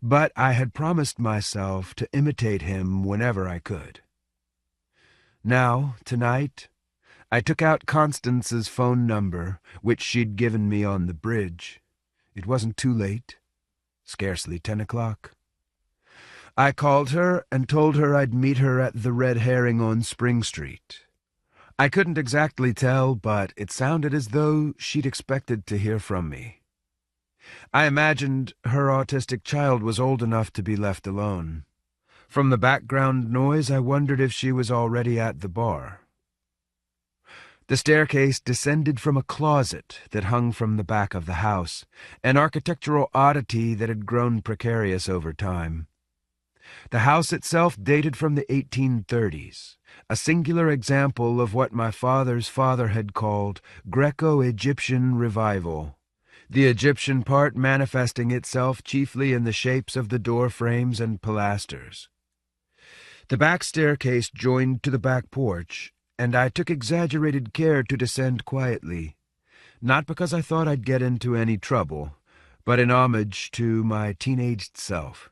but I had promised myself to imitate him whenever I could. Now, tonight, I took out Constance's phone number, which she'd given me on the bridge. It wasn't too late, scarcely 10 o'clock. I called her and told her I'd meet her at the Red Herring on Spring Street. I couldn't exactly tell, but it sounded as though she'd expected to hear from me. I imagined her autistic child was old enough to be left alone. From the background noise, I wondered if she was already at the bar. The staircase descended from a closet that hung from the back of the house, an architectural oddity that had grown precarious over time. The house itself dated from the 1830s, a singular example of what my father's father had called Greco-Egyptian revival, the Egyptian part manifesting itself chiefly in the shapes of the door frames and pilasters. The back staircase joined to the back porch, and I took exaggerated care to descend quietly, not because I thought I'd get into any trouble, but in homage to my teenaged self,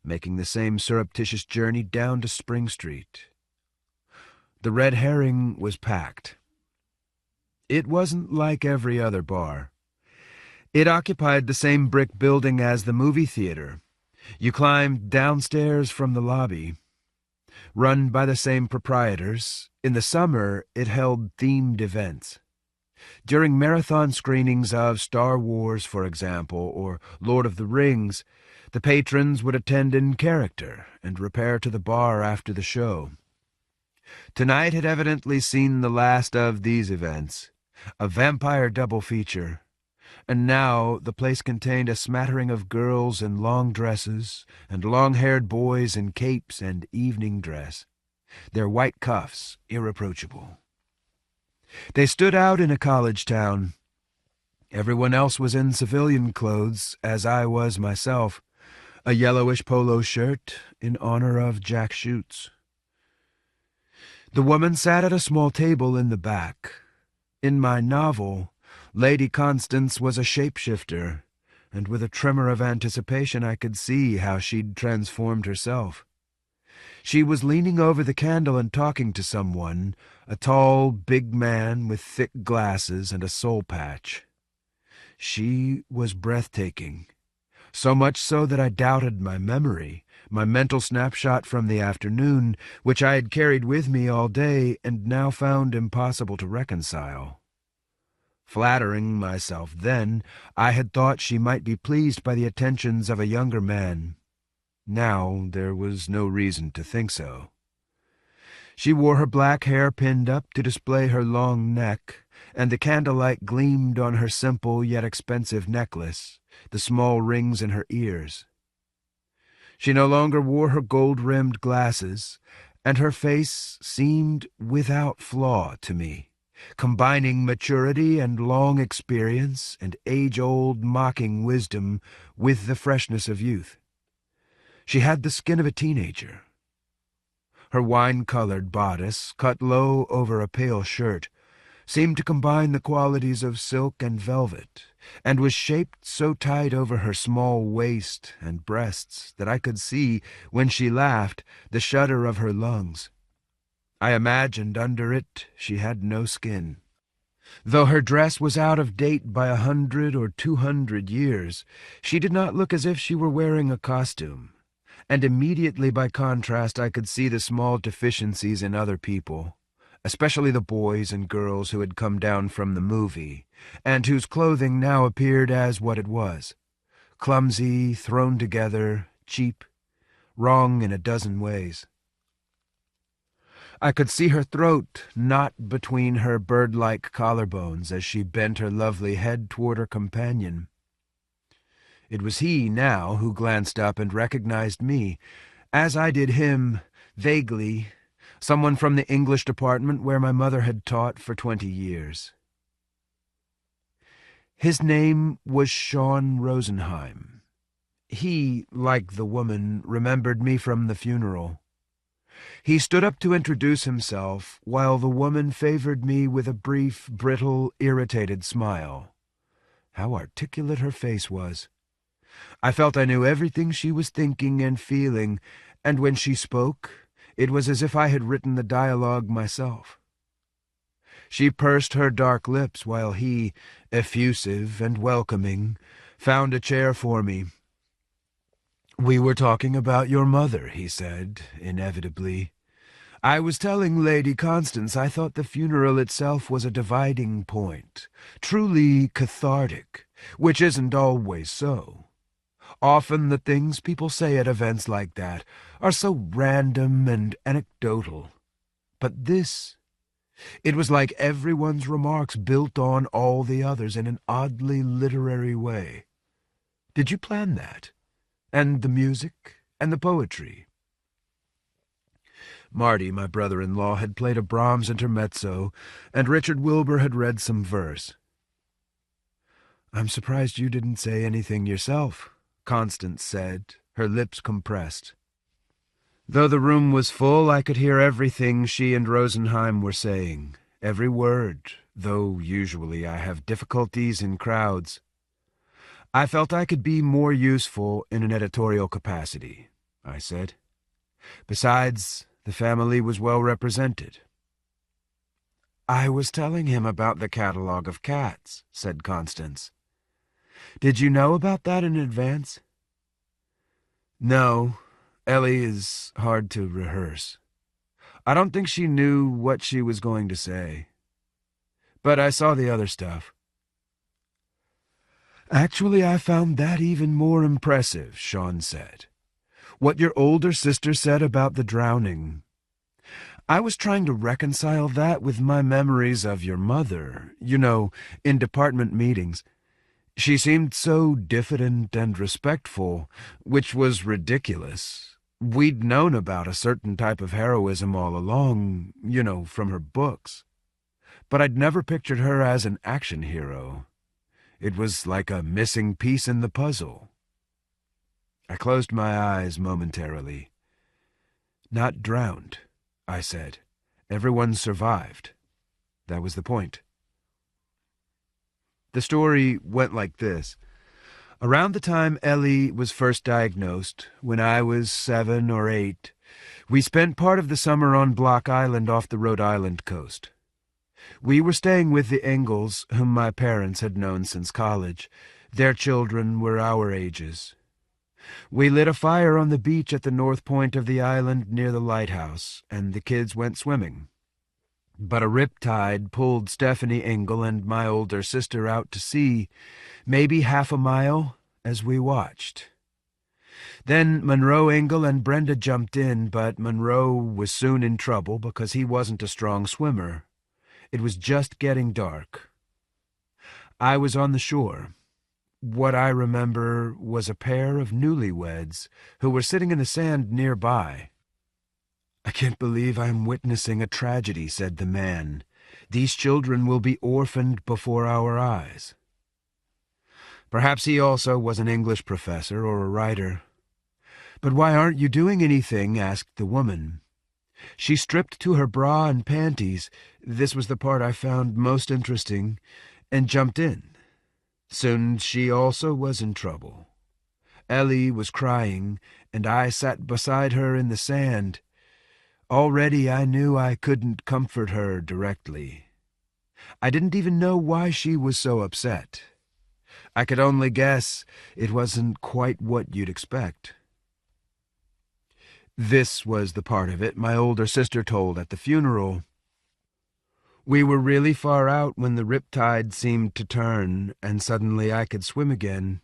making the same surreptitious journey down to Spring Street. The Red Herring was packed. It wasn't like every other bar. It occupied the same brick building as the movie theater. You climbed downstairs from the lobby. Run by the same proprietors, in the summer it held themed events. During marathon screenings of Star Wars, for example, or Lord of the Rings, the patrons would attend in character and repair to the bar after the show. Tonight had evidently seen the last of these events, a vampire double feature, and now the place contained a smattering of girls in long dresses and long-haired boys in capes and evening dress, their white cuffs irreproachable. They stood out in a college town. Everyone else was in civilian clothes, as I was myself, a yellowish polo shirt in honor of Jack Schutz. The woman sat at a small table in the back. In my novel, Lady Constance was a shapeshifter, and with a tremor of anticipation I could see how she'd transformed herself. She was leaning over the candle and talking to someone, a tall, big man with thick glasses and a soul patch. She was breathtaking. So much so that I doubted my memory, my mental snapshot from the afternoon, which I had carried with me all day and now found impossible to reconcile. Flattering myself then, I had thought she might be pleased by the attentions of a younger man. Now there was no reason to think so. She wore her black hair pinned up to display her long neck, and the candlelight gleamed on her simple yet expensive necklace, the small rings in her ears. She no longer wore her gold-rimmed glasses, and her face seemed without flaw to me, combining maturity and long experience and age-old mocking wisdom with the freshness of youth. She had the skin of a teenager. Her wine-colored bodice, cut low over a pale shirt, seemed to combine the qualities of silk and velvet, and was shaped so tight over her small waist and breasts that I could see, when she laughed, the shudder of her lungs. I imagined under it she had no skin. Though her dress was out of date by 100 or 200 years, she did not look as if she were wearing a costume, and immediately by contrast I could see the small deficiencies in other people, especially the boys and girls who had come down from the movie, and whose clothing now appeared as what it was: clumsy, thrown together, cheap, wrong in a dozen ways. I could see her throat knot between her bird-like collarbones as she bent her lovely head toward her companion. It was he, now, who glanced up and recognized me, as I did him, vaguely, someone from the English department where my mother had taught for 20 years. His name was Sean Rosenheim. He, like the woman, remembered me from the funeral. He stood up to introduce himself, while the woman favored me with a brief, brittle, irritated smile. How articulate her face was! I felt I knew everything she was thinking and feeling, and when she spoke, it was as if I had written the dialogue myself. She pursed her dark lips while he, effusive and welcoming, found a chair for me. "We were talking about your mother," he said, inevitably. "I was telling Lady Constance I thought the funeral itself was a dividing point, truly cathartic, which isn't always so. Often the things people say at events like that are so random and anecdotal. But this, it was like everyone's remarks built on all the others in an oddly literary way. Did you plan that? And the music, and the poetry?" Marty, my brother-in-law, had played a Brahms intermezzo, and Richard Wilbur had read some verse. "I'm surprised you didn't say anything yourself," Constance said, her lips compressed. Though the room was full, I could hear everything she and Rosenheim were saying, every word, though usually I have difficulties in crowds. "I felt I could be more useful in an editorial capacity," I said. "Besides, the family was well represented." "I was telling him about the catalogue of cats," said Constance. "Did you know about that in advance?" "No. Ellie is hard to rehearse. I don't think she knew what she was going to say. But I saw the other stuff." "Actually, I found that even more impressive," Sean said. "What your older sister said about the drowning. I was trying to reconcile that with my memories of your mother, in department meetings. She seemed so diffident and respectful, which was ridiculous. We'd known about a certain type of heroism all along, from her books. But I'd never pictured her as an action hero. It was like a missing piece in the puzzle." I closed my eyes momentarily. "Not drowned," I said. "Everyone survived. That was the point." The story went like this. Around the time Ellie was first diagnosed, when I was 7 or 8, we spent part of the summer on Block Island off the Rhode Island coast. We were staying with the Engels, whom my parents had known since college. Their children were our ages. We lit a fire on the beach at the north point of the island near the lighthouse, and the kids went swimming. But a riptide pulled Stephanie Engel and my older sister out to sea, maybe half a mile, as we watched. Then Monroe Engel and Brenda jumped in, but Monroe was soon in trouble because he wasn't a strong swimmer. It was just getting dark. I was on the shore. What I remember was a pair of newlyweds who were sitting in the sand nearby. "I can't believe I'm witnessing a tragedy," said the man. "These children will be orphaned before our eyes." Perhaps he also was an English professor or a writer. "But why aren't you doing anything?" asked the woman. She stripped to her bra and panties, this was the part I found most interesting, and jumped in. Soon she also was in trouble. Ellie was crying, and I sat beside her in the sand. Already I knew I couldn't comfort her directly. I didn't even know why she was so upset. I could only guess it wasn't quite what you'd expect. This was the part of it my older sister told at the funeral. We were really far out when the riptide seemed to turn, and suddenly I could swim again.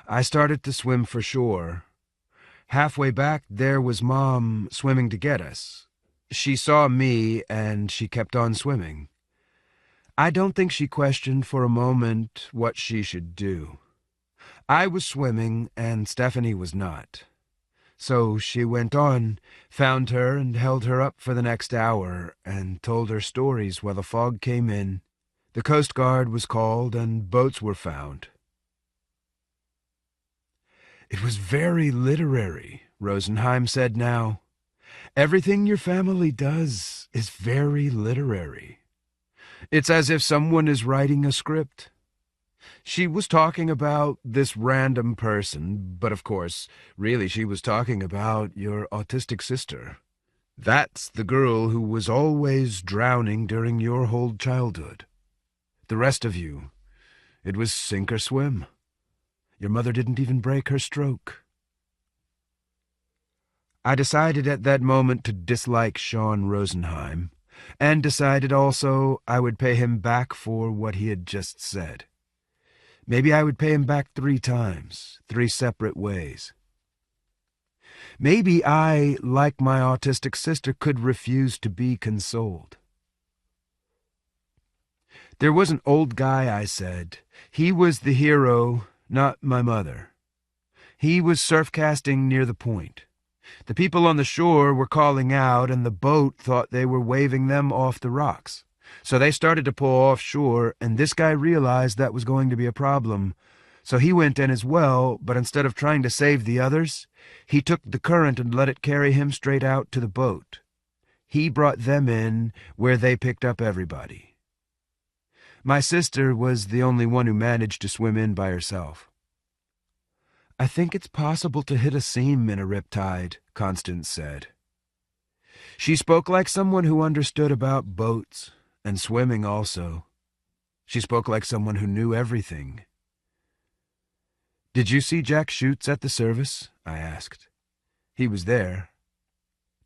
I started to swim for shore. Halfway back, there was Mom swimming to get us. She saw me, and she kept on swimming. I don't think she questioned for a moment what she should do. I was swimming, and Stephanie was not. So she went on, found her and held her up for the next hour, and told her stories while the fog came in. The Coast Guard was called, and boats were found. "It was very literary," Rosenheim said now. "Everything your family does is very literary. It's as if someone is writing a script." She was talking about this random person, but of course, really she was talking about your autistic sister. That's the girl who was always drowning during your whole childhood. The rest of you, it was sink or swim. Your mother didn't even break her stroke. I decided at that moment to dislike Sean Rosenheim, and decided also I would pay him back for what he had just said. Maybe I would pay him back 3 times, 3 separate ways. Maybe I, like my autistic sister, could refuse to be consoled. "There was an old guy," I said. "He was the hero, not my mother. He was surf-casting near the point. The people on the shore were calling out, and the boat thought they were waving them off the rocks. So they started to pull offshore, and this guy realized that was going to be a problem. So he went in as well, but instead of trying to save the others, he took the current and let it carry him straight out to the boat. He brought them in, where they picked up everybody. My sister was the only one who managed to swim in by herself." "I think it's possible to hit a seam in a riptide," Constance said. She spoke like someone who understood about boats, and swimming also. She spoke like someone who knew everything. "Did you see Jack Schutz at the service?" I asked. "He was there.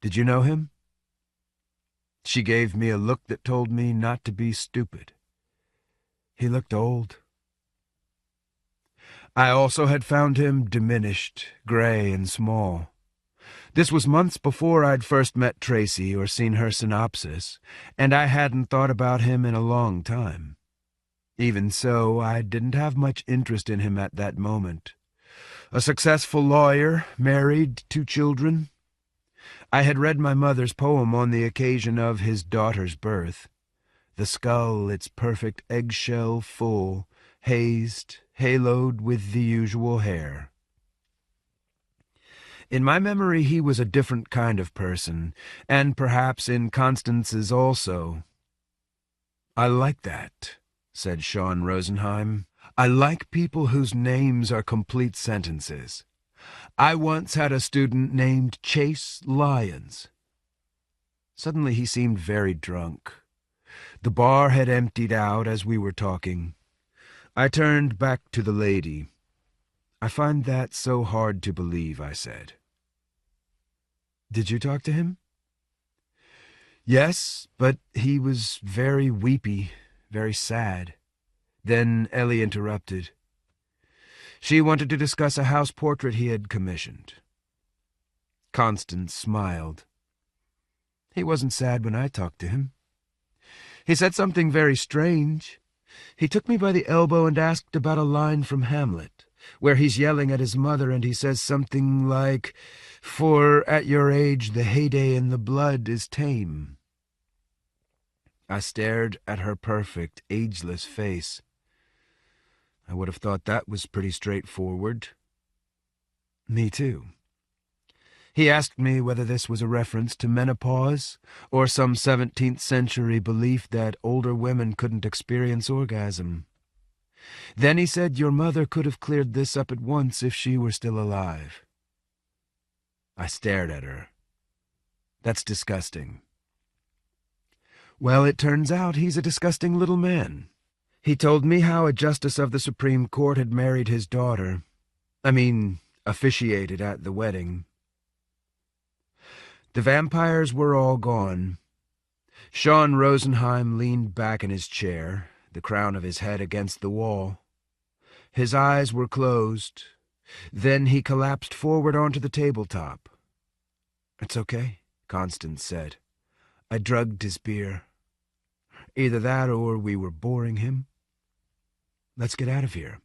Did you know him?" She gave me a look that told me not to be stupid. He looked old. I also had found him diminished, gray and small. This was months before I'd first met Tracy or seen her synopsis, and I hadn't thought about him in a long time. Even so, I didn't have much interest in him at that moment. A successful lawyer, married, 2 children. I had read my mother's poem on the occasion of his daughter's birth. The skull, its perfect eggshell full, hazed, haloed with the usual hair. In my memory he was a different kind of person, and perhaps in Constance's also. "I like that," said Sean Rosenheim. "I like people whose names are complete sentences. I once had a student named Chase Lyons." Suddenly he seemed very drunk. The bar had emptied out as we were talking. I turned back to the lady. "I find that so hard to believe," I said. "Did you talk to him?" "Yes, but he was very weepy, very sad." Then Ellie interrupted. She wanted to discuss a house portrait he had commissioned. Constance smiled. "He wasn't sad when I talked to him. He said something very strange. He took me by the elbow and asked about a line from Hamlet, where he's yelling at his mother and he says something like, "For at your age the heyday in the blood is tame." I stared at her perfect, ageless face. I would have thought that was pretty straightforward. Me too. He asked me whether this was a reference to menopause or some 17th century belief that older women couldn't experience orgasm. Then he said your mother could have cleared this up at once if she were still alive. I stared at her. That's disgusting. Well, it turns out he's a disgusting little man. He told me how a justice of the Supreme Court had married his daughter. Officiated at the wedding. The vampires were all gone. Sean Rosenheim leaned back in his chair, the crown of his head against the wall. His eyes were closed. Then he collapsed forward onto the tabletop. "It's okay," Constance said. "I drugged his beer. Either that or we were boring him. Let's get out of here."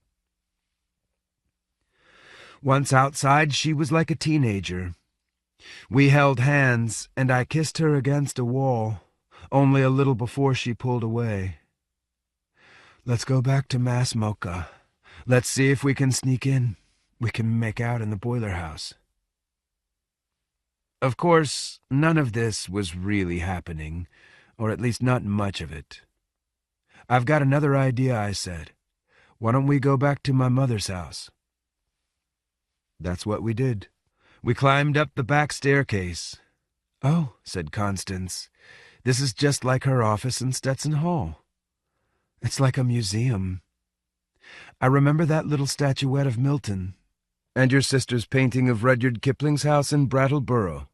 Once outside, she was like a teenager. We held hands, and I kissed her against a wall, only a little before she pulled away. "Let's go back to Mass Mocha. Let's see if we can sneak in. We can make out in the boiler house." Of course, none of this was really happening, or at least not much of it. "I've got another idea," I said. "Why don't we go back to my mother's house?" That's what we did. We climbed up the back staircase. "Oh," said Constance, "this is just like her office in Stetson Hall. It's like a museum. I remember that little statuette of Milton, and your sister's painting of Rudyard Kipling's house in Brattleboro."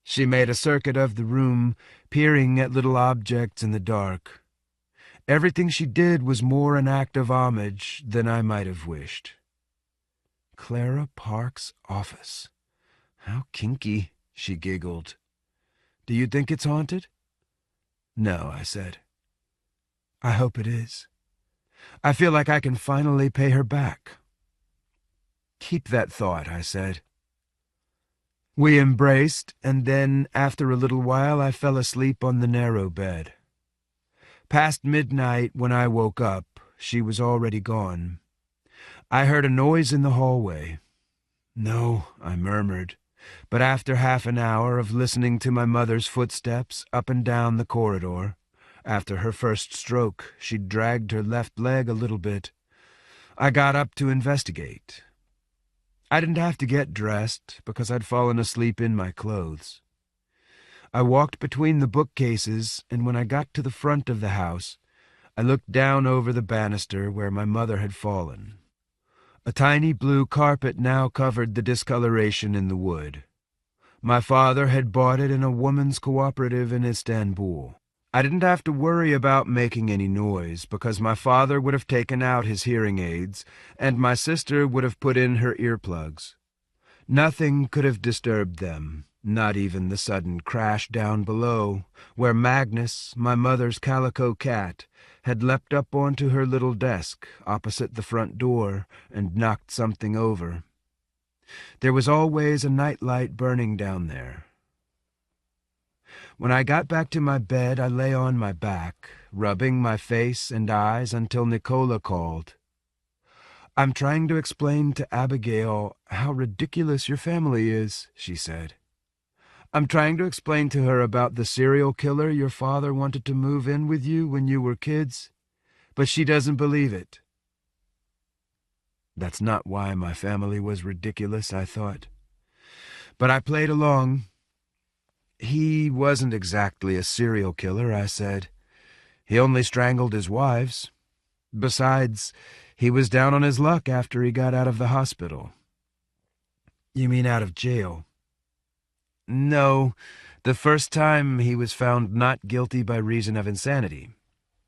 She made a circuit of the room, peering at little objects in the dark. Everything she did was more an act of homage than I might have wished. Clara Park's office. How kinky, she giggled. "Do you think it's haunted?" "No," I said. "I hope it is. I feel like I can finally pay her back." "Keep that thought," I said. We embraced, and then, after a little while, I fell asleep on the narrow bed. Past midnight, when I woke up, she was already gone. I heard a noise in the hallway. "No," I murmured, but after half an hour of listening to my mother's footsteps up and down the corridor, after her first stroke, she'd dragged her left leg a little bit, I got up to investigate. I didn't have to get dressed, because I'd fallen asleep in my clothes. I walked between the bookcases, and when I got to the front of the house, I looked down over the banister where my mother had fallen. A tiny blue carpet now covered the discoloration in the wood. My father had bought it in a woman's cooperative in Istanbul. I didn't have to worry about making any noise, because my father would have taken out his hearing aids, and my sister would have put in her earplugs. Nothing could have disturbed them, not even the sudden crash down below, where Magnus, my mother's calico cat, had leapt up onto her little desk opposite the front door and knocked something over. There was always a nightlight burning down there. When I got back to my bed, I lay on my back, rubbing my face and eyes until Nicola called. "I'm trying to explain to Abigail how ridiculous your family is," she said. "I'm trying to explain to her about the serial killer your father wanted to move in with you when you were kids, but she doesn't believe it." That's not why my family was ridiculous, I thought. But I played along. "He wasn't exactly a serial killer," I said. "He only strangled his wives. Besides, he was down on his luck after he got out of the hospital." "You mean out of jail?" "No, the first time he was found not guilty by reason of insanity.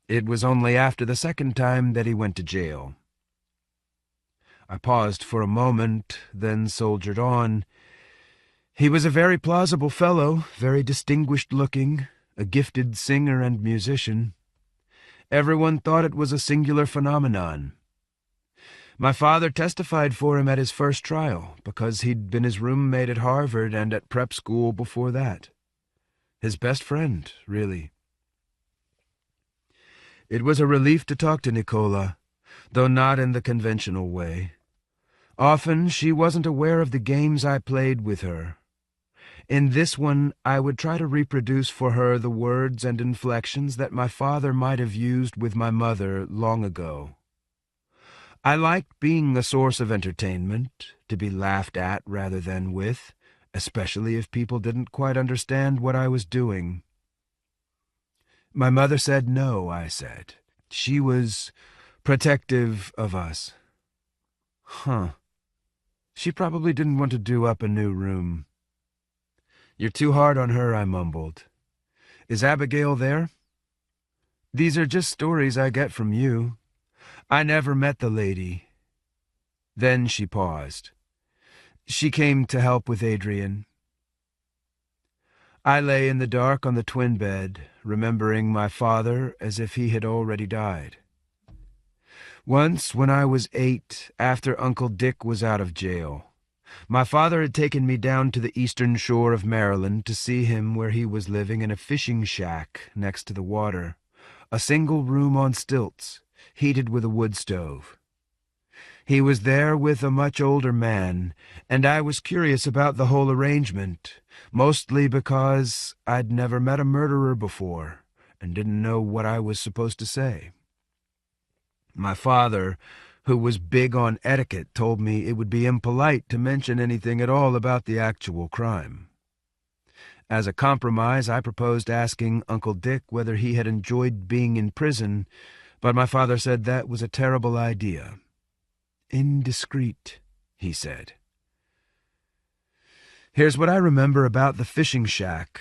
It was only after the second time that he went to jail." I paused for a moment, then soldiered on. "He was a very plausible fellow, very distinguished-looking, a gifted singer and musician. Everyone thought it was a singular phenomenon. My father testified for him at his first trial, because he'd been his roommate at Harvard and at prep school before that. His best friend, really. It was a relief to talk to Nicola, though not in the conventional way. Often she wasn't aware of the games I played with her. In this one, I would try to reproduce for her the words and inflections that my father might have used with my mother long ago. I liked being a source of entertainment, to be laughed at rather than with, especially if people didn't quite understand what I was doing. My mother said no, I said. She was protective of us. Huh. She probably didn't want to do up a new room. You're too hard on her, I mumbled. Is Abigail there? These are just stories I get from you. I never met the lady. Then she paused. She came to help with Adrian. I lay in the dark on the twin bed, remembering my father as if he had already died. Once, when I was 8, after Uncle Dick was out of jail, my father had taken me down to the eastern shore of Maryland to see him where he was living in a fishing shack next to the water, a single room on stilts, heated with a wood stove. He was there with a much older man, and I was curious about the whole arrangement, mostly because I'd never met a murderer before and didn't know what I was supposed to say. My father, who was big on etiquette, told me it would be impolite to mention anything at all about the actual crime. As a compromise, I proposed asking Uncle Dick whether he had enjoyed being in prison, but my father said that was a terrible idea. Indiscreet, he said. Here's what I remember about the fishing shack.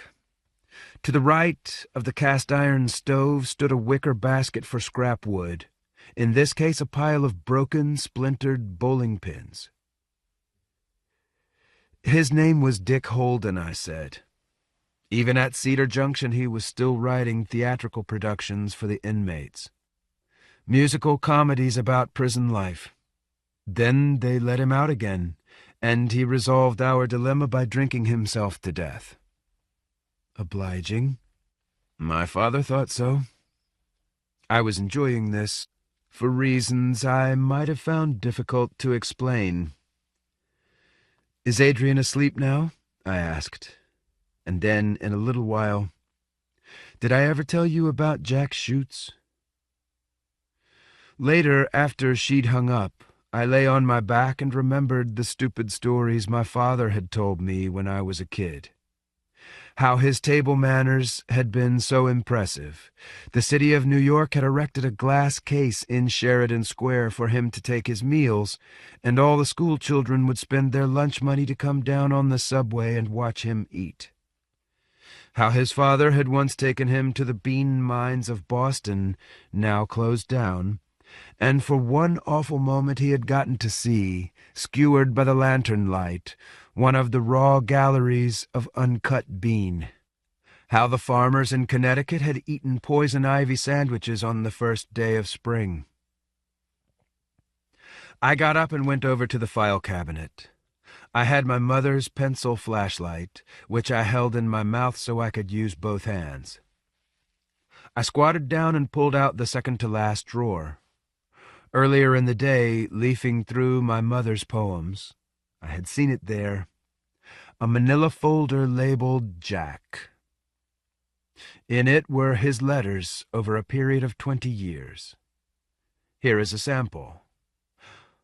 To the right of the cast-iron stove stood a wicker basket for scrap wood, in this case a pile of broken, splintered bowling pins. His name was Dick Holden, I said. Even at Cedar Junction he was still writing theatrical productions for the inmates. Musical comedies about prison life. Then they let him out again, and he resolved our dilemma by drinking himself to death. Obliging. My father thought so. I was enjoying this, for reasons I might have found difficult to explain. Is Adrian asleep now? I asked. And then, in a little while, did I ever tell you about Jack Schutz? Later, after she'd hung up, I lay on my back and remembered the stupid stories my father had told me when I was a kid. How his table manners had been so impressive. The city of New York had erected a glass case in Sheridan Square for him to take his meals, and all the school children would spend their lunch money to come down on the subway and watch him eat. How his father had once taken him to the bean mines of Boston, now closed down, and for one awful moment he had gotten to see, skewered by the lantern light, one of the raw galleries of uncut bean. How the farmers in Connecticut had eaten poison ivy sandwiches on the first day of spring. I got up and went over to the file cabinet. I had my mother's pencil flashlight, which I held in my mouth so I could use both hands. I squatted down and pulled out the second-to-last drawer. Earlier in the day, leafing through my mother's poems, I had seen it there, a manila folder labeled Jack. In it were his letters over a period of 20 years. Here is a sample.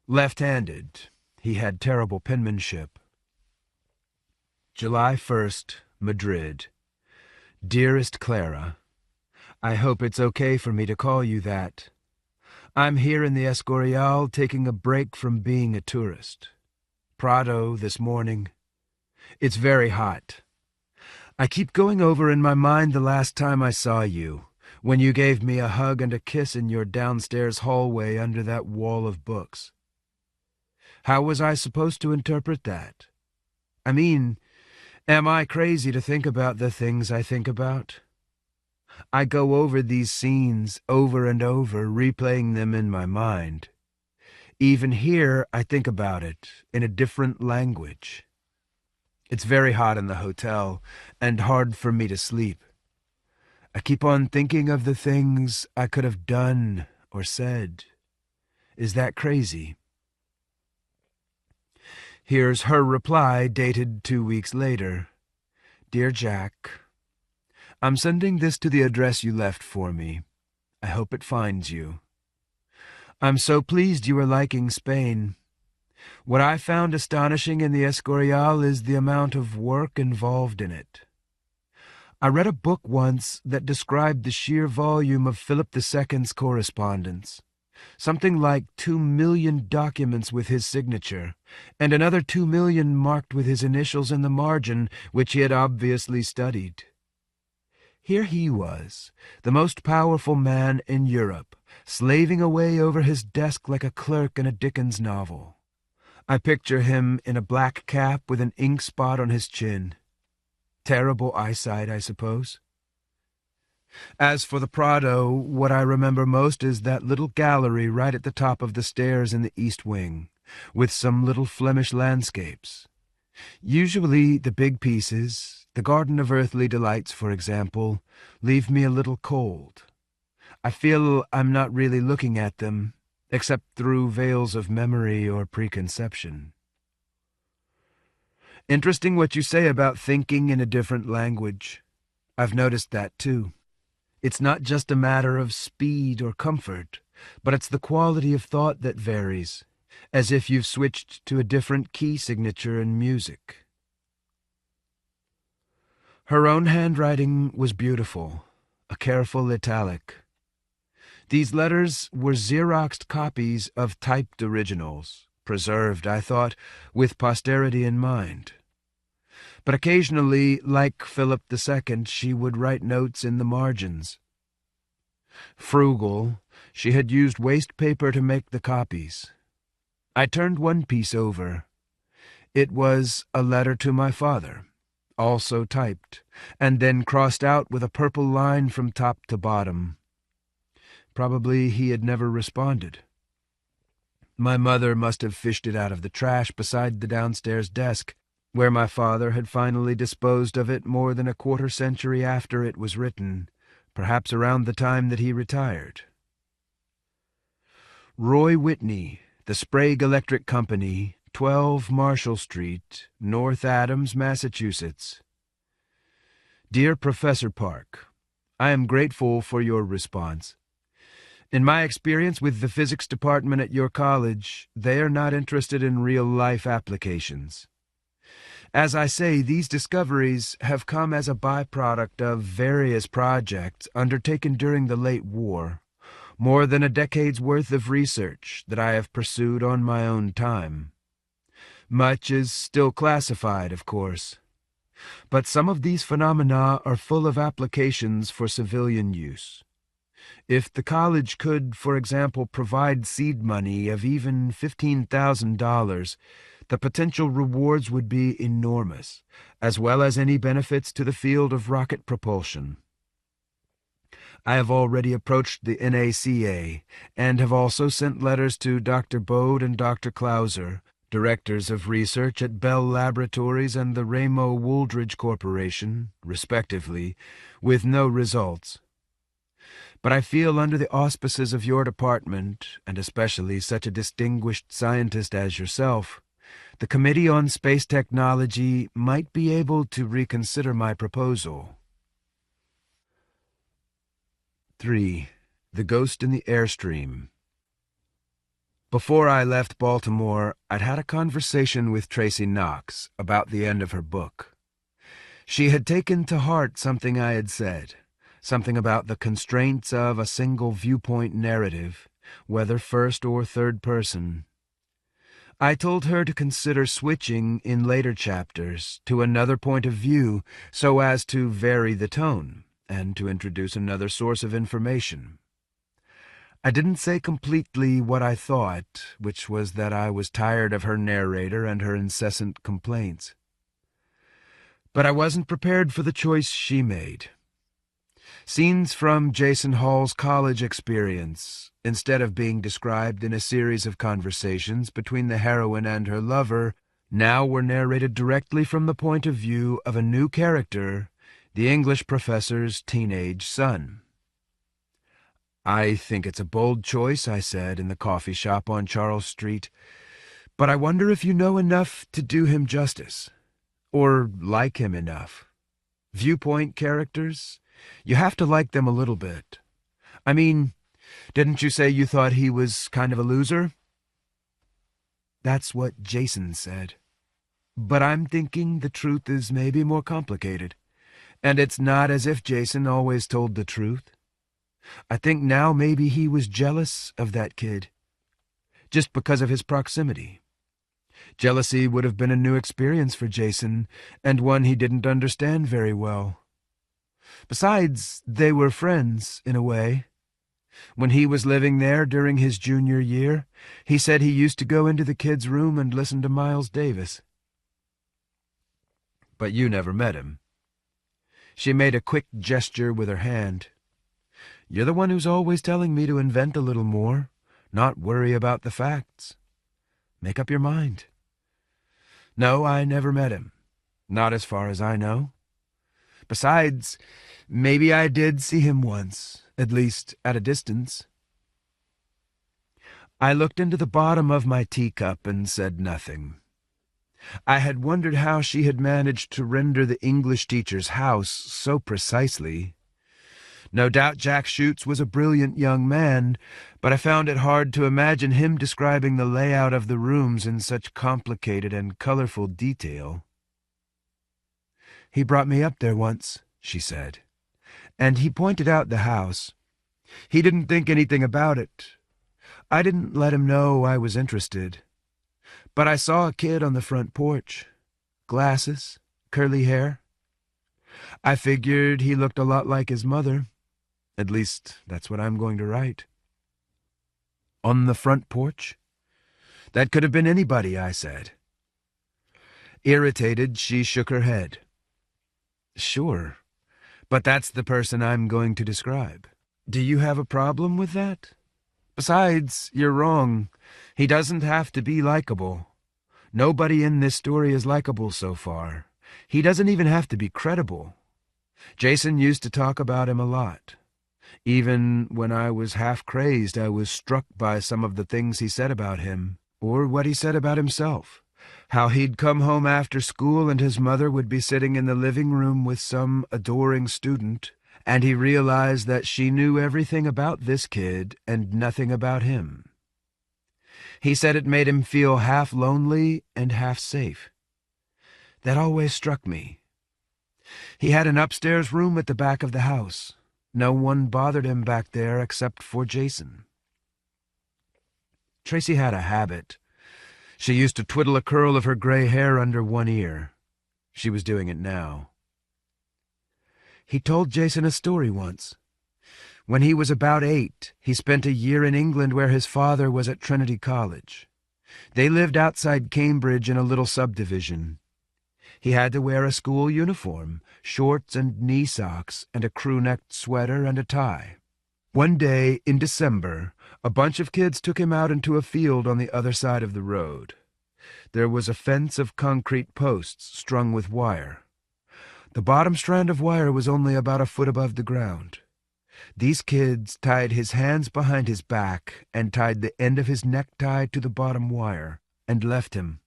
Left-handed, he had terrible penmanship. July 1st, Madrid. Dearest Clara, I hope it's okay for me to call you that. I'm here in the Escorial taking a break from being a tourist. Prado this morning. It's very hot. I keep going over in my mind the last time I saw you, when you gave me a hug and a kiss in your downstairs hallway under that wall of books. How was I supposed to interpret that? I mean, am I crazy to think about the things I think about? I go over these scenes over and over, replaying them in my mind. Even here, I think about it in a different language. It's very hot in the hotel, and hard for me to sleep. I keep on thinking of the things I could have done or said. Is that crazy? Here's her reply, dated 2 weeks later. Dear Jack, I'm sending this to the address you left for me. I hope it finds you. I'm so pleased you are liking Spain. What I found astonishing in the Escorial is the amount of work involved in it. I read a book once that described the sheer volume of Philip II's correspondence. Something like 2 million documents with his signature, and another 2 million marked with his initials in the margin, which he had obviously studied. Here he was, the most powerful man in Europe, slaving away over his desk like a clerk in a Dickens novel. I picture him in a black cap with an ink spot on his chin. Terrible eyesight, I suppose. As for the Prado, what I remember most is that little gallery right at the top of the stairs in the east wing, with some little Flemish landscapes. Usually the big pieces, the Garden of Earthly Delights, for example, leave me a little cold. I feel I'm not really looking at them, except through veils of memory or preconception. Interesting what you say about thinking in a different language. I've noticed that too. It's not just a matter of speed or comfort, but it's the quality of thought that varies, as if you've switched to a different key signature in music. Her own handwriting was beautiful, a careful italic. These letters were Xeroxed copies of typed originals, preserved, I thought, with posterity in mind. But occasionally, like Philip II, she would write notes in the margins. Frugal, she had used waste paper to make the copies. I turned one piece over. It was a letter to my father, also typed, and then crossed out with a purple line from top to bottom. Probably he had never responded. My mother must have fished it out of the trash beside the downstairs desk, where my father had finally disposed of it more than a quarter-century after it was written, perhaps around the time that he retired. Roy Whitney, the Sprague Electric Company, 12 Marshall Street, North Adams, Massachusetts. Dear Professor Park, I am grateful for your response. In my experience with the physics department at your college, they are not interested in real-life applications. As I say, these discoveries have come as a byproduct of various projects undertaken during the late war, more than a decade's worth of research that I have pursued on my own time. Much is still classified, of course, but some of these phenomena are full of applications for civilian use. If the college could, for example, provide seed money of even $15,000, the potential rewards would be enormous, as well as any benefits to the field of rocket propulsion. I have already approached the NACA, and have also sent letters to Dr. Bode and Dr. Clauser, directors of research at Bell Laboratories and the Ramo Wooldridge Corporation, respectively, with no results. But I feel under the auspices of your department, and especially such a distinguished scientist as yourself, the Committee on Space Technology might be able to reconsider my proposal. 3. The Ghost in the Airstream. Before I left Baltimore, I'd had a conversation with Tracy Knox about the end of her book. She had taken to heart something I had said, something about the constraints of a single viewpoint narrative, whether first or third person. I told her to consider switching in later chapters to another point of view so as to vary the tone and to introduce another source of information. I didn't say completely what I thought, which was that I was tired of her narrator and her incessant complaints. But I wasn't prepared for the choice she made. Scenes from Jason Hall's college experience, instead of being described in a series of conversations between the heroine and her lover, now were narrated directly from the point of view of a new character, the English professor's teenage son. "I think it's a bold choice," I said in the coffee shop on Charles Street, "but I wonder if you know enough to do him justice, or like him enough. Viewpoint characters? You have to like them a little bit. I mean, didn't you say you thought he was kind of a loser?" "That's what Jason said. But I'm thinking the truth is maybe more complicated. And it's not as if Jason always told the truth. I think now maybe he was jealous of that kid, just because of his proximity. Jealousy would have been a new experience for Jason, and one he didn't understand very well. Besides, they were friends, in a way. When he was living there during his junior year, he said he used to go into the kid's room and listen to Miles Davis." "But you never met him." She made a quick gesture with her hand. "You're the one who's always telling me to invent a little more, not worry about the facts. Make up your mind." "No, I never met him. Not as far as I know. Besides, maybe I did see him once, at least at a distance." I looked into the bottom of my teacup and said nothing. I had wondered how she had managed to render the English teacher's house so precisely. No doubt Jack Schutz was a brilliant young man, but I found it hard to imagine him describing the layout of the rooms in such complicated and colorful detail. "He brought me up there once," she said, "and he pointed out the house. He didn't think anything about it. I didn't let him know I was interested. But I saw a kid on the front porch. Glasses, curly hair. I figured he looked a lot like his mother. At least, that's what I'm going to write." "On the front porch?" "That could have been anybody," I said. Irritated, she shook her head. "Sure, but that's the person I'm going to describe. Do you have a problem with that? Besides, you're wrong. He doesn't have to be likable. Nobody in this story is likable so far. He doesn't even have to be credible. Jason used to talk about him a lot. Even when I was half crazed, I was struck by some of the things he said about him, or what he said about himself. How he'd come home after school and his mother would be sitting in the living room with some adoring student, and he realized that she knew everything about this kid and nothing about him. He said it made him feel half lonely and half safe. That always struck me. He had an upstairs room at the back of the house. No one bothered him back there except for Jason. Tracy had a habit. She used to twiddle a curl of her gray hair under one ear. She was doing it now. He told Jason a story once. When he was about 8, he spent a year in England where his father was at Trinity College. They lived outside Cambridge in a little subdivision. He had to wear a school uniform, shorts and knee socks, and a crew-necked sweater and a tie. One day, in December, a bunch of kids took him out into a field on the other side of the road. There was a fence of concrete posts strung with wire. The bottom strand of wire was only about a foot above the ground. These kids tied his hands behind his back and tied the end of his necktie to the bottom wire and left him.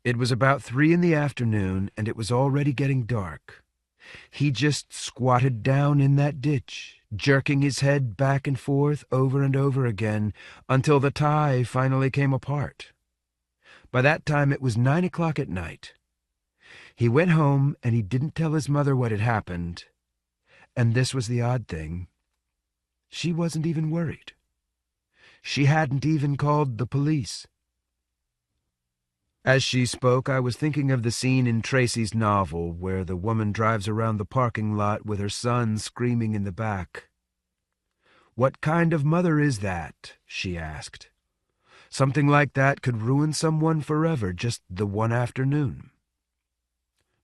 It was about 3 in the afternoon, and it was already getting dark. He just squatted down in that ditch, jerking his head back and forth over and over again until the tie finally came apart. By that time it was 9 o'clock at night. He went home, and he didn't tell his mother what had happened. And this was the odd thing. She wasn't even worried. She hadn't even called the police. As she spoke, I was thinking of the scene in Tracy's novel where the woman drives around the parking lot with her son screaming in the back. "What kind of mother is that?" she asked. "Something like that could ruin someone forever, just the one afternoon."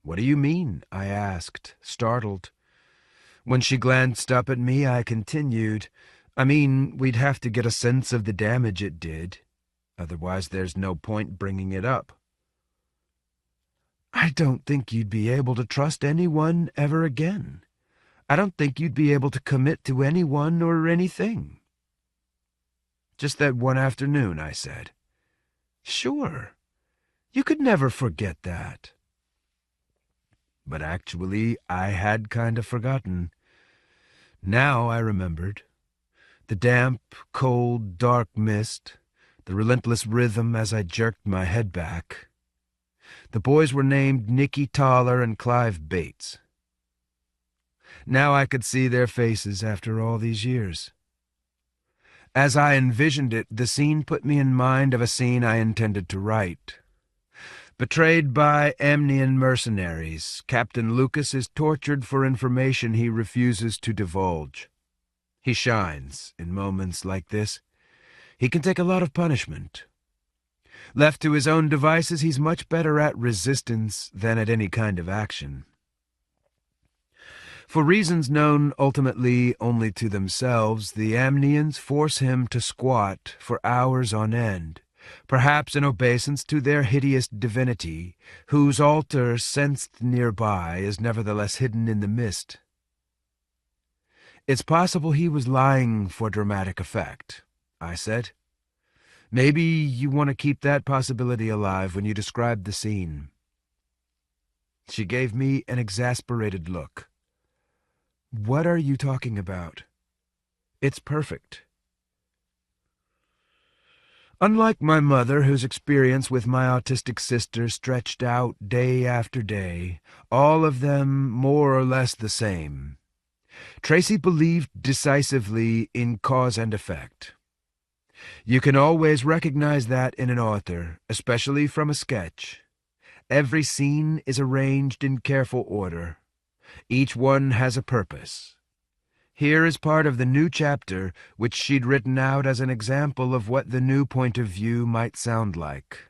"What do you mean?" I asked, startled. When she glanced up at me, I continued, we'd have to get a sense of the damage it did. Otherwise, there's no point bringing it up. I don't think you'd be able to trust anyone ever again. I don't think you'd be able to commit to anyone or anything. Just that one afternoon, I said. Sure. You could never forget that. But actually, I had kind of forgotten. Now I remembered. The damp, cold, dark mist, the relentless rhythm as I jerked my head back. The boys were named Nicky Toller and Clive Bates. Now I could see their faces after all these years. As I envisioned it, the scene put me in mind of a scene I intended to write. Betrayed by Amnian mercenaries, Captain Lucas is tortured for information he refuses to divulge. He shines in moments like this. He can take a lot of punishment. Left to his own devices, he's much better at resistance than at any kind of action. For reasons known ultimately only to themselves, the Amnians force him to squat for hours on end, perhaps in obeisance to their hideous divinity, whose altar, sensed nearby, is nevertheless hidden in the mist. It's possible he was lying for dramatic effect, I said. Maybe you want to keep that possibility alive when you describe the scene. She gave me an exasperated look. What are you talking about? It's perfect. Unlike my mother, whose experience with my autistic sister stretched out day after day, all of them more or less the same, Tracy believed decisively in cause and effect. You can always recognize that in an author, especially from a sketch. Every scene is arranged in careful order. Each one has a purpose. Here is part of the new chapter which she'd written out as an example of what the new point of view might sound like.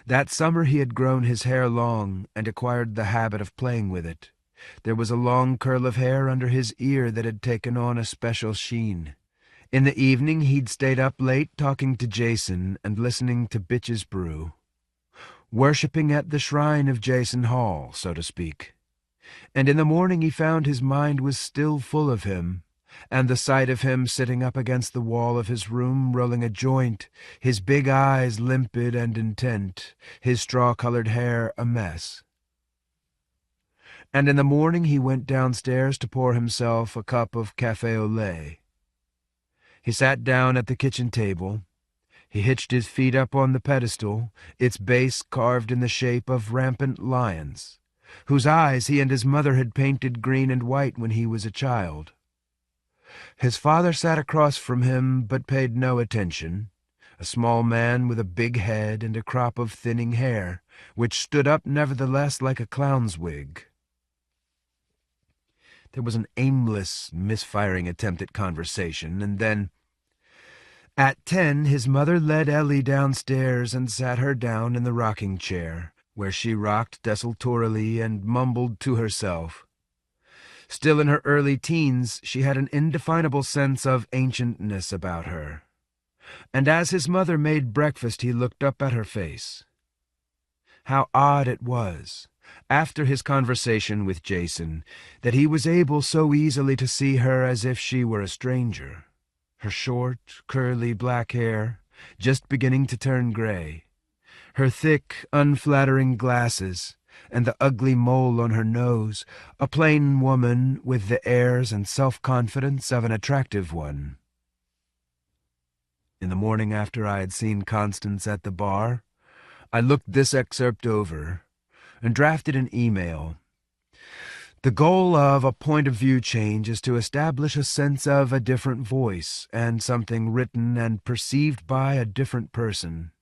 That summer he had grown his hair long and acquired the habit of playing with it. There was a long curl of hair under his ear that had taken on a special sheen. In the evening he'd stayed up late talking to Jason and listening to Bitch's Brew. Worshipping at the shrine of Jason Hall, so to speak. And in the morning he found his mind was still full of him, and the sight of him sitting up against the wall of his room rolling a joint, his big eyes limpid and intent, his straw-colored hair a mess. And in the morning he went downstairs to pour himself a cup of café au lait. He sat down at the kitchen table. He hitched his feet up on the pedestal, its base carved in the shape of rampant lions, whose eyes he and his mother had painted green and white when he was a child. His father sat across from him but paid no attention, a small man with a big head and a crop of thinning hair, which stood up nevertheless like a clown's wig. There was an aimless, misfiring attempt at conversation, and then, at 10, his mother led Ellie downstairs and sat her down in the rocking chair, where she rocked desultorily and mumbled to herself. Still in her early teens, she had an indefinable sense of ancientness about her. And as his mother made breakfast, he looked up at her face. How odd it was, after his conversation with Jason, that he was able so easily to see her as if she were a stranger. Her short, curly black hair, just beginning to turn gray. Her thick, unflattering glasses, and the ugly mole on her nose, a plain woman with the airs and self-confidence of an attractive one. In the morning after I had seen Constance at the bar, I looked this excerpt over and drafted an email. The goal of a point-of-view change is to establish a sense of a different voice and something written and perceived by a different person.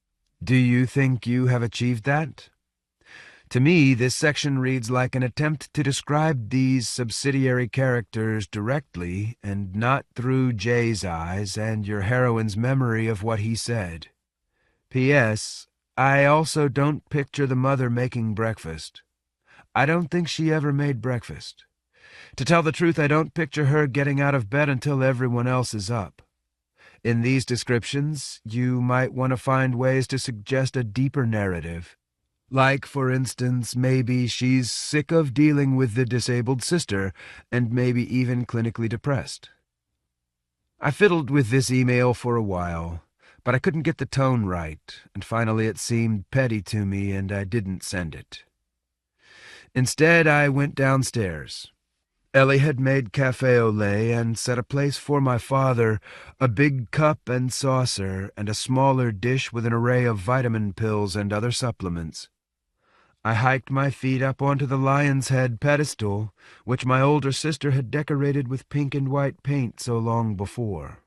Do you think you have achieved that? To me, this section reads like an attempt to describe these subsidiary characters directly and not through Jay's eyes and your heroine's memory of what he said. P.S. I also don't picture the mother making breakfast. I don't think she ever made breakfast. To tell the truth, I don't picture her getting out of bed until everyone else is up. In these descriptions, you might want to find ways to suggest a deeper narrative. Like, for instance, maybe she's sick of dealing with the disabled sister, and maybe even clinically depressed. I fiddled with this email for a while, but I couldn't get the tone right, and finally it seemed petty to me, and I didn't send it. Instead, I went downstairs. Ellie had made café au lait and set a place for my father, a big cup and saucer, and a smaller dish with an array of vitamin pills and other supplements. I hiked my feet up onto the lion's head pedestal, which my older sister had decorated with pink and white paint so long before.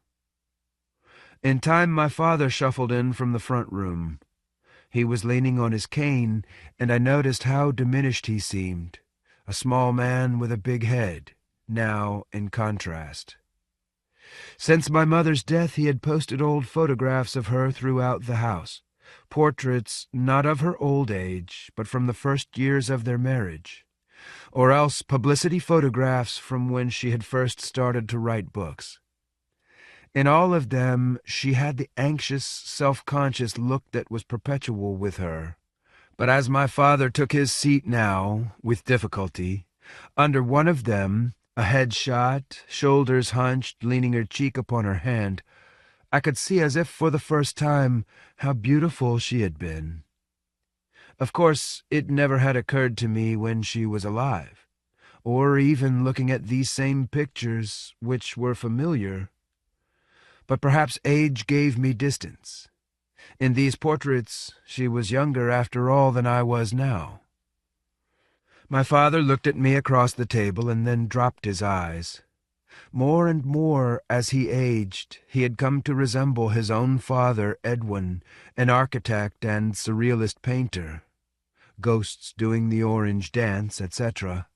In time, my father shuffled in from the front room. He was leaning on his cane, and I noticed how diminished he seemed, a small man with a big head, now in contrast. Since my mother's death, he had posted old photographs of her throughout the house. Portraits not of her old age, but from the first years of their marriage, or else publicity photographs from when she had first started to write books. In all of them, she had the anxious, self-conscious look that was perpetual with her. But as my father took his seat now, with difficulty, under one of them, a head shot, shoulders hunched, leaning her cheek upon her hand, I could see as if for the first time how beautiful she had been. Of course, it never had occurred to me when she was alive, or even looking at these same pictures, which were familiar. But perhaps age gave me distance. In these portraits, she was younger after all than I was now. My father looked at me across the table and then dropped his eyes. More and more, as he aged, he had come to resemble his own father, Edwin, an architect and surrealist painter, ghosts doing the orange dance, etc.,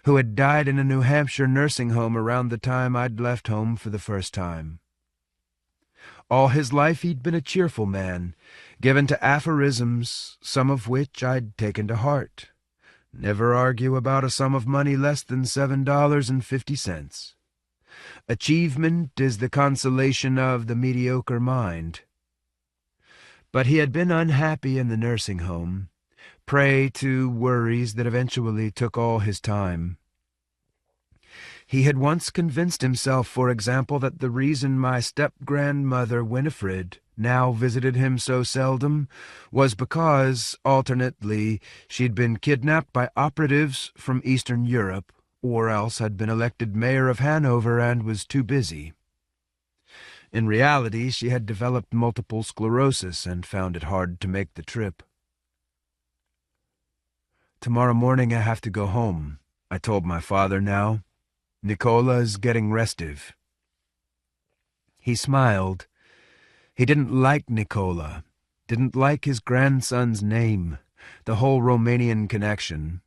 who had died in a New Hampshire nursing home around the time I'd left home for the first time. All his life he'd been a cheerful man, given to aphorisms, some of which I'd taken to heart. Never argue about a sum of money less than $7.50. Achievement is the consolation of the mediocre mind. But he had been unhappy in the nursing home, prey to worries that eventually took all his time. He had once convinced himself, for example, that the reason my step-grandmother Winifred now visited him so seldom was because, alternately, she'd been kidnapped by operatives from Eastern Europe, or else had been elected mayor of Hanover and was too busy. In reality, she had developed multiple sclerosis and found it hard to make the trip. "Tomorrow morning I have to go home," I told my father now. "Nicola's getting restive." He smiled. He didn't like Nicola, didn't like his grandson's name, the whole Romanian connection.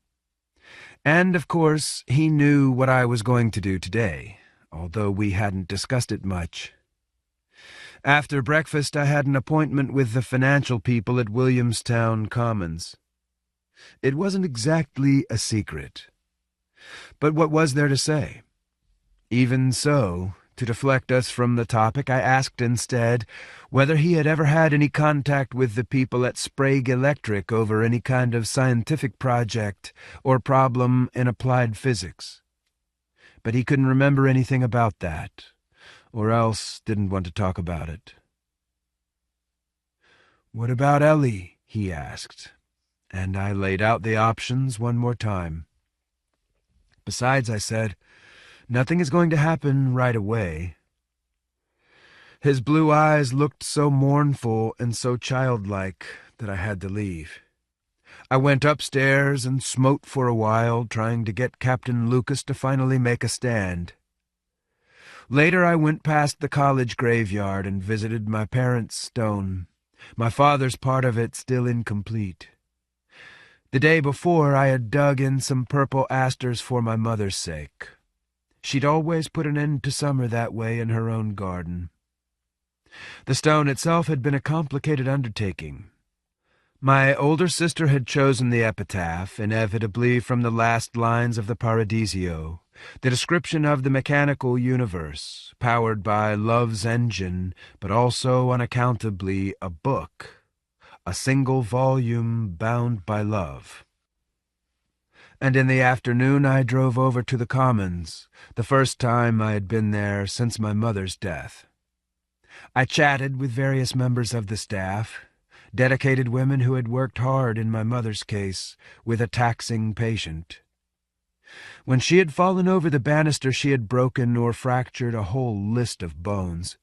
And, of course, he knew what I was going to do today, although we hadn't discussed it much. After breakfast, I had an appointment with the financial people at Williamstown Commons. It wasn't exactly a secret. But what was there to say? Even so, to deflect us from the topic, I asked instead whether he had ever had any contact with the people at Sprague Electric over any kind of scientific project or problem in applied physics. But he couldn't remember anything about that, or else didn't want to talk about it. "What about Ellie?" he asked, and I laid out the options one more time. "Besides," I said, "nothing is going to happen right away." His blue eyes looked so mournful and so childlike that I had to leave. I went upstairs and smote for a while, trying to get Captain Lucas to finally make a stand. Later I went past the college graveyard and visited my parents' stone, my father's part of it still incomplete. The day before I had dug in some purple asters for my mother's sake. She'd always put an end to summer that way in her own garden. The stone itself had been a complicated undertaking. My older sister had chosen the epitaph, inevitably from the last lines of the Paradiso, The description of the mechanical universe, powered by love's engine, but also unaccountably a book, a single volume bound by love. And in the afternoon I drove over to the Commons, the first time I had been there since my mother's death. I chatted with various members of the staff, dedicated women who had worked hard in my mother's case with a taxing patient. When she had fallen over the banister, she had broken or fractured a whole list of bones.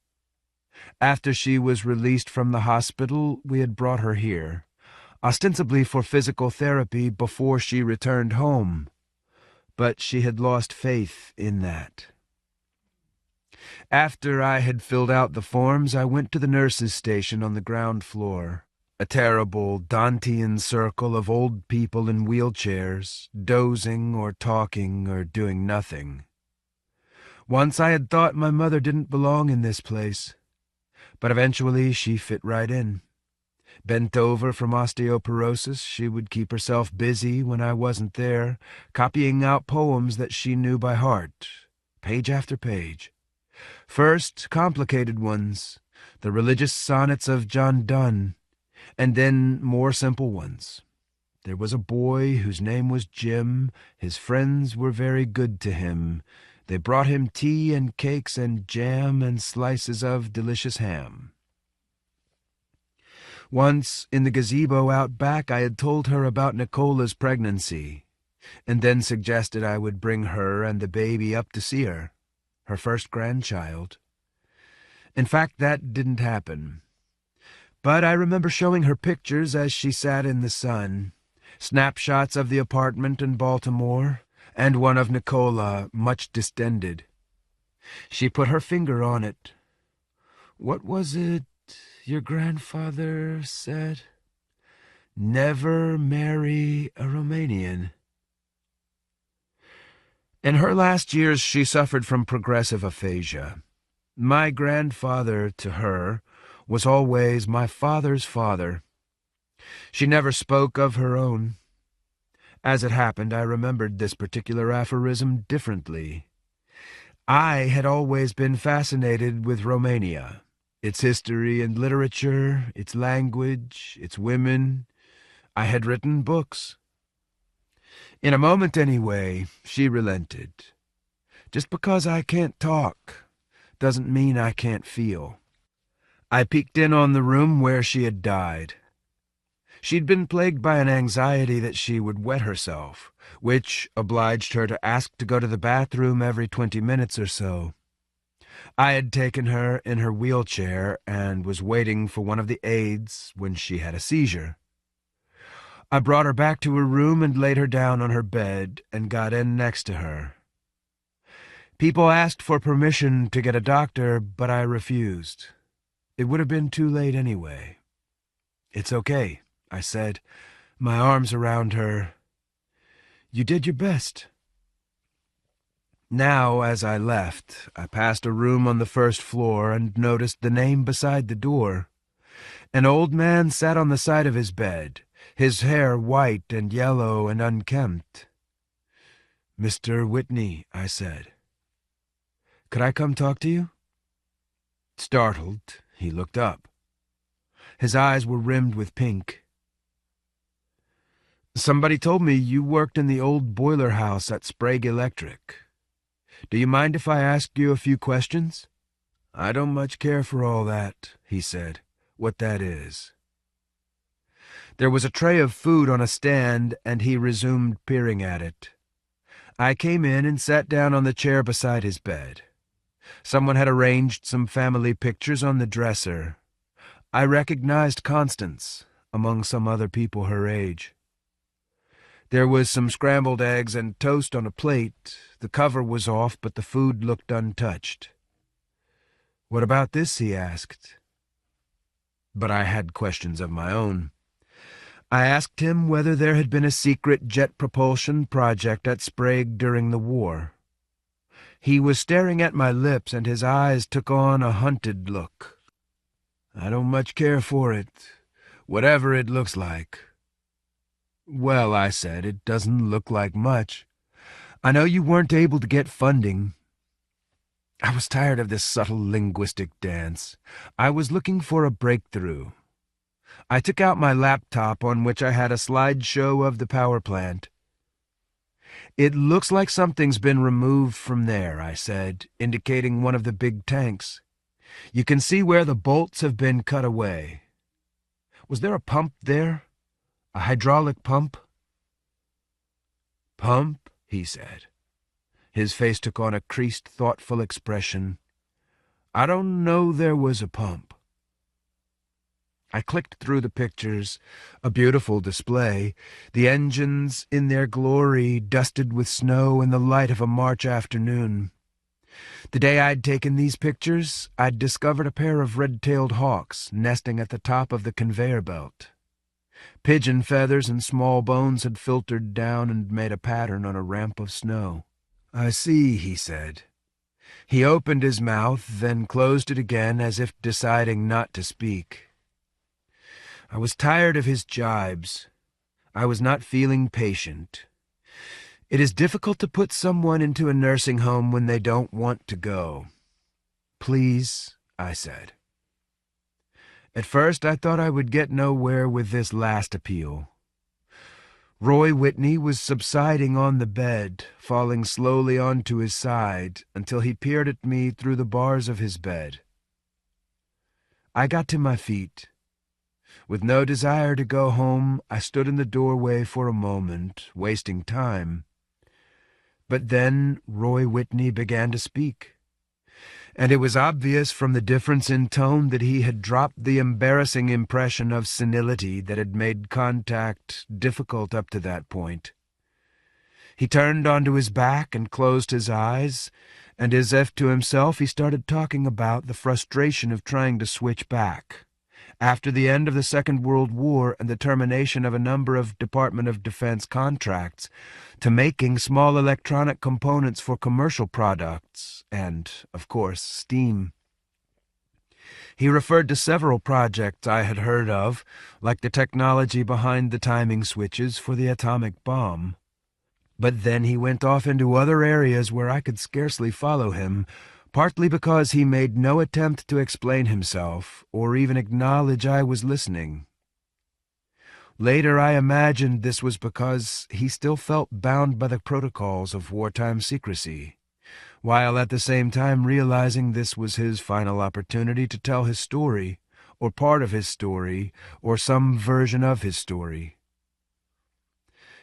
After she was released from the hospital, we had brought her here, ostensibly for physical therapy before she returned home, but she had lost faith in that. After I had filled out the forms, I went to the nurses' station on the ground floor, a terrible Dantean circle of old people in wheelchairs, dozing or talking or doing nothing. Once I had thought my mother didn't belong in this place, but eventually she fit right in. Bent over from osteoporosis, she would keep herself busy when I wasn't there, copying out poems that she knew by heart, page after page. First, complicated ones, the religious sonnets of John Donne, and then more simple ones. There was a boy whose name was Jim. His friends were very good to him. They brought him tea and cakes and jam and slices of delicious ham. Once, in the gazebo out back, I had told her about Nicola's pregnancy, and then suggested I would bring her and the baby up to see her first grandchild. In fact, that didn't happen. But I remember showing her pictures as she sat in the sun, snapshots of the apartment in Baltimore, and one of Nicola, much distended. She put her finger on it. What was it your grandfather said? Never marry a Romanian. In her last years, she suffered from progressive aphasia. My grandfather, to her, was always my father's father. She never spoke of her own. As it happened, I remembered this particular aphorism differently. I had always been fascinated with Romania, its history and literature, its language, its women. I had written books. In a moment, anyway, she relented. Just because I can't talk doesn't mean I can't feel. I peeked in on the room where she had died. She'd been plagued by an anxiety that she would wet herself, which obliged her to ask to go to the bathroom every 20 minutes or so. I had taken her in her wheelchair and was waiting for one of the aides when she had a seizure. I brought her back to her room and laid her down on her bed and got in next to her. People asked for permission to get a doctor, but I refused. It would have been too late anyway. "It's okay," I said, my arms around her. "You did your best." Now, as I left, I passed a room on the first floor and noticed the name beside the door. An old man sat on the side of his bed, his hair white and yellow and unkempt. "Mr. Whitney," I said. "Could I come talk to you?" Startled, he looked up. His eyes were rimmed with pink. "Somebody told me you worked in the old boiler house at Sprague Electric. Do you mind if I ask you a few questions?" "I don't much care for all that," he said, "what that is." There was a tray of food on a stand, and he resumed peering at it. I came in and sat down on the chair beside his bed. Someone had arranged some family pictures on the dresser. I recognized Constance among some other people her age. There was some scrambled eggs and toast on a plate. The cover was off, but the food looked untouched. "What about this?" he asked. But I had questions of my own. I asked him whether there had been a secret jet propulsion project at Sprague during the war. He was staring at my lips, and his eyes took on a hunted look. "I don't much care for it, whatever it looks like." "Well," I said, "it doesn't look like much. I know you weren't able to get funding. I was tired of this subtle linguistic dance. I was looking for a breakthrough. I took out my laptop on which I had a slideshow of the power plant. It looks like something's been removed from there, I said, indicating one of the big tanks. You can see where the bolts have been cut away. Was there a pump there? A hydraulic pump? Pump, he said. His face took on a creased, thoughtful expression. I don't know there was a pump. I clicked through the pictures, a beautiful display, the engines in their glory dusted with snow in the light of a March afternoon. The day I'd taken these pictures, I'd discovered a pair of red-tailed hawks nesting at the top of the conveyor belt. Pigeon feathers and small bones had filtered down and made a pattern on a ramp of snow. I see, he said. He opened his mouth, then closed it again as if deciding not to speak. I was tired of his jibes. I was not feeling patient. It is difficult to put someone into a nursing home when they don't want to go. Please, I said. At first I thought I would get nowhere with this last appeal. Roy Whitney was subsiding on the bed, falling slowly onto his side until he peered at me through the bars of his bed. I got to my feet. With no desire to go home, I stood in the doorway for a moment, wasting time. But then Roy Whitney began to speak, and it was obvious from the difference in tone that he had dropped the embarrassing impression of senility that had made contact difficult up to that point. He turned onto his back and closed his eyes, and as if to himself he started talking about the frustration of trying to switch back. After the end of the Second World War and the termination of a number of Department of Defense contracts, to making small electronic components for commercial products and, of course, steam. He referred to several projects I had heard of, like the technology behind the timing switches for the atomic bomb. But then he went off into other areas where I could scarcely follow him, partly because he made no attempt to explain himself or even acknowledge I was listening. Later I imagined this was because he still felt bound by the protocols of wartime secrecy, while at the same time realizing this was his final opportunity to tell his story, or part of his story, or some version of his story.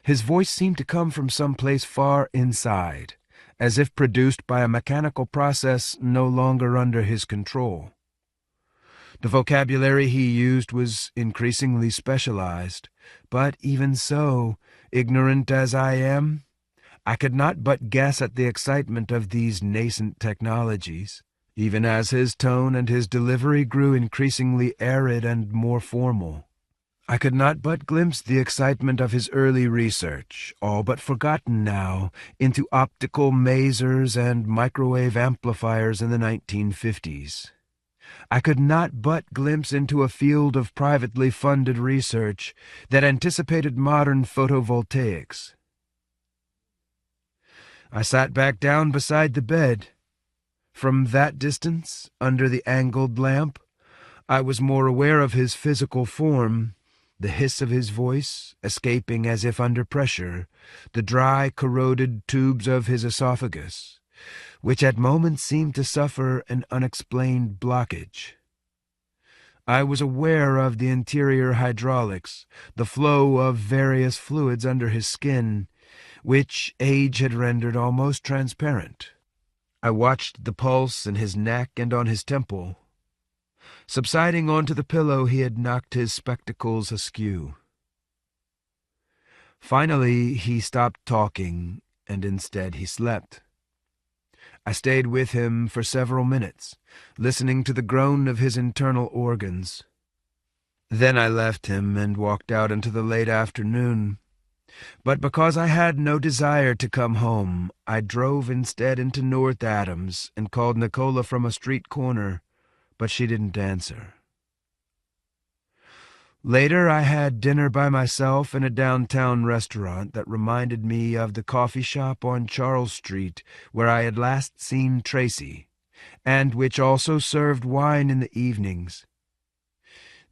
His voice seemed to come from some place far inside, as if produced by a mechanical process no longer under his control. The vocabulary he used was increasingly specialized, but even so, ignorant as I am, I could not but guess at the excitement of these nascent technologies, even as his tone and his delivery grew increasingly arid and more formal. I could not but glimpse the excitement of his early research, all but forgotten now, into optical masers and microwave amplifiers in the 1950s. I could not but glimpse into a field of privately funded research that anticipated modern photovoltaics. I sat back down beside the bed. From that distance, under the angled lamp, I was more aware of his physical form, the hiss of his voice, escaping as if under pressure, the dry, corroded tubes of his esophagus, which at moments seemed to suffer an unexplained blockage. I was aware of the interior hydraulics, the flow of various fluids under his skin, which age had rendered almost transparent. I watched the pulse in his neck and on his temple. Subsiding onto the pillow, he had knocked his spectacles askew. Finally, he stopped talking, and instead he slept. I stayed with him for several minutes, listening to the groan of his internal organs. Then I left him and walked out into the late afternoon. But because I had no desire to come home, I drove instead into North Adams and called Nicola from a street corner, but she didn't answer. Later, I had dinner by myself in a downtown restaurant that reminded me of the coffee shop on Charles Street where I had last seen Tracy, and which also served wine in the evenings.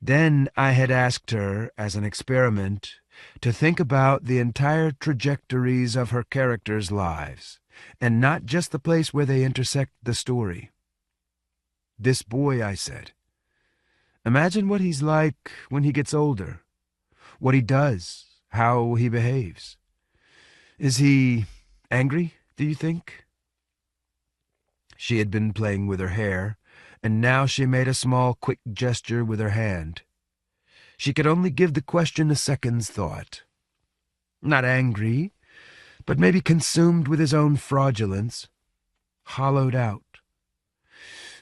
Then I had asked her, as an experiment, to think about the entire trajectories of her characters' lives, and not just the place where they intersect the story. This boy, I said, imagine what he's like when he gets older, what he does, how he behaves. Is he angry, do you think? She had been playing with her hair, and now she made a small, quick gesture with her hand. She could only give the question a second's thought. Not angry, but maybe consumed with his own fraudulence, hollowed out.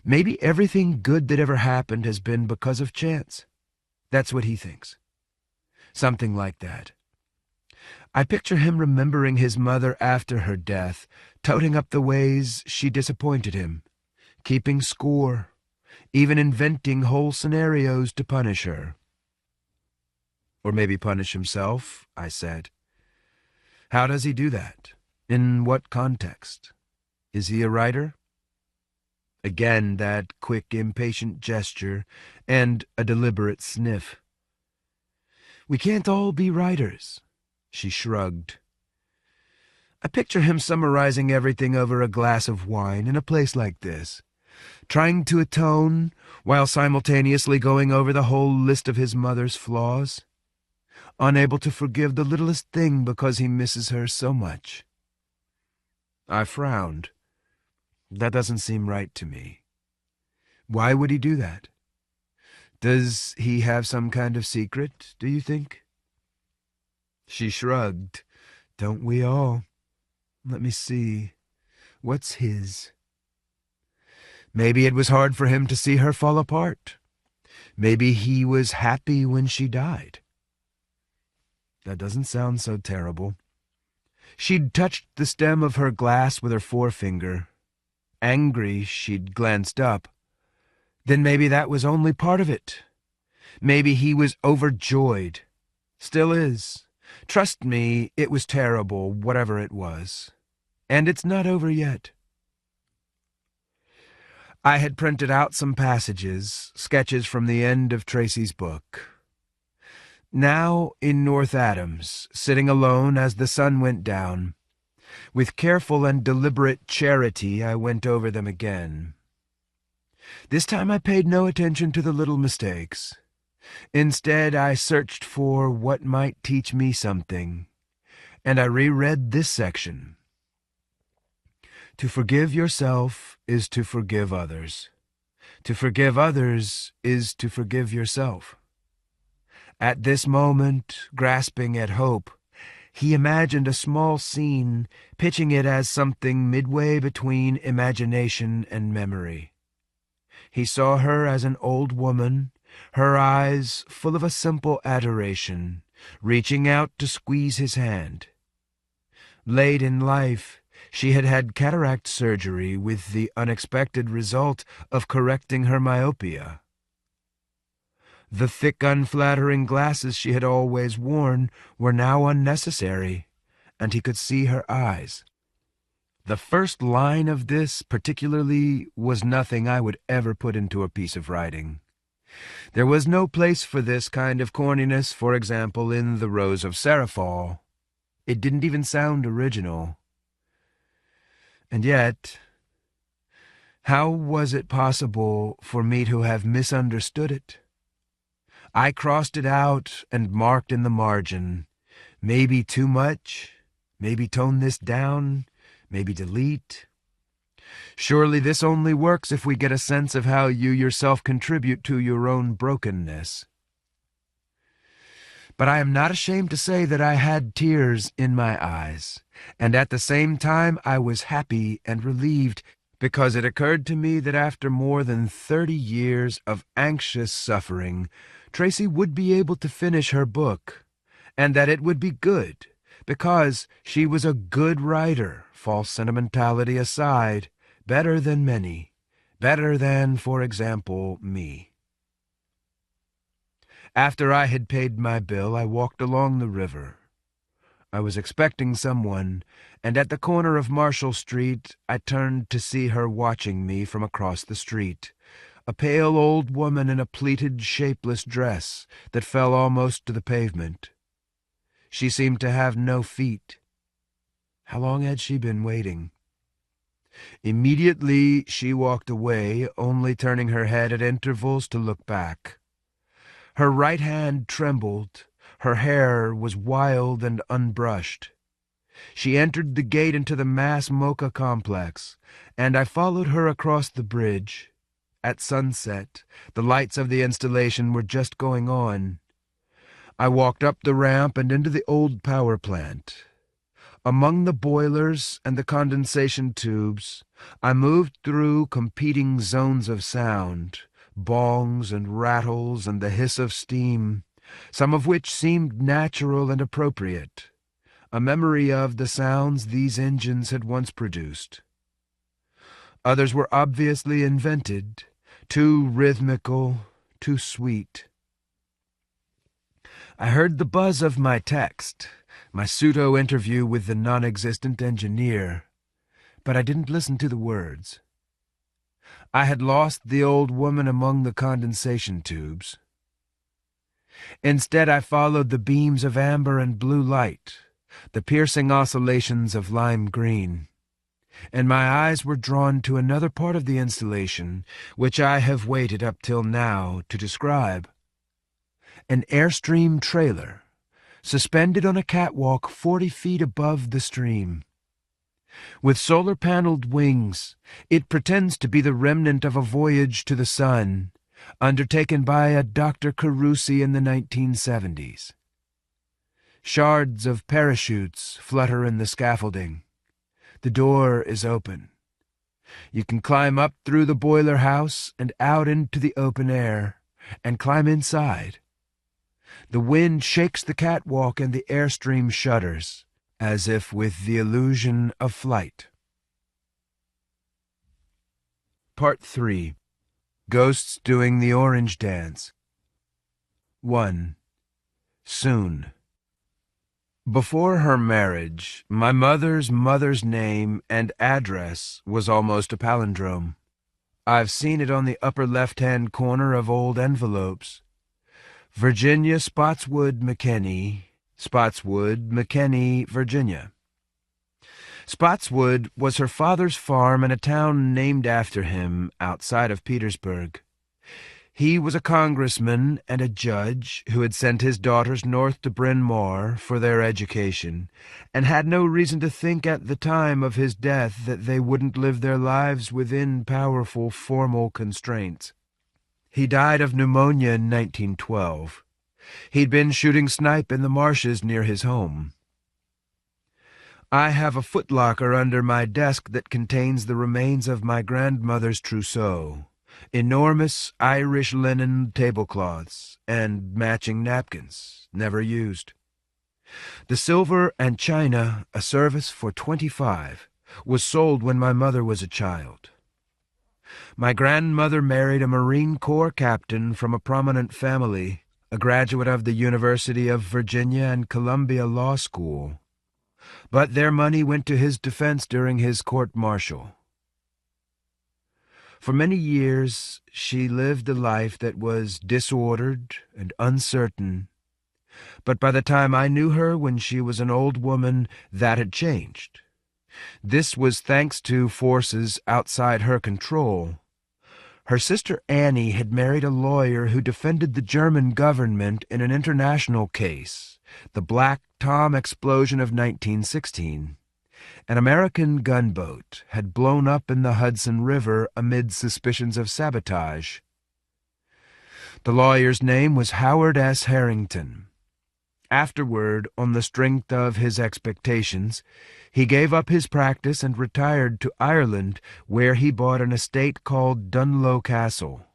Maybe everything good that ever happened has been because of chance. That's what he thinks. Something like that. I picture him remembering his mother after her death, toting up the ways she disappointed him, keeping score, even inventing whole scenarios to punish her. Or maybe punish himself, I said. How does he do that? In what context? Is he a writer? Again that quick, impatient gesture, and a deliberate sniff. We can't all be writers, she shrugged. I picture him summarizing everything over a glass of wine in a place like this, trying to atone while simultaneously going over the whole list of his mother's flaws, unable to forgive the littlest thing because he misses her so much. I frowned. That doesn't seem right to me. Why would he do that? Does he have some kind of secret, do you think? She shrugged. Don't we all? Let me see. What's his? Maybe it was hard for him to see her fall apart. Maybe he was happy when she died. That doesn't sound so terrible. She'd touched the stem of her glass with her forefinger. Angry, she'd glanced up. Then maybe that was only part of it. Maybe he was overjoyed. Still is. Trust me, it was terrible, whatever it was. And it's not over yet. I had printed out some passages, sketches from the end of Tracy's book. Now in North Adams, sitting alone as the sun went down, with careful and deliberate charity, I went over them again. This time I paid no attention to the little mistakes. Instead, I searched for what might teach me something, and I reread this section. To forgive yourself is to forgive others. To forgive others is to forgive yourself. At this moment, grasping at hope, he imagined a small scene, pitching it as something midway between imagination and memory. He saw her as an old woman, her eyes full of a simple adoration, reaching out to squeeze his hand. Late in life, she had had cataract surgery with the unexpected result of correcting her myopia. The thick, unflattering glasses she had always worn were now unnecessary, and he could see her eyes. The first line of this, particularly, was nothing I would ever put into a piece of writing. There was no place for this kind of corniness, for example, in The Rose of Seraphol. It didn't even sound original. And yet, how was it possible for me to have misunderstood it? I crossed it out and marked in the margin. Maybe too much, maybe tone this down, maybe delete. Surely this only works if we get a sense of how you yourself contribute to your own brokenness. But I am not ashamed to say that I had tears in my eyes, and at the same time I was happy and relieved, because it occurred to me that after more than 30 years of anxious suffering, Tracy would be able to finish her book, and that it would be good, because she was a good writer, false sentimentality aside, better than many, better than, for example, me. After I had paid my bill, I walked along the river. I was expecting someone, and at the corner of Marshall Street, I turned to see her watching me from across the street, a pale old woman in a pleated, shapeless dress that fell almost to the pavement. She seemed to have no feet. How long had she been waiting? Immediately she walked away, only turning her head at intervals to look back. Her right hand trembled. Her hair was wild and unbrushed. She entered the gate into the Mass Mocha complex, and I followed her across the bridge. At sunset, the lights of the installation were just going on. I walked up the ramp and into the old power plant. Among the boilers and the condensation tubes, I moved through competing zones of sound, bongs and rattles and the hiss of steam, some of which seemed natural and appropriate, a memory of the sounds these engines had once produced. Others were obviously invented, too rhythmical, too sweet. I heard the buzz of my text, my pseudo-interview with the non-existent engineer, but I didn't listen to the words. I had lost the old woman among the condensation tubes. Instead, I followed the beams of amber and blue light, the piercing oscillations of lime green, and my eyes were drawn to another part of the installation, which I have waited up till now to describe. An Airstream trailer, suspended on a catwalk 40 feet above the stream. With solar-paneled wings, it pretends to be the remnant of a voyage to the sun, undertaken by a Dr. Carusi in the 1970s. Shards of parachutes flutter in the scaffolding. The door is open. You can climb up through the boiler house and out into the open air, and climb inside. The wind shakes the catwalk and the Airstream shudders, as if with the illusion of flight. Part 3. Ghosts Doing the Orange Dance. 1. Soon. Before her marriage, my mother's name and address was almost a palindrome. I've seen it on the upper left-hand corner of old envelopes. Virginia Spotswood McKinney, Spotswood, McKinney, Virginia. Spotswood was her father's farm in a town named after him outside of Petersburg. He was a congressman and a judge who had sent his daughters north to Bryn Mawr for their education, and had no reason to think at the time of his death that they wouldn't live their lives within powerful formal constraints. He died of pneumonia in 1912. He'd been shooting snipe in the marshes near his home. I have a footlocker under my desk that contains the remains of my grandmother's trousseau, enormous Irish linen tablecloths, and matching napkins, never used. The silver and china, a service for 25, was sold when my mother was a child. My grandmother married a Marine Corps captain from a prominent family, a graduate of the University of Virginia and Columbia Law School. But their money went to his defense during his court-martial. For many years, she lived a life that was disordered and uncertain. But by the time I knew her when she was an old woman, that had changed. This was thanks to forces outside her control. Her sister Annie had married a lawyer who defended the German government in an international case, the Black Tom explosion of 1916. An American gunboat had blown up in the Hudson River amid suspicions of sabotage. The lawyer's name was Howard S. Harrington. Afterward, on the strength of his expectations, he gave up his practice and retired to Ireland, where he bought an estate called Dunlow Castle.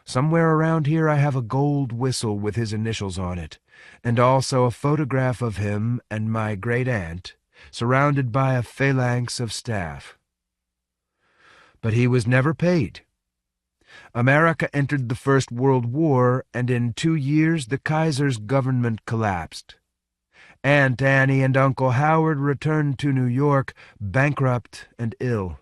Somewhere around here I have a gold whistle with his initials on it, and also a photograph of him and my great-aunt, surrounded by a phalanx of staff. But he was never paid. America entered the First World War, and in 2 years the Kaiser's government collapsed. Aunt Annie and Uncle Howard returned to New York, bankrupt and ill.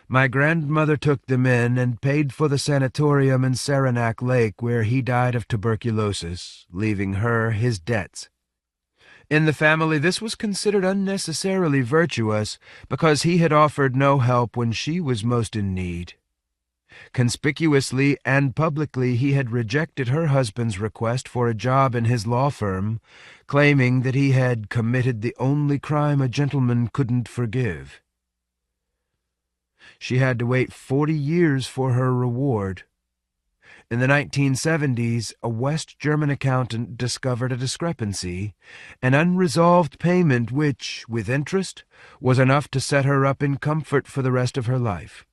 My grandmother took them in and paid for the sanatorium in Saranac Lake, where he died of tuberculosis, leaving her his debts. In the family, this was considered unnecessarily virtuous, because he had offered no help when she was most in need. Conspicuously and publicly, he had rejected her husband's request for a job in his law firm, claiming that he had committed the only crime a gentleman couldn't forgive. She had to wait 40 years for her reward. In the 1970s, a West German accountant discovered a discrepancy, an unresolved payment which, with interest, was enough to set her up in comfort for the rest of her life.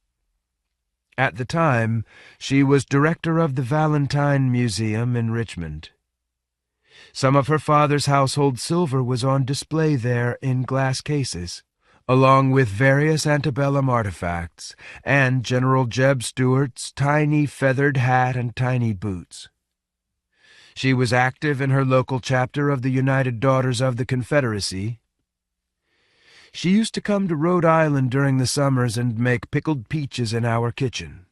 At the time, she was director of the Valentine Museum in Richmond. Some of her father's household silver was on display there in glass cases, along with various antebellum artifacts, and General Jeb Stuart's tiny feathered hat and tiny boots. She was active in her local chapter of the United Daughters of the Confederacy. She used to come to Rhode Island during the summers and make pickled peaches in our kitchen.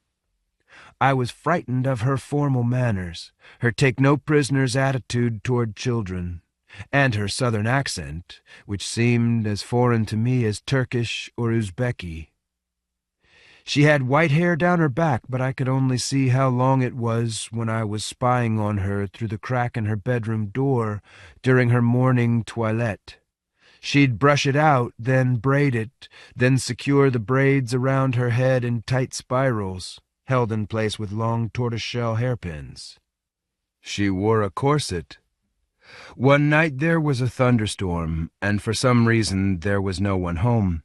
I was frightened of her formal manners, her take-no-prisoners attitude toward children, and her southern accent, which seemed as foreign to me as Turkish or Uzbeki. She had white hair down her back, but I could only see how long it was when I was spying on her through the crack in her bedroom door during her morning toilette. She'd brush it out, then braid it, then secure the braids around her head in tight spirals, held in place with long tortoiseshell hairpins. She wore a corset. One night there was a thunderstorm, and for some reason there was no one home.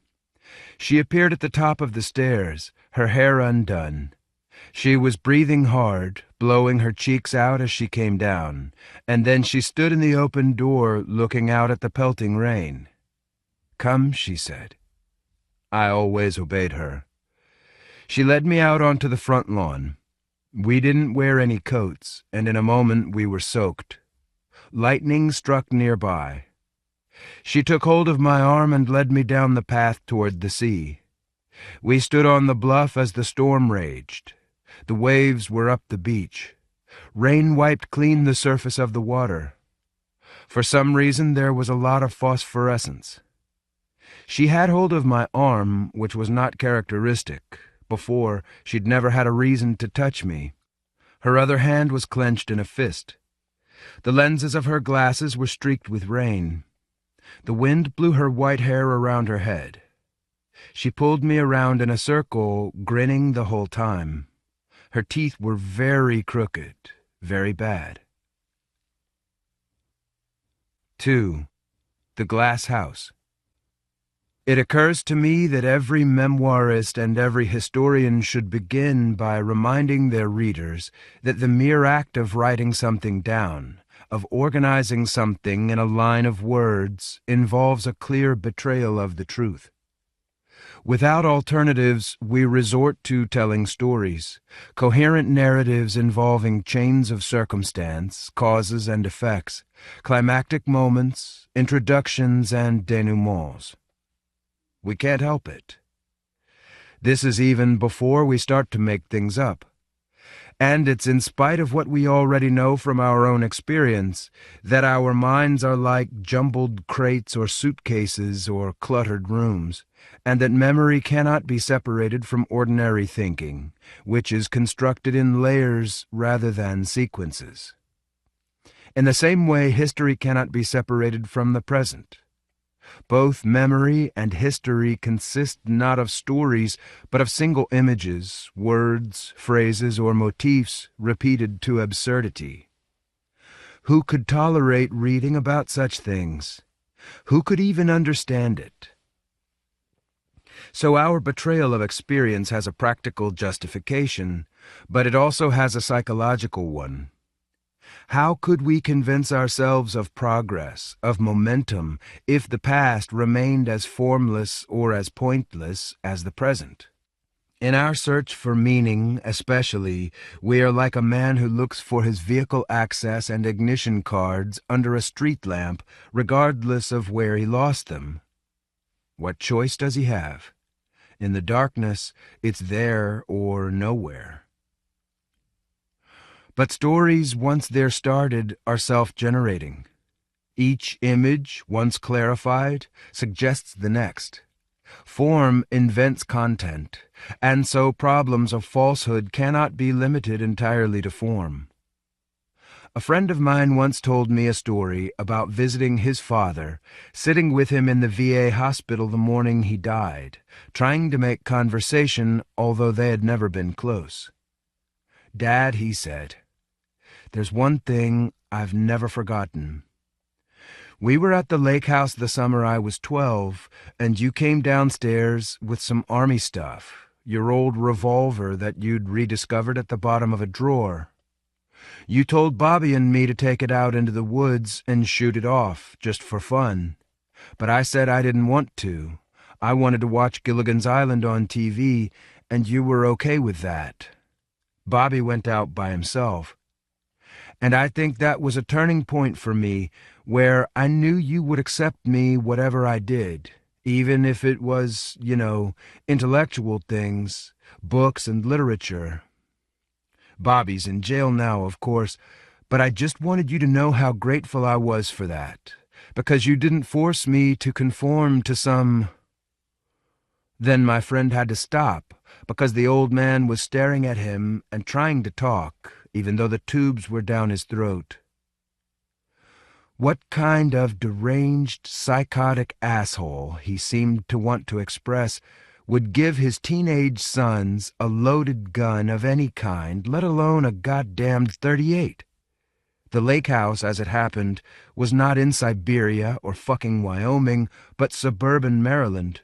She appeared at the top of the stairs, her hair undone. She was breathing hard, blowing her cheeks out as she came down, and then she stood in the open door looking out at the pelting rain. "Come," she said. I always obeyed her. She led me out onto the front lawn. We didn't wear any coats, and in a moment we were soaked. Lightning struck nearby. She took hold of my arm and led me down the path toward the sea. We stood on the bluff as the storm raged. The waves were up the beach. Rain wiped clean the surface of the water. For some reason there was a lot of phosphorescence. She had hold of my arm, which was not characteristic. Before, she'd never had a reason to touch me. Her other hand was clenched in a fist. The lenses of her glasses were streaked with rain. The wind blew her white hair around her head. She pulled me around in a circle, grinning the whole time. Her teeth were very crooked, very bad. 2. The Glass House. It occurs to me that every memoirist and every historian should begin by reminding their readers that the mere act of writing something down, of organizing something in a line of words, involves a clear betrayal of the truth. Without alternatives, we resort to telling stories, coherent narratives involving chains of circumstance, causes and effects, climactic moments, introductions and denouements. We can't help it. This is even before we start to make things up. And it's in spite of what we already know from our own experience that our minds are like jumbled crates or suitcases or cluttered rooms, and that memory cannot be separated from ordinary thinking, which is constructed in layers rather than sequences. In the same way, history cannot be separated from the present. Both memory and history consist not of stories, but of single images, words, phrases, or motifs repeated to absurdity. Who could tolerate reading about such things? Who could even understand it? So our betrayal of experience has a practical justification, but it also has a psychological one. How could we convince ourselves of progress, of momentum, if the past remained as formless or as pointless as the present? In our search for meaning, especially, we are like a man who looks for his vehicle access and ignition cards under a street lamp, regardless of where he lost them. What choice does he have? In the darkness, it's there or nowhere. But stories, once they're started, are self-generating. Each image, once clarified, suggests the next. Form invents content, and so problems of falsehood cannot be limited entirely to form. A friend of mine once told me a story about visiting his father, sitting with him in the VA hospital the morning he died, trying to make conversation, although they had never been close. "Dad," he said, "there's one thing I've never forgotten. We were at the lake house the summer I was 12, and you came downstairs with some army stuff, your old revolver that you'd rediscovered at the bottom of a drawer. You told Bobby and me to take it out into the woods and shoot it off, just for fun. But I said I didn't want to. I wanted to watch Gilligan's Island on TV, and you were okay with that. Bobby went out by himself. And I think that was a turning point for me, where I knew you would accept me whatever I did, even if it was, intellectual things, books and literature. Bobby's in jail now, of course, but I just wanted you to know how grateful I was for that, because you didn't force me to conform to some—" Then my friend had to stop, because the old man was staring at him and trying to talk, even though the tubes were down his throat. What kind of deranged, psychotic asshole, he seemed to want to express, would give his teenage sons a loaded gun of any kind, let alone a goddamned .38? The lake house, as it happened, was not in Siberia or fucking Wyoming, but suburban Maryland.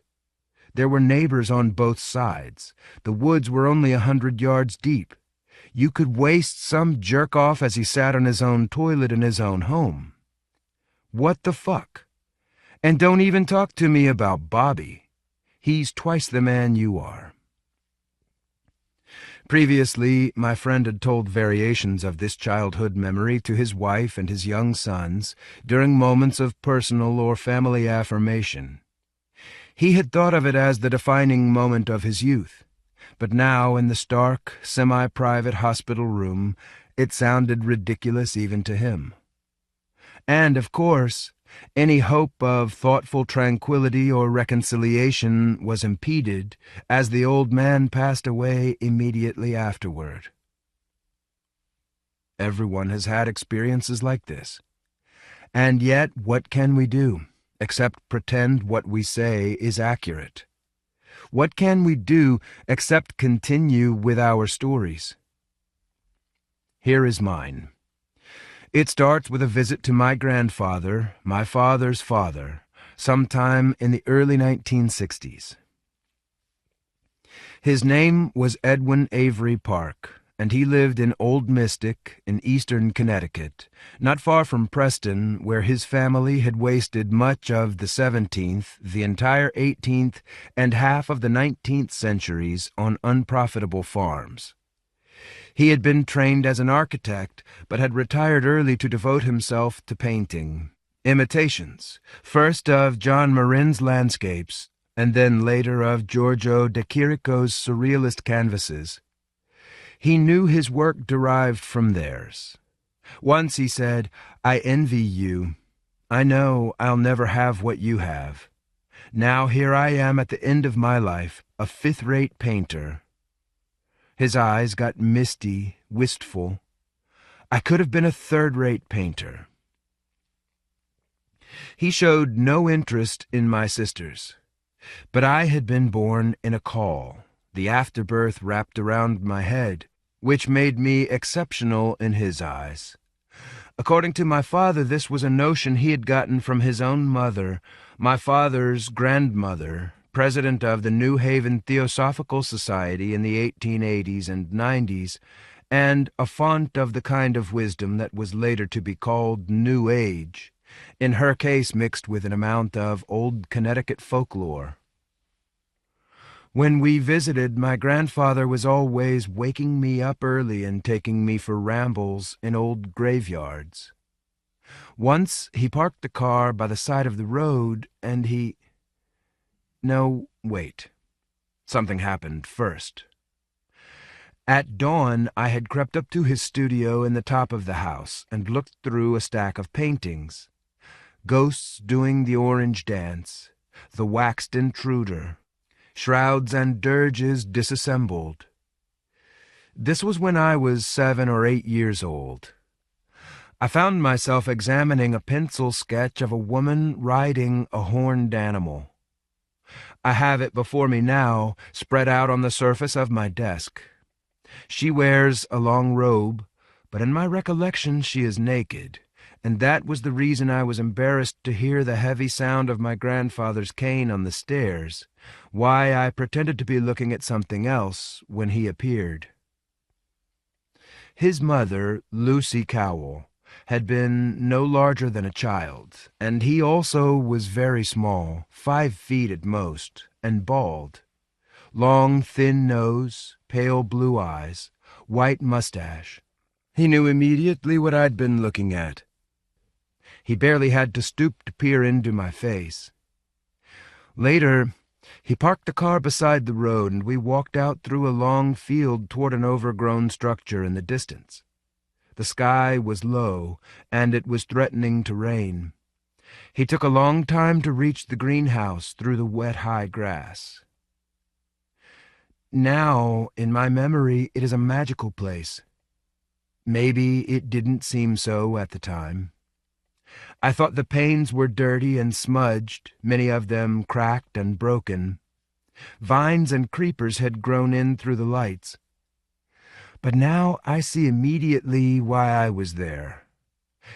There were neighbors on both sides. The woods were only 100 yards deep. You could waste some jerk-off as he sat on his own toilet in his own home. What the fuck? And don't even talk to me about Bobby. He's twice the man you are. Previously, my friend had told variations of this childhood memory to his wife and his young sons during moments of personal or family affirmation. He had thought of it as the defining moment of his youth, but now in the stark, semi-private hospital room, it sounded ridiculous even to him. And, of course, any hope of thoughtful tranquility or reconciliation was impeded as the old man passed away immediately afterward. Everyone has had experiences like this. And yet, what can we do, except pretend what we say is accurate? What can we do except continue with our stories? Here is mine. It starts with a visit to my grandfather, my father's father, sometime in the early 1960s. His name was Edwin Avery Park, and he lived in Old Mystic in eastern Connecticut, not far from Preston, where his family had wasted much of the 17th, the entire 18th, and half of the 19th centuries on unprofitable farms. He had been trained as an architect, but had retired early to devote himself to painting. Imitations, first of John Marin's landscapes, and then later of Giorgio de Chirico's surrealist canvases. He knew his work derived from theirs. Once he said, "I envy you. I know I'll never have what you have. Now here I am at the end of my life, a fifth-rate painter." His eyes got misty, wistful. I could have been a third-rate painter. He showed no interest in my sisters, but I had been born in a caul, the afterbirth wrapped around my head, which made me exceptional in his eyes. According to my father, this was a notion he had gotten from his own mother, my father's grandmother, president of the New Haven Theosophical Society in the 1880s and 90s, and a font of the kind of wisdom that was later to be called New Age, in her case mixed with an amount of old Connecticut folklore. When we visited, my grandfather was always waking me up early and taking me for rambles in old graveyards. Once he parked the car by the side of the road and No, wait. Something happened first. At dawn, I had crept up to his studio in the top of the house and looked through a stack of paintings. Ghosts doing the orange dance, the waxed intruder, shrouds and dirges disassembled. This was when I was 7 or 8 years old. I found myself examining a pencil sketch of a woman riding a horned animal. I have it before me now, spread out on the surface of my desk. She wears a long robe, but in my recollection she is naked, and that was the reason I was embarrassed to hear the heavy sound of my grandfather's cane on the stairs, why I pretended to be looking at something else when he appeared. His mother, Lucy Cowell, had been no larger than a child, and he also was very small, 5 feet at most, and bald. Long, thin nose, pale blue eyes, white mustache. He knew immediately what I'd been looking at. He barely had to stoop to peer into my face. Later, he parked the car beside the road, and we walked out through a long field toward an overgrown structure in the distance. The sky was low, and it was threatening to rain. He took a long time to reach the greenhouse through the wet high grass. Now, in my memory, it is a magical place. Maybe it didn't seem so at the time. I thought the panes were dirty and smudged, many of them cracked and broken. Vines and creepers had grown in through the lights. But now I see immediately why I was there.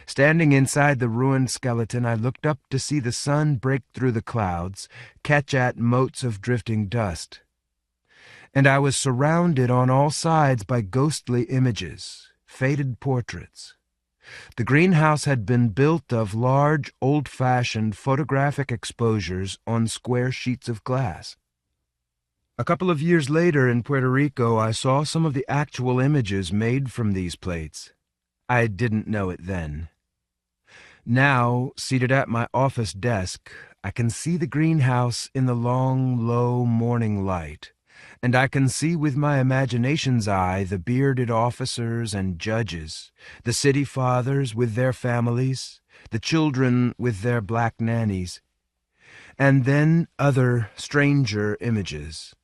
Standing inside the ruined skeleton, I looked up to see the sun break through the clouds, catch at motes of drifting dust. And I was surrounded on all sides by ghostly images, faded portraits. The greenhouse had been built of large, old-fashioned photographic exposures on square sheets of glass. A couple of years later in Puerto Rico, I saw some of the actual images made from these plates. I didn't know it then. Now, seated at my office desk, I can see the greenhouse in the long, low morning light, and I can see with my imagination's eye the bearded officers and judges, the city fathers with their families, the children with their black nannies, and then other, stranger images.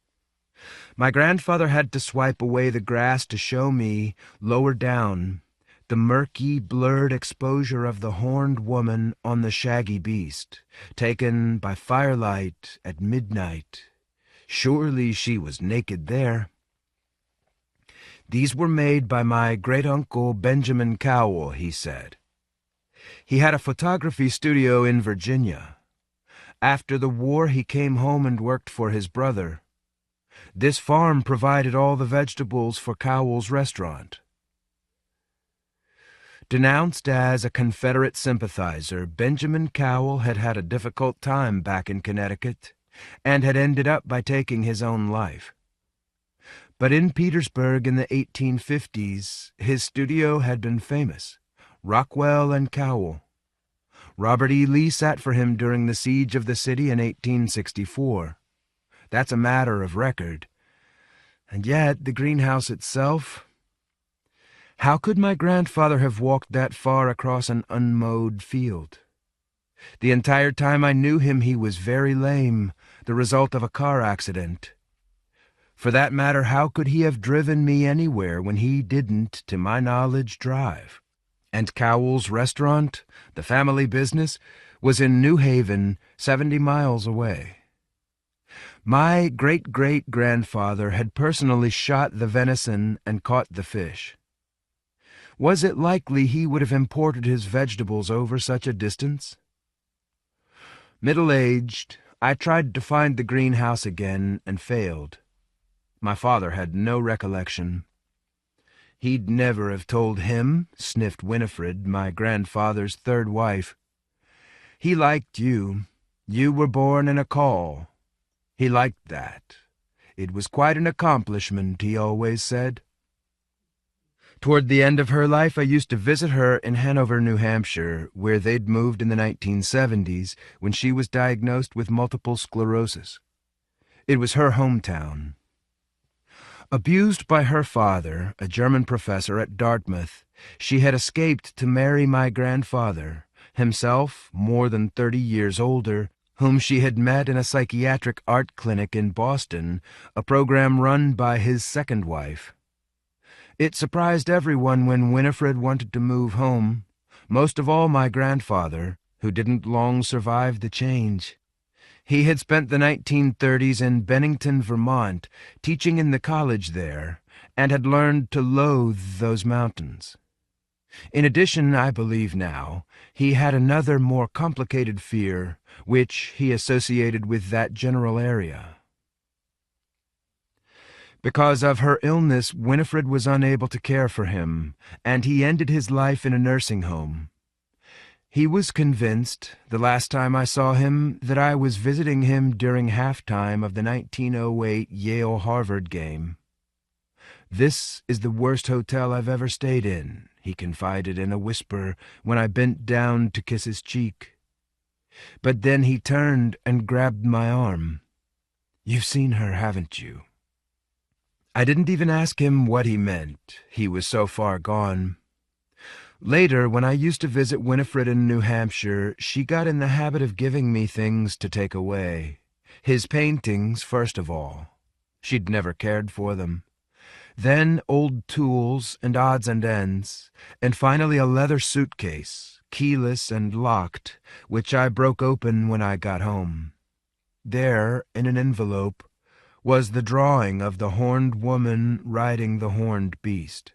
My grandfather had to swipe away the grass to show me, lower down, the murky, blurred exposure of the horned woman on the shaggy beast, taken by firelight at midnight. Surely she was naked there. These were made by my great-uncle Benjamin Cowell, he said. He had a photography studio in Virginia. After the war, he came home and worked for his brother. This farm provided all the vegetables for Cowell's restaurant. Denounced as a Confederate sympathizer, Benjamin Cowell had had a difficult time back in Connecticut and had ended up by taking his own life. But in Petersburg in the 1850s, his studio had been famous. Rockwell and Cowell. Robert E. Lee sat for him during the siege of the city in 1864. That's a matter of record. And yet, the greenhouse itself... How could my grandfather have walked that far across an unmowed field? The entire time I knew him, he was very lame, the result of a car accident. For that matter, how could he have driven me anywhere when he didn't, to my knowledge, drive? And Cowell's restaurant, the family business, was in New Haven, 70 miles away. My great-great-grandfather had personally shot the venison and caught the fish. Was it likely he would have imported his vegetables over such a distance? Middle-aged, I tried to find the greenhouse again and failed. My father had no recollection. He'd never have told him, sniffed Winifred, my grandfather's third wife. He liked you. You were born in a caul. He liked that. It was quite an accomplishment, he always said. Toward the end of her life, I used to visit her in Hanover, New Hampshire, where they'd moved in the 1970s when she was diagnosed with multiple sclerosis. It was her hometown. Abused by her father, a German professor at Dartmouth, she had escaped to marry my grandfather, himself more than 30 years older, whom she had met in a psychiatric art clinic in Boston, a program run by his second wife. It surprised everyone when Winifred wanted to move home, most of all my grandfather, who didn't long survive the change. He had spent the 1930s in Bennington, Vermont, teaching in the college there, and had learned to loathe those mountains. In addition, I believe now, he had another more complicated fear, which he associated with that general area. Because of her illness, Winifred was unable to care for him, and he ended his life in a nursing home. He was convinced, the last time I saw him, that I was visiting him during halftime of the 1908 Yale-Harvard game. "This is the worst hotel I've ever stayed in," he confided in a whisper when I bent down to kiss his cheek. But then he turned and grabbed my arm. "You've seen her, haven't you?" I didn't even ask him what he meant. He was so far gone. Later, when I used to visit Winifred in New Hampshire, she got in the habit of giving me things to take away. His paintings, first of all. She'd never cared for them. Then old tools and odds and ends, and finally a leather suitcase, keyless and locked, which I broke open when I got home. There, in an envelope, was the drawing of the horned woman riding the horned beast.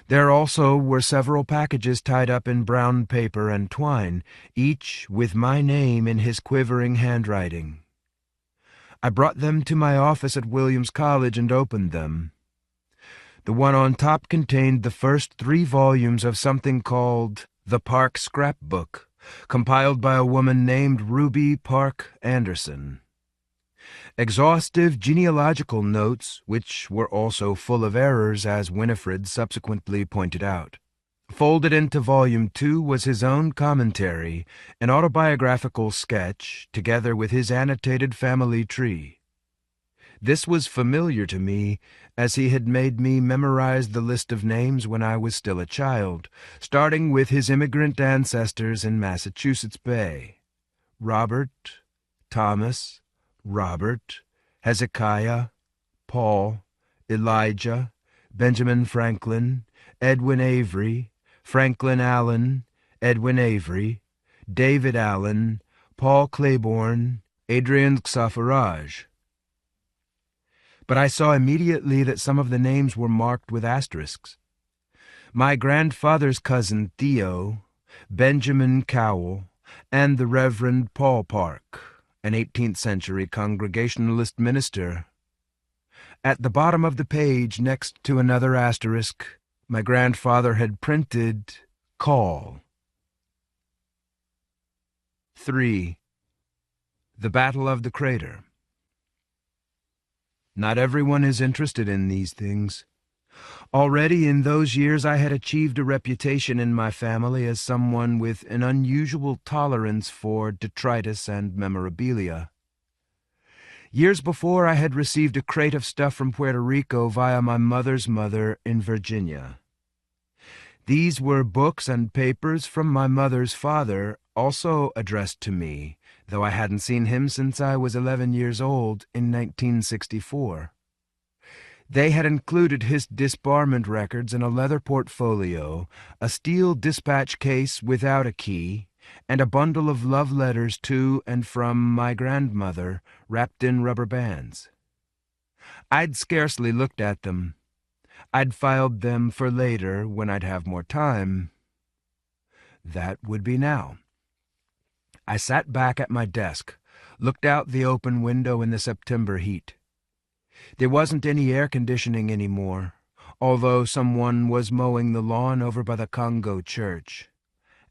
There also were several packages tied up in brown paper and twine, each with my name in his quivering handwriting. I brought them to my office at Williams College and opened them. The one on top contained the first 3 volumes of something called The Park Scrapbook, compiled by a woman named Ruby Park Anderson. Exhaustive genealogical notes, which were also full of errors, as Winifred subsequently pointed out. Folded into Volume 2 was his own commentary, an autobiographical sketch, together with his annotated family tree. This was familiar to me, as he had made me memorize the list of names when I was still a child, starting with his immigrant ancestors in Massachusetts Bay. Robert, Thomas, Robert, Hezekiah, Paul, Elijah, Benjamin Franklin, Edwin Avery, Franklin Allen, Edwin Avery, David Allen, Paul Claiborne, Adrian Xafarage. But I saw immediately that some of the names were marked with asterisks. My grandfather's cousin Theo, Benjamin Cowell, and the Reverend Paul Park, an 18th-century Congregationalist minister. At the bottom of the page, next to another asterisk, my grandfather had printed, "Call." 3. The Battle of the Crater. Not everyone is interested in these things. Already in those years I had achieved a reputation in my family as someone with an unusual tolerance for detritus and memorabilia. Years before, I had received a crate of stuff from Puerto Rico via my mother's mother in Virginia. These were books and papers from my mother's father, also addressed to me, though I hadn't seen him since I was 11 years old in 1964. They had included his disbarment records in a leather portfolio, a steel dispatch case without a key, and a bundle of love letters to and from my grandmother, wrapped in rubber bands. I'd scarcely looked at them. I'd filed them for later, when I'd have more time. That would be now. I sat back at my desk, looked out the open window in the September heat. There wasn't any air conditioning anymore, although someone was mowing the lawn over by the Congo church.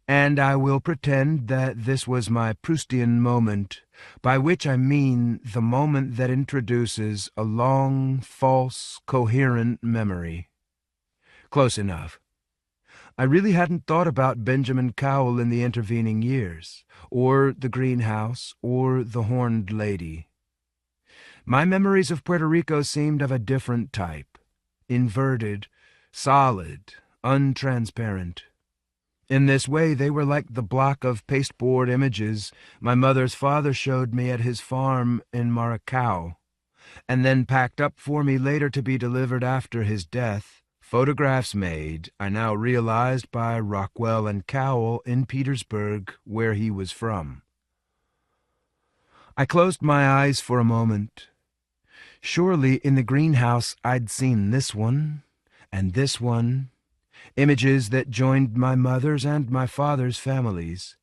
And I will pretend that this was my Proustian moment, by which I mean the moment that introduces a long, false, coherent memory. Close enough. I really hadn't thought about Benjamin Cowell in the intervening years, or the greenhouse, or the horned lady. My memories of Puerto Rico seemed of a different type, inverted, solid, untransparent. In this way, they were like the block of pasteboard images my mother's father showed me at his farm in Maracao, and then packed up for me later to be delivered after his death, photographs made, I now realized, by Rockwell and Cowell in Petersburg, where he was from. I closed my eyes for a moment. Surely in the greenhouse I'd seen this one, and this one, images that joined my mother's and my father's families.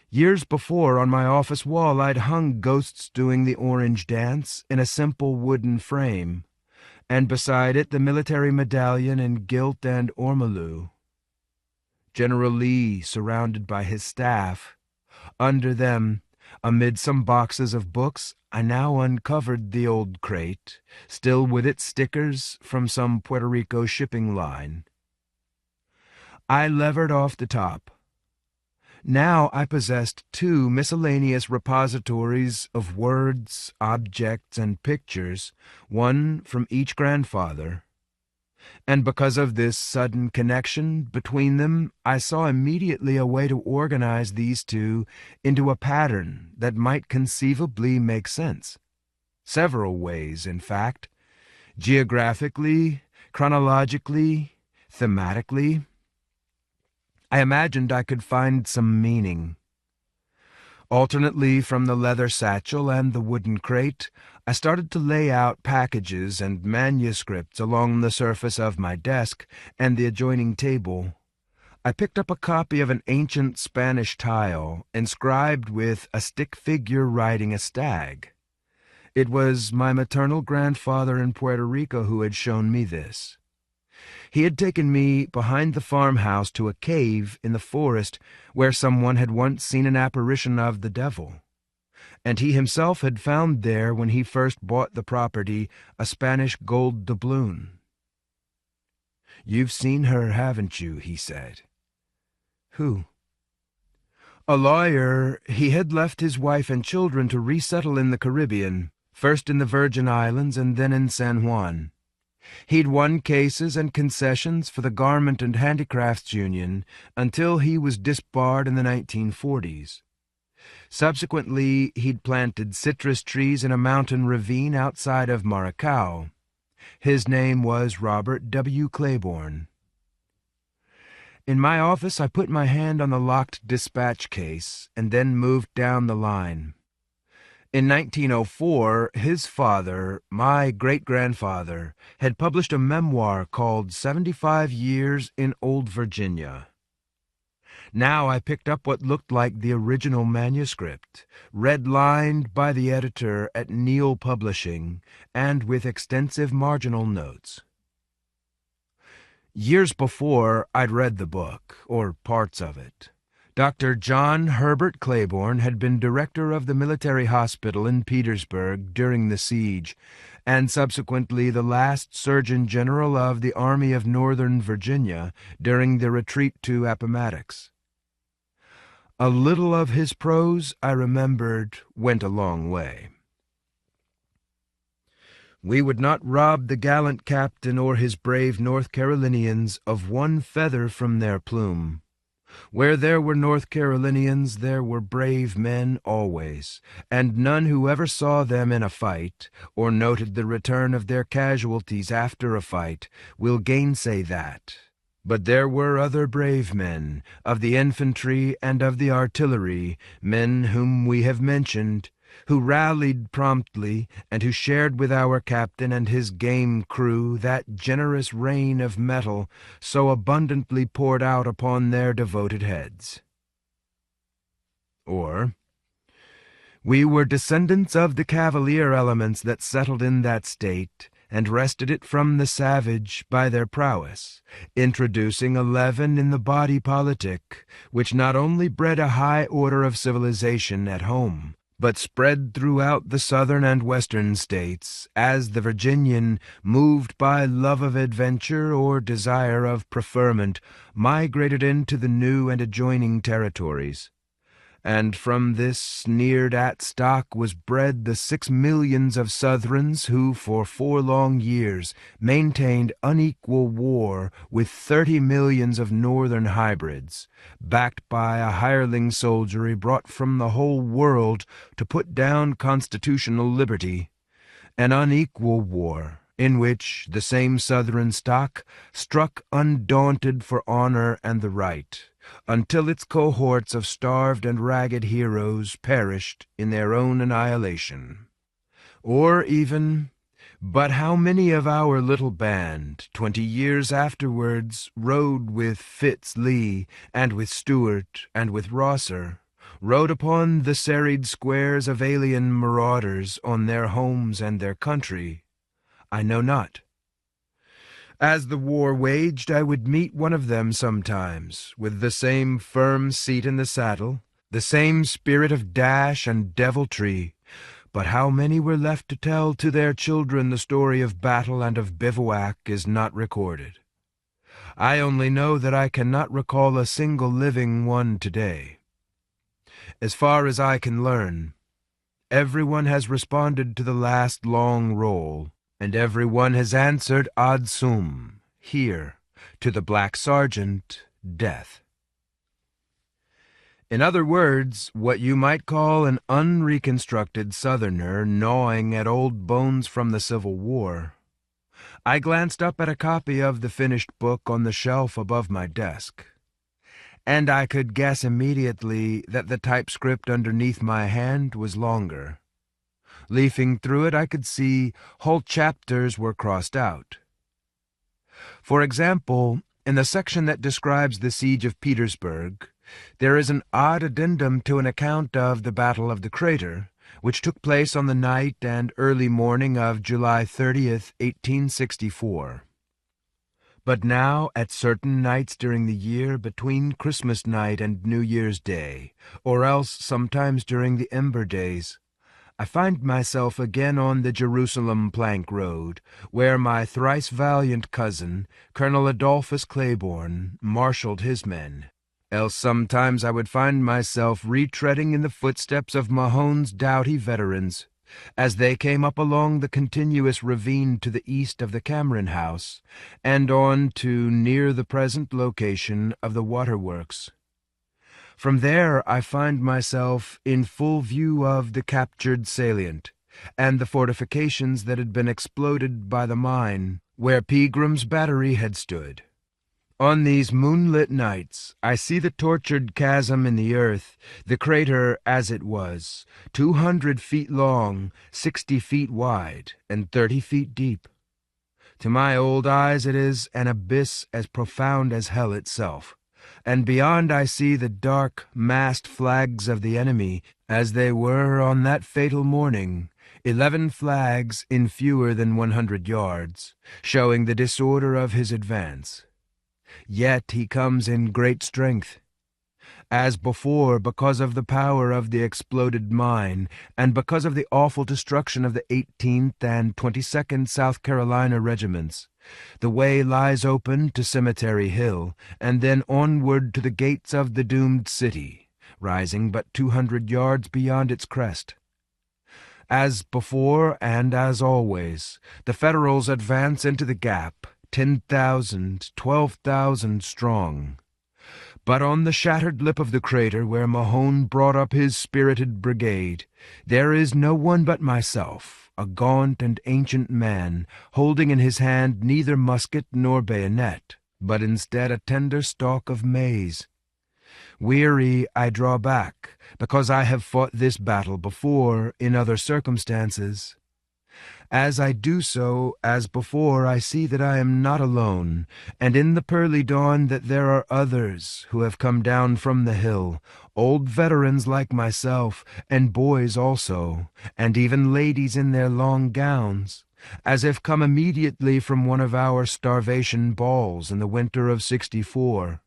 Years before, on my office wall, I'd hung ghosts doing the orange dance in a simple wooden frame, and beside it the military medallion in gilt and ormolu. General Lee surrounded by his staff. Under them, amid some boxes of books, I now uncovered the old crate, still with its stickers from some Puerto Rico shipping line. I levered off the top. Now I possessed 2 miscellaneous repositories of words, objects, and pictures, one from each grandfather. And because of this sudden connection between them, I saw immediately a way to organize these 2 into a pattern that might conceivably make sense. Several ways, in fact. Geographically, chronologically, thematically. I imagined I could find some meaning. Alternately from the leather satchel and the wooden crate, I started to lay out packages and manuscripts along the surface of my desk and the adjoining table. I picked up a copy of an ancient Spanish tile, inscribed with a stick figure riding a stag. It was my maternal grandfather in Puerto Rico who had shown me this. He had taken me behind the farmhouse to a cave in the forest where someone had once seen an apparition of the devil, and he himself had found there, when he first bought the property, a Spanish gold doubloon. "You've seen her, haven't you?" he said. "Who?" "A lawyer. He had left his wife and children to resettle in the Caribbean, first in the Virgin Islands and then in San Juan. He'd won cases and concessions for the Garment and Handicrafts Union until he was disbarred in the 1940s. Subsequently, he'd planted citrus trees in a mountain ravine outside of Maracao. His name was Robert W. Claiborne." In my office, I put my hand on the locked dispatch case and then moved down the line. In 1904, his father, my great-grandfather, had published a memoir called 75 Years in Old Virginia. Now I picked up what looked like the original manuscript, red-lined by the editor at Neal Publishing, and with extensive marginal notes. Years before, I'd read the book, or parts of it. Dr. John Herbert Claiborne had been director of the military hospital in Petersburg during the siege, and subsequently the last Surgeon General of the Army of Northern Virginia during the retreat to Appomattox. A little of his prose, I remembered, went a long way. "We would not rob the gallant captain or his brave North Carolinians of one feather from their plume. Where there were North Carolinians, there were brave men always, and none who ever saw them in a fight, or noted the return of their casualties after a fight, will gainsay that. But there were other brave men, of the infantry and of the artillery, men whom we have mentioned, who rallied promptly, and who shared with our captain and his game crew that generous rain of metal so abundantly poured out upon their devoted heads." Or, "We were descendants of the cavalier elements that settled in that state, and wrested it from the savage by their prowess, introducing a leaven in the body politic, which not only bred a high order of civilization at home, but spread throughout the southern and western states, as the Virginian, moved by love of adventure or desire of preferment, migrated into the new and adjoining territories. And from this sneered-at stock was bred the 6 millions of Southrons who for 4 long years maintained unequal war with 30 millions of Northern hybrids, backed by a hireling soldiery brought from the whole world to put down constitutional liberty, an unequal war in which the same Southern stock struck undaunted for honor and the right, until its cohorts of starved and ragged heroes perished in their own annihilation. Or even, but how many of our little band, 20 years afterwards, rode with Fitz-Lee, and with Stuart, and with Rosser, rode upon the serried squares of alien marauders on their homes and their country, I know not. As the war waged, I would meet one of them sometimes, with the same firm seat in the saddle, the same spirit of dash and deviltry, but how many were left to tell to their children the story of battle and of bivouac is not recorded. I only know that I cannot recall a single living one today. As far as I can learn, everyone has responded to the last long roll, and everyone has answered ad sum, here, to the Black Sergeant, Death. In other words, what you might call an unreconstructed Southerner gnawing at old bones from the Civil War. I glanced up at a copy of the finished book on the shelf above my desk, and I could guess immediately that the typescript underneath my hand was longer. Leafing through it, I could see whole chapters were crossed out. For example, in the section that describes the siege of Petersburg, there is an odd addendum to an account of the Battle of the Crater, which took place on the night and early morning of July 30th, 1864. But now, at certain nights during the year between Christmas night and New Year's Day, or else sometimes during the Ember Days, I find myself again on the Jerusalem plank road, where my thrice valiant cousin, Colonel Adolphus Claiborne, marshaled his men. Else sometimes I would find myself retreading in the footsteps of Mahone's doughty veterans, as they came up along the continuous ravine to the east of the Cameron House, and on to near the present location of the waterworks. From there I find myself in full view of the captured salient, and the fortifications that had been exploded by the mine, where Pegram's battery had stood. On these moonlit nights I see the tortured chasm in the earth, the crater as it was, 200 feet long, 60 feet wide, and 30 feet deep. To my old eyes it is an abyss as profound as hell itself. And beyond I see the dark, massed flags of the enemy, as they were on that fatal morning, 11 flags in fewer than 100 yards, showing the disorder of his advance. Yet he comes in great strength. As before, because of the power of the exploded mine, and because of the awful destruction of the 18th and 22nd South Carolina regiments, the way lies open to Cemetery Hill, and then onward to the gates of the doomed city, rising but 200 yards beyond its crest. As before and as always, the Federals advance into the gap, 10,000, 12,000 strong. But on the shattered lip of the crater where Mahone brought up his spirited brigade, there is no one but myself, a gaunt and ancient man, holding in his hand neither musket nor bayonet, but instead a tender stalk of maize. Weary, I draw back, because I have fought this battle before in other circumstances. As I do so, as before, I see that I am not alone, and in the pearly dawn that there are others who have come down from the hill, old veterans like myself, and boys also, and even ladies in their long gowns, as if come immediately from one of our starvation balls in the winter of '64,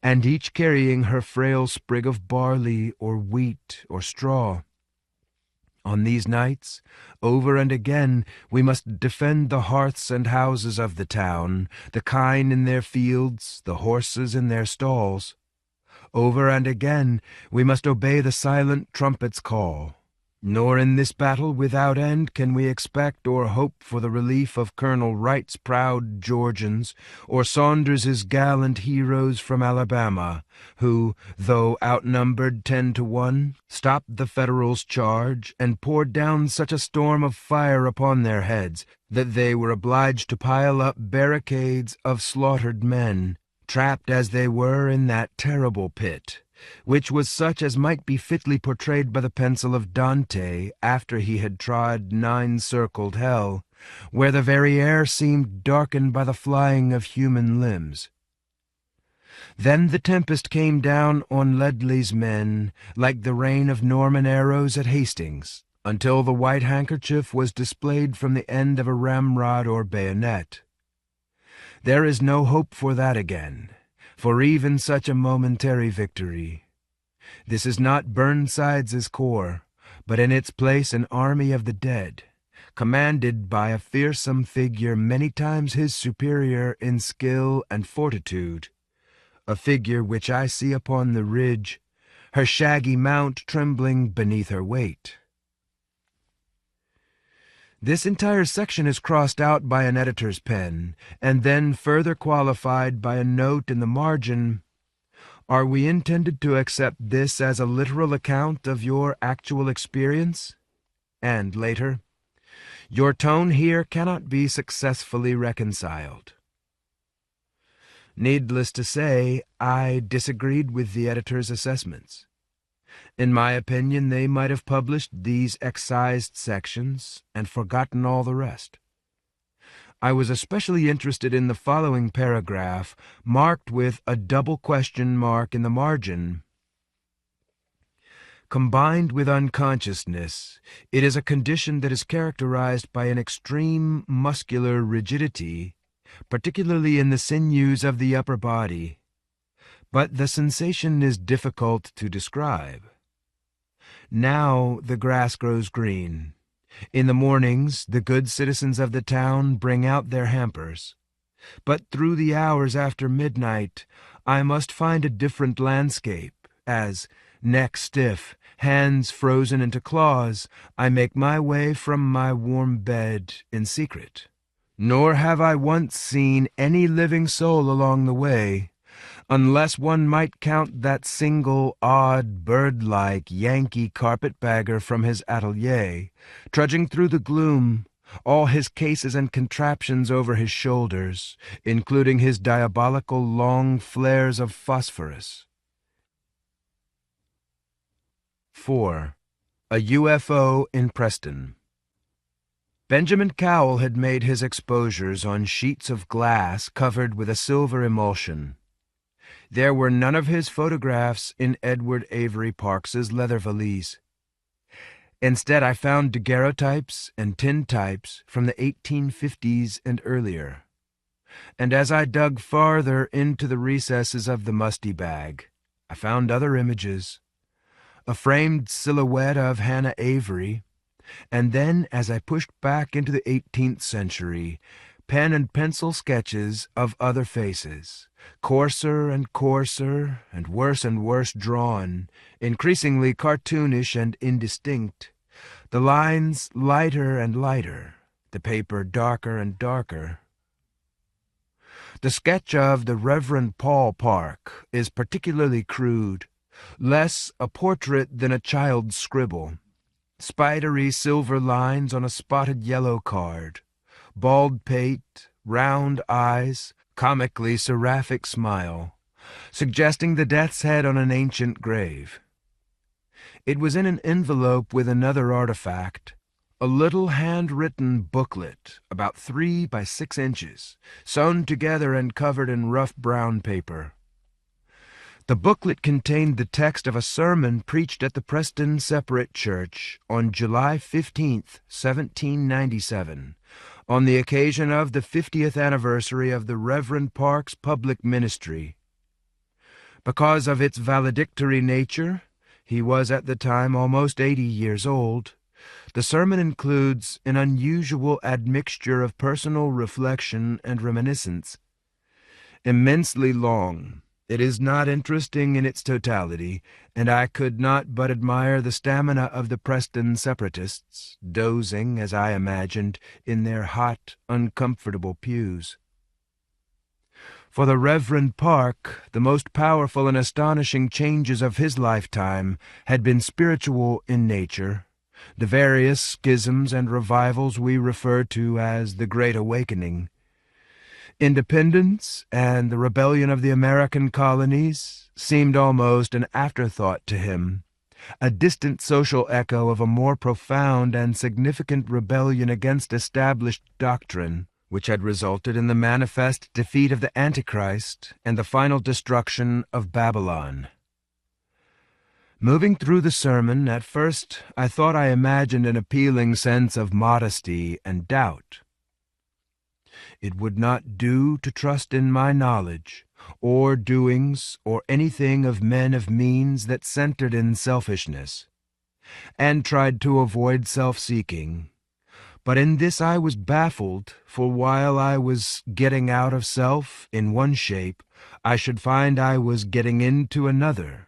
and each carrying her frail sprig of barley or wheat or straw. On these nights, over and again, we must defend the hearths and houses of the town, the kine in their fields, the horses in their stalls. Over and again, we must obey the silent trumpet's call. Nor in this battle without end can we expect or hope for the relief of Colonel Wright's proud Georgians, or Saunders's gallant heroes from Alabama, who, though outnumbered 10-1, stopped the Federals' charge and poured down such a storm of fire upon their heads that they were obliged to pile up barricades of slaughtered men, trapped as they were in that terrible pit, which was such as might be fitly portrayed by the pencil of Dante after he had trod nine-circled hell, where the very air seemed darkened by the flying of human limbs. Then the tempest came down on Ledley's men like the rain of Norman arrows at Hastings, until the white handkerchief was displayed from the end of a ramrod or bayonet. There is no hope for that again, for even such a momentary victory. This is not Burnside's corps, but in its place an army of the dead, commanded by a fearsome figure many times his superior in skill and fortitude, a figure which I see upon the ridge, her shaggy mount trembling beneath her weight. This entire section is crossed out by an editor's pen, and then further qualified by a note in the margin. Are we intended to accept this as a literal account of your actual experience? And later, your tone here cannot be successfully reconciled. Needless to say, I disagreed with the editor's assessments. In my opinion, they might have published these excised sections and forgotten all the rest. I was especially interested in the following paragraph, marked with a double question mark in the margin. Combined with unconsciousness, it is a condition that is characterized by an extreme muscular rigidity, particularly in the sinews of the upper body. But the sensation is difficult to describe. Now the grass grows green. In the mornings, the good citizens of the town bring out their hampers. But through the hours after midnight, I must find a different landscape, as, neck stiff, hands frozen into claws, I make my way from my warm bed in secret. Nor have I once seen any living soul along the way, unless one might count that single, odd, bird-like Yankee carpetbagger from his atelier, trudging through the gloom, all his cases and contraptions over his shoulders, including his diabolical long flares of phosphorus. 4. A UFO in Preston. Benjamin Cowell had made his exposures on sheets of glass covered with a silver emulsion. There were none of his photographs in Edward Avery Parks's leather valise. Instead, I found daguerreotypes and tintypes from the 1850s and earlier. And as I dug farther into the recesses of the musty bag, I found other images. A framed silhouette of Hannah Avery, and then, as I pushed back into the 18th century, pen and pencil sketches of other faces, coarser and coarser and worse drawn, increasingly cartoonish and indistinct, the lines lighter and lighter, the paper darker and darker. The sketch of the Reverend Paul Park is particularly crude, less a portrait than a child's scribble. Spidery silver lines on a spotted yellow card, bald pate, round eyes, comically seraphic smile, suggesting the death's head on an ancient grave. It was in an envelope with another artifact, a little handwritten booklet about 3 by 6 inches, sewn together and covered in rough brown paper. The booklet contained the text of a sermon preached at the Preston Separate Church on July 15th, 1797, on the occasion of the 50th anniversary of the Reverend Park's public ministry. Because of its valedictory nature, he was at the time almost 80 years old. The sermon includes an unusual admixture of personal reflection and reminiscence. Immensely long, it is not interesting in its totality, and I could not but admire the stamina of the Preston separatists, dozing, as I imagined, in their hot, uncomfortable pews. For the Reverend Park, the most powerful and astonishing changes of his lifetime had been spiritual in nature, the various schisms and revivals we refer to as the Great Awakening. Independence and the rebellion of the American colonies seemed almost an afterthought to him, a distant social echo of a more profound and significant rebellion against established doctrine, which had resulted in the manifest defeat of the Antichrist and the final destruction of Babylon. Moving through the sermon, at first I thought I imagined an appealing sense of modesty and doubt. It would not do to trust in my knowledge, or doings, or anything of men of means that centered in selfishness, and tried to avoid self-seeking. But in this I was baffled, for while I was getting out of self in one shape, I should find I was getting into another,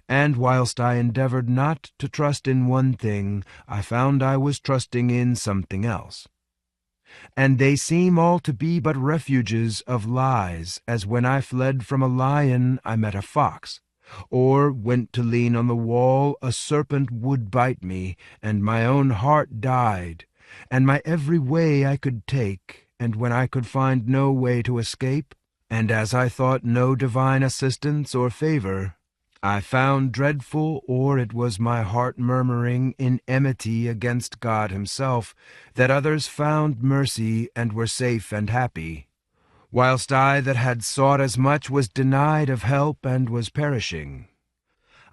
and whilst I endeavored not to trust in one thing, I found I was trusting in something else. And they seem all to be but refuges of lies, as when I fled from a lion I met a fox, or went to lean on the wall a serpent would bite me, and my own heart died, and my every way I could take, and when I could find no way to escape, and as I thought no divine assistance or favor, I found dreadful, or it was my heart murmuring in enmity against God himself, that others found mercy and were safe and happy, whilst I that had sought as much was denied of help and was perishing.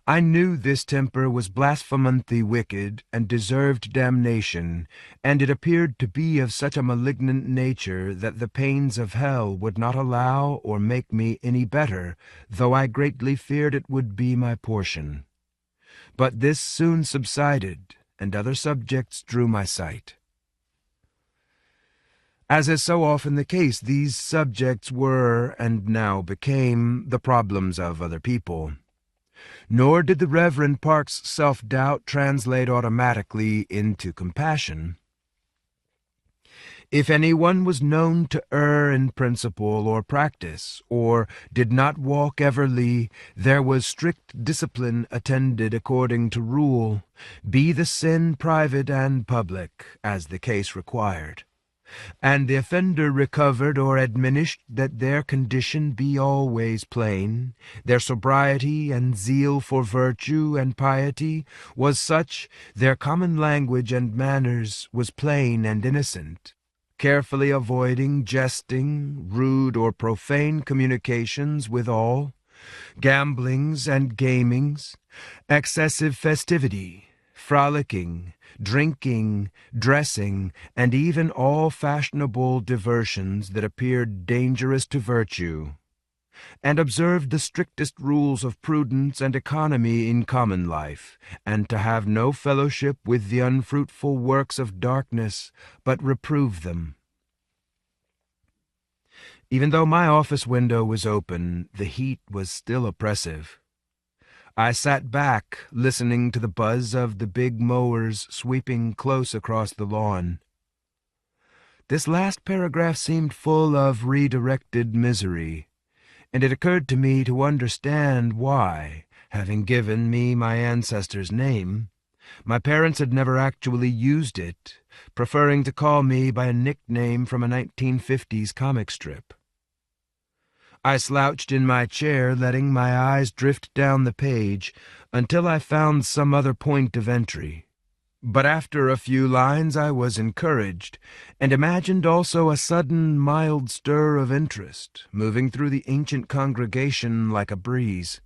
I knew this temper was blasphemantly wicked and deserved damnation, and it appeared to be of such a malignant nature that the pains of hell would not allow or make me any better, though I greatly feared it would be my portion. But this soon subsided, and other subjects drew my sight. As is so often the case, these subjects were, and now became, the problems of other people. Nor did the Reverend Park's self-doubt translate automatically into compassion. If anyone was known to err in principle or practice, or did not walk everly, there was strict discipline attended according to rule, be the sin private and public, as the case required. And the offender recovered or admonished that their condition be always plain, their sobriety and zeal for virtue and piety was such, their common language and manners was plain and innocent, carefully avoiding jesting, rude or profane communications with all, gamblings and gamings, excessive festivity, frolicking, drinking, dressing, and even all fashionable diversions that appeared dangerous to virtue, and observed the strictest rules of prudence and economy in common life, and to have no fellowship with the unfruitful works of darkness, but reprove them. Even though my office window was open, the heat was still oppressive. I sat back, listening to the buzz of the big mowers sweeping close across the lawn. This last paragraph seemed full of redirected misery, and it occurred to me to understand why, having given me my ancestor's name, my parents had never actually used it, preferring to call me by a nickname from a 1950s comic strip. I slouched in my chair, letting my eyes drift down the page until I found some other point of entry. But after a few lines I was encouraged, and imagined also a sudden mild stir of interest moving through the ancient congregation like a breeze.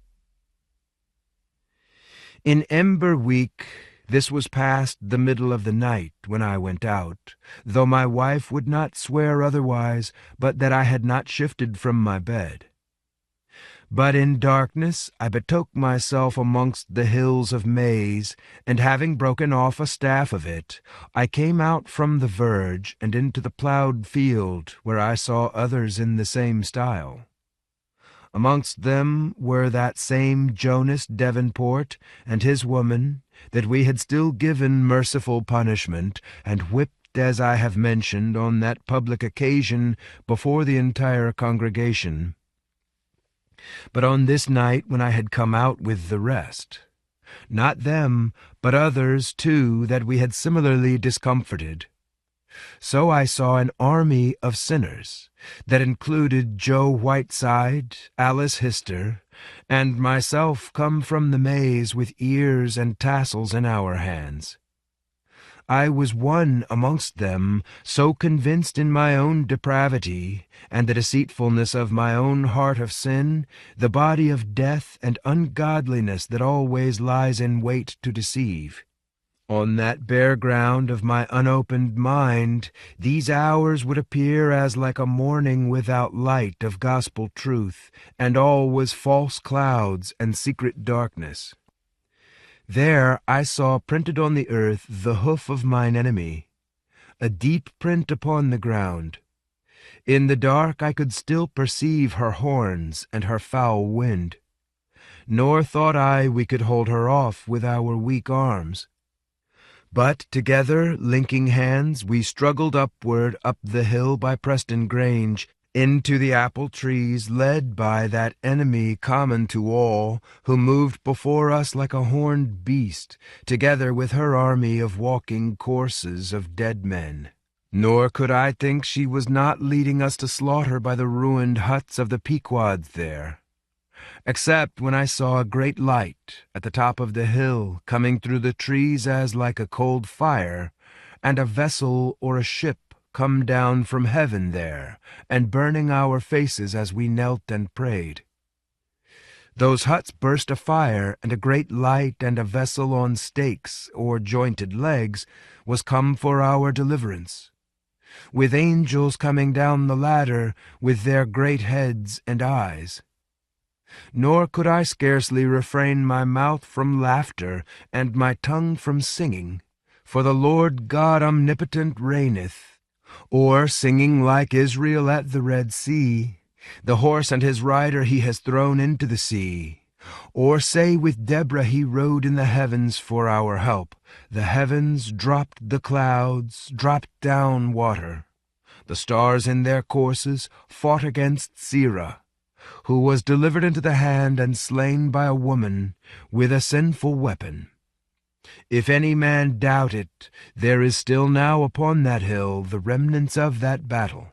In Ember Week, This was past the middle of the night when I went out, though my wife would not swear otherwise, but that I had not shifted from my bed. But in darkness I betook myself amongst the hills of maize, and having broken off a staff of it, I came out from the verge and into the ploughed field, where I saw others in the same style. Amongst them were that same Jonas Devonport and his woman, that we had still given merciful punishment, and whipped, as I have mentioned, on that public occasion before the entire congregation. But on this night when I had come out with the rest, not them, but others too that we had similarly discomforted, so I saw an army of sinners that included Joe Whiteside, Alice Hister, and myself come from the maze with ears and tassels in our hands. I was one amongst them, so convinced in my own depravity, and the deceitfulness of my own heart of sin, the body of death and ungodliness that always lies in wait to deceive. On that bare ground of my unopened mind, these hours would appear as like a morning without light of gospel truth, and all was false clouds and secret darkness. There I saw printed on the earth the hoof of mine enemy, a deep print upon the ground. In the dark I could still perceive her horns and her foul wind, nor thought I we could hold her off with our weak arms. But together, linking hands, we struggled upward up the hill by Preston Grange, into the apple trees, led by that enemy common to all, who moved before us like a horned beast, together with her army of walking corses of dead men. Nor could I think she was not leading us to slaughter by the ruined huts of the Pequods there, except when I saw a great light at the top of the hill, coming through the trees as like a cold fire, and a vessel or a ship come down from heaven there, and burning our faces as we knelt and prayed. Those huts burst afire, and a great light and a vessel on stakes or jointed legs was come for our deliverance, with angels coming down the ladder with their great heads and eyes. Nor could I scarcely refrain my mouth from laughter and my tongue from singing, for the Lord God omnipotent reigneth, or singing like Israel at the Red Sea, the horse and his rider he has thrown into the sea, or say with Deborah he rode in the heavens for our help. The heavens dropped the clouds, dropped down water. The stars in their courses fought against Sirah, who was delivered into the hand and slain by a woman with a sinful weapon. If any man doubt it, there is still now upon that hill the remnants of that battle.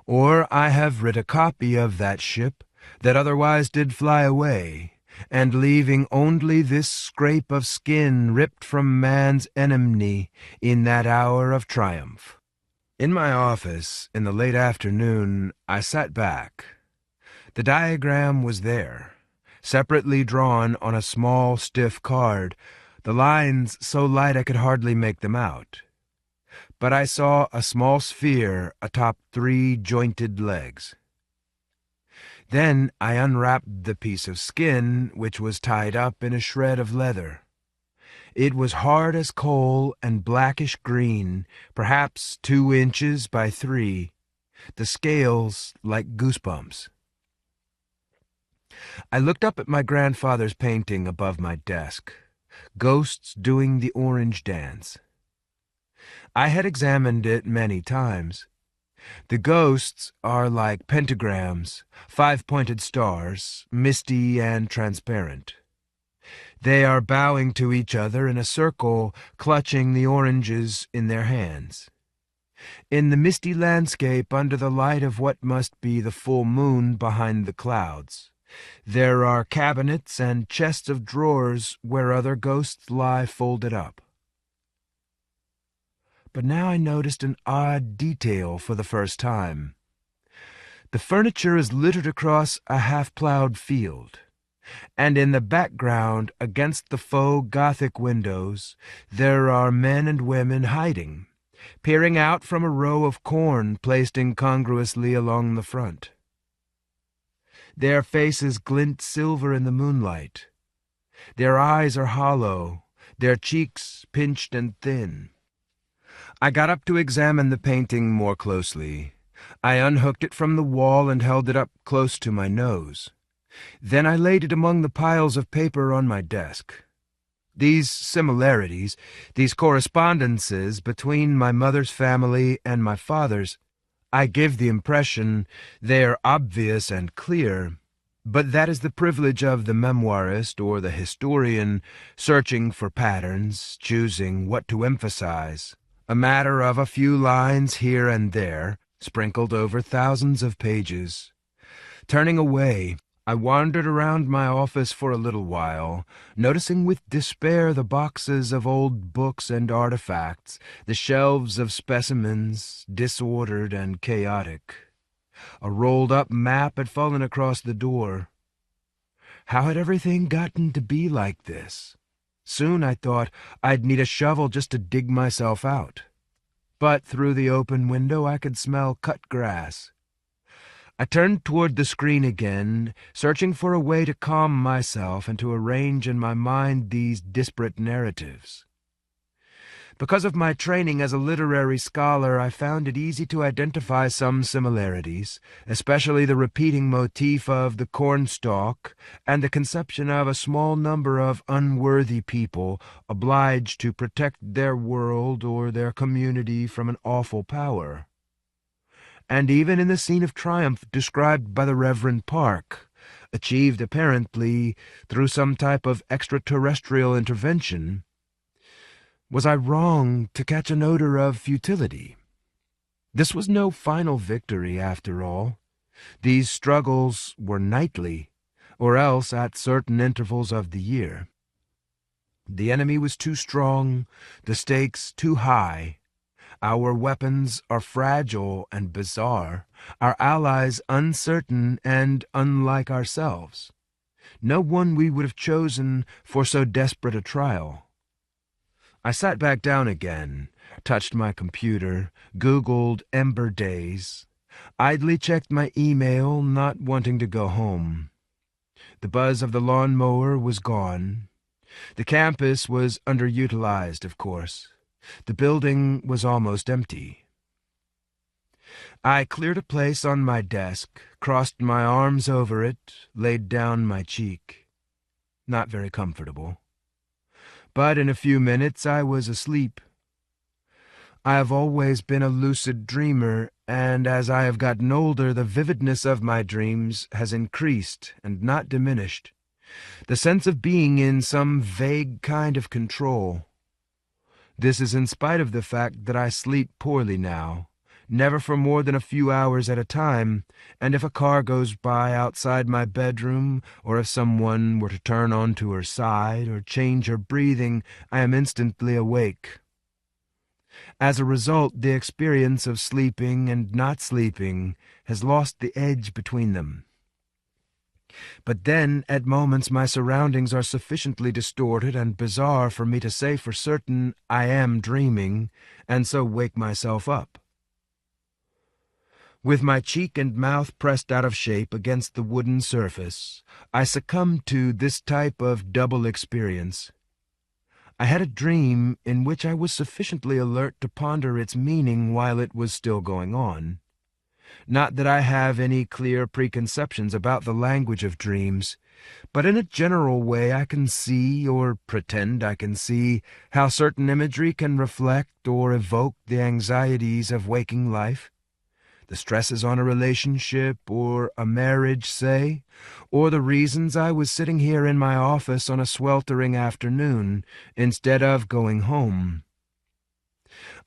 Or I have writ a copy of that ship, that otherwise did fly away, and leaving only this scrape of skin ripped from man's enmity in that hour of triumph. In my office, in the late afternoon, I sat back. The diagram was there, separately drawn on a small, stiff card, the lines so light I could hardly make them out. But I saw a small sphere atop 3 jointed legs. Then I unwrapped the piece of skin, which was tied up in a shred of leather. It was hard as coal and blackish green, perhaps 2 inches by 3, the scales like goosebumps. I looked up at my grandfather's painting above my desk, Ghosts Doing the Orange Dance. I had examined it many times. The ghosts are like pentagrams, 5-pointed stars, misty and transparent. They are bowing to each other in a circle, clutching the oranges in their hands. In the misty landscape under the light of what must be the full moon behind the clouds, there are cabinets and chests of drawers where other ghosts lie folded up. But now I noticed an odd detail for the first time. The furniture is littered across a half-ploughed field, and in the background, against the faux Gothic windows, there are men and women hiding, peering out from a row of corn placed incongruously along the front. Their faces glint silver in the moonlight. Their eyes are hollow, their cheeks pinched and thin. I got up to examine the painting more closely. I unhooked it from the wall and held it up close to my nose. Then I laid it among the piles of paper on my desk. These similarities, these correspondences between my mother's family and my father's, I give the impression they are obvious and clear, but that is the privilege of the memoirist or the historian, searching for patterns, choosing what to emphasize, a matter of a few lines here and there, sprinkled over thousands of pages. Turning away, I wandered around my office for a little while, noticing with despair the boxes of old books and artifacts, the shelves of specimens, disordered and chaotic. A rolled-up map had fallen across the door. How had everything gotten to be like this? Soon, I thought, I'd need a shovel just to dig myself out. But through the open window I could smell cut grass. I turned toward the screen again, searching for a way to calm myself and to arrange in my mind these disparate narratives. Because of my training as a literary scholar, I found it easy to identify some similarities, especially the repeating motif of the cornstalk and the conception of a small number of unworthy people obliged to protect their world or their community from an awful power. And even in the scene of triumph described by the Reverend Park, achieved apparently through some type of extraterrestrial intervention, was I wrong to catch an odor of futility? This was no final victory, after all. These struggles were nightly, or else at certain intervals of the year. The enemy was too strong, the stakes too high. Our weapons are fragile and bizarre, our allies uncertain and unlike ourselves. No one we would have chosen for so desperate a trial. I sat back down again, touched my computer, Googled Ember Days, idly checked my email, not wanting to go home. The buzz of the lawnmower was gone. The campus was underutilized, of course. The building was almost empty. I cleared a place on my desk, crossed my arms over it, laid down my cheek. Not very comfortable. But in a few minutes I was asleep. I have always been a lucid dreamer, and as I have gotten older, the vividness of my dreams has increased and not diminished. The sense of being in some vague kind of control. This is in spite of the fact that I sleep poorly now, never for more than a few hours at a time, and if a car goes by outside my bedroom, or if someone were to turn onto her side or change her breathing, I am instantly awake. As a result, the experience of sleeping and not sleeping has lost the edge between them. But then, at moments, my surroundings are sufficiently distorted and bizarre for me to say for certain I am dreaming, and so wake myself up. With my cheek and mouth pressed out of shape against the wooden surface, I succumbed to this type of double experience. I had a dream in which I was sufficiently alert to ponder its meaning while it was still going on. Not that I have any clear preconceptions about the language of dreams, but in a general way I can see, or pretend I can see, how certain imagery can reflect or evoke the anxieties of waking life. The stresses on a relationship or a marriage, say, or the reasons I was sitting here in my office on a sweltering afternoon instead of going home.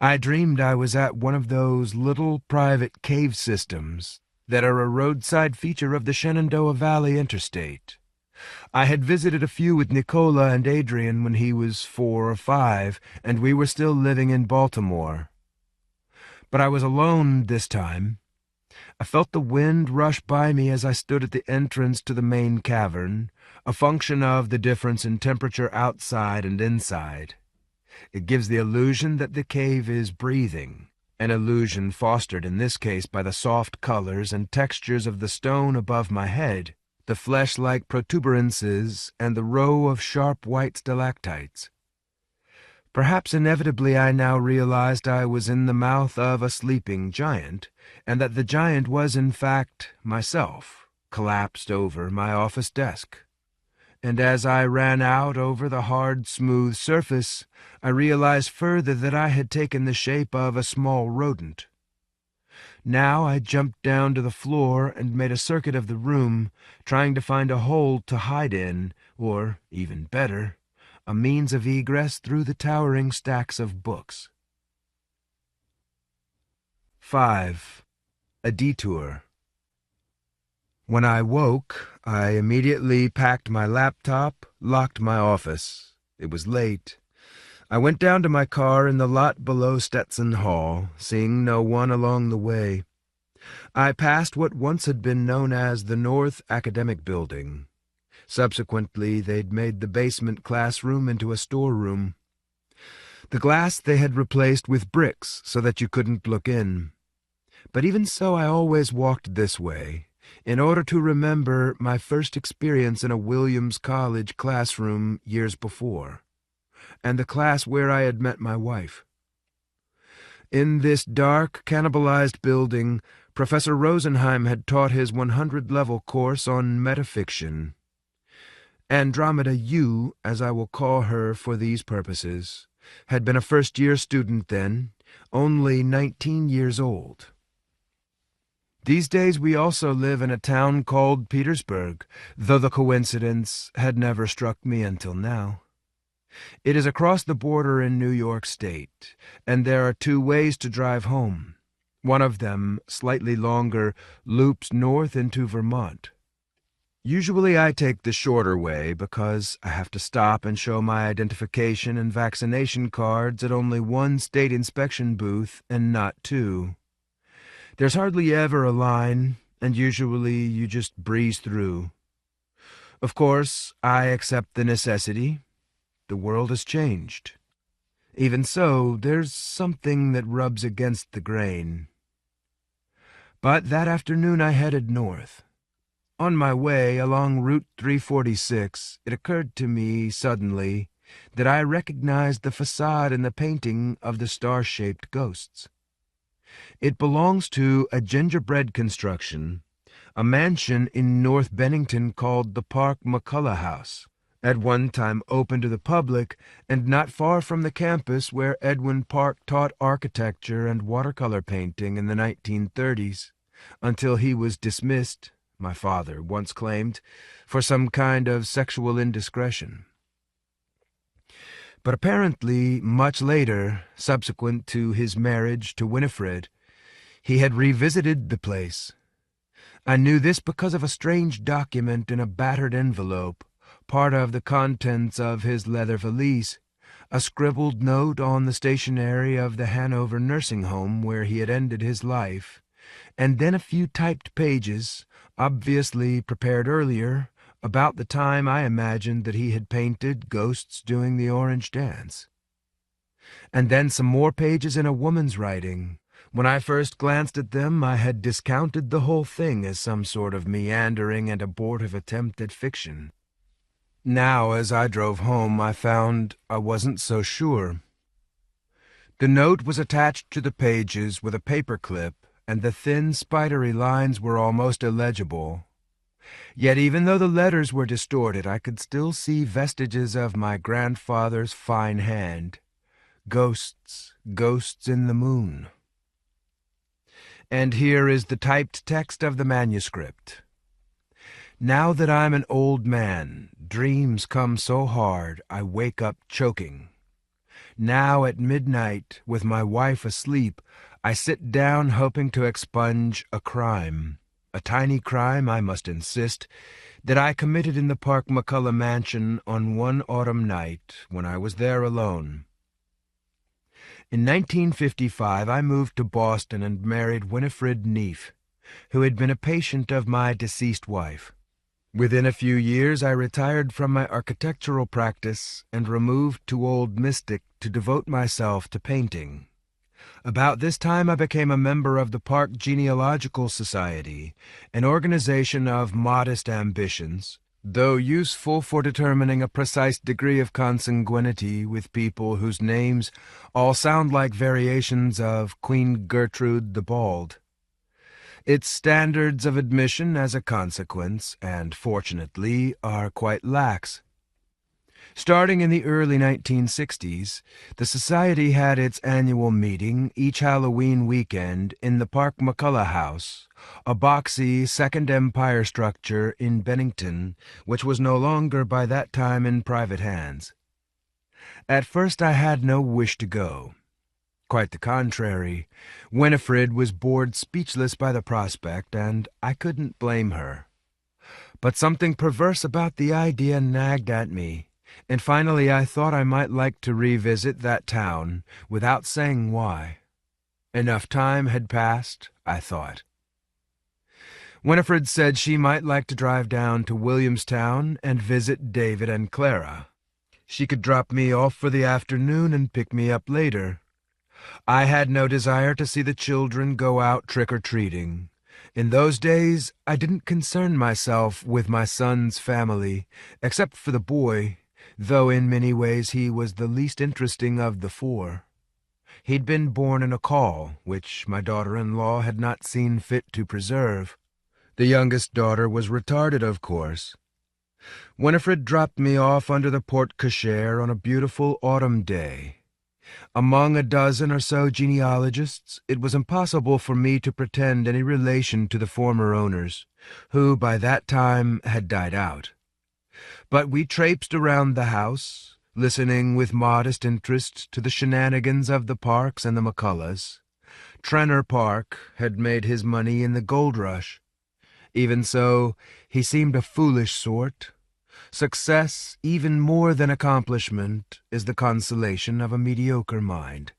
I dreamed I was at one of those little private cave systems that are a roadside feature of the Shenandoah Valley Interstate. I had visited a few with Nicola and Adrian when he was 4 or 5, and we were still living in Baltimore. But I was alone this time. I felt the wind rush by me as I stood at the entrance to the main cavern, a function of the difference in temperature outside and inside. It gives the illusion that the cave is breathing, an illusion fostered in this case by the soft colors and textures of the stone above my head, the flesh-like protuberances, and the row of sharp white stalactites. Perhaps inevitably I now realized I was in the mouth of a sleeping giant, and that the giant was in fact myself, collapsed over my office desk. And as I ran out over the hard, smooth surface, I realized further that I had taken the shape of a small rodent. Now I jumped down to the floor and made a circuit of the room, trying to find a hole to hide in, or, even better, a means of egress through the towering stacks of books. 5. A Detour. When I woke, I immediately packed my laptop, locked my office. It was late. I went down to my car in the lot below Stetson Hall, seeing no one along the way. I passed what once had been known as the North Academic Building. Subsequently, they'd made the basement classroom into a storeroom. The glass they had replaced with bricks so that you couldn't look in. But even so, I always walked this way, in order to remember my first experience in a Williams College classroom years before, and the class where I had met my wife. In this dark, cannibalized building, Professor Rosenheim had taught his 100-level course on metafiction. Andromeda Yoo, as I will call her for these purposes, had been a first-year student then, only 19 years old. These days we also live in a town called Petersburg, though the coincidence had never struck me until now. It is across the border in New York State, and there are 2 ways to drive home. One of them, slightly longer, loops north into Vermont. Usually I take the shorter way because I have to stop and show my identification and vaccination cards at only 1 state inspection booth and not 2. There's hardly ever a line, and usually you just breeze through. Of course, I accept the necessity. The world has changed. Even so, there's something that rubs against the grain. But that afternoon I headed north. On my way along Route 346, it occurred to me suddenly that I recognized the facade in the painting of the star-shaped ghosts. It belongs to a gingerbread construction, a mansion in North Bennington called the Park McCullough House, at one time open to the public and not far from the campus where Edwin Park taught architecture and watercolor painting in the 1930s, until he was dismissed, my father once claimed, for some kind of sexual indiscretion. But apparently, much later, subsequent to his marriage to Winifred, he had revisited the place. I knew this because of a strange document in a battered envelope, part of the contents of his leather valise, a scribbled note on the stationery of the Hanover nursing home where he had ended his life, and then a few typed pages, obviously prepared earlier, about the time I imagined that he had painted ghosts doing the orange dance. And then some more pages in a woman's writing. When I first glanced at them, I had discounted the whole thing as some sort of meandering and abortive attempt at fiction. Now, as I drove home, I found I wasn't so sure. The note was attached to the pages with a paper clip, and the thin, spidery lines were almost illegible. Yet even though the letters were distorted, I could still see vestiges of my grandfather's fine hand. Ghosts, ghosts in the moon. And here is the typed text of the manuscript. Now that I'm an old man, dreams come so hard I wake up choking. Now at midnight, with my wife asleep, I sit down hoping to expunge a crime. A tiny crime, I must insist, that I committed in the Park McCullough mansion on one autumn night when I was there alone. In 1955, I moved to Boston and married Winifred Neef. who had been a patient of my deceased wife. Within a few years I retired from my architectural practice and removed to Old Mystic to devote myself to painting. About this time I became a member of the Park Genealogical Society, an organization of modest ambitions, though useful for determining a precise degree of consanguinity with people whose names all sound like variations of Queen Gertrude the Bald. Its standards of admission, as a consequence, and fortunately, are quite lax. Starting in the early 1960s, the Society had its annual meeting each Halloween weekend in the Park McCullough House, a boxy Second Empire structure in Bennington, which was no longer by that time in private hands. At first I had no wish to go. Quite the contrary. Winifred was bored speechless by the prospect, and I couldn't blame her. But something perverse about the idea nagged at me, and finally I thought I might like to revisit that town without saying why. Enough time had passed, I thought. Winifred said she might like to drive down to Williamstown and visit David and Clara. She could drop me off for the afternoon and pick me up later. I had no desire to see the children go out trick-or-treating. In those days, I didn't concern myself with my son's family, except for the boy, though in many ways he was the least interesting of the four. He'd been born in a caul, which my daughter-in-law had not seen fit to preserve. The youngest daughter was retarded, of course. Winifred dropped me off under the porte-cochere on a beautiful autumn day. Among a dozen or so genealogists, it was impossible for me to pretend any relation to the former owners, who by that time had died out. But we traipsed around the house, listening with modest interest to the shenanigans of the Parks and the McCulloughs. Trenor Park had made his money in the gold rush. Even so, he seemed a foolish sort. Success, even more than accomplishment, is the consolation of a mediocre mind.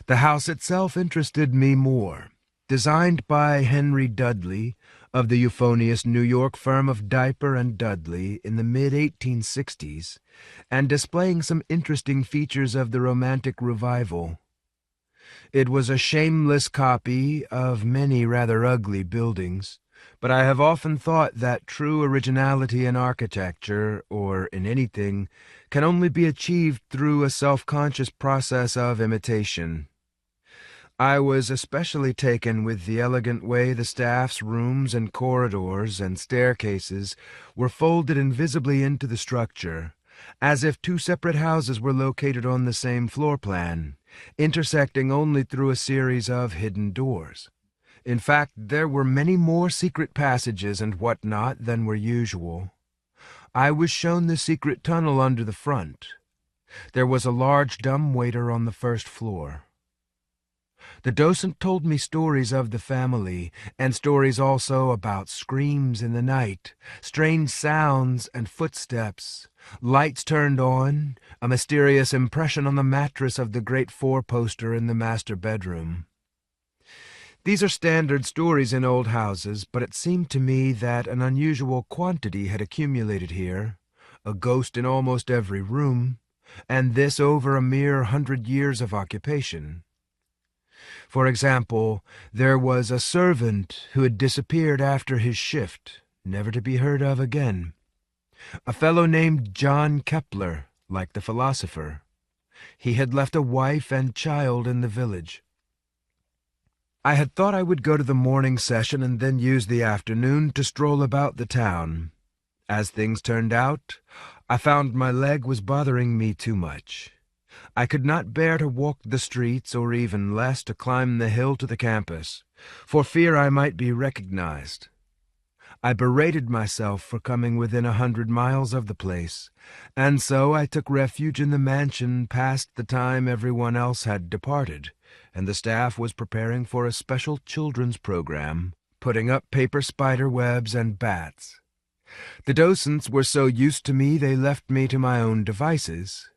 The house itself interested me more. Designed by Henry Dudley, of the euphonious New York firm of Diaper and Dudley in the mid-1860s, and displaying some interesting features of the Romantic Revival. It was a shameless copy of many rather ugly buildings, but I have often thought that true originality in architecture, or in anything, can only be achieved through a self-conscious process of imitation. I was especially taken with the elegant way the staff's rooms and corridors and staircases were folded invisibly into the structure, as if two separate houses were located on the same floor plan, intersecting only through a series of hidden doors. In fact, there were many more secret passages and what-not than were usual. I was shown the secret tunnel under the front. There was a large dumbwaiter on the first floor. The docent told me stories of the family, and stories also about screams in the night, strange sounds and footsteps, lights turned on, a mysterious impression on the mattress of the great four-poster in the master bedroom. These are standard stories in old houses, but it seemed to me that an unusual quantity had accumulated here, a ghost in almost every room, and this over a mere 100 years of occupation. For example, there was a servant who had disappeared after his shift, never to be heard of again. A fellow named John Kepler, like the philosopher. He had left a wife and child in the village. I had thought I would go to the morning session and then use the afternoon to stroll about the town. As things turned out, I found my leg was bothering me too much. I could not bear to walk the streets, or even less to climb the hill to the campus, for fear I might be recognized. I berated myself for coming within 100 miles of the place, and so I took refuge in the mansion past the time everyone else had departed, and the staff was preparing for a special children's program, putting up paper spider webs and bats. The docents were so used to me they left me to my own devices.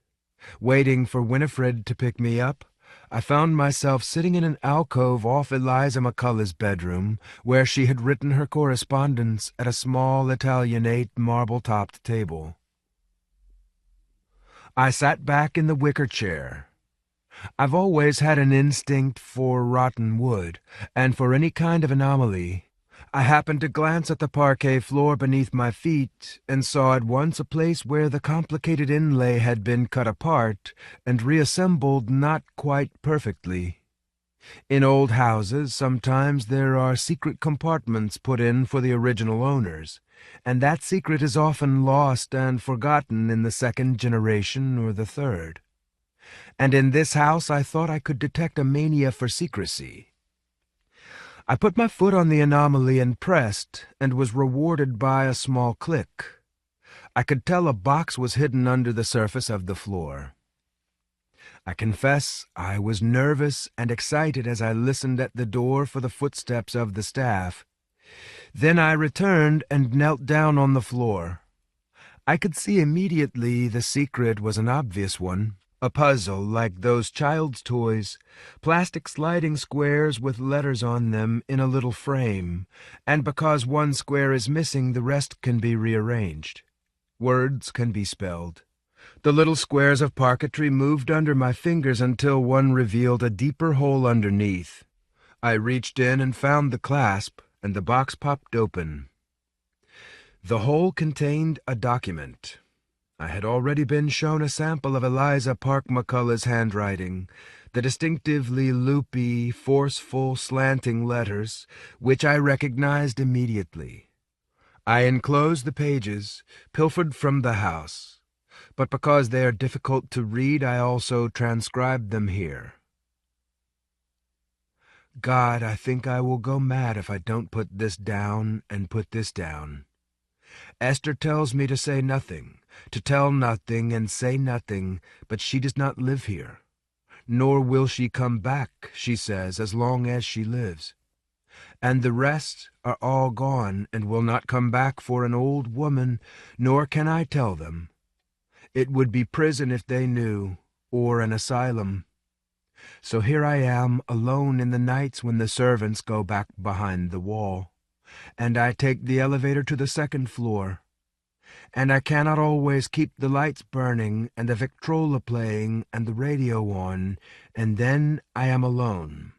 Waiting for Winifred to pick me up, I found myself sitting in an alcove off Eliza McCullough's bedroom, where she had written her correspondence at a small Italianate marble-topped table. I sat back in the wicker chair. I've always had an instinct for rotten wood, and for any kind of anomaly. I happened to glance at the parquet floor beneath my feet and saw at once a place where the complicated inlay had been cut apart and reassembled not quite perfectly. In old houses, sometimes there are secret compartments put in for the original owners, and that secret is often lost and forgotten in the second generation or the third. And in this house I thought I could detect a mania for secrecy. I put my foot on the anomaly and pressed, and was rewarded by a small click. I could tell a box was hidden under the surface of the floor. I confess I was nervous and excited as I listened at the door for the footsteps of the staff. Then I returned and knelt down on the floor. I could see immediately the secret was an obvious one. A puzzle like those child's toys, plastic sliding squares with letters on them in a little frame, and because one square is missing, the rest can be rearranged. Words can be spelled. The little squares of parquetry moved under my fingers until one revealed a deeper hole underneath. I reached in and found the clasp, and the box popped open. The hole contained a document. I had already been shown a sample of Eliza Park McCullough's handwriting, the distinctively loopy, forceful, slanting letters, which I recognized immediately. I enclosed the pages, pilfered from the house, but because they are difficult to read, I also transcribed them here. God, I think I will go mad if I don't put this down and put this down. Esther tells me to say nothing, to tell nothing and say nothing, but she does not live here. Nor will she come back, she says, as long as she lives. And the rest are all gone and will not come back for an old woman, nor can I tell them. It would be prison if they knew, or an asylum. So here I am, alone in the nights when the servants go back behind the wall. And I take the elevator to the second floor. And I cannot always keep the lights burning and the Victrola playing and the radio on, and then I am alone.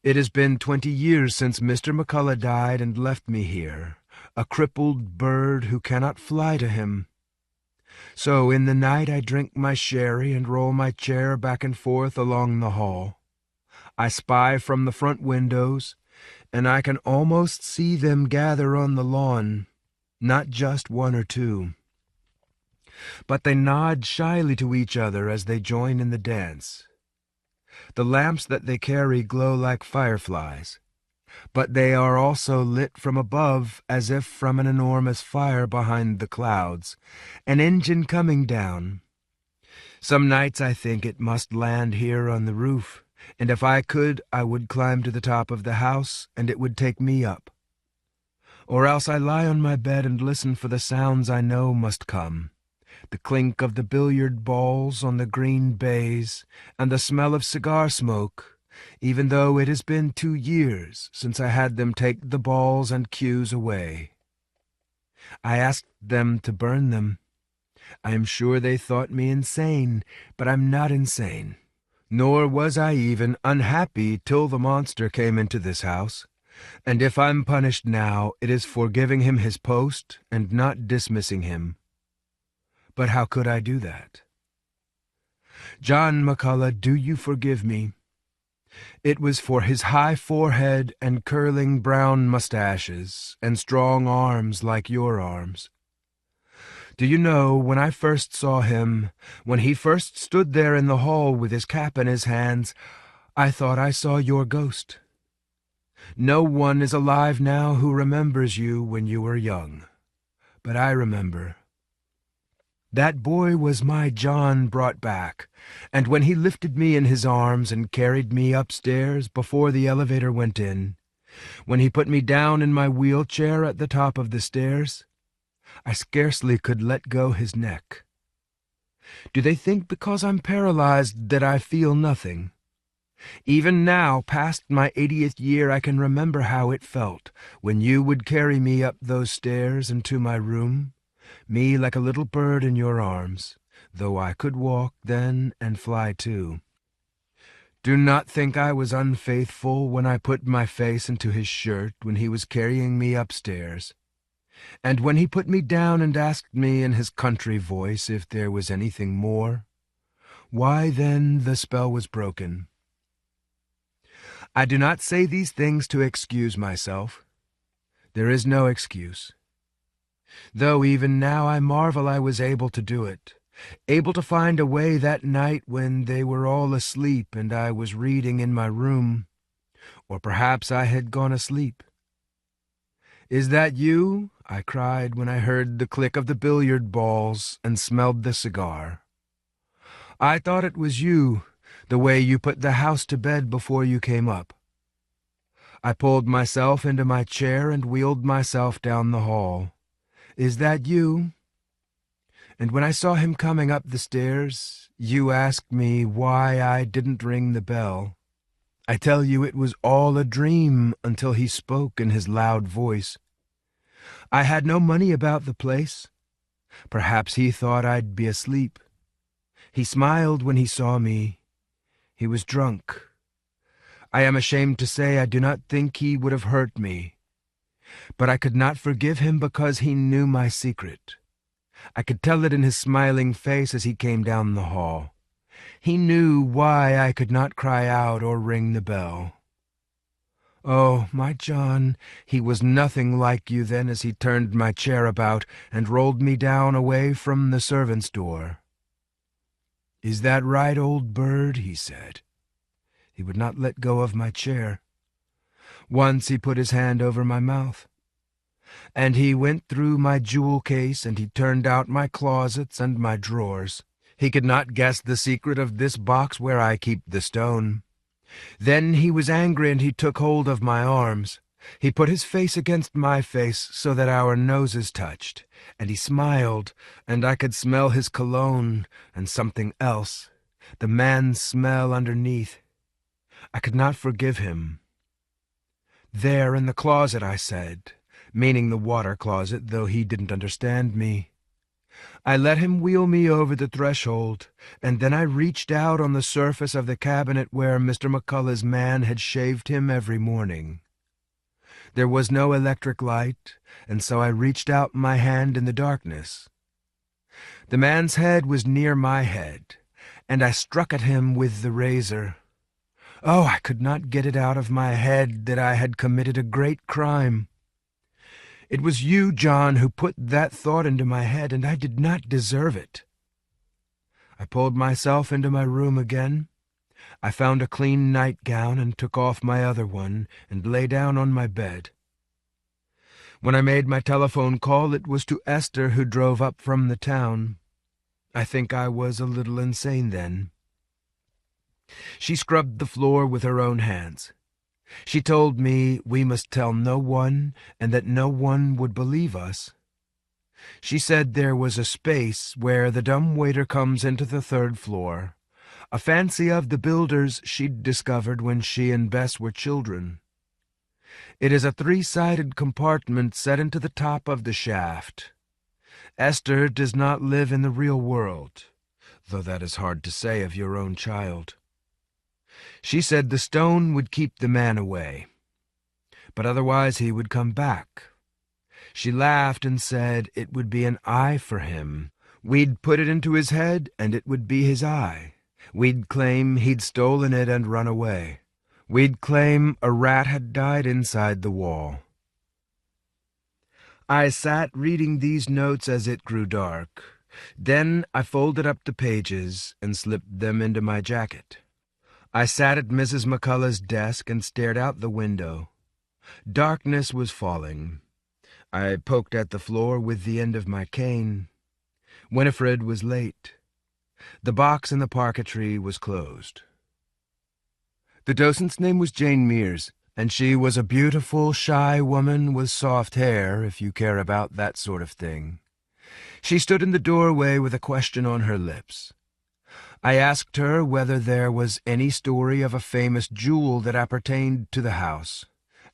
It has been 20 years since Mr. McCullough died and left me here, a crippled bird who cannot fly to him. So in the night I drink my sherry and roll my chair back and forth along the hall. I spy from the front windows, and I can almost see them gather on the lawn, not just one or two. But they nod shyly to each other as they join in the dance. The lamps that they carry glow like fireflies, but they are also lit from above as if from an enormous fire behind the clouds, an engine coming down. Some nights I think it must land here on the roof, and if I could, I would climb to the top of the house, and it would take me up. Or else I lie on my bed and listen for the sounds I know must come, the clink of the billiard balls on the green baize, and the smell of cigar smoke, even though it has been 2 years since I had them take the balls and cues away. I asked them to burn them. I am sure they thought me insane, but I'm not insane. Nor was I even unhappy till the monster came into this house, and if I'm punished now, it is for giving him his post and not dismissing him. But how could I do that? John McCullough, do you forgive me? It was for his high forehead and curling brown mustaches and strong arms like your arms. Do you know, when I first saw him, when he first stood there in the hall with his cap in his hands, I thought I saw your ghost. No one is alive now who remembers you when you were young, but I remember. That boy was my John brought back, and when he lifted me in his arms and carried me upstairs before the elevator went in, when he put me down in my wheelchair at the top of the stairs, I scarcely could let go his neck. Do they think because I'm paralyzed that I feel nothing? Even now, past my 80th year, I can remember how it felt when you would carry me up those stairs and to my room, me like a little bird in your arms, though I could walk then and fly too. Do not think I was unfaithful when I put my face into his shirt when he was carrying me upstairs, and when he put me down and asked me in his country voice if there was anything more. Why, then the spell was broken. I do not say these things to excuse myself. There is no excuse. Though even now I marvel I was able to do it, able to find a way that night when they were all asleep and I was reading in my room, or perhaps I had gone asleep. "Is that you?" I cried when I heard the click of the billiard balls and smelled the cigar. "I thought it was you, the way you put the house to bed before you came up." I pulled myself into my chair and wheeled myself down the hall. "Is that you?" And when I saw him coming up the stairs, you asked me why I didn't ring the bell. I tell you it was all a dream until he spoke in his loud voice. I had no money about the place. Perhaps he thought I'd be asleep. He smiled when he saw me. He was drunk. I am ashamed to say I do not think he would have hurt me. But I could not forgive him because he knew my secret. I could tell it in his smiling face as he came down the hall. He knew why I could not cry out or ring the bell. Oh, my John, he was nothing like you then as he turned my chair about and rolled me down away from the servants' door. "Is that right, old bird?" he said. He would not let go of my chair. Once he put his hand over my mouth. And he went through my jewel case, and he turned out my closets and my drawers. He could not guess the secret of this box where I keep the stone. Then he was angry, and he took hold of my arms. He put his face against my face so that our noses touched, and he smiled, and I could smell his cologne and something else, the man's smell underneath. I could not forgive him. "There in the closet," I said, meaning the water closet, though he didn't understand me. I let him wheel me over the threshold, and then I reached out on the surface of the cabinet where Mr. McCullough's man had shaved him every morning. There was no electric light, and so I reached out my hand in the darkness. The man's head was near my head, and I struck at him with the razor. Oh, I could not get it out of my head that I had committed a great crime. It was you, John, who put that thought into my head, and I did not deserve it. I pulled myself into my room again. I found a clean nightgown and took off my other one and lay down on my bed. When I made my telephone call, it was to Esther, who drove up from the town. I think I was a little insane then. She scrubbed the floor with her own hands. She told me we must tell no one and that no one would believe us. She said there was a space where the dumb waiter comes into the third floor, a fancy of the builder's she'd discovered when she and Bess were children. It is a three-sided compartment set into the top of the shaft. Esther does not live in the real world, though that is hard to say of your own child. She said the stone would keep the man away, but otherwise he would come back. She laughed and said it would be an eye for him. We'd put it into his head, and it would be his eye. We'd claim he'd stolen it and run away. We'd claim a rat had died inside the wall. I sat reading these notes as it grew dark. Then I folded up the pages and slipped them into my jacket. I sat at Mrs. McCullough's desk and stared out the window. Darkness was falling. I poked at the floor with the end of my cane. Winifred was late. The box in the parquetry was closed. The docent's name was Jane Mears, and she was a beautiful, shy woman with soft hair, if you care about that sort of thing. She stood in the doorway with a question on her lips. I asked her whether there was any story of a famous jewel that appertained to the house,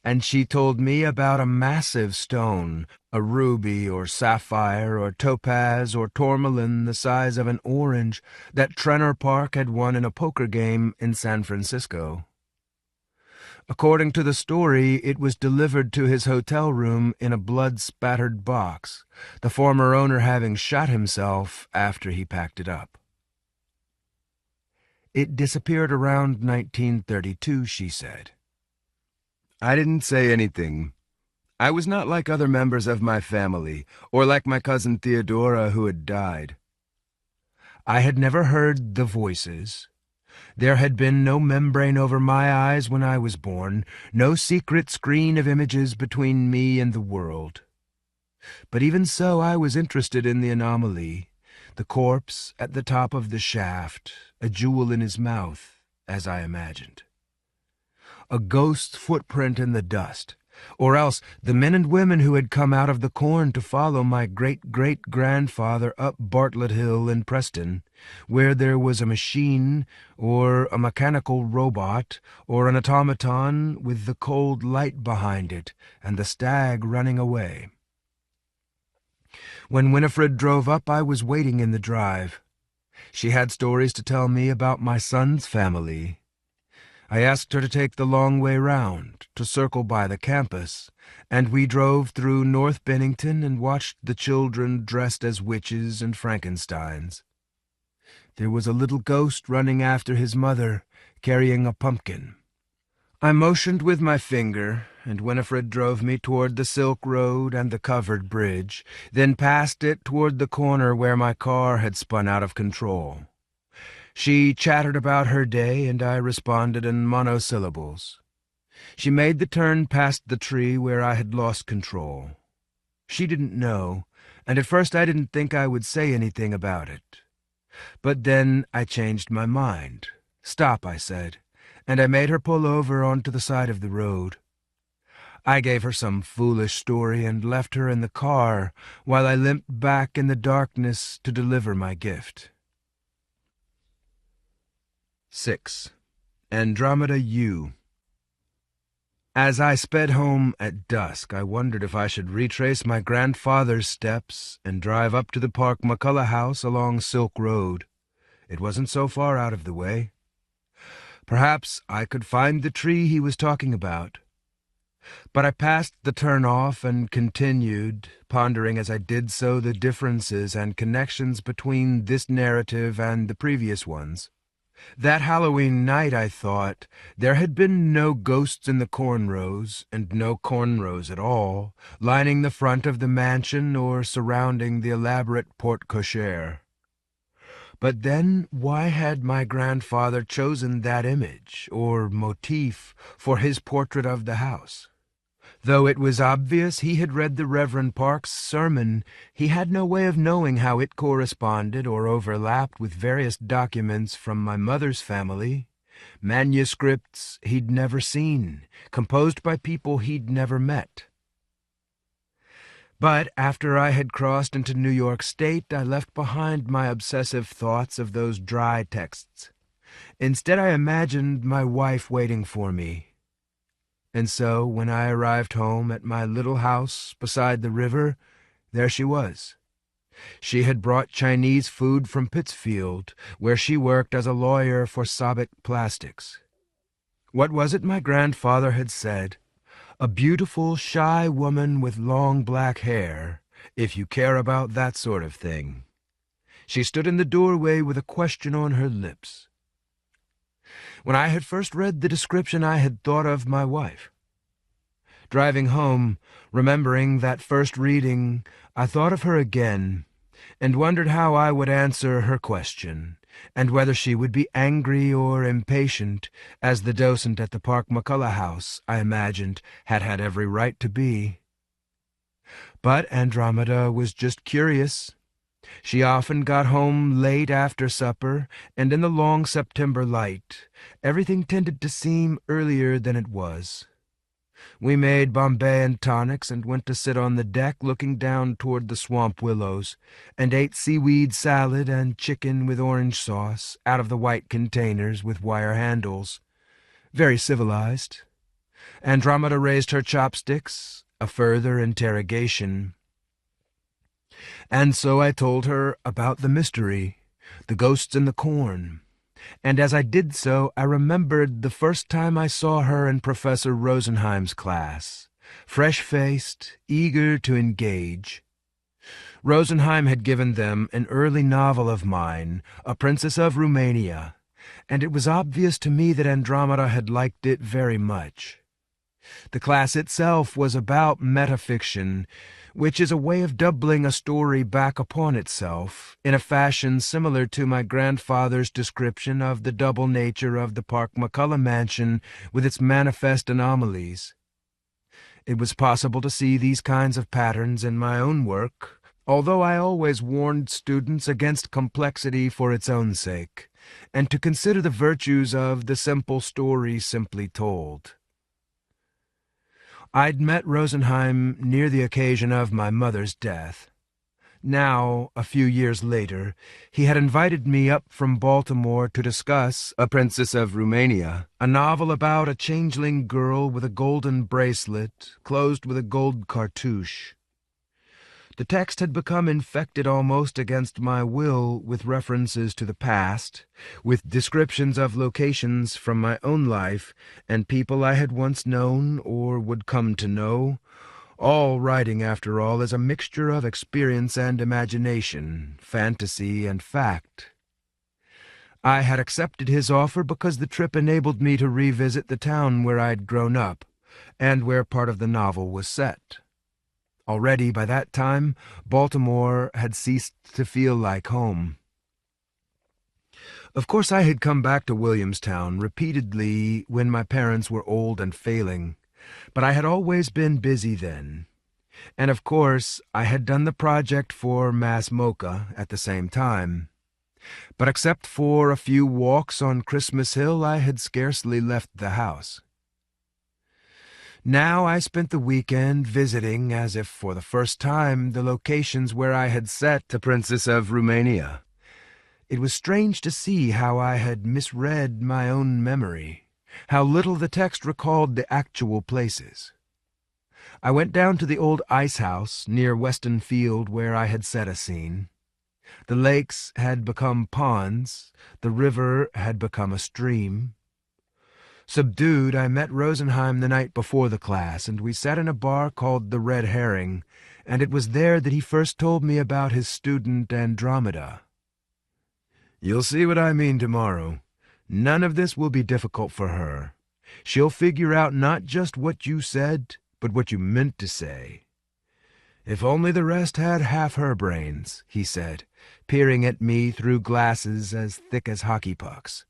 and she told me about a massive stone, a ruby or sapphire or topaz or tourmaline the size of an orange, that Trenor Park had won in a poker game in San Francisco. According to the story, it was delivered to his hotel room in a blood-spattered box, the former owner having shot himself after he packed it up. It disappeared around 1932, she said. I didn't say anything. I was not like other members of my family, or like my cousin Theodora who had died. I had never heard the voices. There had been no membrane over my eyes when I was born, no secret screen of images between me and the world. But even so, I was interested in the anomaly, the corpse at the top of the shaft, a jewel in his mouth, as I imagined. A ghost's footprint in the dust, or else the men and women who had come out of the corn to follow my great-great-grandfather up Bartlett Hill in Preston, where there was a machine, or a mechanical robot, or an automaton with the cold light behind it, and the stag running away. When Winifred drove up, I was waiting in the drive. She had stories to tell me about my son's family. I asked her to take the long way round, to circle by the campus, and we drove through North Bennington and watched the children dressed as witches and Frankensteins. There was a little ghost running after his mother, carrying a pumpkin. I motioned with my finger, and Winifred drove me toward the Silk Road and the covered bridge, then past it toward the corner where my car had spun out of control. She chattered about her day, and I responded in monosyllables. She made the turn past the tree where I had lost control. She didn't know, and at first I didn't think I would say anything about it. But then I changed my mind. "Stop," I said, and I made her pull over onto the side of the road. I gave her some foolish story and left her in the car while I limped back in the darkness to deliver my gift. 6. Andromeda Yoo. As I sped home at dusk, I wondered if I should retrace my grandfather's steps and drive up to the Park McCullough house along Silk Road. It wasn't so far out of the way. Perhaps I could find the tree he was talking about. But I passed the turn-off and continued, pondering as I did so the differences and connections between this narrative and the previous ones. That Halloween night, I thought, there had been no ghosts in the cornrows, and no cornrows at all, lining the front of the mansion or surrounding the elaborate porte-cochere. But then, why had my grandfather chosen that image, or motif, for his portrait of the house? Though it was obvious he had read the Reverend Park's sermon, he had no way of knowing how it corresponded or overlapped with various documents from my mother's family, manuscripts he'd never seen, composed by people he'd never met. But after I had crossed into New York State, I left behind my obsessive thoughts of those dry texts. Instead, I imagined my wife waiting for me. And so, when I arrived home at my little house beside the river, there she was. She had brought Chinese food from Pittsfield, where she worked as a lawyer for Sobek Plastics. What was it my grandfather had said? A beautiful, shy woman with long black hair, if you care about that sort of thing. She stood in the doorway with a question on her lips. When I had first read the description, I had thought of my wife. Driving home, remembering that first reading, I thought of her again, and wondered how I would answer her question, and whether she would be angry or impatient, as the docent at the Park McCullough house, I imagined, had had every right to be. But Andromeda was just curious. She often got home late after supper, and in the long September light, everything tended to seem earlier than it was. We made Bombay and tonics and went to sit on the deck looking down toward the swamp willows, and ate seaweed salad and chicken with orange sauce out of the white containers with wire handles. Very civilized. Andromeda raised her chopsticks, a further interrogation. And so I told her about the mystery, the ghosts in the corn. And as I did so, I remembered the first time I saw her in Professor Rosenheim's class, fresh-faced, eager to engage. Rosenheim had given them an early novel of mine, A Princess of Romania, and it was obvious to me that Andromeda had liked it very much. The class itself was about metafiction, which is a way of doubling a story back upon itself, in a fashion similar to my grandfather's description of the double nature of the Park McCullough mansion with its manifest anomalies. It was possible to see these kinds of patterns in my own work, although I always warned students against complexity for its own sake, and to consider the virtues of the simple story simply told. I'd met Rosenheim near the occasion of my mother's death. Now, a few years later, he had invited me up from Baltimore to discuss A Princess of Romania, a novel about a changeling girl with a golden bracelet closed with a gold cartouche. The text had become infected almost against my will with references to the past, with descriptions of locations from my own life and people I had once known or would come to know. All writing, after all, is a mixture of experience and imagination, fantasy and fact. I had accepted his offer because the trip enabled me to revisit the town where I'd grown up, and where part of the novel was set. Already, by that time, Baltimore had ceased to feel like home. Of course, I had come back to Williamstown repeatedly when my parents were old and failing, but I had always been busy then. And of course, I had done the project for Mass Mocha at the same time. But except for a few walks on Christmas Hill, I had scarcely left the house. Now I spent the weekend visiting, as if for the first time, the locations where I had set The Princess of Romania. It was strange to see how I had misread my own memory, how little the text recalled the actual places. I went down to the old ice house near Weston Field where I had set a scene. The lakes had become ponds, the river had become a stream. Subdued, I met Rosenheim the night before the class, and we sat in a bar called the Red Herring, and it was there that he first told me about his student Andromeda. "You'll see what I mean tomorrow. None of this will be difficult for her. She'll figure out not just what you said, but what you meant to say. If only the rest had half her brains," he said, peering at me through glasses as thick as hockey pucks.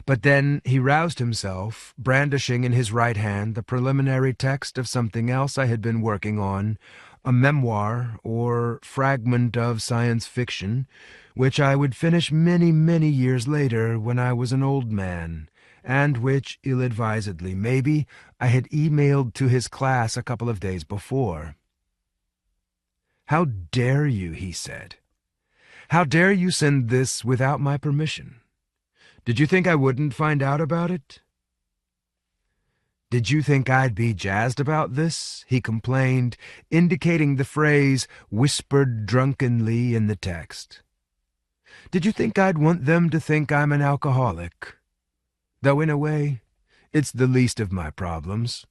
But then he roused himself, brandishing in his right hand the preliminary text of something else I had been working on, a memoir or fragment of science fiction, which I would finish many, many years later when I was an old man, and which, ill-advisedly maybe, I had emailed to his class a couple of days before. "How dare you," he said. "How dare you send this without my permission? Did you think I wouldn't find out about it?" "Did you think I'd be jazzed about this?" he complained, indicating the phrase whispered drunkenly in the text. "Did you think I'd want them to think I'm an alcoholic? Though in a way, it's the least of my problems.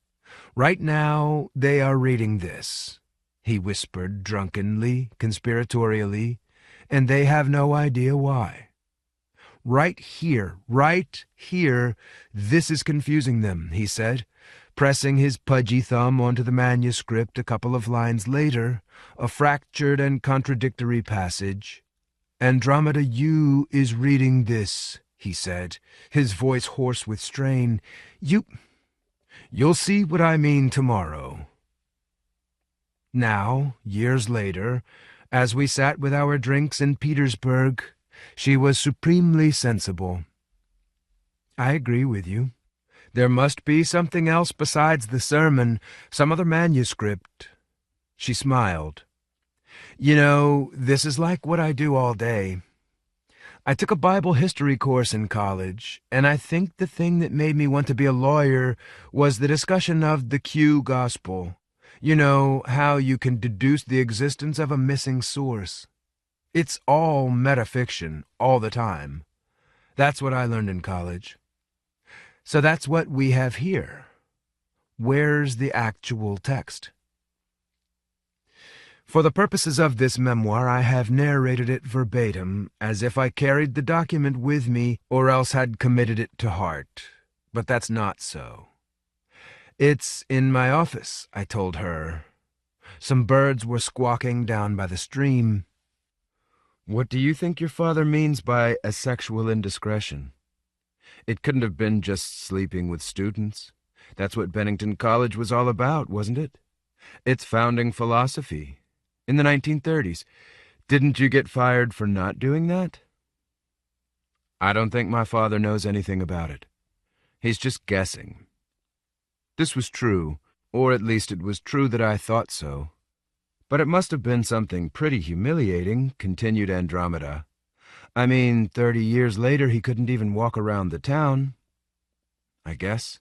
Right now, they are reading this," he whispered drunkenly, conspiratorially, "and they have no idea why. Right here, this is confusing them," he said, pressing his pudgy thumb onto the manuscript a couple of lines later, a fractured and contradictory passage. "Andromeda Yoo is reading this," he said, his voice hoarse with strain. You'll see what I mean tomorrow." Now, years later, as we sat with our drinks in Petersburg, she was supremely sensible. "I agree with you. There must be something else besides the sermon, some other manuscript. She smiled. You know, this is like what I do all day. I took a Bible history course in college, and I think the thing that made me want to be a lawyer was the discussion of the Q gospel. You know, how you can deduce the existence of a missing source. It's all metafiction, all the time. That's what I learned in college. So that's what we have here. Where's the actual text? For the purposes of this memoir, I have narrated it verbatim, as if I carried the document with me or else had committed it to heart. But that's not so. It's in my office, I told her. Some birds were squawking down by the stream. What do you think your father means by a sexual indiscretion? It couldn't have been just sleeping with students. That's what Bennington College was all about, wasn't it? Its founding philosophy. In the 1930s. Didn't you get fired for not doing that? I don't think my father knows anything about it. He's just guessing. This was true, or at least it was true that I thought so. But it must have been something pretty humiliating, continued Andromeda. I mean, 30 years later he couldn't even walk around the town, I guess.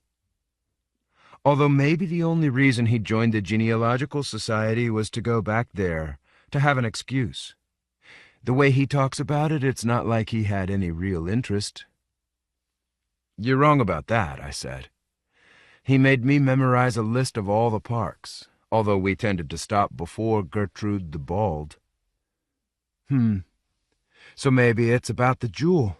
Although maybe the only reason he joined the Genealogical Society was to go back there, to have an excuse. The way he talks about it, it's not like he had any real interest. You're wrong about that, I said. He made me memorize a list of all the parks, although we tended to stop before Gertrude the Bald. So maybe it's about the jewel.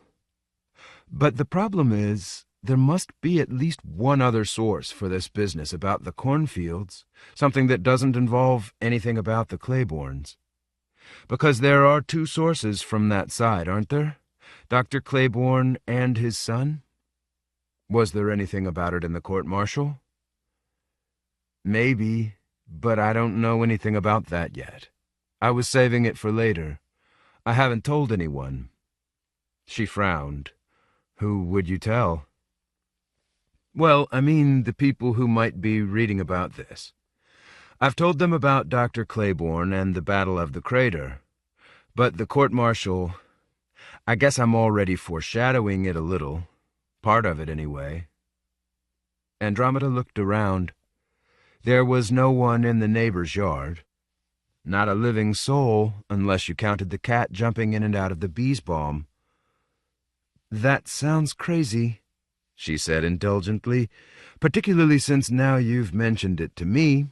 But the problem is, there must be at least one other source for this business about the cornfields, something that doesn't involve anything about the Claibornes. Because there are two sources from that side, aren't there? Dr. Claiborne and his son? Was there anything about it in the court-martial? Maybe, but I don't know anything about that yet. I was saving it for later. I haven't told anyone. She frowned. Who would you tell? Well, I mean the people who might be reading about this. I've told them about Dr. Claiborne and the Battle of the Crater. But the court-martial, I guess I'm already foreshadowing it a little. Part of it, anyway. Andromeda looked around. There was no one in the neighbor's yard. Not a living soul, unless you counted the cat jumping in and out of the bee's balm. That sounds crazy, she said indulgently, particularly since now you've mentioned it to me.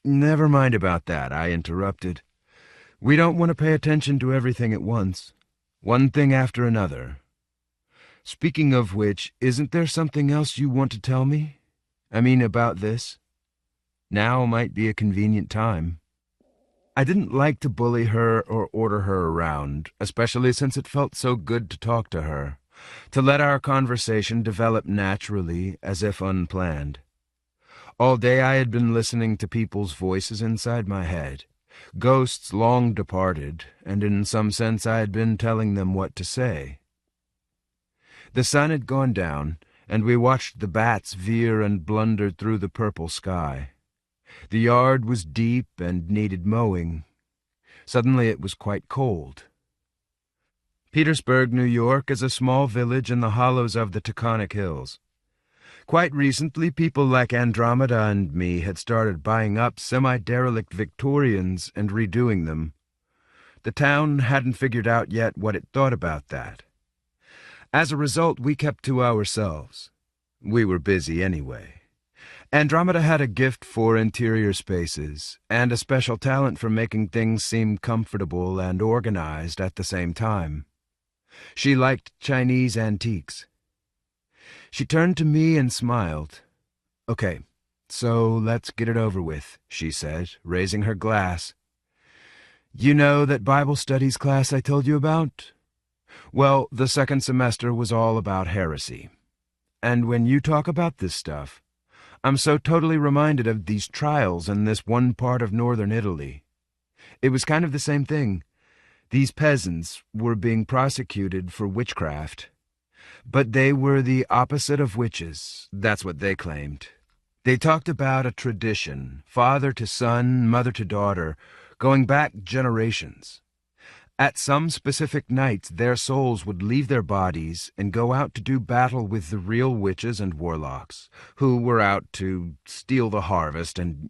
Never mind about that, I interrupted. We don't want to pay attention to everything at once. One thing after another. Speaking of which, isn't there something else you want to tell me? I mean, about this? Now might be a convenient time. I didn't like to bully her or order her around, especially since it felt so good to talk to her, to let our conversation develop naturally, as if unplanned. All day I had been listening to people's voices inside my head, ghosts long departed, and in some sense I had been telling them what to say. The sun had gone down, and we watched the bats veer and blunder through the purple sky. The yard was deep and needed mowing. Suddenly it was quite cold. Petersburg, New York, is a small village in the hollows of the Taconic Hills. Quite recently, people like Andromeda and me had started buying up semi-derelict Victorians and redoing them. The town hadn't figured out yet what it thought about that. As a result, we kept to ourselves. We were busy anyway. Andromeda had a gift for interior spaces, and a special talent for making things seem comfortable and organized at the same time. She liked Chinese antiques. She turned to me and smiled. "Okay, so let's get it over with," she said, raising her glass. "You know that Bible studies class I told you about? Well, the second semester was all about heresy. And when you talk about this stuff, I'm so totally reminded of these trials in this one part of northern Italy. It was kind of the same thing. These peasants were being prosecuted for witchcraft. But they were the opposite of witches. That's what they claimed. They talked about a tradition, father to son, mother to daughter, going back generations. At some specific nights, their souls would leave their bodies and go out to do battle with the real witches and warlocks, who were out to steal the harvest and,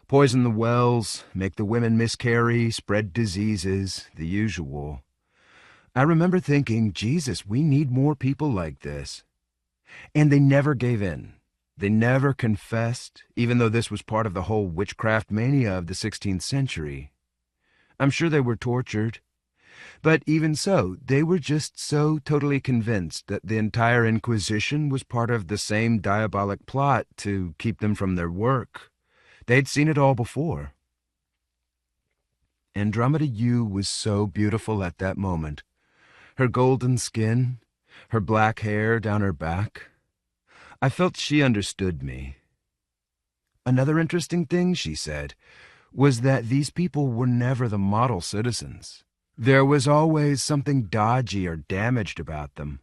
poison the wells, make the women miscarry, spread diseases, the usual. I remember thinking, Jesus, we need more people like this. And they never gave in. They never confessed, even though this was part of the whole witchcraft mania of the 16th century. I'm sure they were tortured. But even so, they were just so totally convinced that the entire Inquisition was part of the same diabolic plot to keep them from their work. They'd seen it all before. Andromeda Yoo was so beautiful at that moment. Her golden skin, her black hair down her back. I felt she understood me. Another interesting thing, she said, was that these people were never the model citizens. There was always something dodgy or damaged about them.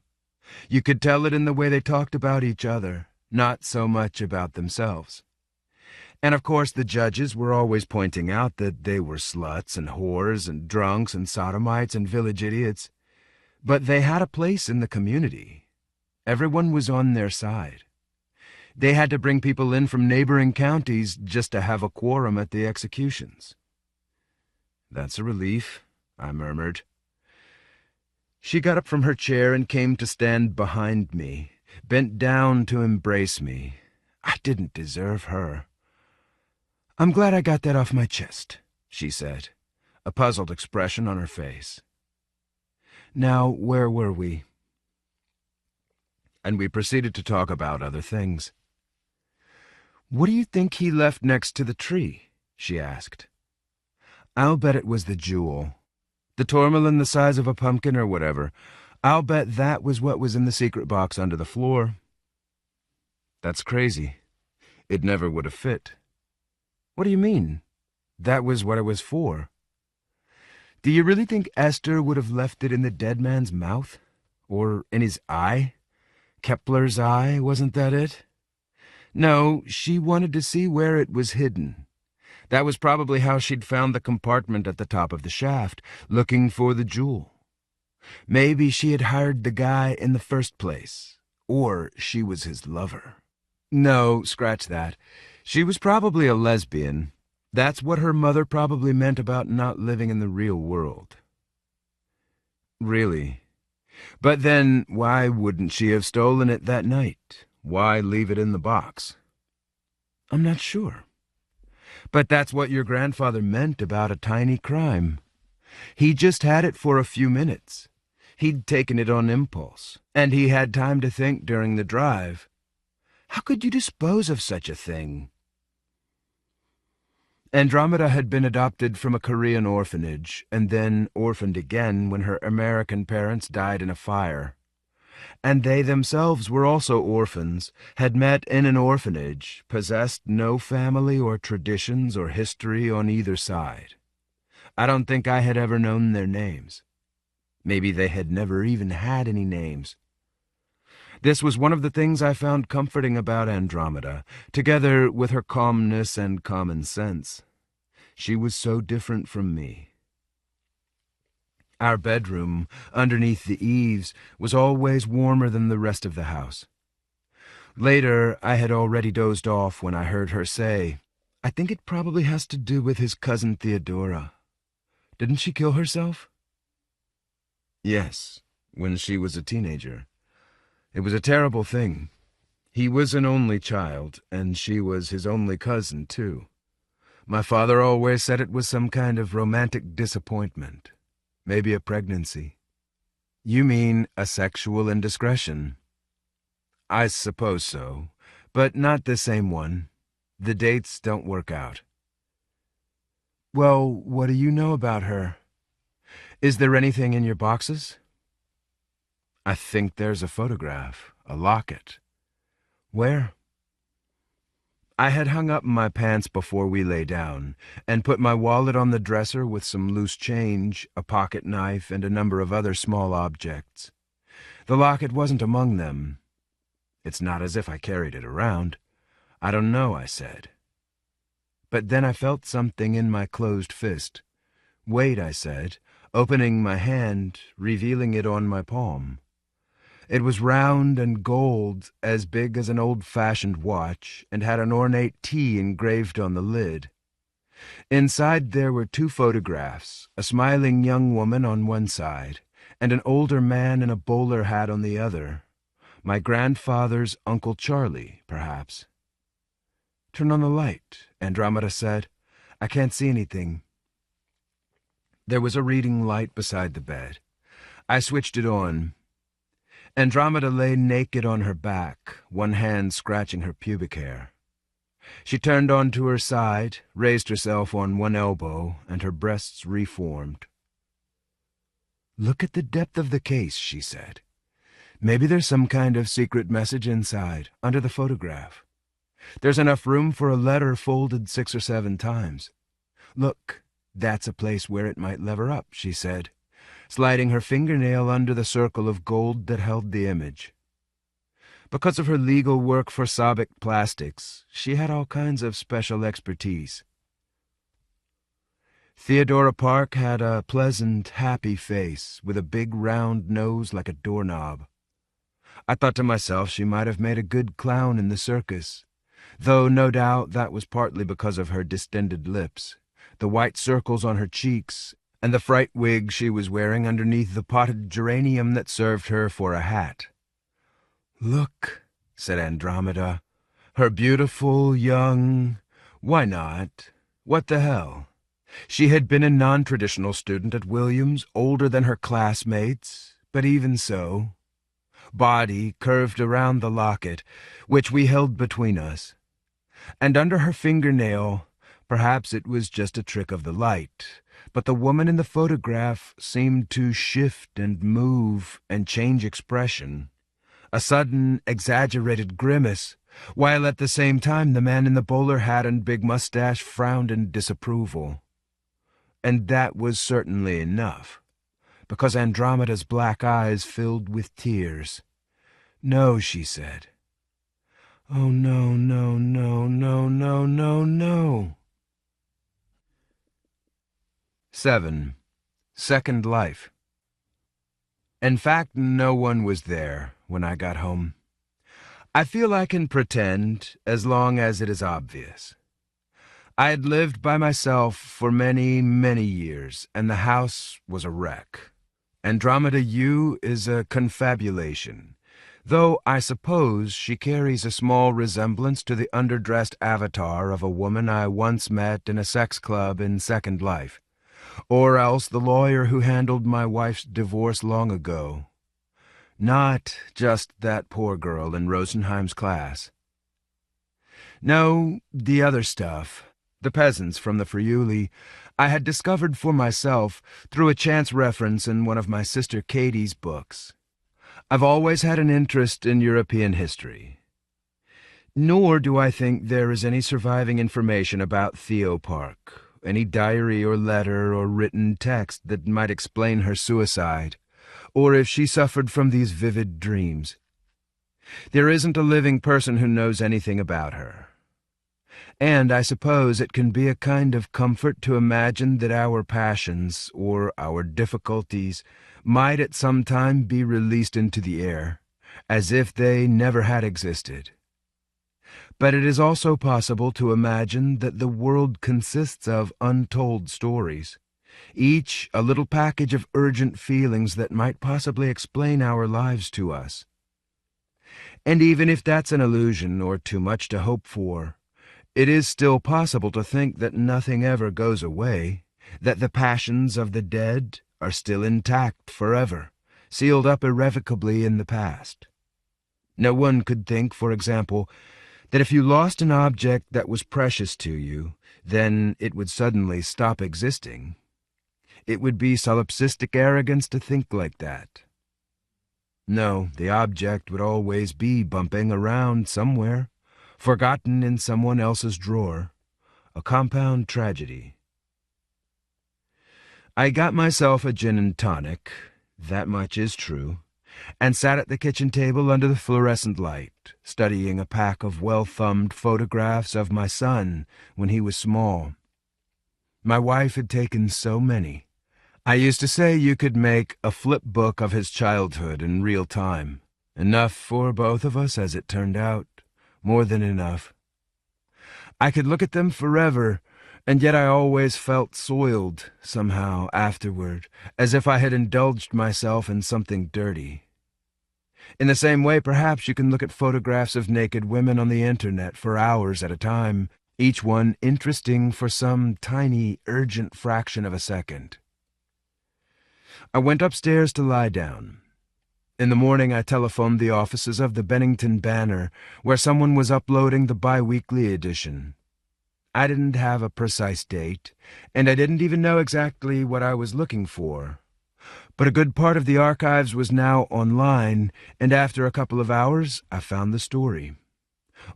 You could tell it in the way they talked about each other, not so much about themselves. And of course the judges were always pointing out that they were sluts and whores and drunks and sodomites and village idiots. But they had a place in the community. Everyone was on their side. They had to bring people in from neighboring counties just to have a quorum at the executions. "That's a relief," I murmured. She got up from her chair and came to stand behind me, bent down to embrace me. I didn't deserve her. "I'm glad I got that off my chest," she said, a puzzled expression on her face. Now, where were we? And we proceeded to talk about other things. "What do you think he left next to the tree?" she asked. "I'll bet it was the jewel. The tourmaline the size of a pumpkin or whatever. I'll bet that was what was in the secret box under the floor." "That's crazy. It never would have fit." "What do you mean? That was what it was for." "Do you really think Esther would have left it in the dead man's mouth? Or in his eye? Kepler's eye, wasn't that it?" "No, she wanted to see where it was hidden. That was probably how she'd found the compartment at the top of the shaft, looking for the jewel. Maybe she had hired the guy in the first place, or she was his lover. No, scratch that. She was probably a lesbian. That's what her mother probably meant about not living in the real world." "Really? But then, why wouldn't she have stolen it that night? Why leave it in the box?" "I'm not sure. But that's what your grandfather meant about a tiny crime. He just had it for a few minutes. He'd taken it on impulse, and he had time to think during the drive. How could you dispose of such a thing?" Andromeda had been adopted from a Korean orphanage, and then orphaned again when her American parents died in a fire. And they themselves were also orphans, had met in an orphanage, possessed no family or traditions or history on either side. I don't think I had ever known their names. Maybe they had never even had any names. This was one of the things I found comforting about Andromeda, together with her calmness and common sense. She was so different from me. Our bedroom, underneath the eaves, was always warmer than the rest of the house. Later, I had already dozed off when I heard her say, "I think it probably has to do with his cousin Theodora. Didn't she kill herself?" "Yes, when she was a teenager. It was a terrible thing. He was an only child, and she was his only cousin, too. My father always said it was some kind of romantic disappointment. Maybe a pregnancy." "You mean a sexual indiscretion?" "I suppose so, but not the same one. The dates don't work out." "Well, what do you know about her? Is there anything in your boxes?" "I think there's a photograph, a locket." "Where?" I had hung up my pants before we lay down, and put my wallet on the dresser with some loose change, a pocket knife, and a number of other small objects. The locket wasn't among them. It's not as if I carried it around. I don't know, I said. But then I felt something in my closed fist. Wait, I said, opening my hand, revealing it on my palm. It was round and gold, as big as an old-fashioned watch, and had an ornate T engraved on the lid. Inside there were 2 photographs, a smiling young woman on one side, and an older man in a bowler hat on the other. My grandfather's Uncle Charlie, perhaps. "Turn on the light," Andromeda said. "I can't see anything." There was a reading light beside the bed. I switched it on. Andromeda lay naked on her back, one hand scratching her pubic hair. She turned onto her side, raised herself on one elbow, and her breasts reformed. "Look at the depth of the case," she said. "Maybe there's some kind of secret message inside, under the photograph. There's enough room for a letter folded 6 or 7 times. Look, that's a place where it might lever up," she said, sliding her fingernail under the circle of gold that held the image. Because of her legal work for Sobic Plastics, she had all kinds of special expertise. Theodora Park had a pleasant, happy face, with a big round nose like a doorknob. I thought to myself she might have made a good clown in the circus, though no doubt that was partly because of her distended lips, the white circles on her cheeks, and the fright wig she was wearing underneath the potted geranium that served her for a hat. "Look," said Andromeda, "her beautiful, young... Why not? What the hell?" She had been a non-traditional student at Williams, older than her classmates, but even so. Body curved around the locket, which we held between us. And under her fingernail, perhaps it was just a trick of the light, but the woman in the photograph seemed to shift and move and change expression. A sudden, exaggerated grimace, while at the same time the man in the bowler hat and big mustache frowned in disapproval. And that was certainly enough, because Andromeda's black eyes filled with tears. "No," she said. "Oh, no, no, no, no, no, no, no." 7. Second Life. In fact, no one was there when I got home. I feel I can pretend as long as it is obvious. I had lived by myself for many, many years, and the house was a wreck. Andromeda Yoo is a confabulation, though I suppose she carries a small resemblance to the underdressed avatar of a woman I once met in a sex club in Second Life, or else the lawyer who handled my wife's divorce long ago. Not just that poor girl in Rosenheim's class. No, the other stuff. The peasants from the Friuli, I had discovered for myself through a chance reference in one of my sister Katie's books. I've always had an interest in European history. Nor do I think there is any surviving information about Theo Park, any diary or letter or written text that might explain her suicide, or if she suffered from these vivid dreams. There isn't a living person who knows anything about her. And I suppose it can be a kind of comfort to imagine that our passions, or our difficulties, might at some time be released into the air, as if they never had existed. But it is also possible to imagine that the world consists of untold stories, each a little package of urgent feelings that might possibly explain our lives to us. And even if that's an illusion or too much to hope for, it is still possible to think that nothing ever goes away, that the passions of the dead are still intact forever, sealed up irrevocably in the past. No one could think, for example, that if you lost an object that was precious to you, then it would suddenly stop existing. It would be solipsistic arrogance to think like that. No, the object would always be bumping around somewhere, forgotten in someone else's drawer, a compound tragedy. I got myself a gin and tonic, that much is true, and sat at the kitchen table under the fluorescent light, studying a pack of well-thumbed photographs of my son when he was small. My wife had taken so many. I used to say you could make a flip book of his childhood in real time. Enough for both of us, as it turned out. More than enough. I could look at them forever, and yet I always felt soiled, somehow, afterward, as if I had indulged myself in something dirty. In the same way, perhaps, you can look at photographs of naked women on the internet for hours at a time, each one interesting for some tiny, urgent fraction of a second. I went upstairs to lie down. In the morning I telephoned the offices of the Bennington Banner, where someone was uploading the bi-weekly edition. I didn't have a precise date, and I didn't even know exactly what I was looking for. But a good part of the archives was now online, and after a couple of hours I found the story.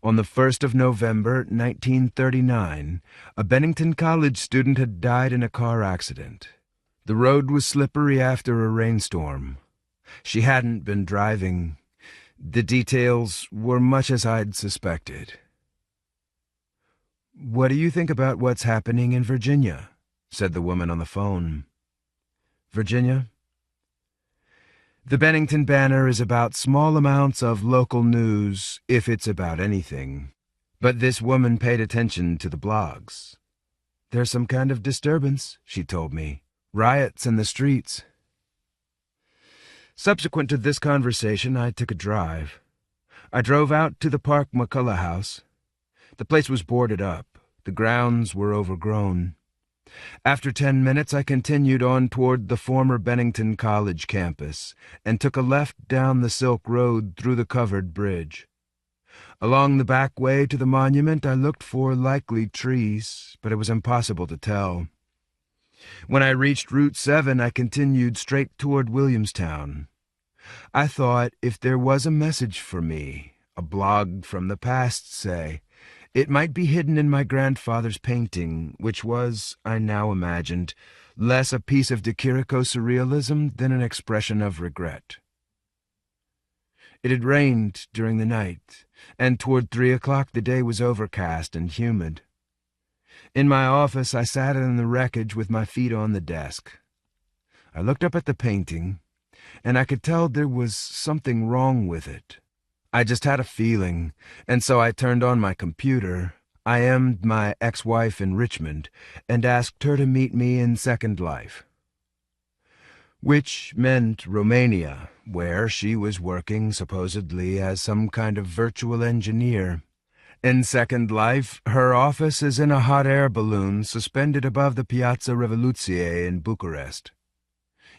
On the 1st of November, 1939, a Bennington College student had died in a car accident. The road was slippery after a rainstorm. She hadn't been driving. The details were much as I'd suspected. "What do you think about what's happening in Virginia?" said the woman on the phone. "Virginia?" The Bennington Banner is about small amounts of local news, if it's about anything. But this woman paid attention to the blogs. "There's some kind of disturbance," she told me. "Riots in the streets." Subsequent to this conversation, I took a drive. I drove out to the Park McCullough house. The place was boarded up. The grounds were overgrown. After 10 minutes, I continued on toward the former Bennington College campus and took a left down the Silk Road through the covered bridge. Along the back way to the monument, I looked for likely trees, but it was impossible to tell. When I reached Route 7, I continued straight toward Williamstown. I thought if there was a message for me, a blog from the past, say, it might be hidden in my grandfather's painting, which was, I now imagined, less a piece of de Chirico surrealism than an expression of regret. It had rained during the night, and toward 3 o'clock the day was overcast and humid. In my office I sat in the wreckage with my feet on the desk. I looked up at the painting, and I could tell there was something wrong with it. I just had a feeling, and so I turned on my computer. I IM'd my ex-wife in Richmond and asked her to meet me in Second Life, which meant Romania, where she was working supposedly as some kind of virtual engineer. In Second Life, her office is in a hot air balloon suspended above the Piazza Revoluție in Bucharest.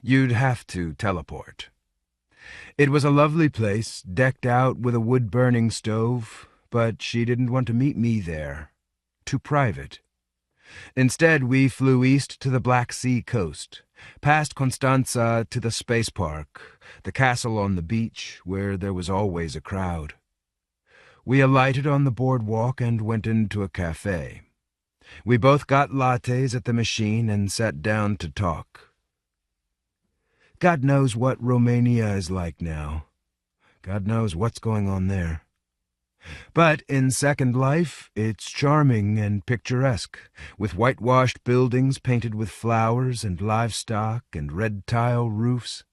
You'd have to teleport. It was a lovely place, decked out with a wood-burning stove, but she didn't want to meet me there. Too private. Instead, we flew east to the Black Sea coast, past Constanza to the space park, the castle on the beach, where there was always a crowd. We alighted on the boardwalk and went into a cafe. We both got lattes at the machine and sat down to talk. God knows what Romania is like now. God knows what's going on there. But in Second Life, it's charming and picturesque, with whitewashed buildings painted with flowers and livestock and red tile roofs.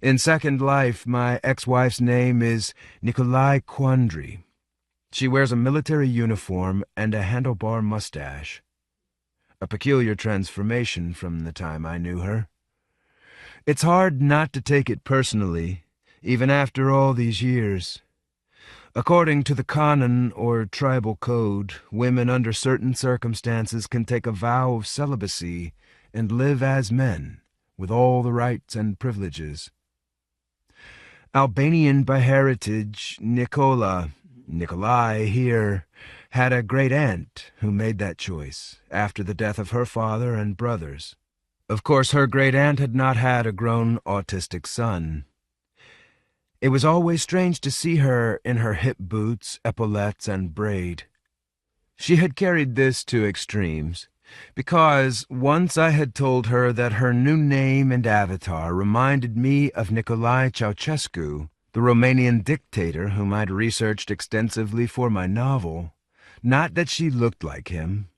In Second Life, my ex-wife's name is Nikolai Quandry. She wears a military uniform and a handlebar mustache. A peculiar transformation from the time I knew her. It's hard not to take it personally, even after all these years. According to the canon or tribal code, women under certain circumstances can take a vow of celibacy and live as men, with all the rights and privileges. Albanian by heritage, Nikolai here, had a great-aunt who made that choice after the death of her father and brothers. Of course, her great-aunt had not had a grown autistic son. It was always strange to see her in her hip boots, epaulettes, and braid. She had carried this to extremes, Because once I had told her that her new name and avatar reminded me of Nicolae Ceausescu, the Romanian dictator whom I'd researched extensively for my novel. Not that she looked like him.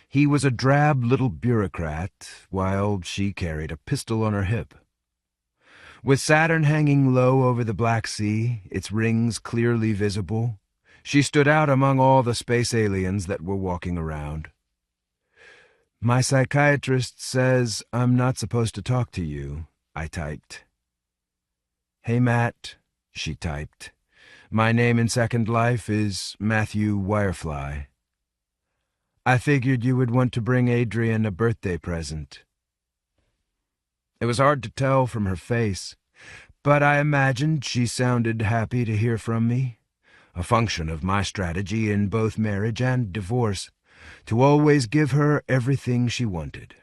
He was a drab little bureaucrat, while she carried a pistol on her hip. With Saturn hanging low over the Black Sea, its rings clearly visible, she stood out among all the space aliens that were walking around. "My psychiatrist says I'm not supposed to talk to you," I typed. "Hey, Matt," she typed. "My name in Second Life is Matthew Wirefly. I figured you would want to bring Adrian a birthday present." It was hard to tell from her face, but I imagined she sounded happy to hear from me, a function of my strategy in both marriage and divorce, to always give her everything she wanted.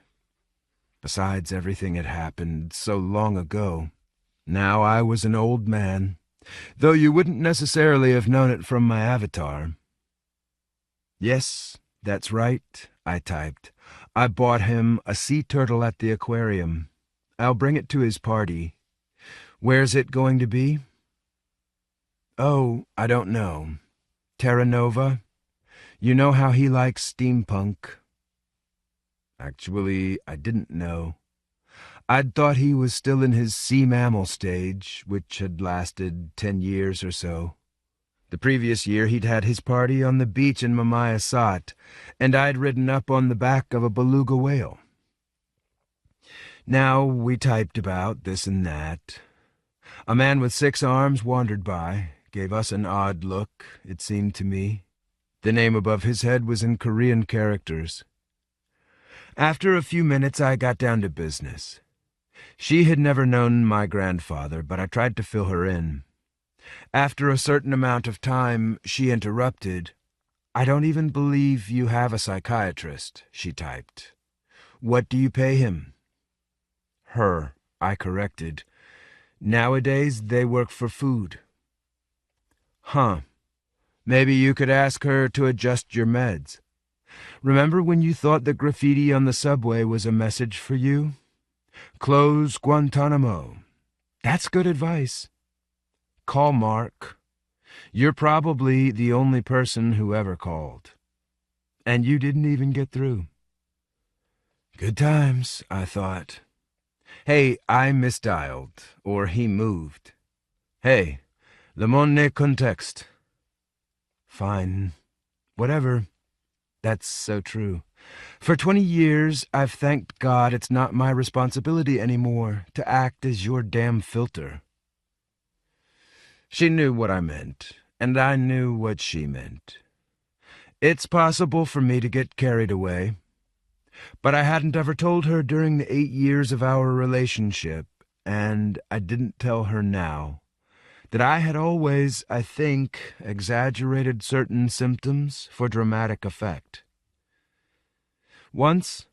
Besides, everything had happened so long ago. Now I was an old man, though you wouldn't necessarily have known it from my avatar. "Yes, that's right," I typed. "I bought him a sea turtle at the aquarium. I'll bring it to his party. Where's it going to be?" "Oh, I don't know. Terra Nova. You know how he likes steampunk." Actually, I didn't know. I'd thought he was still in his sea mammal stage, which had lasted 10 years or so. The previous year he'd had his party on the beach in Mamaya Sat, and I'd ridden up on the back of a beluga whale. Now we typed about this and that. A man with 6 arms wandered by, gave us an odd look, it seemed to me. The name above his head was in Korean characters. After a few minutes I got down to business. She had never known my grandfather, but I tried to fill her in. After a certain amount of time, she interrupted. "I don't even believe you have a psychiatrist," she typed. "What do you pay him?" "Her," I corrected. "Nowadays they work for food." "Huh. Maybe you could ask her to adjust your meds. Remember when you thought the graffiti on the subway was a message for you? Close Guantanamo. That's good advice. Call Mark. You're probably the only person who ever called. And you didn't even get through." Good times, I thought. Hey, I misdialed, or he moved. Hey, le monde n'est contexte. Fine. Whatever. That's so true. For 20 years, I've thanked God it's not my responsibility anymore to act as your damn filter. She knew what I meant, and I knew what she meant. It's possible for me to get carried away, but I hadn't ever told her during the 8 years of our relationship, and I didn't tell her now, that I had always, I think, exaggerated certain symptoms for dramatic effect. Once,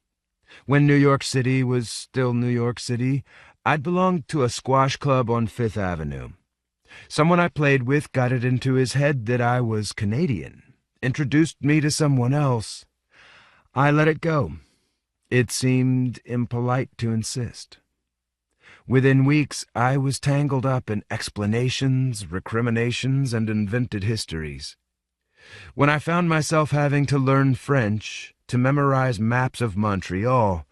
when New York City was still New York City, I'd belonged to a squash club on Fifth Avenue. Someone I played with got it into his head that I was Canadian, introduced me to someone else. I let it go. It seemed impolite to insist. Within weeks, I was tangled up in explanations, recriminations, and invented histories. When I found myself having to learn French to memorize maps of Montreal,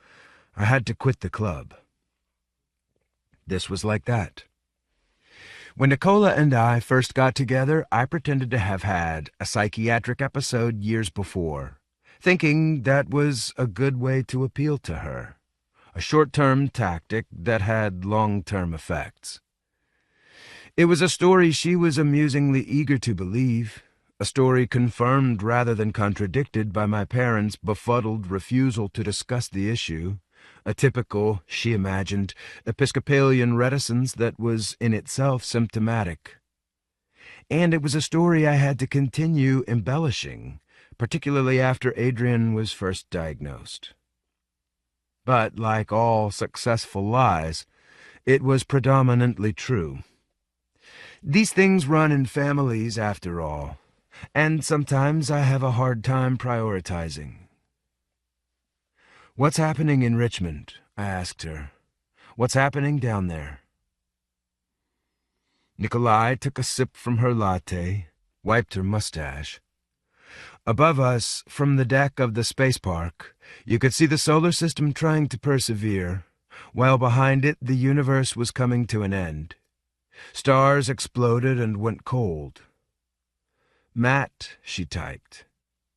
I had to quit the club. This was like that. When Nicola and I first got together, I pretended to have had a psychiatric episode years before, thinking that was a good way to appeal to her. A short-term tactic that had long-term effects. It was a story she was amusingly eager to believe, a story confirmed rather than contradicted by my parents' befuddled refusal to discuss the issue, a typical, she imagined, Episcopalian reticence that was in itself symptomatic. And it was a story I had to continue embellishing, particularly after Adrian was first diagnosed. But, like all successful lies, it was predominantly true. These things run in families, after all, and sometimes I have a hard time prioritizing. "What's happening in Richmond?" I asked her. "What's happening down there?" Nikolai took a sip from her latte, wiped her mustache. Above us, from the deck of the space park, you could see the solar system trying to persevere, while behind it the universe was coming to an end. Stars exploded and went cold. "Matt," she typed,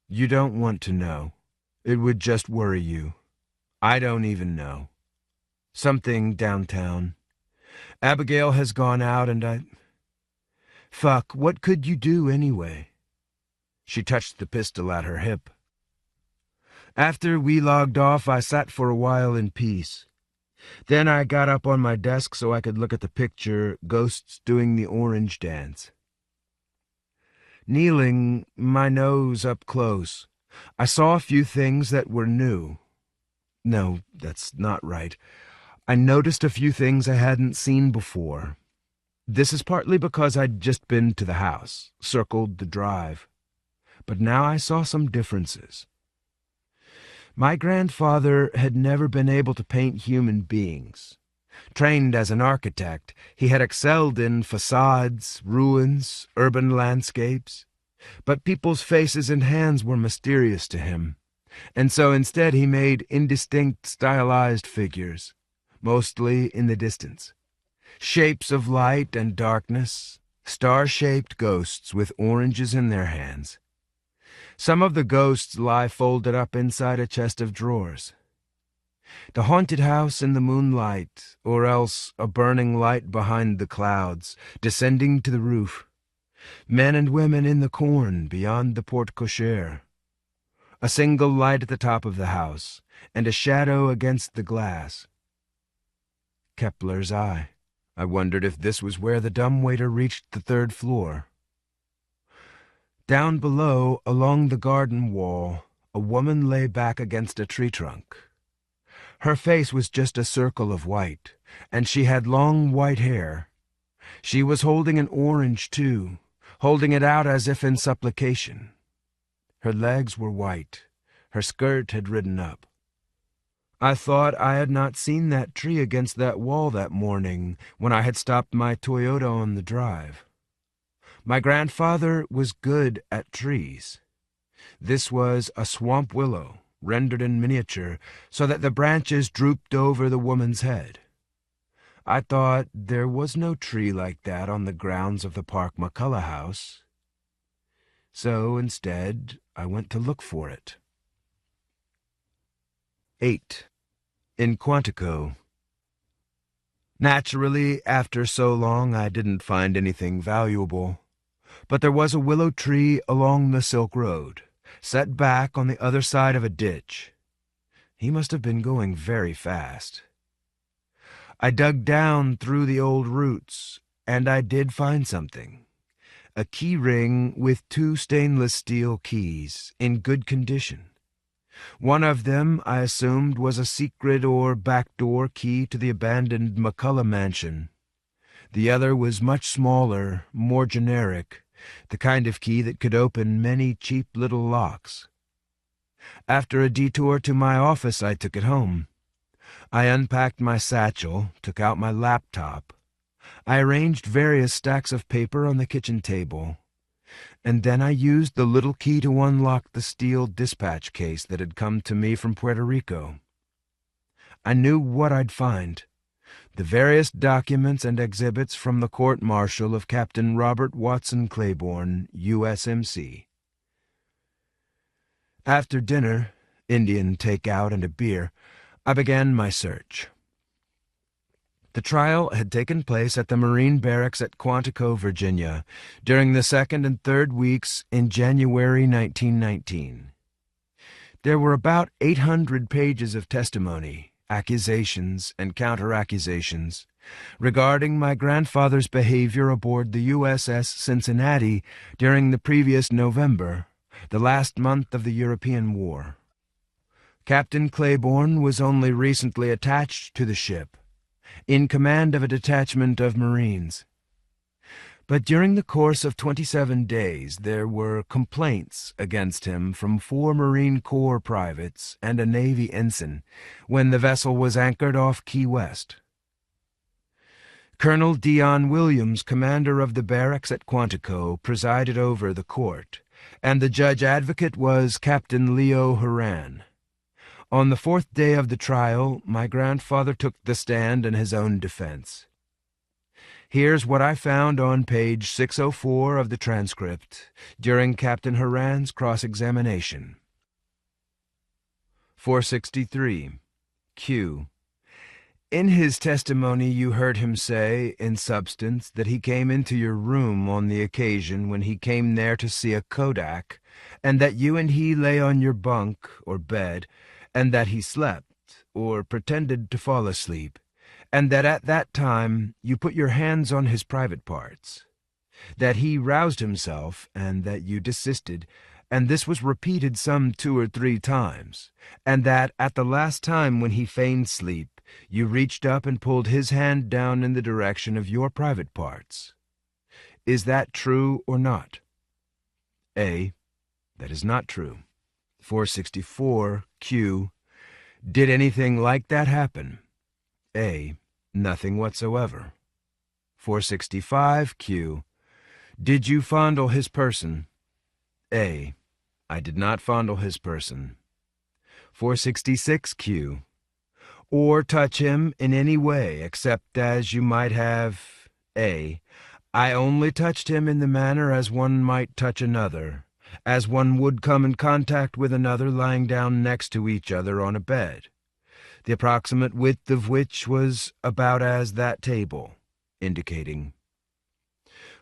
"you don't want to know. It would just worry you. I don't even know. Something downtown. Abigail has gone out and Fuck, what could you do anyway?" She touched the pistol at her hip. After we logged off, I sat for a while in peace. Then I got up on my desk so I could look at the picture, Ghosts Doing the Orange Dance. Kneeling, my nose up close, I saw a few things that were new. No, that's not right. I noticed a few things I hadn't seen before. This is partly because I'd just been to the house, circled the drive. But now I saw some differences. My grandfather had never been able to paint human beings. Trained as an architect, he had excelled in facades, ruins, urban landscapes. But people's faces and hands were mysterious to him, and so instead he made indistinct, stylized figures, mostly in the distance. Shapes of light and darkness, star-shaped ghosts with oranges in their hands. Some of the ghosts lie folded up inside a chest of drawers. The haunted house in the moonlight, or else a burning light behind the clouds, descending to the roof. Men and women in the corn beyond the porte cochere. A single light at the top of the house, and a shadow against the glass. Kepler's eye. I wondered if this was where the dumbwaiter reached the third floor. Down below, along the garden wall, a woman lay back against a tree trunk. Her face was just a circle of white, and she had long white hair. She was holding an orange, too, holding it out as if in supplication. Her legs were white. Her skirt had ridden up. I thought I had not seen that tree against that wall that morning when I had stopped my Toyota on the drive. My grandfather was good at trees. This was a swamp willow, rendered in miniature, so that the branches drooped over the woman's head. I thought there was no tree like that on the grounds of the Park McCullough house. So instead, I went to look for it. 8. In Quantico. Naturally, after so long, I didn't find anything valuable. But there was a willow tree along the Silk Road, set back on the other side of a ditch. He must have been going very fast. I dug down through the old roots, and I did find something. A key ring with 2 stainless steel keys, in good condition. One of them, I assumed, was a secret or backdoor key to the abandoned McCullough mansion. The other was much smaller, more generic, the kind of key that could open many cheap little locks. After a detour to my office, I took it home. I unpacked my satchel, took out my laptop. I arranged various stacks of paper on the kitchen table, and then I used the little key to unlock the steel dispatch case that had come to me from Puerto Rico. I knew what I'd find. The various documents and exhibits from the court-martial of Captain Robert Watson Claiborne, USMC. After dinner, Indian takeout and a beer, I began my search. The trial had taken place at the Marine Barracks at Quantico, Virginia, during the 2nd and 3rd weeks in January 1919. There were about 800 pages of testimony, accusations and counter-accusations, regarding my grandfather's behavior aboard the USS Cincinnati during the previous November, the last month of the European War. Captain Claiborne was only recently attached to the ship, in command of a detachment of Marines. But during the course of 27 days, there were complaints against him from 4 Marine Corps privates and a Navy ensign when the vessel was anchored off Key West. Colonel Dion Williams, commander of the barracks at Quantico, presided over the court, and the judge advocate was Captain Leo Horan. On the 4th day of the trial, my grandfather took the stand in his own defense. Here's what I found on page 604 of the transcript during Captain Horan's cross-examination. 463. Q. In his testimony you heard him say, in substance, that he came into your room on the occasion when he came there to see a Kodak, and that you and he lay on your bunk or bed, and that he slept, or pretended to fall asleep, and that at that time you put your hands on his private parts, that he roused himself, and that you desisted, and this was repeated some 2 or 3 times, and that at the last time when he feigned sleep, you reached up and pulled his hand down in the direction of your private parts. Is that true or not? A. That is not true. 464. Q. Did anything like that happen? A. Nothing whatsoever. 465. Q. Did you fondle his person? A. I did not fondle his person. 466. Q. Or touch him in any way except as you might have. A. I only touched him in the manner as one might touch another, as one would come in contact with another lying down next to each other on a bed, the approximate width of which was about as that table, indicating.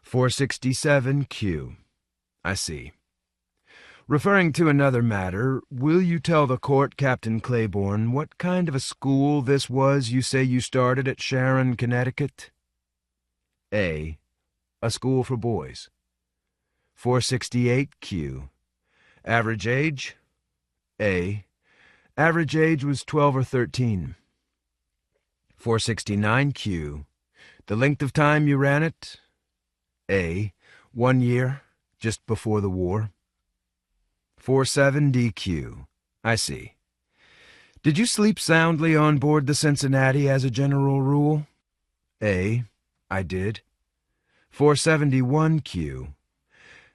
467. Q. I see. Referring to another matter, will you tell the court, Captain Claiborne, what kind of a school this was you say you started at Sharon, Connecticut? A. A school for boys. 468. Q. Average age? A. Average age was 12 or 13. 469. Q. The length of time you ran it? A. 1 year, just before the war. 470. Q. I see. Did you sleep soundly on board the Cincinnati as a general rule? A. I did. 471. Q.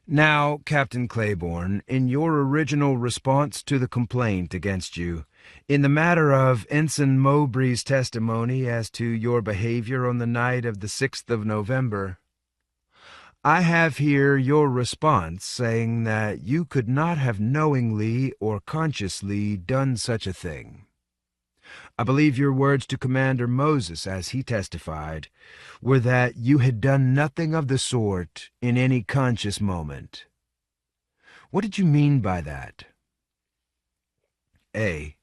Now, Captain Claiborne, in your original response to the complaint against you, in the matter of Ensign Mowbray's testimony as to your behavior on the night of the 6th of November, I have here your response saying that you could not have knowingly or consciously done such a thing. I believe your words to Commander Moses, as he testified, were that you had done nothing of the sort in any conscious moment. What did you mean by that? A.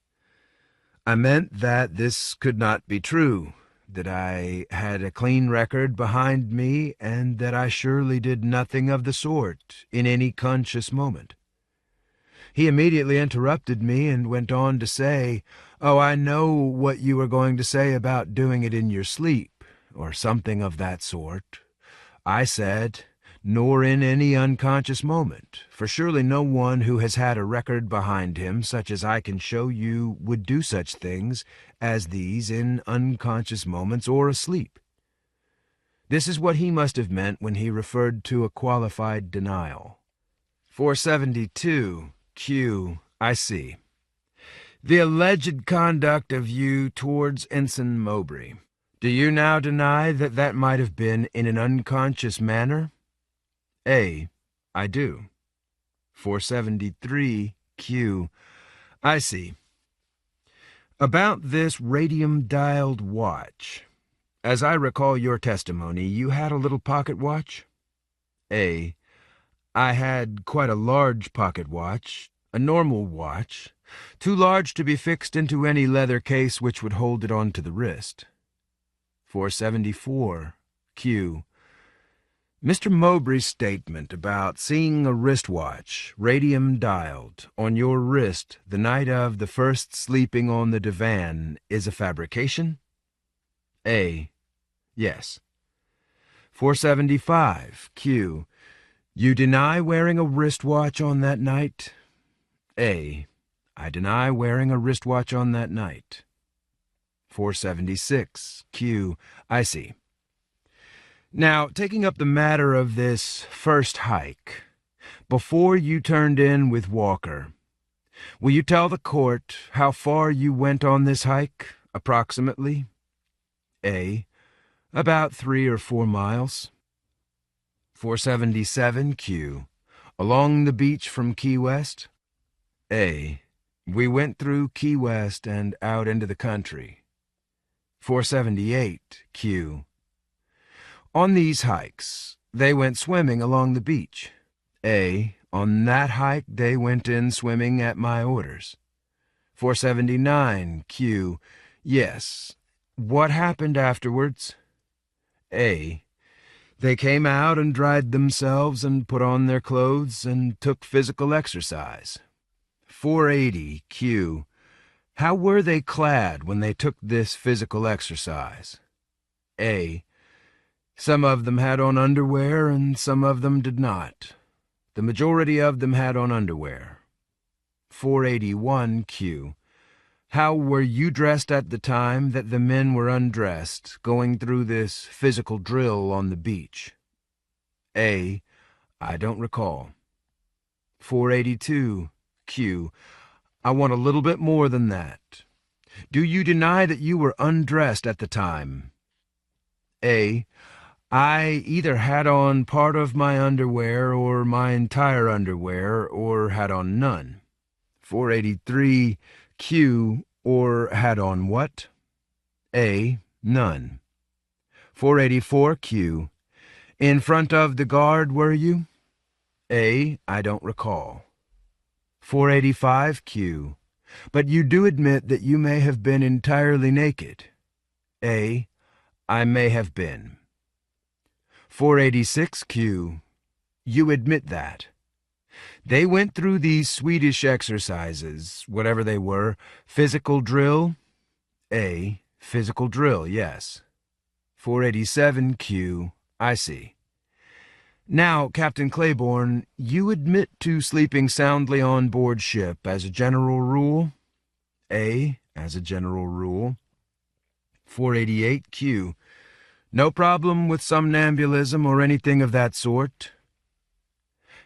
I meant that this could not be true, that I had a clean record behind me, and that I surely did nothing of the sort in any conscious moment. He immediately interrupted me and went on to say, "Oh, I know what you were going to say about doing it in your sleep, or something of that sort." I said, "Nor in any unconscious moment, for surely no one who has had a record behind him such as I can show you would do such things as these in unconscious moments or asleep." This is what he must have meant when he referred to a qualified denial. 472. Q. I see. The alleged conduct of you towards Ensign Mowbray. Do you now deny that that might have been in an unconscious manner? A. I do. 473. Q. I see. About this radium-dialed watch. As I recall your testimony, you had a little pocket watch? A. I had quite a large pocket watch, a normal watch, too large to be fixed into any leather case which would hold it on to the wrist. 474. Q. Mr. Mowbray's statement about seeing a wristwatch, radium-dialed, on your wrist the night of the first sleeping on the divan is a fabrication? A. Yes. 475. Q. You deny wearing a wristwatch on that night? A. I deny wearing a wristwatch on that night. 476. Q. I see. Now, taking up the matter of this first hike, before you turned in with Walker, will you tell the court how far you went on this hike, approximately? A. About 3 or 4 miles. 477. Q. Along the beach from Key West? A. We went through Key West and out into the country. 478. Q. On these hikes, they went swimming along the beach. A. On that hike, they went in swimming at my orders. 479. Q. Yes. What happened afterwards? A. They came out and dried themselves and put on their clothes and took physical exercise. 480. Q. How were they clad when they took this physical exercise? A. Some of them had on underwear and some of them did not. The majority of them had on underwear. 481. Q. How were you dressed at the time that the men were undressed, going through this physical drill on the beach? A. I don't recall. 482. Q. I want a little bit more than that. Do you deny that you were undressed at the time? A. I either had on part of my underwear or my entire underwear or had on none. 483. Q. Or had on what? A. None. 484. Q. In front of the guard, were you? A. I don't recall. 485. Q. But you do admit that you may have been entirely naked? A. I may have been. 486. Q. You admit that. They went through these Swedish exercises, whatever they were, physical drill? A. Physical drill, yes. 487. Q. I see. Now, Captain Claiborne, you admit to sleeping soundly on board ship as a general rule? A. As a general rule. 488. Q. No problem with somnambulism or anything of that sort?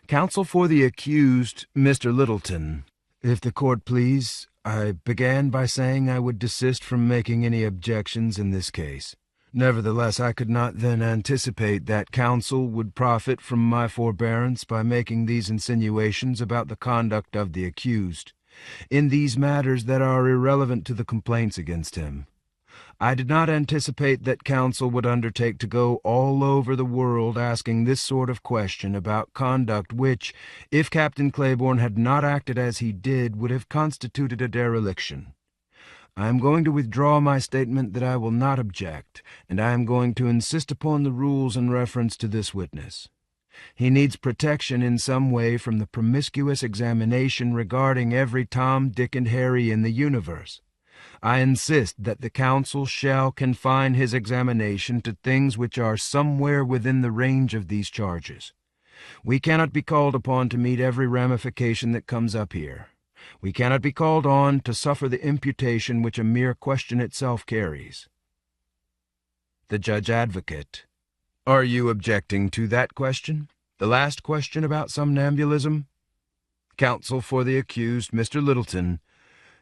Counsel for the accused, Mr. Littleton. If the court please, I began by saying I would desist from making any objections in this case. Nevertheless, I could not then anticipate that counsel would profit from my forbearance by making these insinuations about the conduct of the accused, in these matters that are irrelevant to the complaints against him. I did not anticipate that counsel would undertake to go all over the world asking this sort of question about conduct which, if Captain Claiborne had not acted as he did, would have constituted a dereliction. I am going to withdraw my statement that I will not object, and I am going to insist upon the rules in reference to this witness. He needs protection in some way from the promiscuous examination regarding every Tom, Dick, and Harry in the universe. I insist that the counsel shall confine his examination to things which are somewhere within the range of these charges. We cannot be called upon to meet every ramification that comes up here. We cannot be called on to suffer the imputation which a mere question itself carries. The Judge Advocate. Are you objecting to that question? The last question about somnambulism? Counsel for the accused, Mr. Littleton.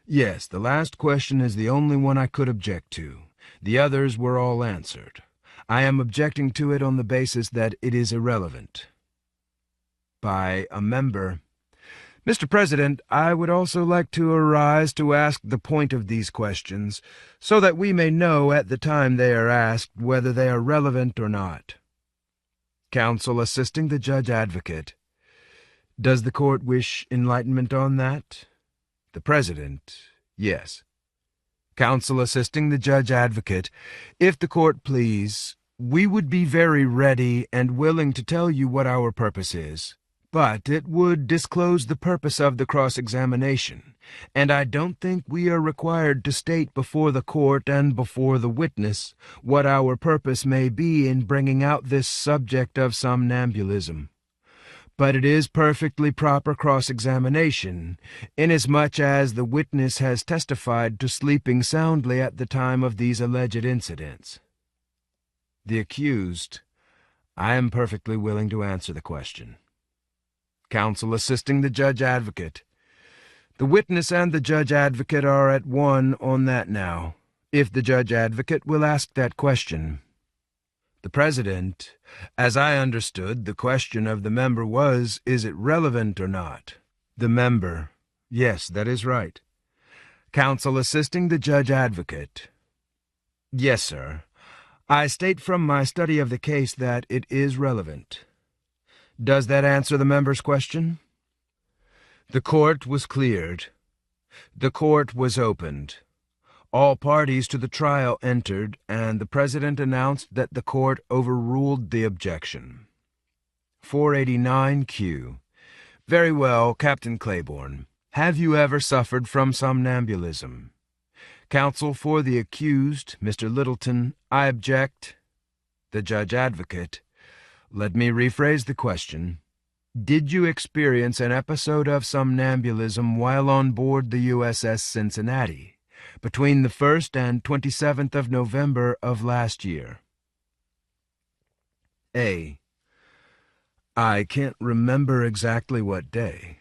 Yes, the last question is the only one I could object to. The others were all answered. I am objecting to it on the basis that it is irrelevant. By a member. Mr. President, I would also like to arise to ask the point of these questions, so that we may know at the time they are asked whether they are relevant or not. Counsel assisting the Judge Advocate. Does the court wish enlightenment on that? The President. Yes. Counsel assisting the Judge Advocate. If the court please, we would be very ready and willing to tell you what our purpose is. But it would disclose the purpose of the cross-examination, and I don't think we are required to state before the court and before the witness what our purpose may be in bringing out this subject of somnambulism. But it is perfectly proper cross-examination, inasmuch as the witness has testified to sleeping soundly at the time of these alleged incidents. The accused, I am perfectly willing to answer the question. Counsel assisting the judge advocate. The witness and the judge advocate are at one on that now, if the judge advocate will ask that question. The President, as I understood, the question of the member was, is it relevant or not? The member, yes, that is right. Counsel assisting the judge advocate. Yes, sir. I state from my study of the case that it is relevant. Does that answer the member's question? The court was cleared. The court was opened. All parties to the trial entered, and the President announced that the court overruled the objection. 489Q. Very well, Captain Claiborne. Have you ever suffered from somnambulism? Counsel for the accused, Mr. Littleton, I object. The judge advocate. Let me rephrase the question. Did you experience an episode of somnambulism while on board the USS Cincinnati between the 1st and 27th of November of last year? A. I can't remember exactly what day,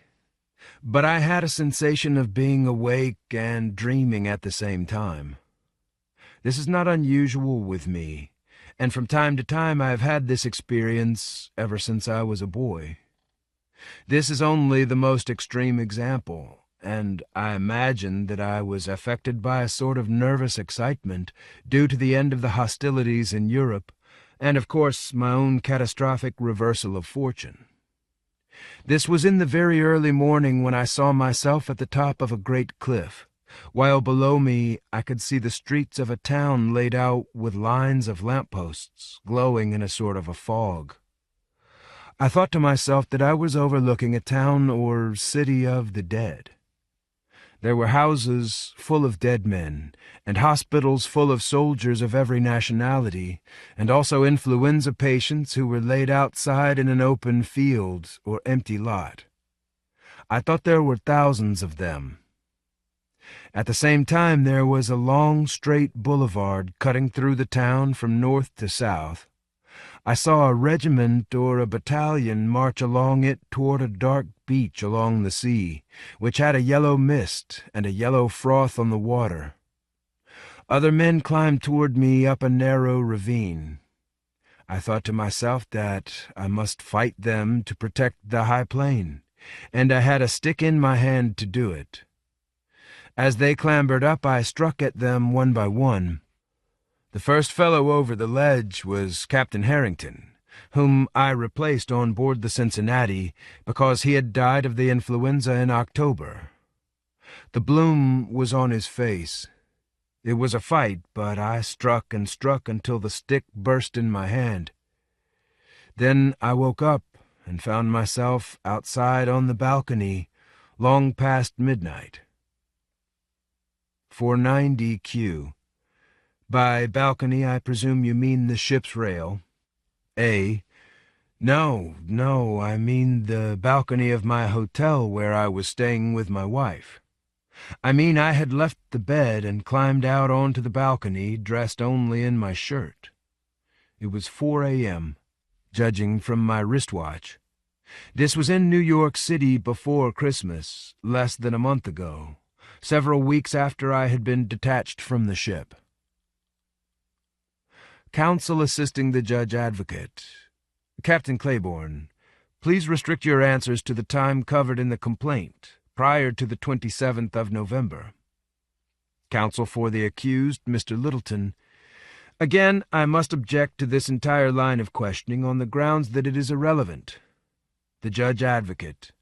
but I had a sensation of being awake and dreaming at the same time. This is not unusual with me, and from time to time I have had this experience ever since I was a boy. This is only the most extreme example, and I imagine that I was affected by a sort of nervous excitement due to the end of the hostilities in Europe, and of course my own catastrophic reversal of fortune. This was in the very early morning when I saw myself at the top of a great cliff, while below me I could see the streets of a town laid out with lines of lampposts glowing in a sort of a fog. I thought to myself that I was overlooking a town or city of the dead. There were houses full of dead men, and hospitals full of soldiers of every nationality, and also influenza patients who were laid outside in an open field or empty lot. I thought there were thousands of them. At the same time there was a long, straight boulevard cutting through the town from north to south. I saw a regiment or a battalion march along it toward a dark beach along the sea, which had a yellow mist and a yellow froth on the water. Other men climbed toward me up a narrow ravine. I thought to myself that I must fight them to protect the high plain, and I had a stick in my hand to do it. As they clambered up, I struck at them one by one. The first fellow over the ledge was Captain Harrington, whom I replaced on board the Cincinnati because he had died of the influenza in October. The bloom was on his face. It was a fight, but I struck and struck until the stick burst in my hand. Then I woke up and found myself outside on the balcony long past midnight. 490Q. By balcony, I presume you mean the ship's rail. A. No, I mean the balcony of my hotel where I was staying with my wife. I mean I had left the bed and climbed out onto the balcony, dressed only in my shirt. It was 4 a.m., judging from my wristwatch. This was in New York City before Christmas, less than a month ago, several weeks after I had been detached from the ship. Counsel assisting the judge advocate. Captain Claiborne, please restrict your answers to the time covered in the complaint, prior to the 27th of November. Counsel for the accused, Mr. Littleton. Again, I must object to this entire line of questioning on the grounds that it is irrelevant. The judge advocate.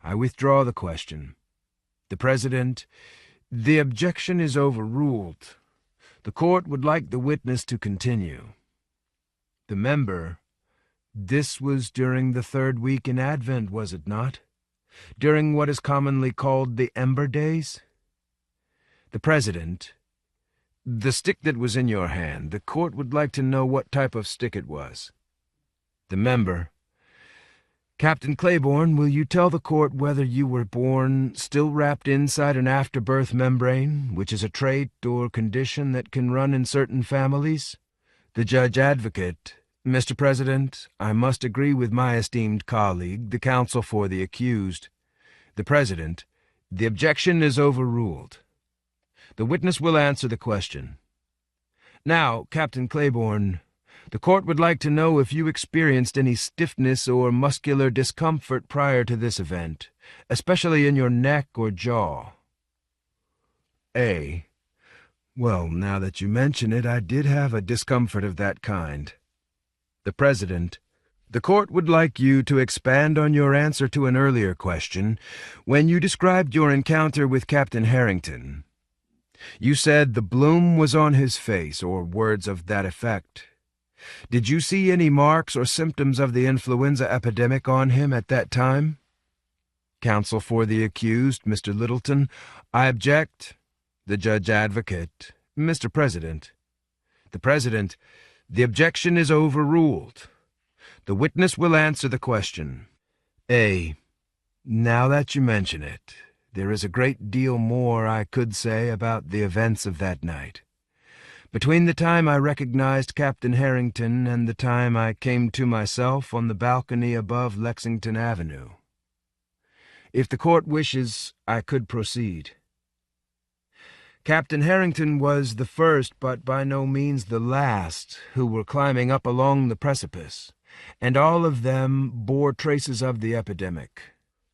I withdraw the question. The President. The objection is overruled. The court would like the witness to continue. The member. This was during the third week in Advent, was it not? during what is commonly called the Ember Days? The President, the stick that was in your hand, the court would like to know what type of stick it was. The member, Captain Claiborne, will you tell the court whether you were born still wrapped inside an afterbirth membrane, which is a trait or condition that can run in certain families? The Judge Advocate, Mr. President, I must agree with my esteemed colleague, the counsel for the accused. The President, the objection is overruled. The witness will answer the question. Now, Captain Claiborne, the court would like to know if you experienced any stiffness or muscular discomfort prior to this event, especially in your neck or jaw. A. Well, now that you mention it, I did have a discomfort of that kind. The President, the court would like you to expand on your answer to an earlier question when you described your encounter with Captain Harrington. You said the bloom was on his face, or words of that effect. Did you see any marks or symptoms of the influenza epidemic on him at that time? Counsel for the accused, Mr. Littleton, I object. The Judge Advocate, Mr. President. The President, the objection is overruled. The witness will answer the question. A. Now that you mention it, there is a great deal more I could say about the events of that night. Between the time I recognized Captain Harrington and the time I came to myself on the balcony above Lexington Avenue. If the court wishes, I could proceed. Captain Harrington was the first, but by no means the last, who were climbing up along the precipice, and all of them bore traces of the epidemic.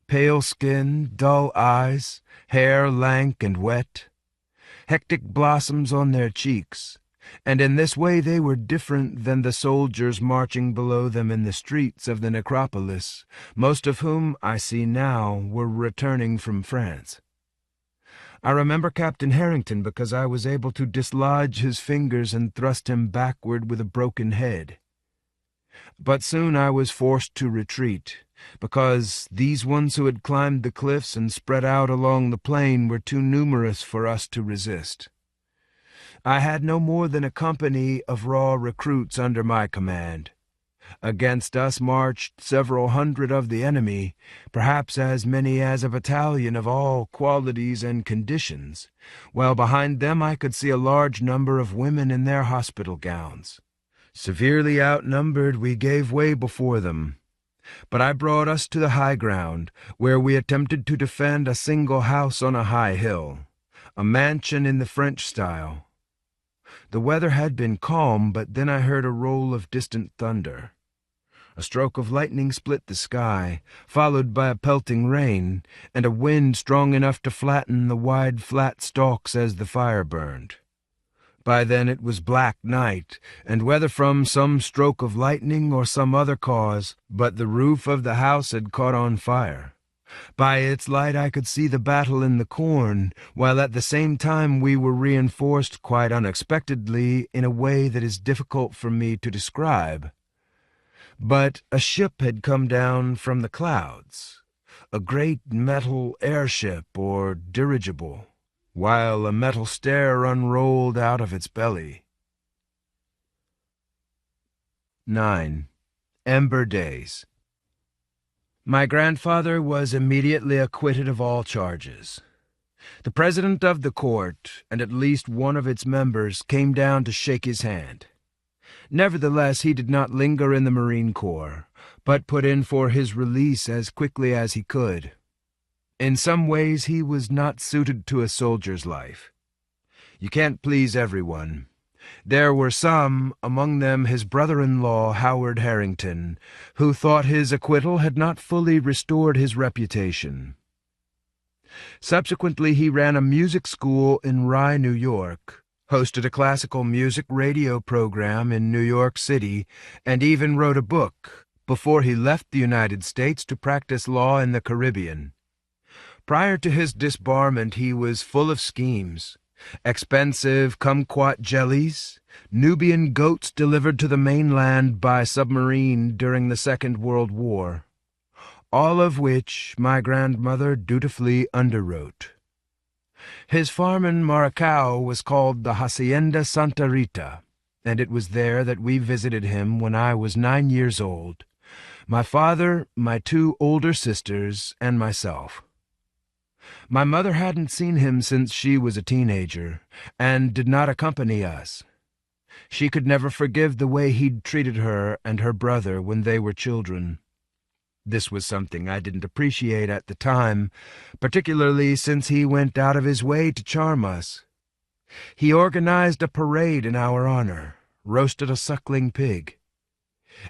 Pale skin, dull eyes, hair lank and wet, hectic blossoms on their cheeks, and in this way they were different than the soldiers marching below them in the streets of the necropolis, most of whom, I see now, were returning from France. I remember Captain Harrington because I was able to dislodge his fingers and thrust him backward with a broken head. But soon I was forced to retreat, because these ones who had climbed the cliffs and spread out along the plain were too numerous for us to resist. I had no more than a company of raw recruits under my command. Against us marched several hundred of the enemy, perhaps as many as a battalion of all qualities and conditions, while behind them I could see a large number of women in their hospital gowns. Severely outnumbered, we gave way before them. But I brought us to the high ground, where we attempted to defend a single house on a high hill, a mansion in the French style. The weather had been calm, but then I heard a roll of distant thunder. A stroke of lightning split the sky, followed by a pelting rain, and a wind strong enough to flatten the wide, flat stalks as the fire burned. By then it was black night, and whether from some stroke of lightning or some other cause, but the roof of the house had caught on fire. By its light I could see the battle in the corn, while at the same time we were reinforced quite unexpectedly in a way that is difficult for me to describe. But a ship had come down from the clouds, a great metal airship or dirigible, while a metal stair unrolled out of its belly. 9. Ember Days. My grandfather was immediately acquitted of all charges. The president of the court, and at least one of its members, came down to shake his hand. Nevertheless, he did not linger in the Marine Corps, but put in for his release as quickly as he could. In some ways he was not suited to a soldier's life. You can't please everyone. There were some, among them his brother-in-law, Howard Harrington, who thought his acquittal had not fully restored his reputation. Subsequently he ran a music school in Rye, New York, hosted a classical music radio program in New York City, and even wrote a book before he left the United States to practice law in the Caribbean. Prior to his disbarment, he was full of schemes. Expensive kumquat jellies, Nubian goats delivered to the mainland by submarine during the Second World War. all of which my grandmother dutifully underwrote. His farm in Maracao was called the Hacienda Santa Rita, and it was there that we visited him when I was 9 years old, my father, my 2 older sisters, and myself. My mother hadn't seen him since she was a teenager, and did not accompany us. She could never forgive the way he'd treated her and her brother when they were children. This was something I didn't appreciate at the time, particularly since he went out of his way to charm us. He organized a parade in our honor, roasted a suckling pig,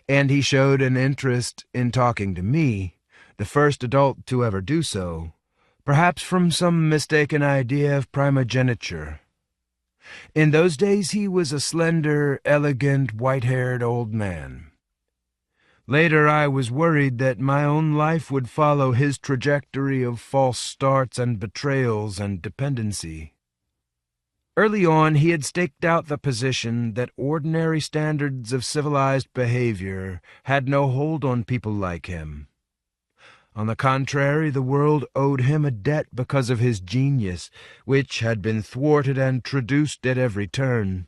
and he showed an interest in talking to me, the first adult to ever do so, perhaps from some mistaken idea of primogeniture. In those days he was a slender, elegant, white-haired old man. Later I was worried that my own life would follow his trajectory of false starts and betrayals and dependency. Early on he had staked out the position that ordinary standards of civilized behavior had no hold on people like him. On the contrary, the world owed him a debt because of his genius, which had been thwarted and traduced at every turn,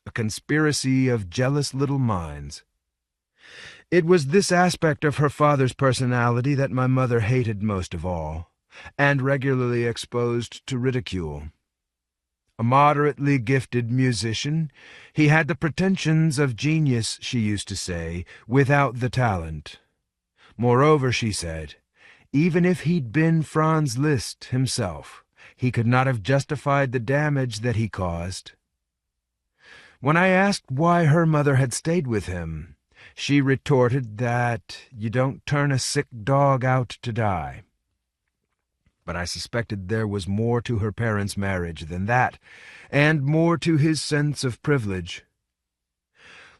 a conspiracy of jealous little minds. It was this aspect of her father's personality that my mother hated most of all, and regularly exposed to ridicule. A moderately gifted musician, he had the pretensions of genius, she used to say, without the talent. Moreover, she said, even if he'd been Franz Liszt himself, he could not have justified the damage that he caused. When I asked why her mother had stayed with him, she retorted that you don't turn a sick dog out to die. But I suspected there was more to her parents' marriage than that, and more to his sense of privilege.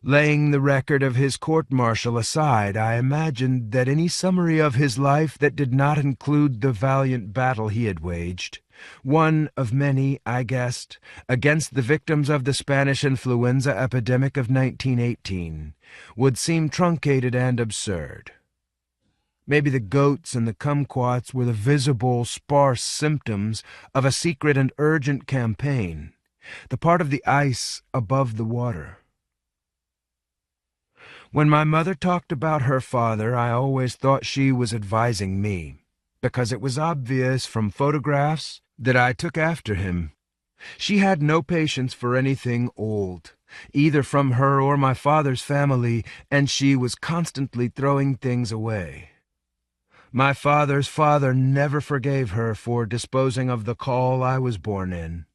Laying the record of his court-martial aside, I imagined that any summary of his life that did not include the valiant battle he had waged, one of many, I guessed, against the victims of the Spanish influenza epidemic of 1918, would seem truncated and absurd. Maybe the goats and the kumquats were the visible, sparse symptoms of a secret and urgent campaign, the part of the ice above the water. When my mother talked about her father, I always thought she was advising me, because it was obvious from photographs that I took after him. She had no patience for anything old, either from her or my father's family, and she was constantly throwing things away. My father's father never forgave her for disposing of the caul I was born in,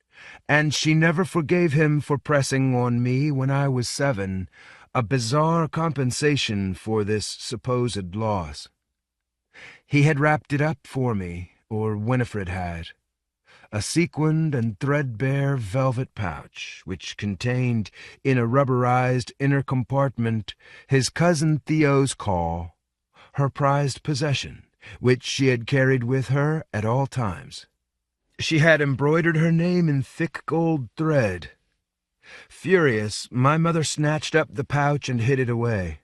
and she never forgave him for pressing on me when I was 7, a bizarre compensation for this supposed loss. He had wrapped it up for me, or Winifred had, a sequined and threadbare velvet pouch, which contained, in a rubberized inner compartment, his cousin Theo's caul, her prized possession, which she had carried with her at all times. She had embroidered her name in thick gold thread. Furious, my mother snatched up the pouch and hid it away.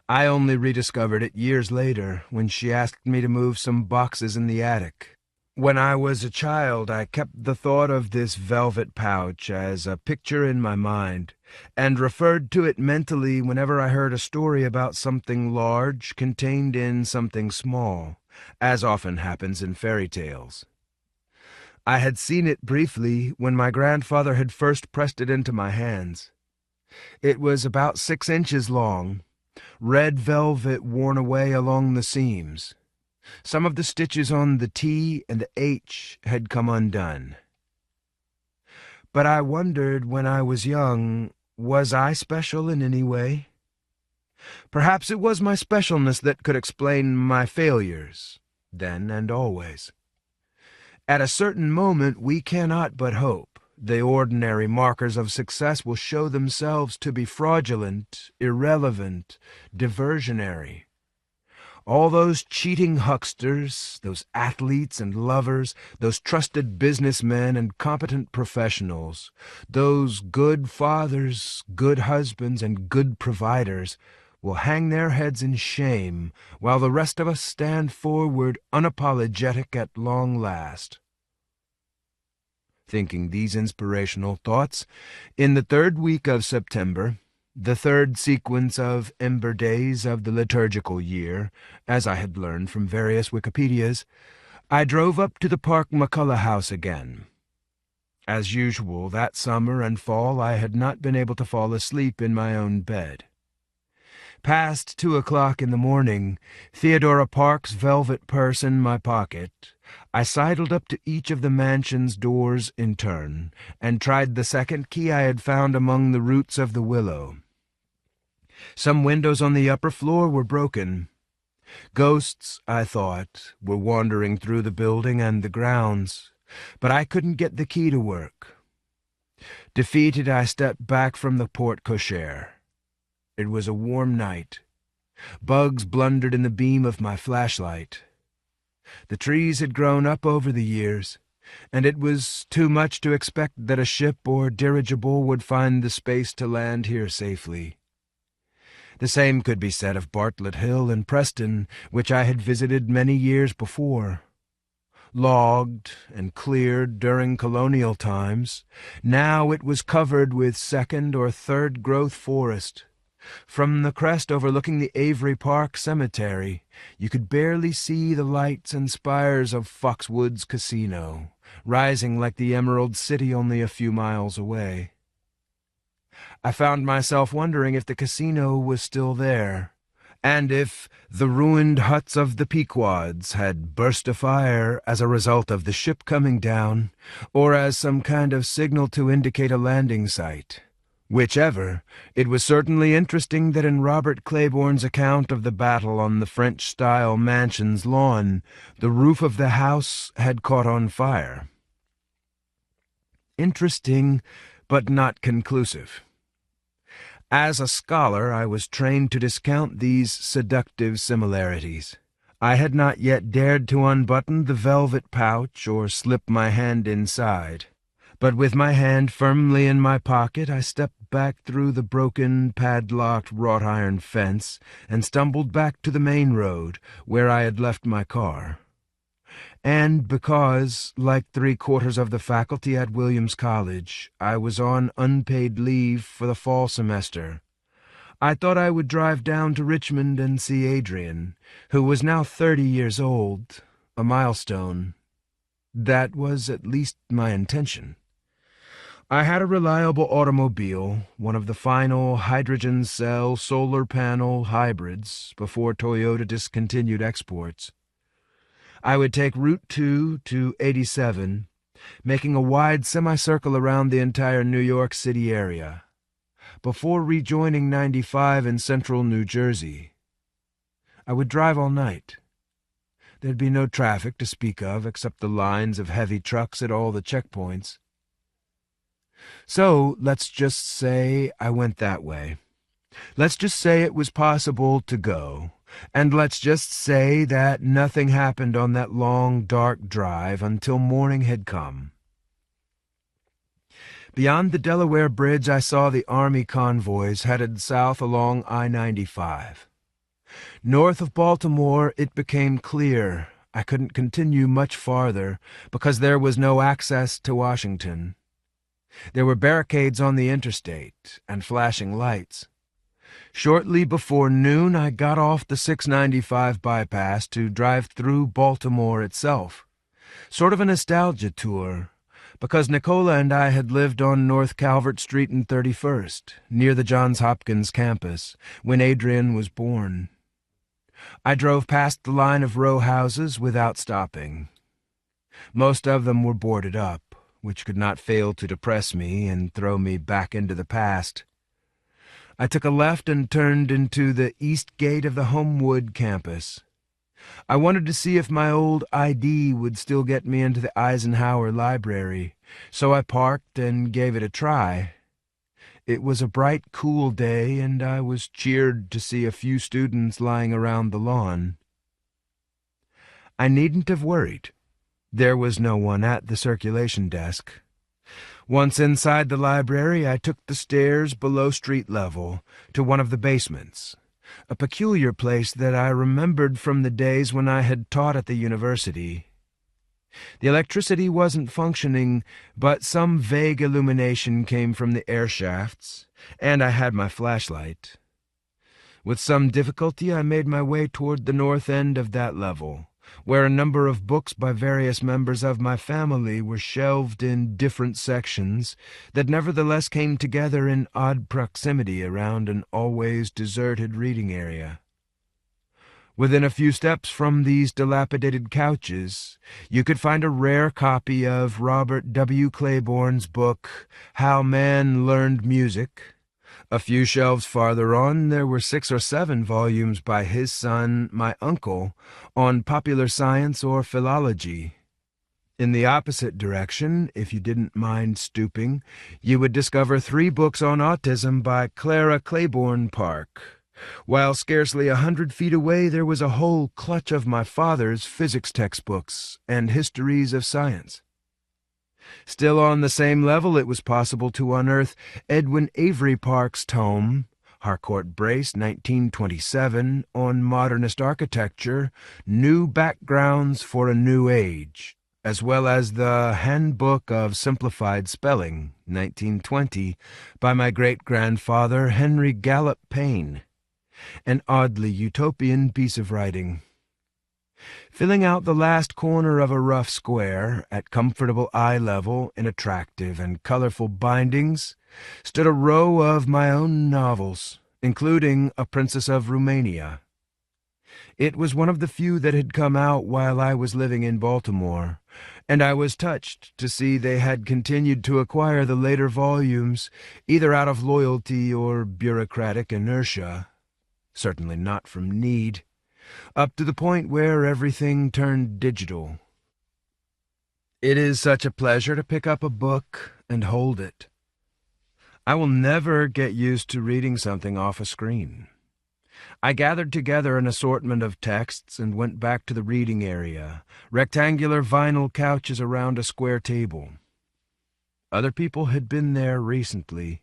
I only rediscovered it years later, when she asked me to move some boxes in the attic. When I was a child, I kept the thought of this velvet pouch as a picture in my mind, and referred to it mentally whenever I heard a story about something large contained in something small, as often happens in fairy tales. I had seen it briefly when my grandfather had first pressed it into my hands. It was about 6 inches long, red velvet worn away along the seams. Some of the stitches on the T and the H had come undone. But I wondered when I was young, was I special in any way? Perhaps it was my specialness that could explain my failures, then and always. At a certain moment we cannot but hope the ordinary markers of success will show themselves to be fraudulent, irrelevant, diversionary. All those cheating hucksters, those athletes and lovers, those trusted businessmen and competent professionals, those good fathers, good husbands, and good providers, will hang their heads in shame while the rest of us stand forward unapologetic at long last. Thinking these inspirational thoughts, in the third week of September, the third sequence of Ember Days of the liturgical year, as I had learned from various Wikipedias, I drove up to the Park McCullough house again. As usual, that summer and fall I had not been able to fall asleep in my own bed. Past 2:00 in the morning, Theodora Park's velvet purse in my pocket, I sidled up to each of the mansion's doors in turn, and tried the second key I had found among the roots of the willow. Some windows on the upper floor were broken. Ghosts, I thought, were wandering through the building and the grounds, but I couldn't get the key to work. Defeated, I stepped back from the porte-cochere. It was a warm night. Bugs blundered in the beam of my flashlight. The trees had grown up over the years, and it was too much to expect that a ship or dirigible would find the space to land here safely. The same could be said of Bartlett Hill in Preston, which I had visited many years before. Logged and cleared during colonial times, now it was covered with second or third growth forest. From the crest overlooking the Avery Park Cemetery, you could barely see the lights and spires of Foxwoods Casino, rising like the Emerald City only a few miles away. I found myself wondering if the casino was still there, and if the ruined huts of the Pequods had burst afire as a result of the ship coming down, or as some kind of signal to indicate a landing site. Whichever, it was certainly interesting that in Robert Claiborne's account of the battle on the French-style mansion's lawn, the roof of the house had caught on fire. Interesting, but not conclusive. As a scholar, I was trained to discount these seductive similarities. I had not yet dared to unbutton the velvet pouch or slip my hand inside. But with my hand firmly in my pocket, I stepped back through the broken, padlocked wrought-iron fence and stumbled back to the main road, where I had left my car. And because, like 3/4 of the faculty at Williams College, I was on unpaid leave for the fall semester, I thought I would drive down to Richmond and see Adrian, who was now 30 years old, a milestone. That was at least my intention. I had a reliable automobile, one of the final hydrogen cell solar panel hybrids before Toyota discontinued exports. I would take Route 2 to 87, making a wide semicircle around the entire New York City area, before rejoining 95 in central New Jersey. I would drive all night. There'd be no traffic to speak of except the lines of heavy trucks at all the checkpoints. So let's just say I went that way. Let's just say it was possible to go. And let's just say that nothing happened on that long, dark drive until morning had come. Beyond the Delaware Bridge, I saw the Army convoys headed south along I-95. North of Baltimore, it became clear I couldn't continue much farther because there was no access to Washington. There were barricades on the interstate and flashing lights. Shortly before noon, I got off the 695 bypass to drive through Baltimore itself. Sort of a nostalgia tour, because Nicola and I had lived on North Calvert Street and 31st, near the Johns Hopkins campus, when Adrian was born. I drove past the line of row houses without stopping. Most of them were boarded up, which could not fail to depress me and throw me back into the past. I took a left and turned into the east gate of the Homewood campus. I wanted to see if my old ID would still get me into the Eisenhower Library, so I parked and gave it a try. It was a bright, cool day, and I was cheered to see a few students lying around the lawn. I needn't have worried. There was no one at the circulation desk. Once inside the library, I took the stairs below street level to one of the basements. a peculiar place that I remembered from the days when I had taught at the university. The electricity wasn't functioning, but some vague illumination came from the air shafts, and I had my flashlight. With some difficulty, I made my way toward the north end of that level, where a number of books by various members of my family were shelved in different sections that nevertheless came together in odd proximity around an always deserted reading area. Within a few steps from these dilapidated couches, you could find a rare copy of Robert W. Claiborne's book, How Man Learned Music. A few shelves farther on, there were 6 or 7 volumes by his son, my uncle, on popular science or philology. In the opposite direction, if you didn't mind stooping, you would discover 3 books on autism by Clara Claiborne Park, while scarcely 100 feet away there was a whole clutch of my father's physics textbooks and histories of science. Still on the same level, it was possible to unearth Edwin Avery Park's tome, Harcourt Brace, 1927, on modernist architecture, New Backgrounds for a New Age, as well as the Handbook of Simplified Spelling, 1920, by my great-grandfather Henry Gallup Payne, an oddly utopian piece of writing. Filling out the last corner of a rough square, at comfortable eye level in attractive and colorful bindings, stood a row of my own novels, including A Princess of Romania. It was one of the few that had come out while I was living in Baltimore, and I was touched to see they had continued to acquire the later volumes, either out of loyalty or bureaucratic inertia, certainly not from need, up to the point where everything turned digital. It is such a pleasure to pick up a book and hold it. I will never get used to reading something off a screen. I gathered together an assortment of texts and went back to the reading area, rectangular vinyl couches around a square table. Other people had been there recently.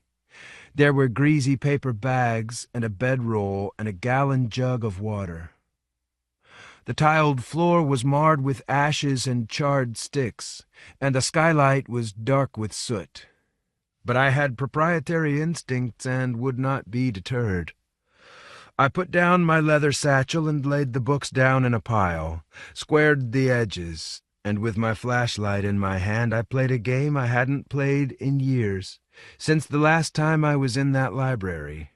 There were greasy paper bags and a bedroll and a gallon jug of water. The tiled floor was marred with ashes and charred sticks, and the skylight was dark with soot. But I had proprietary instincts and would not be deterred. I put down my leather satchel and laid the books down in a pile, squared the edges, and with my flashlight in my hand I played a game I hadn't played in years, since the last time I was in that library.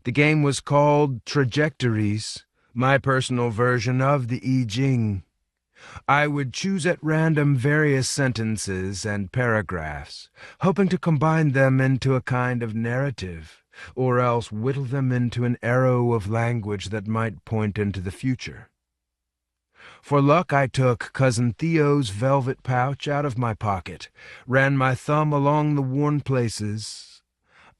The game was called Trajectories, my personal version of the I Ching. I would choose at random various sentences and paragraphs, hoping to combine them into a kind of narrative, or else whittle them into an arrow of language that might point into the future. For luck, I took Cousin Theo's velvet pouch out of my pocket, ran my thumb along the worn places.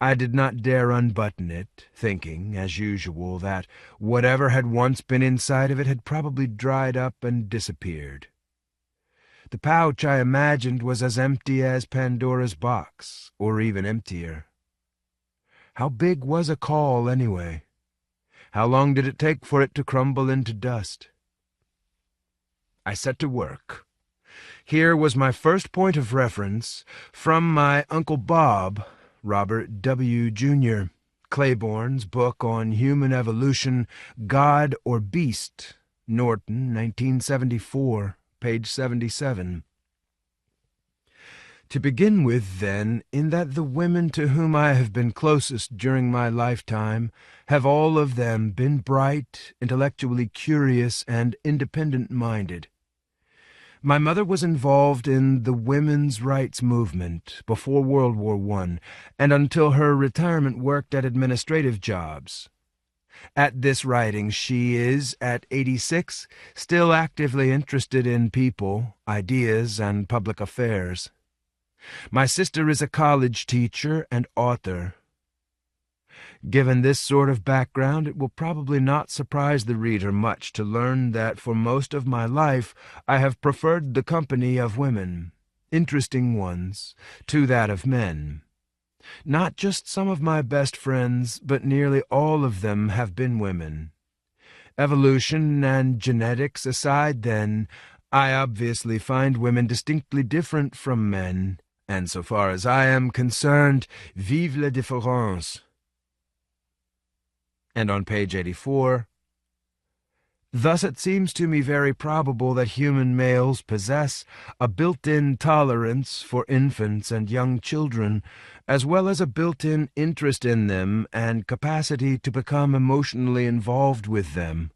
I did not dare unbutton it, thinking, as usual, that whatever had once been inside of it had probably dried up and disappeared. The pouch, I imagined, was as empty as Pandora's box, or even emptier. How big was a call, anyway? How long did it take for it to crumble into dust? I set to work. Here was my first point of reference from my Uncle Bob, Robert W. Jr., Claiborne's book on human evolution, God or Beast, Norton, 1974, page 77. To begin with, then, in that the women to whom I have been closest during my lifetime have all of them been bright, intellectually curious, and independent-minded. My mother was involved in the women's rights movement before World War I, and until her retirement worked at administrative jobs. At this writing, she is, at 86, still actively interested in people, ideas, and public affairs. My sister is a college teacher and author. Given this sort of background, it will probably not surprise the reader much to learn that for most of my life I have preferred the company of women, interesting ones, to that of men. Not just some of my best friends, but nearly all of them have been women. Evolution and genetics aside, then, I obviously find women distinctly different from men, and so far as I am concerned, vive la différence. And on page 84, thus it seems to me very probable that human males possess a built-in tolerance for infants and young children, as well as a built-in interest in them and capacity to become emotionally involved with them.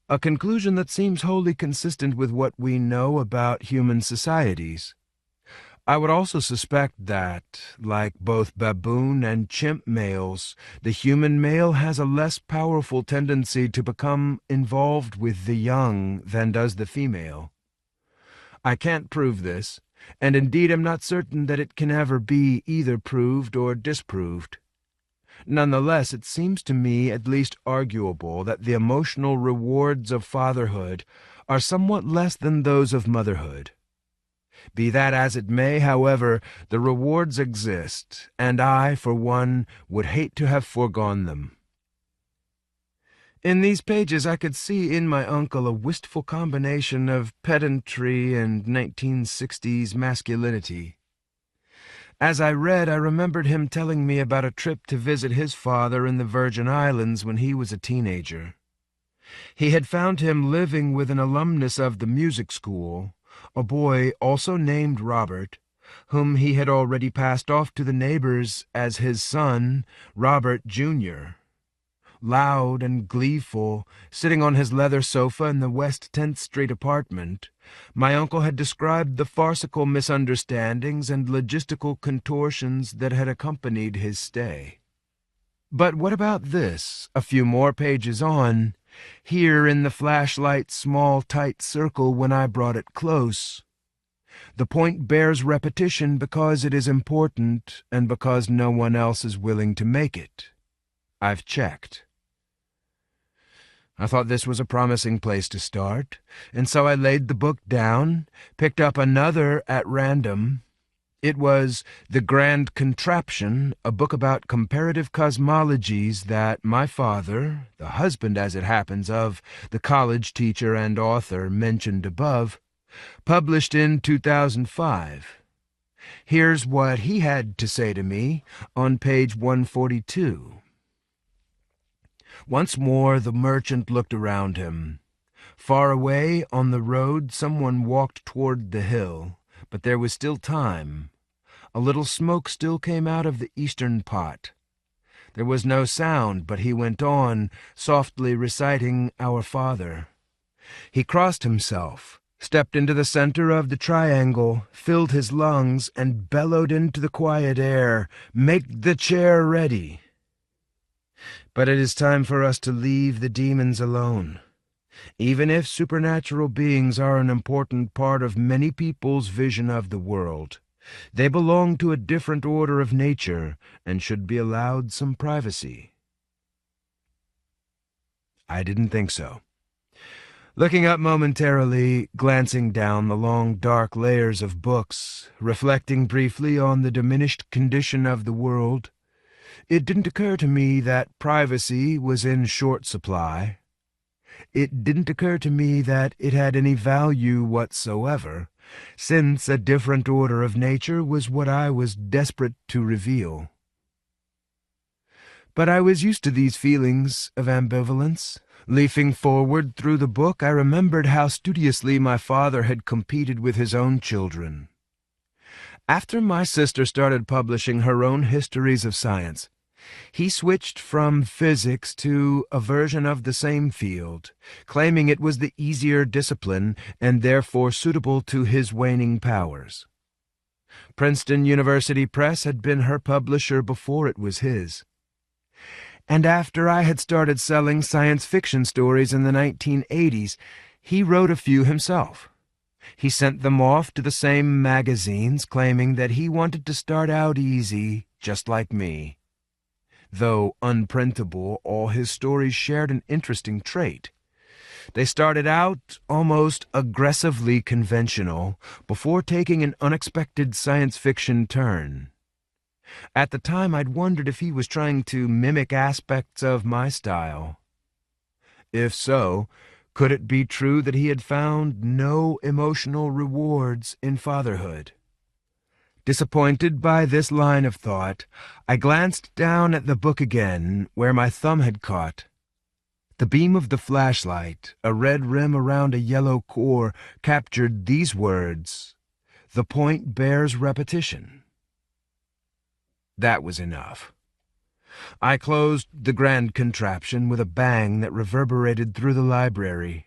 A conclusion that seems wholly consistent with what we know about human societies. I would also suspect that, like both baboon and chimp males, the human male has a less powerful tendency to become involved with the young than does the female. I can't prove this, and indeed am not certain that it can ever be either proved or disproved. Nonetheless, it seems to me at least arguable that the emotional rewards of fatherhood are somewhat less than those of motherhood. Be that as it may, however, the rewards exist, and I, for one, would hate to have foregone them. In these pages I could see in my uncle a wistful combination of pedantry and 1960s masculinity. As I read, I remembered him telling me about a trip to visit his father in the Virgin Islands when he was a teenager. He had found him living with an alumnus of the music school, a boy also named Robert, whom he had already passed off to the neighbors as his son, Robert Jr. Loud and gleeful, sitting on his leather sofa in the West 10th Street apartment, my uncle had described the farcical misunderstandings and logistical contortions that had accompanied his stay. But what about this, a few more pages on, here in the flashlight's small, tight circle when I brought it close? The point bears repetition because it is important and because no one else is willing to make it. I've checked. I thought this was a promising place to start, and so I laid the book down, picked up another at random. It was The Grand Contraption, a book about comparative cosmologies that my father, the husband, as it happens, of the college teacher and author mentioned above, published in 2005. Here's what he had to say to me on page 142. Once more the merchant looked around him. Far away on the road someone walked toward the hill, but there was still time. A little smoke still came out of the eastern pot. There was no sound, but he went on, softly reciting Our Father. He crossed himself, stepped into the center of the triangle, filled his lungs, and bellowed into the quiet air, "Make the chair ready." But it is time for us to leave the demons alone. Even if supernatural beings are an important part of many people's vision of the world, they belong to a different order of nature and should be allowed some privacy. I didn't think so. Looking up momentarily, glancing down the long dark layers of books, reflecting briefly on the diminished condition of the world, it didn't occur to me that privacy was in short supply. It didn't occur to me that it had any value whatsoever, since a different order of nature was what I was desperate to reveal. But I was used to these feelings of ambivalence. Leafing forward through the book, I remembered how studiously my father had competed with his own children. After my sister started publishing her own histories of science, he switched from physics to a version of the same field, claiming it was the easier discipline and therefore suitable to his waning powers. Princeton University Press had been her publisher before it was his. And after I had started selling science fiction stories in the 1980s, he wrote a few himself. He sent them off to the same magazines, claiming that he wanted to start out easy, just like me. Though unprintable, all his stories shared an interesting trait. They started out almost aggressively conventional before taking an unexpected science fiction turn. At the time, I'd wondered if he was trying to mimic aspects of my style. If so, could it be true that he had found no emotional rewards in fatherhood? Disappointed by this line of thought, I glanced down at the book again, where my thumb had caught. The beam of the flashlight, a red rim around a yellow core, captured these words: "The point bears repetition." That was enough. I closed the grand contraption with a bang that reverberated through the library.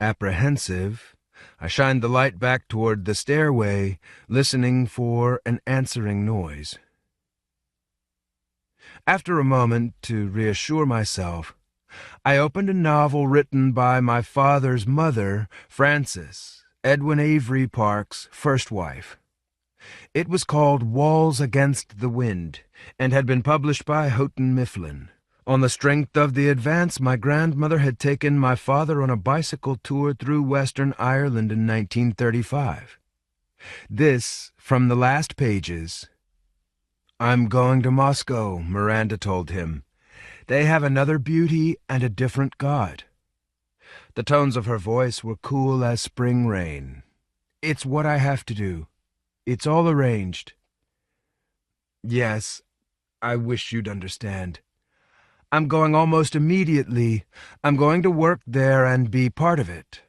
Apprehensive, I shined the light back toward the stairway, listening for an answering noise. After a moment, to reassure myself, I opened a novel written by my father's mother, Frances, Edwin Avery Park's first wife. It was called Walls Against the Wind, and had been published by Houghton Mifflin. On the strength of the advance, my grandmother had taken my father on a bicycle tour through Western Ireland in 1935. This, from the last pages. "I'm going to Moscow," Miranda told him. "They have another beauty and a different God." The tones of her voice were cool as spring rain. "It's what I have to do. It's all arranged." "Yes, I wish you'd understand. I'm going almost immediately. I'm going to work there and be part of it."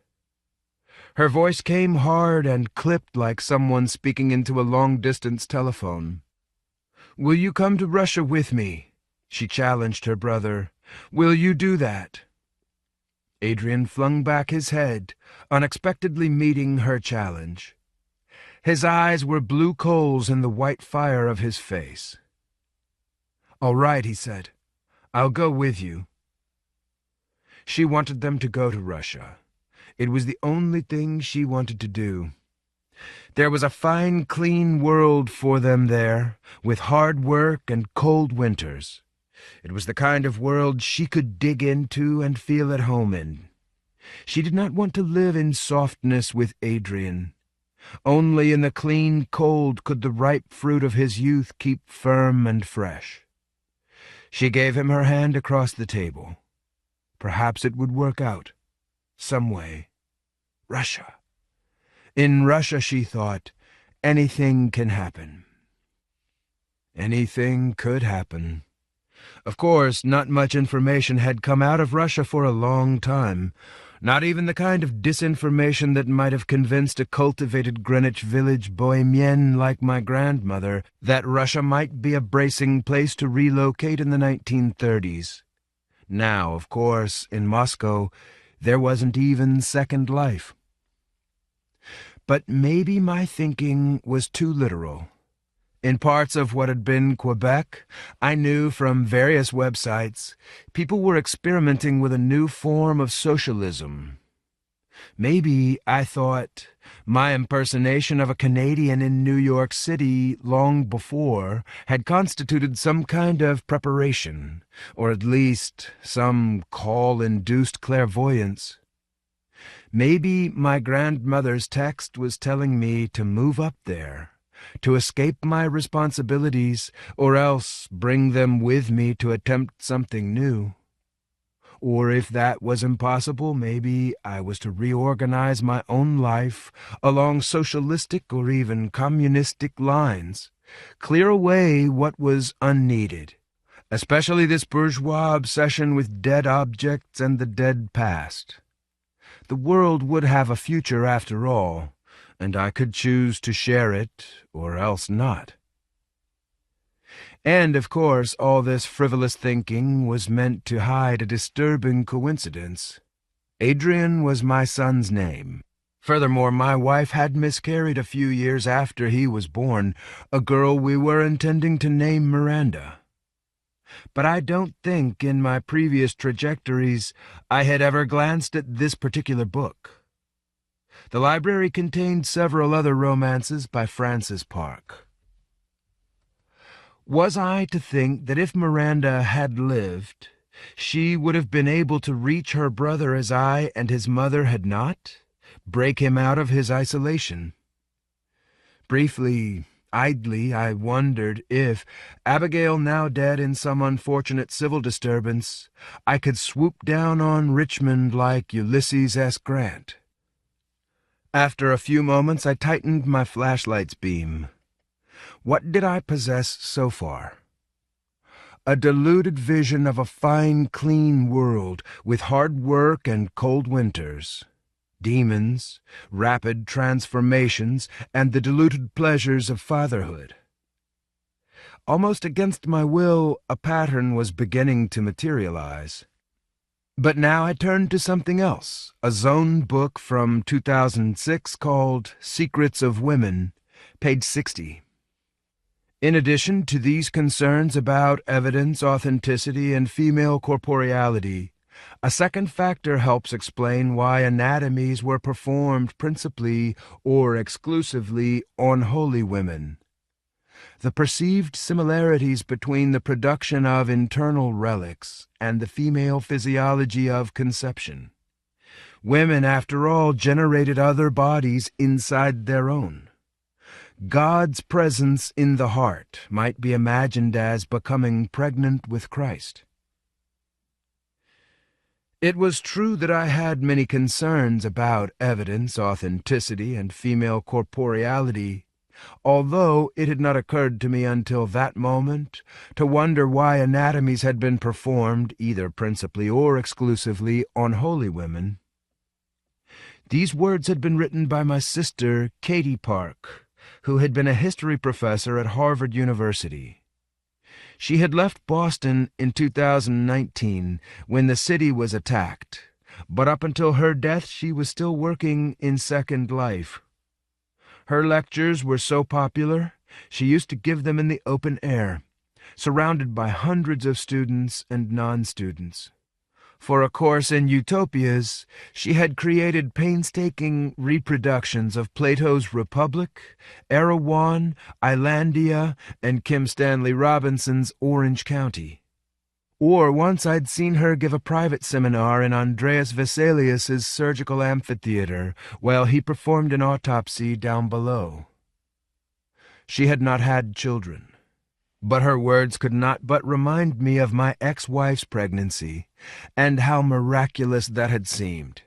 Her voice came hard and clipped like someone speaking into a long-distance telephone. "Will you come to Russia with me?" she challenged her brother. "Will you do that?" Adrian flung back his head, unexpectedly meeting her challenge. His eyes were blue coals in the white fire of his face. "All right," he said. "I'll go with you." She wanted them to go to Russia. It was the only thing she wanted to do. There was a fine, clean world for them there, with hard work and cold winters. It was the kind of world she could dig into and feel at home in. She did not want to live in softness with Adrian. Only in the clean cold could the ripe fruit of his youth keep firm and fresh. She gave him her hand across the table. Perhaps it would work out. Some way. Russia. In Russia, she thought, anything can happen. Anything could happen. Of course, not much information had come out of Russia for a long time. Not even the kind of disinformation that might have convinced a cultivated Greenwich Village bohemienne like my grandmother that Russia might be a bracing place to relocate in the 1930s. Now, of course, in Moscow, there wasn't even Second Life. But maybe my thinking was too literal. In parts of what had been Quebec, I knew from various websites, people were experimenting with a new form of socialism. Maybe, I thought, my impersonation of a Canadian in New York City long before had constituted some kind of preparation, or at least some call-induced clairvoyance. Maybe my grandmother's text was telling me to move up there, to escape my responsibilities, or else bring them with me to attempt something new. Or if that was impossible, maybe I was to reorganize my own life along socialistic or even communistic lines, clear away what was unneeded, especially this bourgeois obsession with dead objects and the dead past. The world would have a future after all, and I could choose to share it or else not. And, of course, all this frivolous thinking was meant to hide a disturbing coincidence. Adrian was my son's name. Furthermore, my wife had miscarried a few years after he was born, a girl we were intending to name Miranda. But I don't think in my previous trajectories I had ever glanced at this particular book. The library contained several other romances by Frances Park. Was I to think that if Miranda had lived, she would have been able to reach her brother as I and his mother had not, break him out of his isolation? Briefly, Idly, I wondered if, Abigail now dead in some unfortunate civil disturbance, I could swoop down on Richmond like Ulysses S. Grant. After a few moments, I tightened my flashlight's beam. What did I possess so far? A deluded vision of a fine, clean world with hard work and cold winters, demons, rapid transformations, and the diluted pleasures of fatherhood. Almost against my will, a pattern was beginning to materialize. But now I turned to something else, a zone book from 2006 called Secrets of Women, page 60. In addition to these concerns about evidence, authenticity, and female corporeality, a second factor helps explain why anatomies were performed principally or exclusively on holy women. The perceived similarities between the production of internal relics and the female physiology of conception. Women, after all, generated other bodies inside their own. God's presence in the heart might be imagined as becoming pregnant with Christ. It was true that I had many concerns about evidence, authenticity, and female corporeality, although it had not occurred to me until that moment to wonder why anatomies had been performed, either principally or exclusively, on holy women. These words had been written by my sister, Katie Park, who had been a history professor at Harvard University. She had left Boston in 2019 when the city was attacked, but up until her death she was still working in Second Life. Her lectures were so popular, she used to give them in the open air, surrounded by hundreds of students and non-students. For a course in utopias, she had created painstaking reproductions of Plato's Republic, Erewhon, Islandia, and Kim Stanley Robinson's Orange County. Or once I'd seen her give a private seminar in Andreas Vesalius's surgical amphitheater while he performed an autopsy down below. She had not had children, but her words could not but remind me of my ex-wife's pregnancy and how miraculous that had seemed.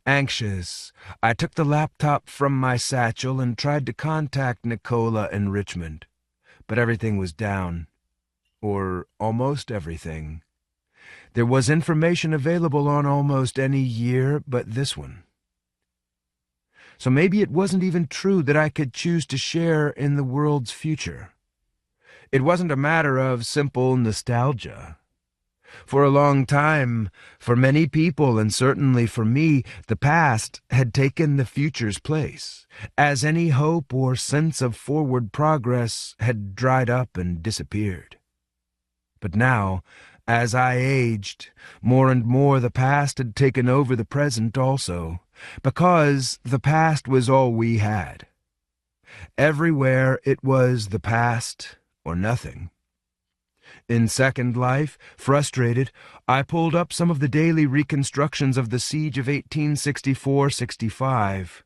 Anxious, I took the laptop from my satchel and tried to contact Nicola in Richmond, but everything was down. Or almost everything. There was information available on almost any year but this one. So maybe it wasn't even true that I could choose to share in the world's future. It wasn't a matter of simple nostalgia. For a long time, for many people, and certainly for me, the past had taken the future's place, as any hope or sense of forward progress had dried up and disappeared. But now, as I aged, more and more the past had taken over the present also, because the past was all we had. Everywhere it was the past or nothing. In Second Life, frustrated, I pulled up some of the daily reconstructions of the siege of 1864-65.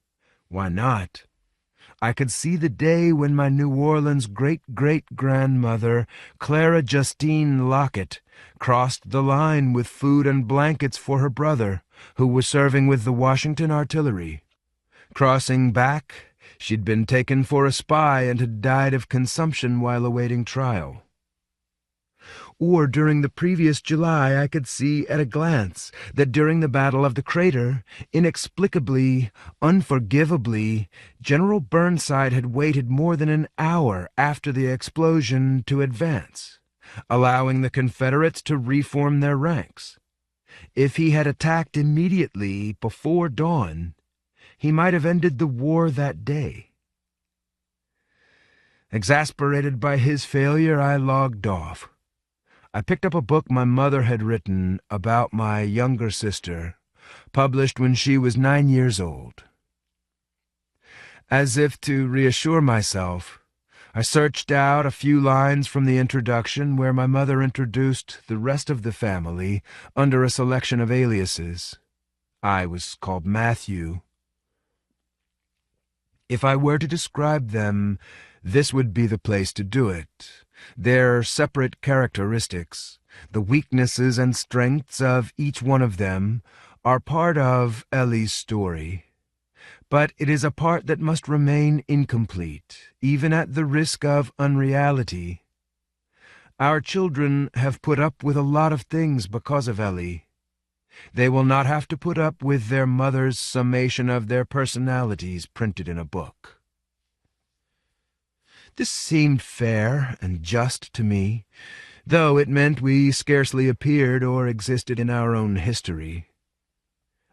Why not? I could see the day when my New Orleans great-great-grandmother, Clara Justine Lockett, crossed the line with food and blankets for her brother, who was serving with the Washington Artillery. Crossing back, she'd been taken for a spy and had died of consumption while awaiting trial. Or during the previous July I could see at a glance that during the Battle of the Crater, inexplicably, unforgivably, General Burnside had waited more than an hour after the explosion to advance, allowing the Confederates to reform their ranks. If he had attacked immediately before dawn, he might have ended the war that day. Exasperated by his failure, I logged off. I picked up a book my mother had written about my younger sister, published when she was 9 years old. As if to reassure myself, I searched out a few lines from the introduction where my mother introduced the rest of the family under a selection of aliases. I was called Matthew. If I were to describe them, this would be the place to do it. Their separate characteristics, the weaknesses and strengths of each one of them, are part of Ellie's story. But it is a part that must remain incomplete, even at the risk of unreality. Our children have put up with a lot of things because of Ellie. They will not have to put up with their mother's summation of their personalities printed in a book. This seemed fair and just to me, though it meant we scarcely appeared or existed in our own history.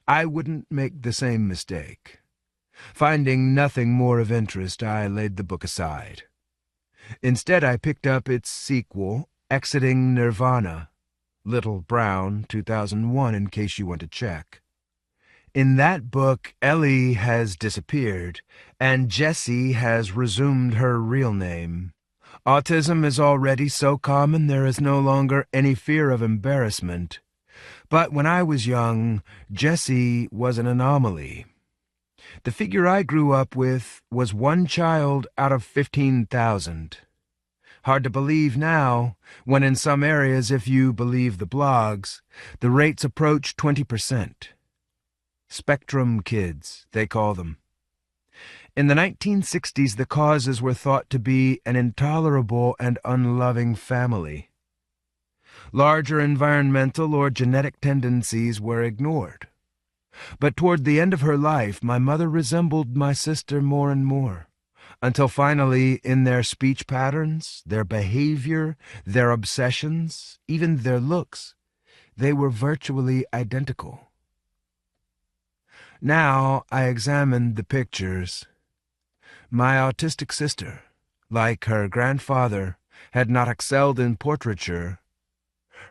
I wouldn't make the same mistake. Finding nothing more of interest, I laid the book aside. Instead, I picked up its sequel, Exiting Nirvana, Little Brown, 2001, in case you want to check. In that book, Ellie has disappeared, and Jessie has resumed her real name. Autism is already so common there is no longer any fear of embarrassment. But when I was young, Jessie was an anomaly. The figure I grew up with was one child out of 15,000. Hard to believe now, when in some areas, if you believe the blogs, the rates approach 20%. Spectrum kids, they call them. In the 1960s, the causes were thought to be an intolerable and unloving family. Larger environmental or genetic tendencies were ignored. But toward the end of her life, my mother resembled my sister more and more, until finally, in their speech patterns, their behavior, their obsessions, even their looks, they were virtually identical. Now I examined the pictures. My autistic sister, like her grandfather, had not excelled in portraiture.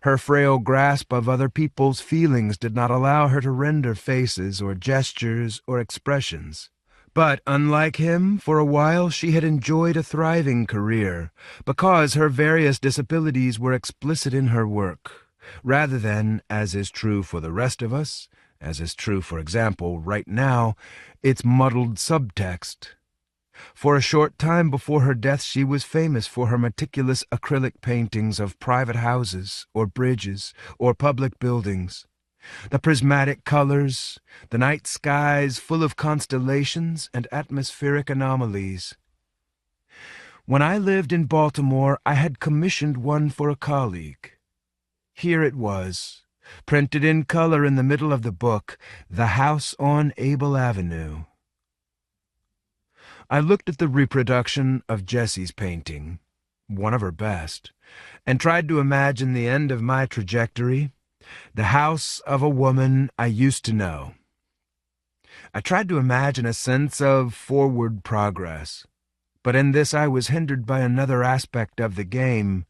Her frail grasp of other people's feelings did not allow her to render faces or gestures or expressions. But, unlike him, for a while she had enjoyed a thriving career, because her various disabilities were explicit in her work, rather than, as is true for the rest of us, as is true, for example, right now, its muddled subtext. For a short time before her death she was famous for her meticulous acrylic paintings of private houses, or bridges, or public buildings. The prismatic colors, the night skies full of constellations and atmospheric anomalies. When I lived in Baltimore, I had commissioned one for a colleague. Here it was, printed in color in the middle of the book, The House on Abel Avenue. I looked at the reproduction of Jessie's painting, one of her best, and tried to imagine the end of my trajectory, the house of a woman I used to know. I tried to imagine a sense of forward progress, but in this I was hindered by another aspect of the game,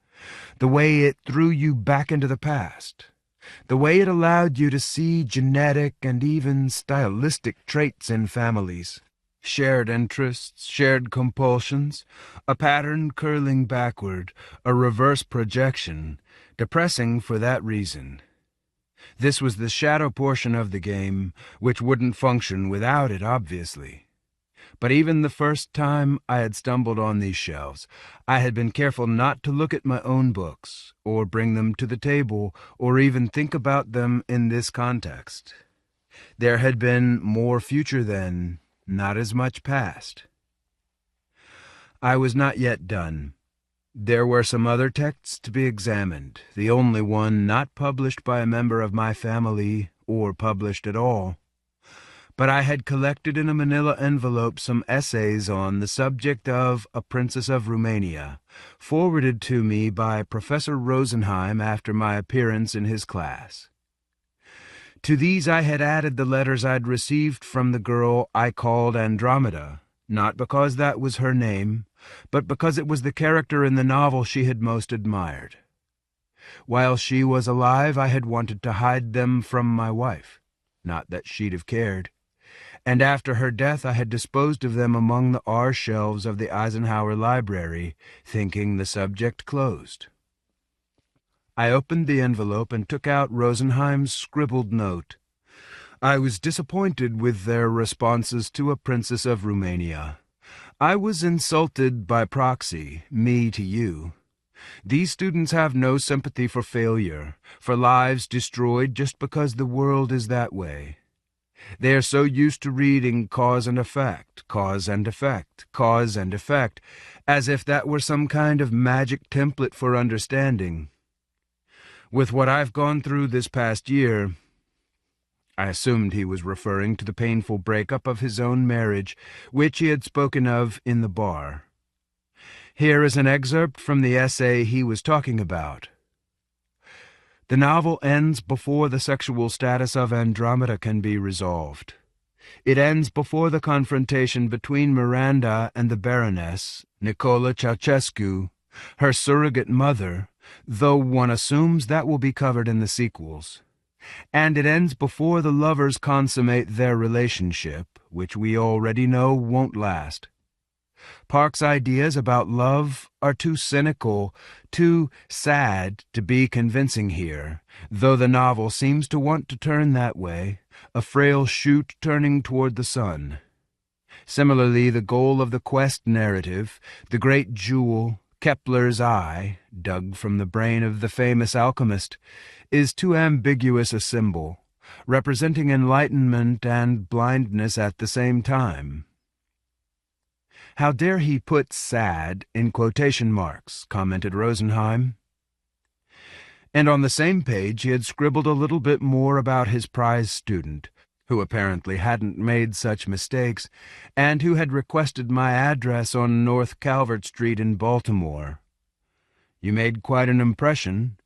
the way it threw you back into the past, the way it allowed you to see genetic and even stylistic traits in families. Shared interests, shared compulsions, a pattern curling backward, a reverse projection, depressing for that reason. This was the shadow portion of the game, which wouldn't function without it, obviously. But even the first time I had stumbled on these shelves, I had been careful not to look at my own books, or bring them to the table, or even think about them in this context. There had been more future then, not as much past. I was not yet done. There were some other texts to be examined, the only one not published by a member of my family, or published at all. But I had collected in a manila envelope some essays on the subject of A Princess of Romania, forwarded to me by Professor Rosenheim after my appearance in his class. To these I had added the letters I'd received from the girl I called Andromeda, not because that was her name, but because it was the character in the novel she had most admired. While she was alive, I had wanted to hide them from my wife, not that she'd have cared, and after her death I had disposed of them among the R shelves of the Eisenhower Library, thinking the subject closed. I opened the envelope and took out Rosenheim's scribbled note. I was disappointed with their responses to A Princess of Romania. I was insulted by proxy, me to you. These students have no sympathy for failure, for lives destroyed just because the world is that way. They are so used to reading cause and effect, cause and effect, cause and effect, as if that were some kind of magic template for understanding. With what I've gone through this past year, I assumed he was referring to the painful breakup of his own marriage, which he had spoken of in the bar. Here is an excerpt from the essay he was talking about. The novel ends before the sexual status of Andromeda can be resolved. It ends before the confrontation between Miranda and the Baroness, Nicola Ceausescu, her surrogate mother, though one assumes that will be covered in the sequels. And it ends before the lovers consummate their relationship, which we already know won't last. Park's ideas about love are too cynical, too sad to be convincing here, though the novel seems to want to turn that way, a frail shoot turning toward the sun. Similarly, the goal of the quest narrative, the great jewel, Kepler's eye, dug from the brain of the famous alchemist, is too ambiguous a symbol, representing enlightenment and blindness at the same time. How dare he put sad in quotation marks, commented Rosenheim. And on the same page he had scribbled a little bit more about his prize student, who apparently hadn't made such mistakes, and who had requested my address on North Calvert Street in Baltimore. You made quite an impression.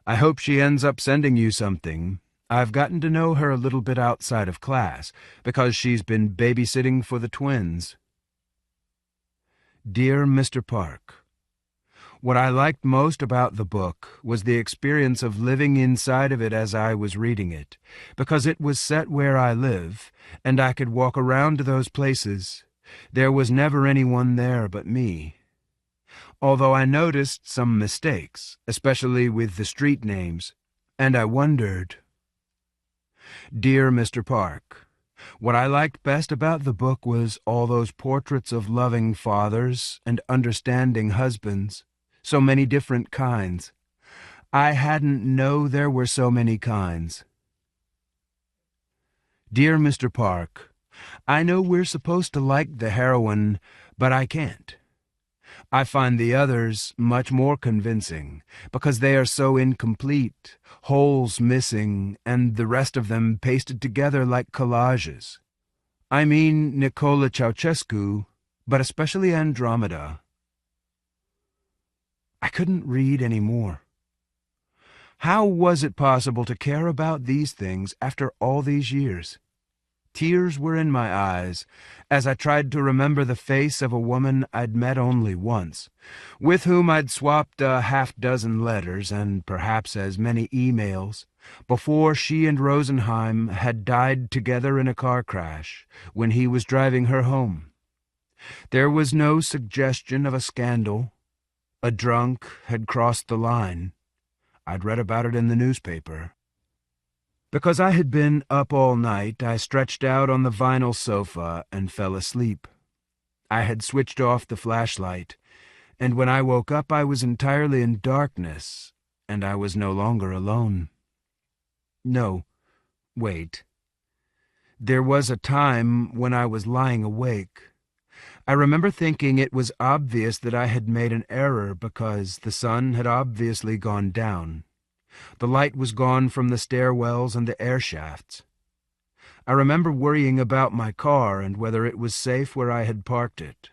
I hope she ends up sending you something. I've gotten to know her a little bit outside of class, because she's been babysitting for the twins. Dear Mr. Park, what I liked most about the book was the experience of living inside of it as I was reading it, because it was set where I live, and I could walk around to those places. There was never anyone there but me. Although I noticed some mistakes, especially with the street names, and I wondered. Dear Mr. Park, what I liked best about the book was all those portraits of loving fathers and understanding husbands, so many different kinds. I hadn't known there were so many kinds. Dear Mr. Park, I know we're supposed to like the heroine, but I can't. I find the others much more convincing, because they are so incomplete, holes missing, and the rest of them pasted together like collages. I mean Nicola Ceausescu, but especially Andromeda. I couldn't read any more. How was it possible to care about these things after all these years? Tears were in my eyes as I tried to remember the face of a woman I'd met only once, with whom I'd swapped a half-dozen letters and perhaps as many emails, before she and Rosenheim had died together in a car crash when he was driving her home. There was no suggestion of a scandal. A drunk had crossed the line. I'd read about it in the newspaper. Because I had been up all night, I stretched out on the vinyl sofa and fell asleep. I had switched off the flashlight, and when I woke up I was entirely in darkness, and I was no longer alone. No, wait. There was a time when I was lying awake. I remember thinking it was obvious that I had made an error because the sun had obviously gone down. The light was gone from the stairwells and the air shafts. I remember worrying about my car and whether it was safe where I had parked it.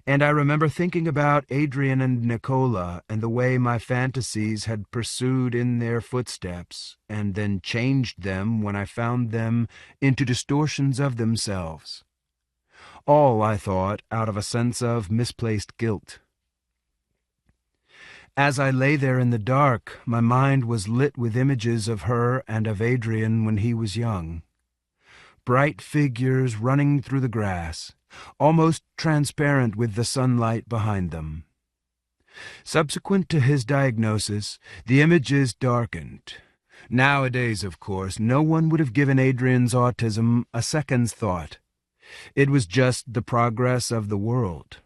And I remember thinking about Adrian and Nicola and the way my fantasies had pursued in their footsteps and then changed them when I found them into distortions of themselves. All, I thought, out of a sense of misplaced guilt. As I lay there in the dark, my mind was lit with images of her and of Adrian when he was young. Bright figures running through the grass, almost transparent with the sunlight behind them. Subsequent to his diagnosis, the images darkened. Nowadays, of course, no one would have given Adrian's autism a second's thought. It was just the progress of the world.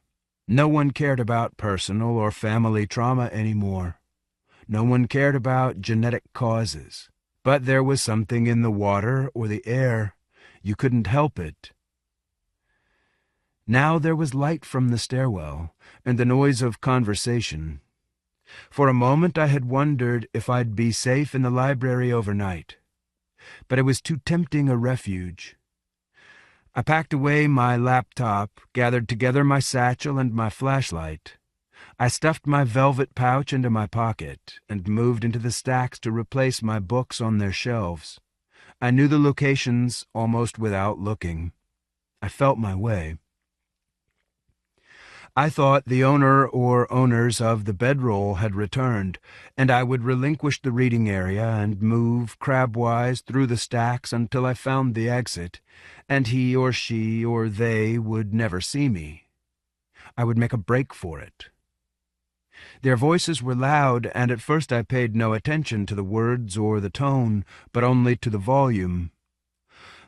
No one cared about personal or family trauma anymore. No one cared about genetic causes. But there was something in the water or the air. You couldn't help it. Now there was light from the stairwell, and the noise of conversation. For a moment I had wondered if I'd be safe in the library overnight. But it was too tempting a refuge. I packed away my laptop, gathered together my satchel and my flashlight. I stuffed my velvet pouch into my pocket and moved into the stacks to replace my books on their shelves. I knew the locations almost without looking. I felt my way. I thought the owner or owners of the bedroll had returned, and I would relinquish the reading area and move crabwise through the stacks until I found the exit, and he or she or they would never see me. I would make a break for it. Their voices were loud, and at first I paid no attention to the words or the tone, but only to the volume.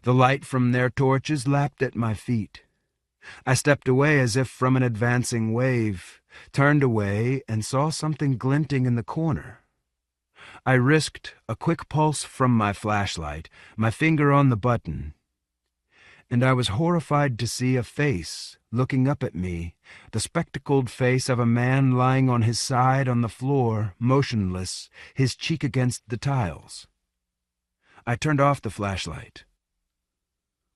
The light from their torches lapped at my feet. I stepped away as if from an advancing wave, turned away, and saw something glinting in the corner. I risked a quick pulse from my flashlight, my finger on the button, and I was horrified to see a face looking up at me, the spectacled face of a man lying on his side on the floor, motionless, his cheek against the tiles. I turned off the flashlight.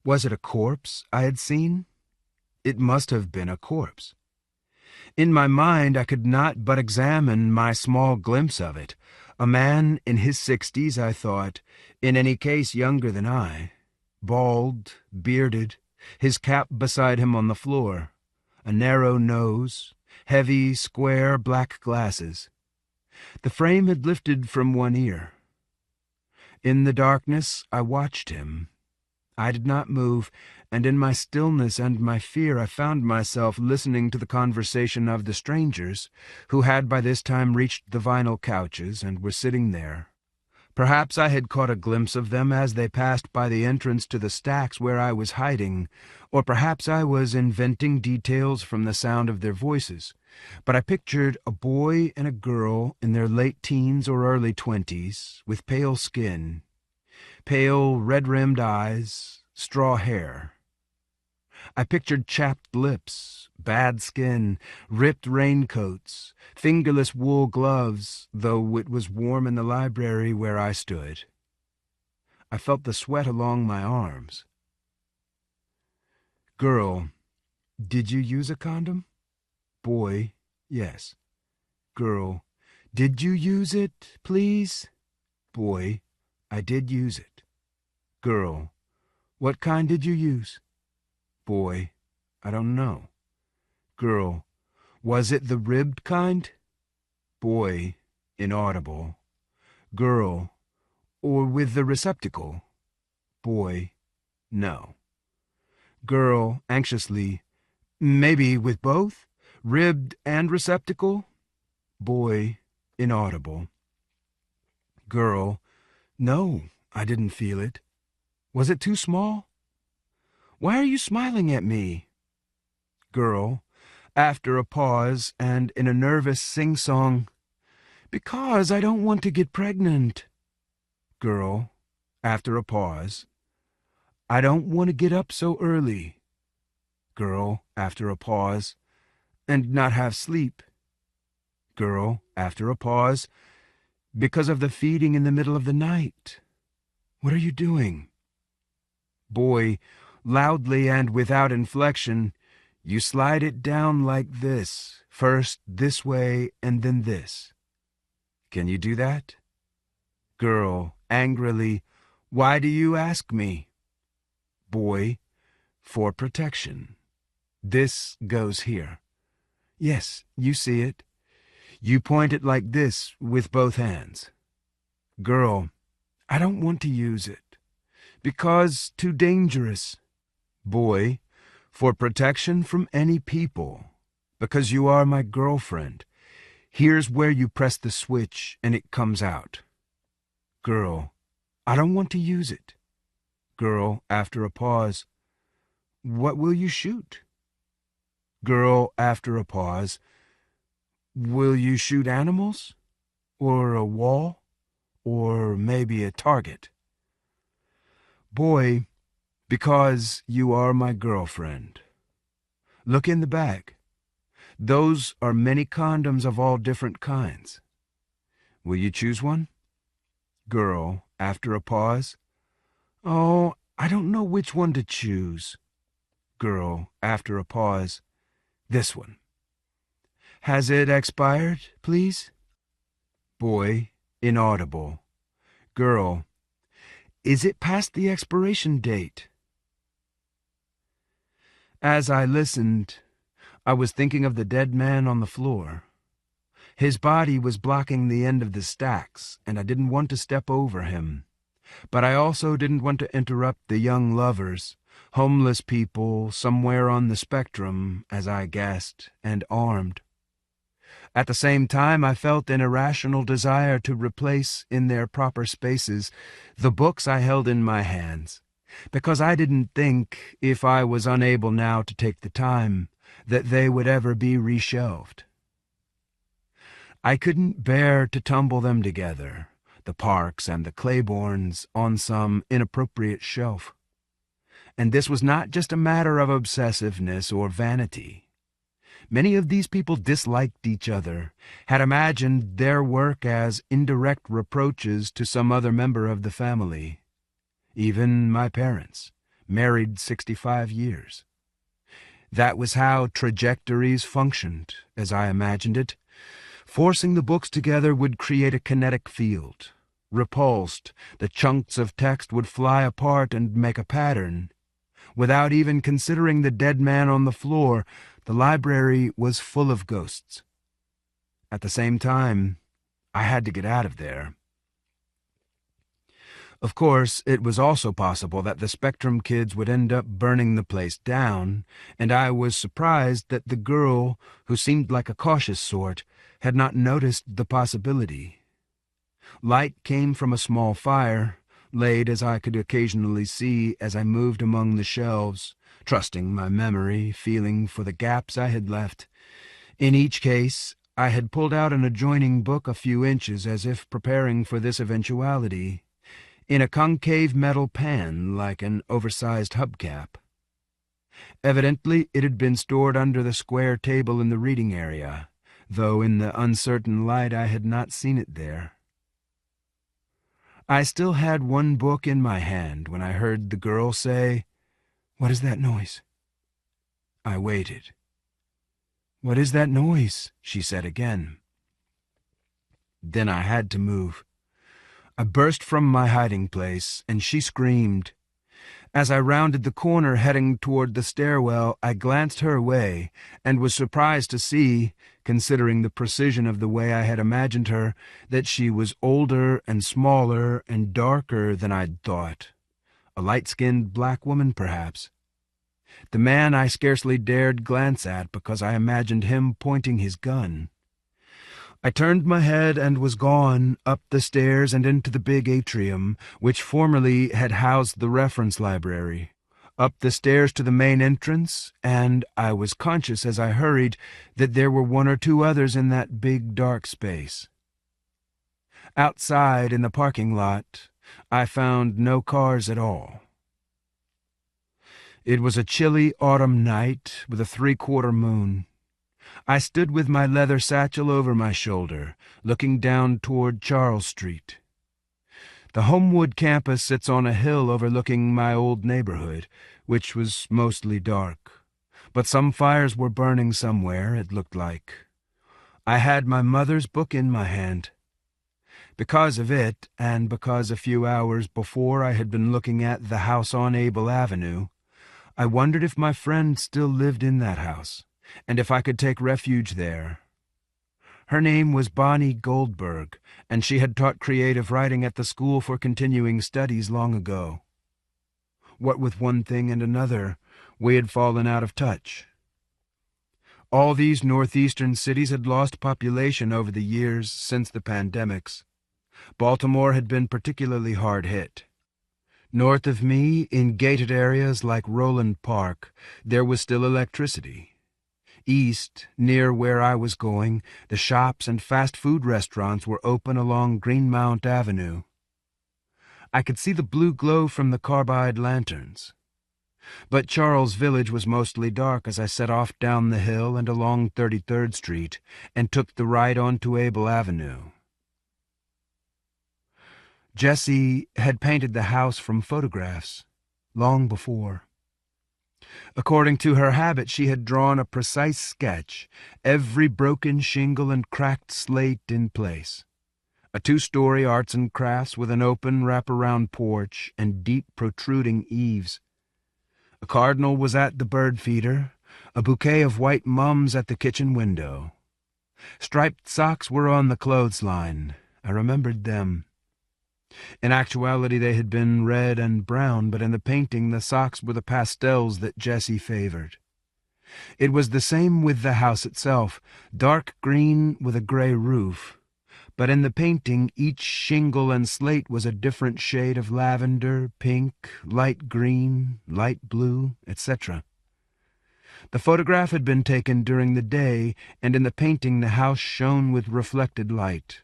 Was it a corpse I had seen? It must have been a corpse. In my mind I could not but examine my small glimpse of it. A man in his 60s, I thought, in any case younger than I, bald, bearded, his cap beside him on the floor, a narrow nose, heavy, square black glasses. The frame had lifted from one ear. In the darkness I watched him. I did not move, and in my stillness and my fear I found myself listening to the conversation of the strangers, who had by this time reached the vinyl couches and were sitting there. Perhaps I had caught a glimpse of them as they passed by the entrance to the stacks where I was hiding, or perhaps I was inventing details from the sound of their voices. But I pictured a boy and a girl in their late teens or early 20s, with pale skin, pale red-rimmed eyes, straw hair. I pictured chapped lips, bad skin, ripped raincoats, fingerless wool gloves, though it was warm in the library where I stood. I felt the sweat along my arms. Girl, did you use a condom? Boy, yes. Girl, did you use it, please? Boy, I did use it. Girl, what kind did you use? Boy, I don't know. Girl, was it the ribbed kind? Boy, inaudible. Girl, or with the receptacle? Boy, no. Girl, anxiously, maybe with both? Ribbed and receptacle? Boy, inaudible. Girl, no, I didn't feel it. Was it too small? Why are you smiling at me? Girl, after a pause and in a nervous sing-song, because I don't want to get pregnant. Girl, after a pause, I don't want to get up so early. Girl, after a pause, and not have sleep. Girl, after a pause, because of the feeding in the middle of the night. What are you doing? Boy, loudly and without inflection, you slide it down like this, first this way and then this. Can you do that? Girl, angrily, why do you ask me? Boy, for protection. This goes here. Yes, you see it. You point it like this with both hands. Girl, I don't want to use it, because too dangerous. Boy, for protection from any people, because you are my girlfriend. Here's where you press the switch and it comes out. Girl, I don't want to use it. Girl, after a pause, What will you shoot? Girl, after a pause. Will you shoot animals? Or a wall? Or maybe a target? Boy, because you are my girlfriend. Look in the bag. Those are many condoms of all different kinds. Will you choose one? Girl, after a pause. Oh, I don't know which one to choose. Girl, after a pause. This one. Has it expired, please? Boy, inaudible. Girl, is it past the expiration date? As I listened, I was thinking of the dead man on the floor. His body was blocking the end of the stacks, and I didn't want to step over him. But I also didn't want to interrupt the young lovers, homeless people somewhere on the spectrum, as I guessed, and armed. At the same time, I felt an irrational desire to replace in their proper spaces the books I held in my hands, because I didn't think, if I was unable now to take the time, that they would ever be reshelved. I couldn't bear to tumble them together, the Parks and the Claibornes, on some inappropriate shelf. And this was not just a matter of obsessiveness or vanity. Many of these people disliked each other, had imagined their work as indirect reproaches to some other member of the family. Even my parents, married 65 years. That was how trajectories functioned, as I imagined it. Forcing the books together would create a kinetic field. Repulsed, the chunks of text would fly apart and make a pattern. Without even considering the dead man on the floor, the library was full of ghosts. At the same time, I had to get out of there. Of course, it was also possible that the Spectrum kids would end up burning the place down, and I was surprised that the girl, who seemed like a cautious sort, had not noticed the possibility. Light came from a small fire, laid as I could occasionally see as I moved among the shelves, trusting my memory, feeling for the gaps I had left. In each case, I had pulled out an adjoining book a few inches as if preparing for this eventuality, in a concave metal pan like an oversized hubcap. Evidently, it had been stored under the square table in the reading area, though in the uncertain light I had not seen it there. I still had one book in my hand when I heard the girl say, "What is that noise?" I waited. "What is that noise?" she said again. Then I had to move. I burst from my hiding place, and she screamed. As I rounded the corner heading toward the stairwell, I glanced her way, and was surprised to see, considering the precision of the way I had imagined her, that she was older and smaller and darker than I'd thought. A light-skinned black woman, perhaps. The man I scarcely dared glance at because I imagined him pointing his gun. I turned my head and was gone, up the stairs and into the big atrium, which formerly had housed the reference library, up the stairs to the main entrance, and I was conscious as I hurried that there were one or two others in that big dark space. Outside in the parking lot, I found no cars at all. It was a chilly autumn night with a 3/4 moon. I stood with my leather satchel over my shoulder, looking down toward Charles Street. The Homewood campus sits on a hill overlooking my old neighborhood, which was mostly dark. But some fires were burning somewhere, it looked like. I had my mother's book in my hand. Because of it, and because a few hours before I had been looking at the house on Abel Avenue, I wondered if my friend still lived in that house, and if I could take refuge there. Her name was Bonnie Goldberg, and she had taught creative writing at the School for Continuing Studies long ago. What with one thing and another, we had fallen out of touch. All these northeastern cities had lost population over the years since the pandemics. Baltimore had been particularly hard hit. North of me, in gated areas like Roland Park, there was still electricity. East, near where I was going, the shops and fast food restaurants were open along Greenmount Avenue. I could see the blue glow from the carbide lanterns. But Charles Village was mostly dark as I set off down the hill and along 33rd Street and took the right onto Able Avenue. Jessie had painted the house from photographs, long before. According to her habit, she had drawn a precise sketch, every broken shingle and cracked slate in place. A 2-story arts and crafts with an open wraparound porch and deep protruding eaves. A cardinal was at the bird feeder, a bouquet of white mums at the kitchen window. Striped socks were on the clothesline. I remembered them. In actuality they had been red and brown, but in the painting the socks were the pastels that Jessie favored. It was the same with the house itself, dark green with a gray roof, but in the painting each shingle and slate was a different shade of lavender, pink, light green, light blue, etc. The photograph had been taken during the day, and in the painting the house shone with reflected light.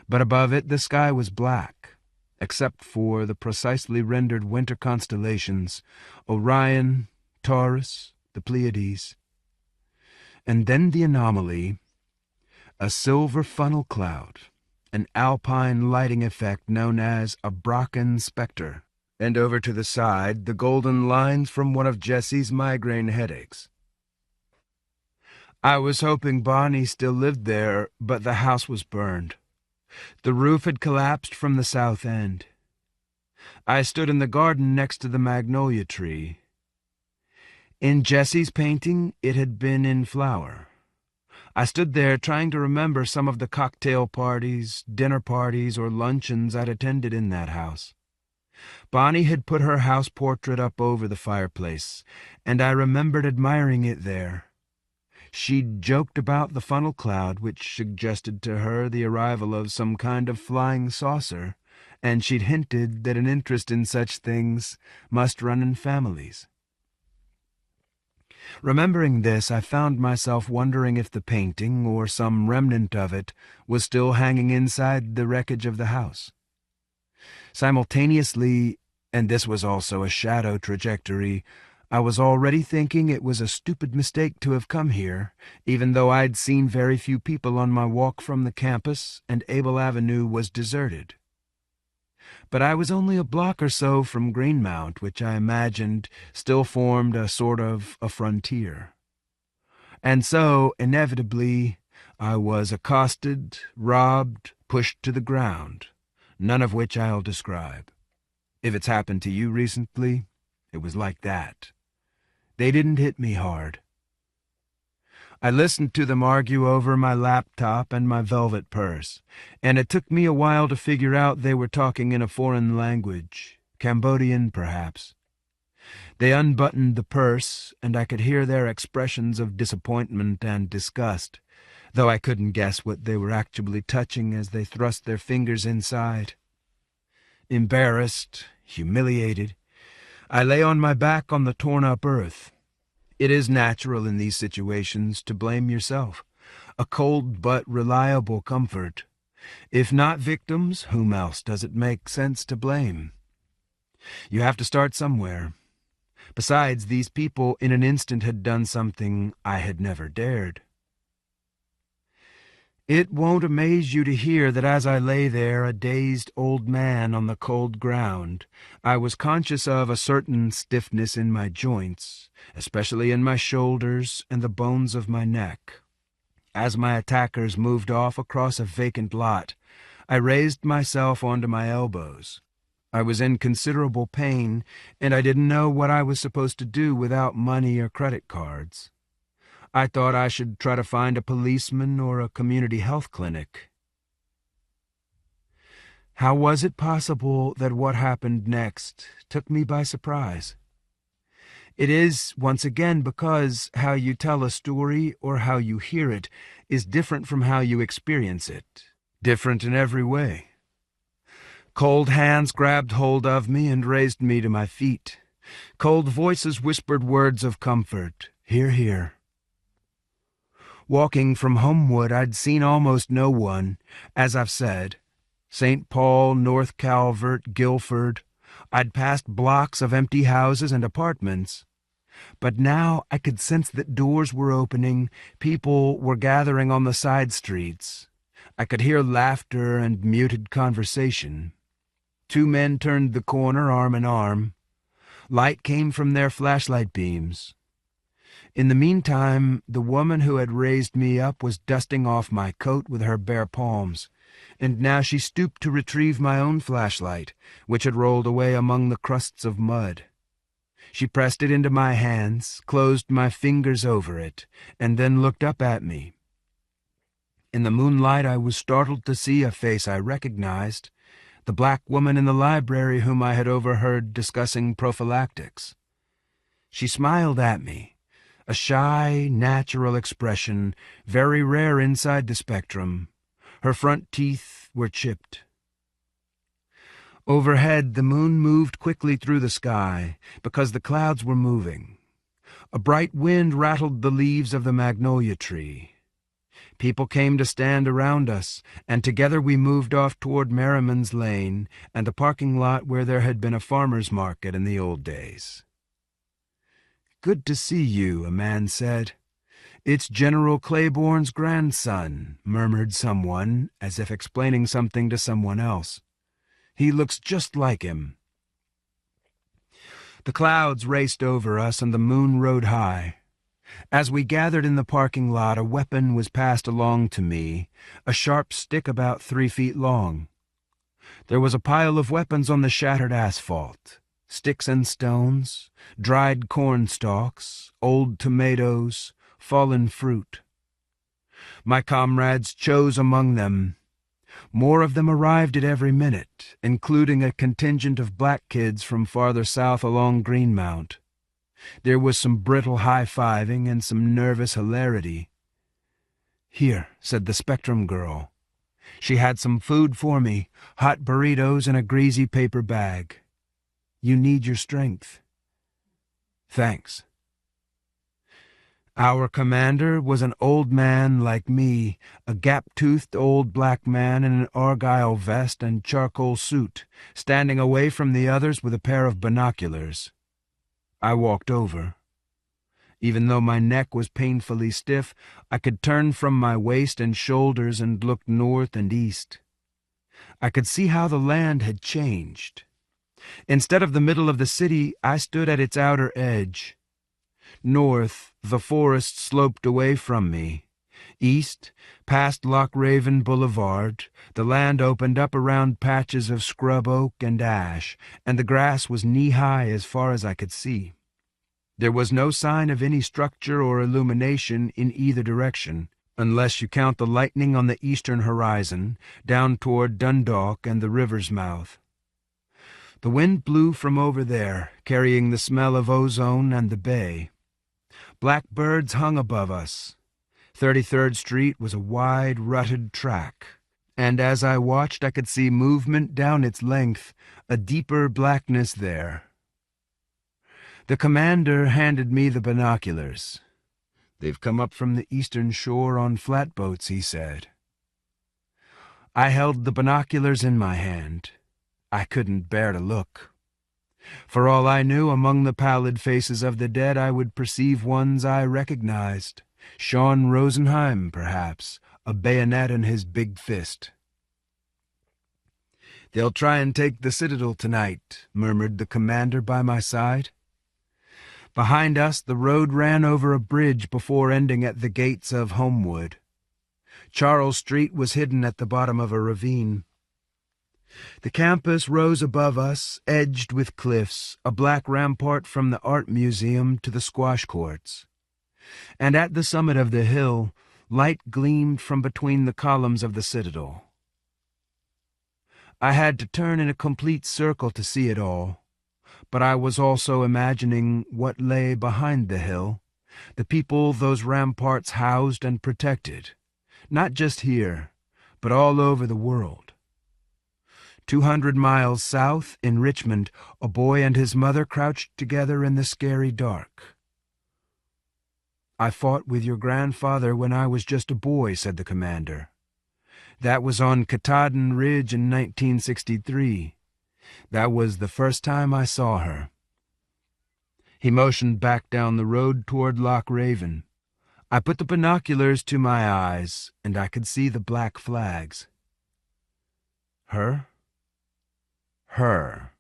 But above it the sky was black, except for the precisely rendered winter constellations, Orion, Taurus, the Pleiades. And then the anomaly, a silver funnel cloud, an alpine lighting effect known as a Brocken spectre, and over to the side the golden lines from one of Jessie's migraine headaches. I was hoping Bonnie still lived there, but the house was burned. The roof had collapsed from the south end. I stood in the garden next to the magnolia tree. In Jessie's painting, it had been in flower. I stood there trying to remember some of the cocktail parties, dinner parties, or luncheons I'd attended in that house. Bonnie had put her house portrait up over the fireplace, and I remembered admiring it there. She'd joked about the funnel cloud, which suggested to her the arrival of some kind of flying saucer, and she'd hinted that an interest in such things must run in families. Remembering this, I found myself wondering if the painting, or some remnant of it, was still hanging inside the wreckage of the house. Simultaneously, and this was also a shadow trajectory, I was already thinking it was a stupid mistake to have come here, even though I'd seen very few people on my walk from the campus and Able Avenue was deserted. But I was only a block or so from Greenmount, which I imagined still formed a sort of a frontier. And so, inevitably, I was accosted, robbed, pushed to the ground, none of which I'll describe. If it's happened to you recently, it was like that. They didn't hit me hard. I listened to them argue over my laptop and my velvet purse, and it took me a while to figure out they were talking in a foreign language, Cambodian perhaps. They unbuttoned the purse, and I could hear their expressions of disappointment and disgust, though I couldn't guess what they were actually touching as they thrust their fingers inside. Embarrassed, humiliated, I lay on my back on the torn-up earth. It is natural in these situations to blame yourself, a cold but reliable comfort. If not victims, whom else does it make sense to blame? You have to start somewhere. Besides, these people in an instant had done something I had never dared. It won't amaze you to hear that as I lay there, a dazed old man on the cold ground, I was conscious of a certain stiffness in my joints, especially in my shoulders and the bones of my neck. As my attackers moved off across a vacant lot, I raised myself onto my elbows. I was in considerable pain, and I didn't know what I was supposed to do without money or credit cards. I thought I should try to find a policeman or a community health clinic. How was it possible that what happened next took me by surprise? It is, once again, because how you tell a story or how you hear it is different from how you experience it, different in every way. Cold hands grabbed hold of me and raised me to my feet. Cold voices whispered words of comfort. Hear, hear. Walking from Homewood, I'd seen almost no one, as I've said. St. Paul, North Calvert, Guilford. I'd passed blocks of empty houses and apartments. But now I could sense that doors were opening, people were gathering on the side streets. I could hear laughter and muted conversation. Two men turned the corner arm in arm. Light came from their flashlight beams. In the meantime, the woman who had raised me up was dusting off my coat with her bare palms, and now she stooped to retrieve my own flashlight, which had rolled away among the crusts of mud. She pressed it into my hands, closed my fingers over it, and then looked up at me. In the moonlight I was startled to see a face I recognized, the black woman in the library whom I had overheard discussing prophylactics. She smiled at me, a shy, natural expression, very rare inside the spectrum. Her front teeth were chipped. Overhead, the moon moved quickly through the sky, because the clouds were moving. A bright wind rattled the leaves of the magnolia tree. People came to stand around us, and together we moved off toward Merriman's Lane and a parking lot where there had been a farmer's market in the old days. "Good to see you," a man said. "It's General Claiborne's grandson," murmured someone, as if explaining something to someone else. "He looks just like him." The clouds raced over us and the moon rode high. As we gathered in the parking lot, a weapon was passed along to me, a sharp stick about 3 feet long. There was a pile of weapons on the shattered asphalt, sticks and stones, dried corn stalks, old tomatoes, fallen fruit. My comrades chose among them. More of them arrived at every minute, including a contingent of black kids from farther south along Greenmount. There was some brittle high-fiving and some nervous hilarity. "Here," said the Spectrum girl. She had some food for me, hot burritos in a greasy paper bag. "You need your strength." "Thanks." Our commander was an old man like me, a gap-toothed old black man in an argyle vest and charcoal suit, standing away from the others with a pair of binoculars. I walked over. Even though my neck was painfully stiff, I could turn from my waist and shoulders and look north and east. I could see how the land had changed. Instead of the middle of the city, I stood at its outer edge. North, the forest sloped away from me. East, past Lochraven Boulevard, the land opened up around patches of scrub oak and ash, and the grass was knee-high as far as I could see. There was no sign of any structure or illumination in either direction, unless you count the lightning on the eastern horizon, down toward Dundalk and the river's mouth. The wind blew from over there, carrying the smell of ozone and the bay. Blackbirds hung above us. 33rd Street was a wide, rutted track, and as I watched I could see movement down its length, a deeper blackness there. The commander handed me the binoculars. "They've come up from the eastern shore on flatboats," he said. I held the binoculars in my hand. I couldn't bear to look. For all I knew, among the pallid faces of the dead I would perceive ones I recognized. Sean Rosenheim, perhaps, a bayonet in his big fist. "They'll try and take the Citadel tonight," murmured the commander by my side. Behind us the road ran over a bridge before ending at the gates of Homewood. Charles Street was hidden at the bottom of a ravine. The campus rose above us, edged with cliffs, a black rampart from the art museum to the squash courts. And at the summit of the hill, light gleamed from between the columns of the Citadel. I had to turn in a complete circle to see it all, but I was also imagining what lay behind the hill, the people those ramparts housed and protected, not just here, but all over the world. 200 miles south, in Richmond, a boy and his mother crouched together in the scary dark. "I fought with your grandfather when I was just a boy," said the commander. "That was on Katahdin Ridge in 1963. That was the first time I saw her." He motioned back down the road toward Loch Raven. I put the binoculars to my eyes, and I could see the black flags. Her? Her.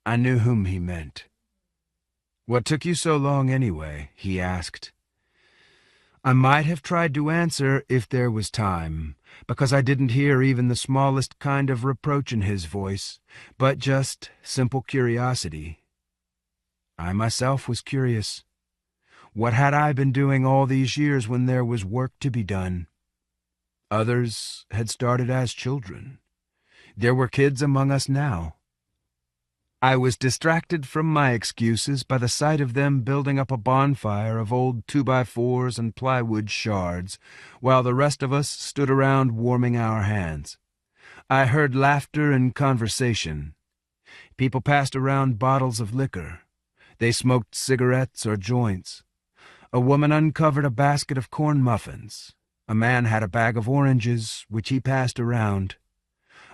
I knew whom he meant. "What took you so long anyway?" he asked. I might have tried to answer if there was time, because I didn't hear even the smallest kind of reproach in his voice, but just simple curiosity. I myself was curious. What had I been doing all these years when there was work to be done? Others had started as children. There were kids among us now. I was distracted from my excuses by the sight of them building up a bonfire of old 2x4s and plywood shards, while the rest of us stood around warming our hands. I heard laughter and conversation. People passed around bottles of liquor. They smoked cigarettes or joints. A woman uncovered a basket of corn muffins. A man had a bag of oranges, which he passed around.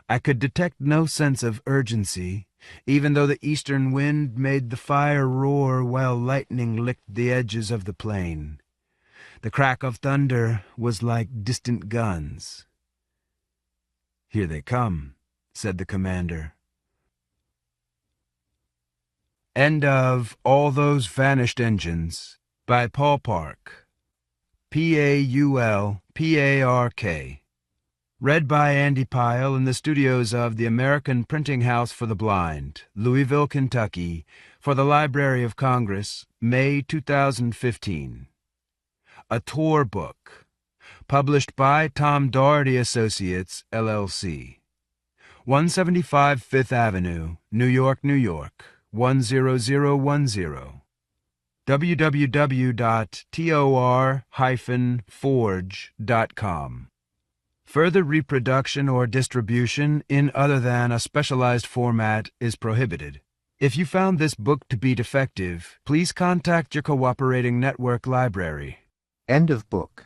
I could detect no sense of urgency, even though the eastern wind made the fire roar while lightning licked the edges of the plain. The crack of thunder was like distant guns. "Here they come," said the commander. End of All Those Vanished Engines by Paul Park. Paulpark. Read by Andy Pyle in the studios of the American Printing House for the Blind, Louisville, Kentucky, for the Library of Congress, May 2015. A Tour Book. Published by Tom Doherty Associates, LLC. 175 Fifth Avenue, New York, New York, 10010. www.tor-forge.com. Further reproduction or distribution in other than a specialized format is prohibited. If you found this book to be defective, please contact your cooperating network library. End of book.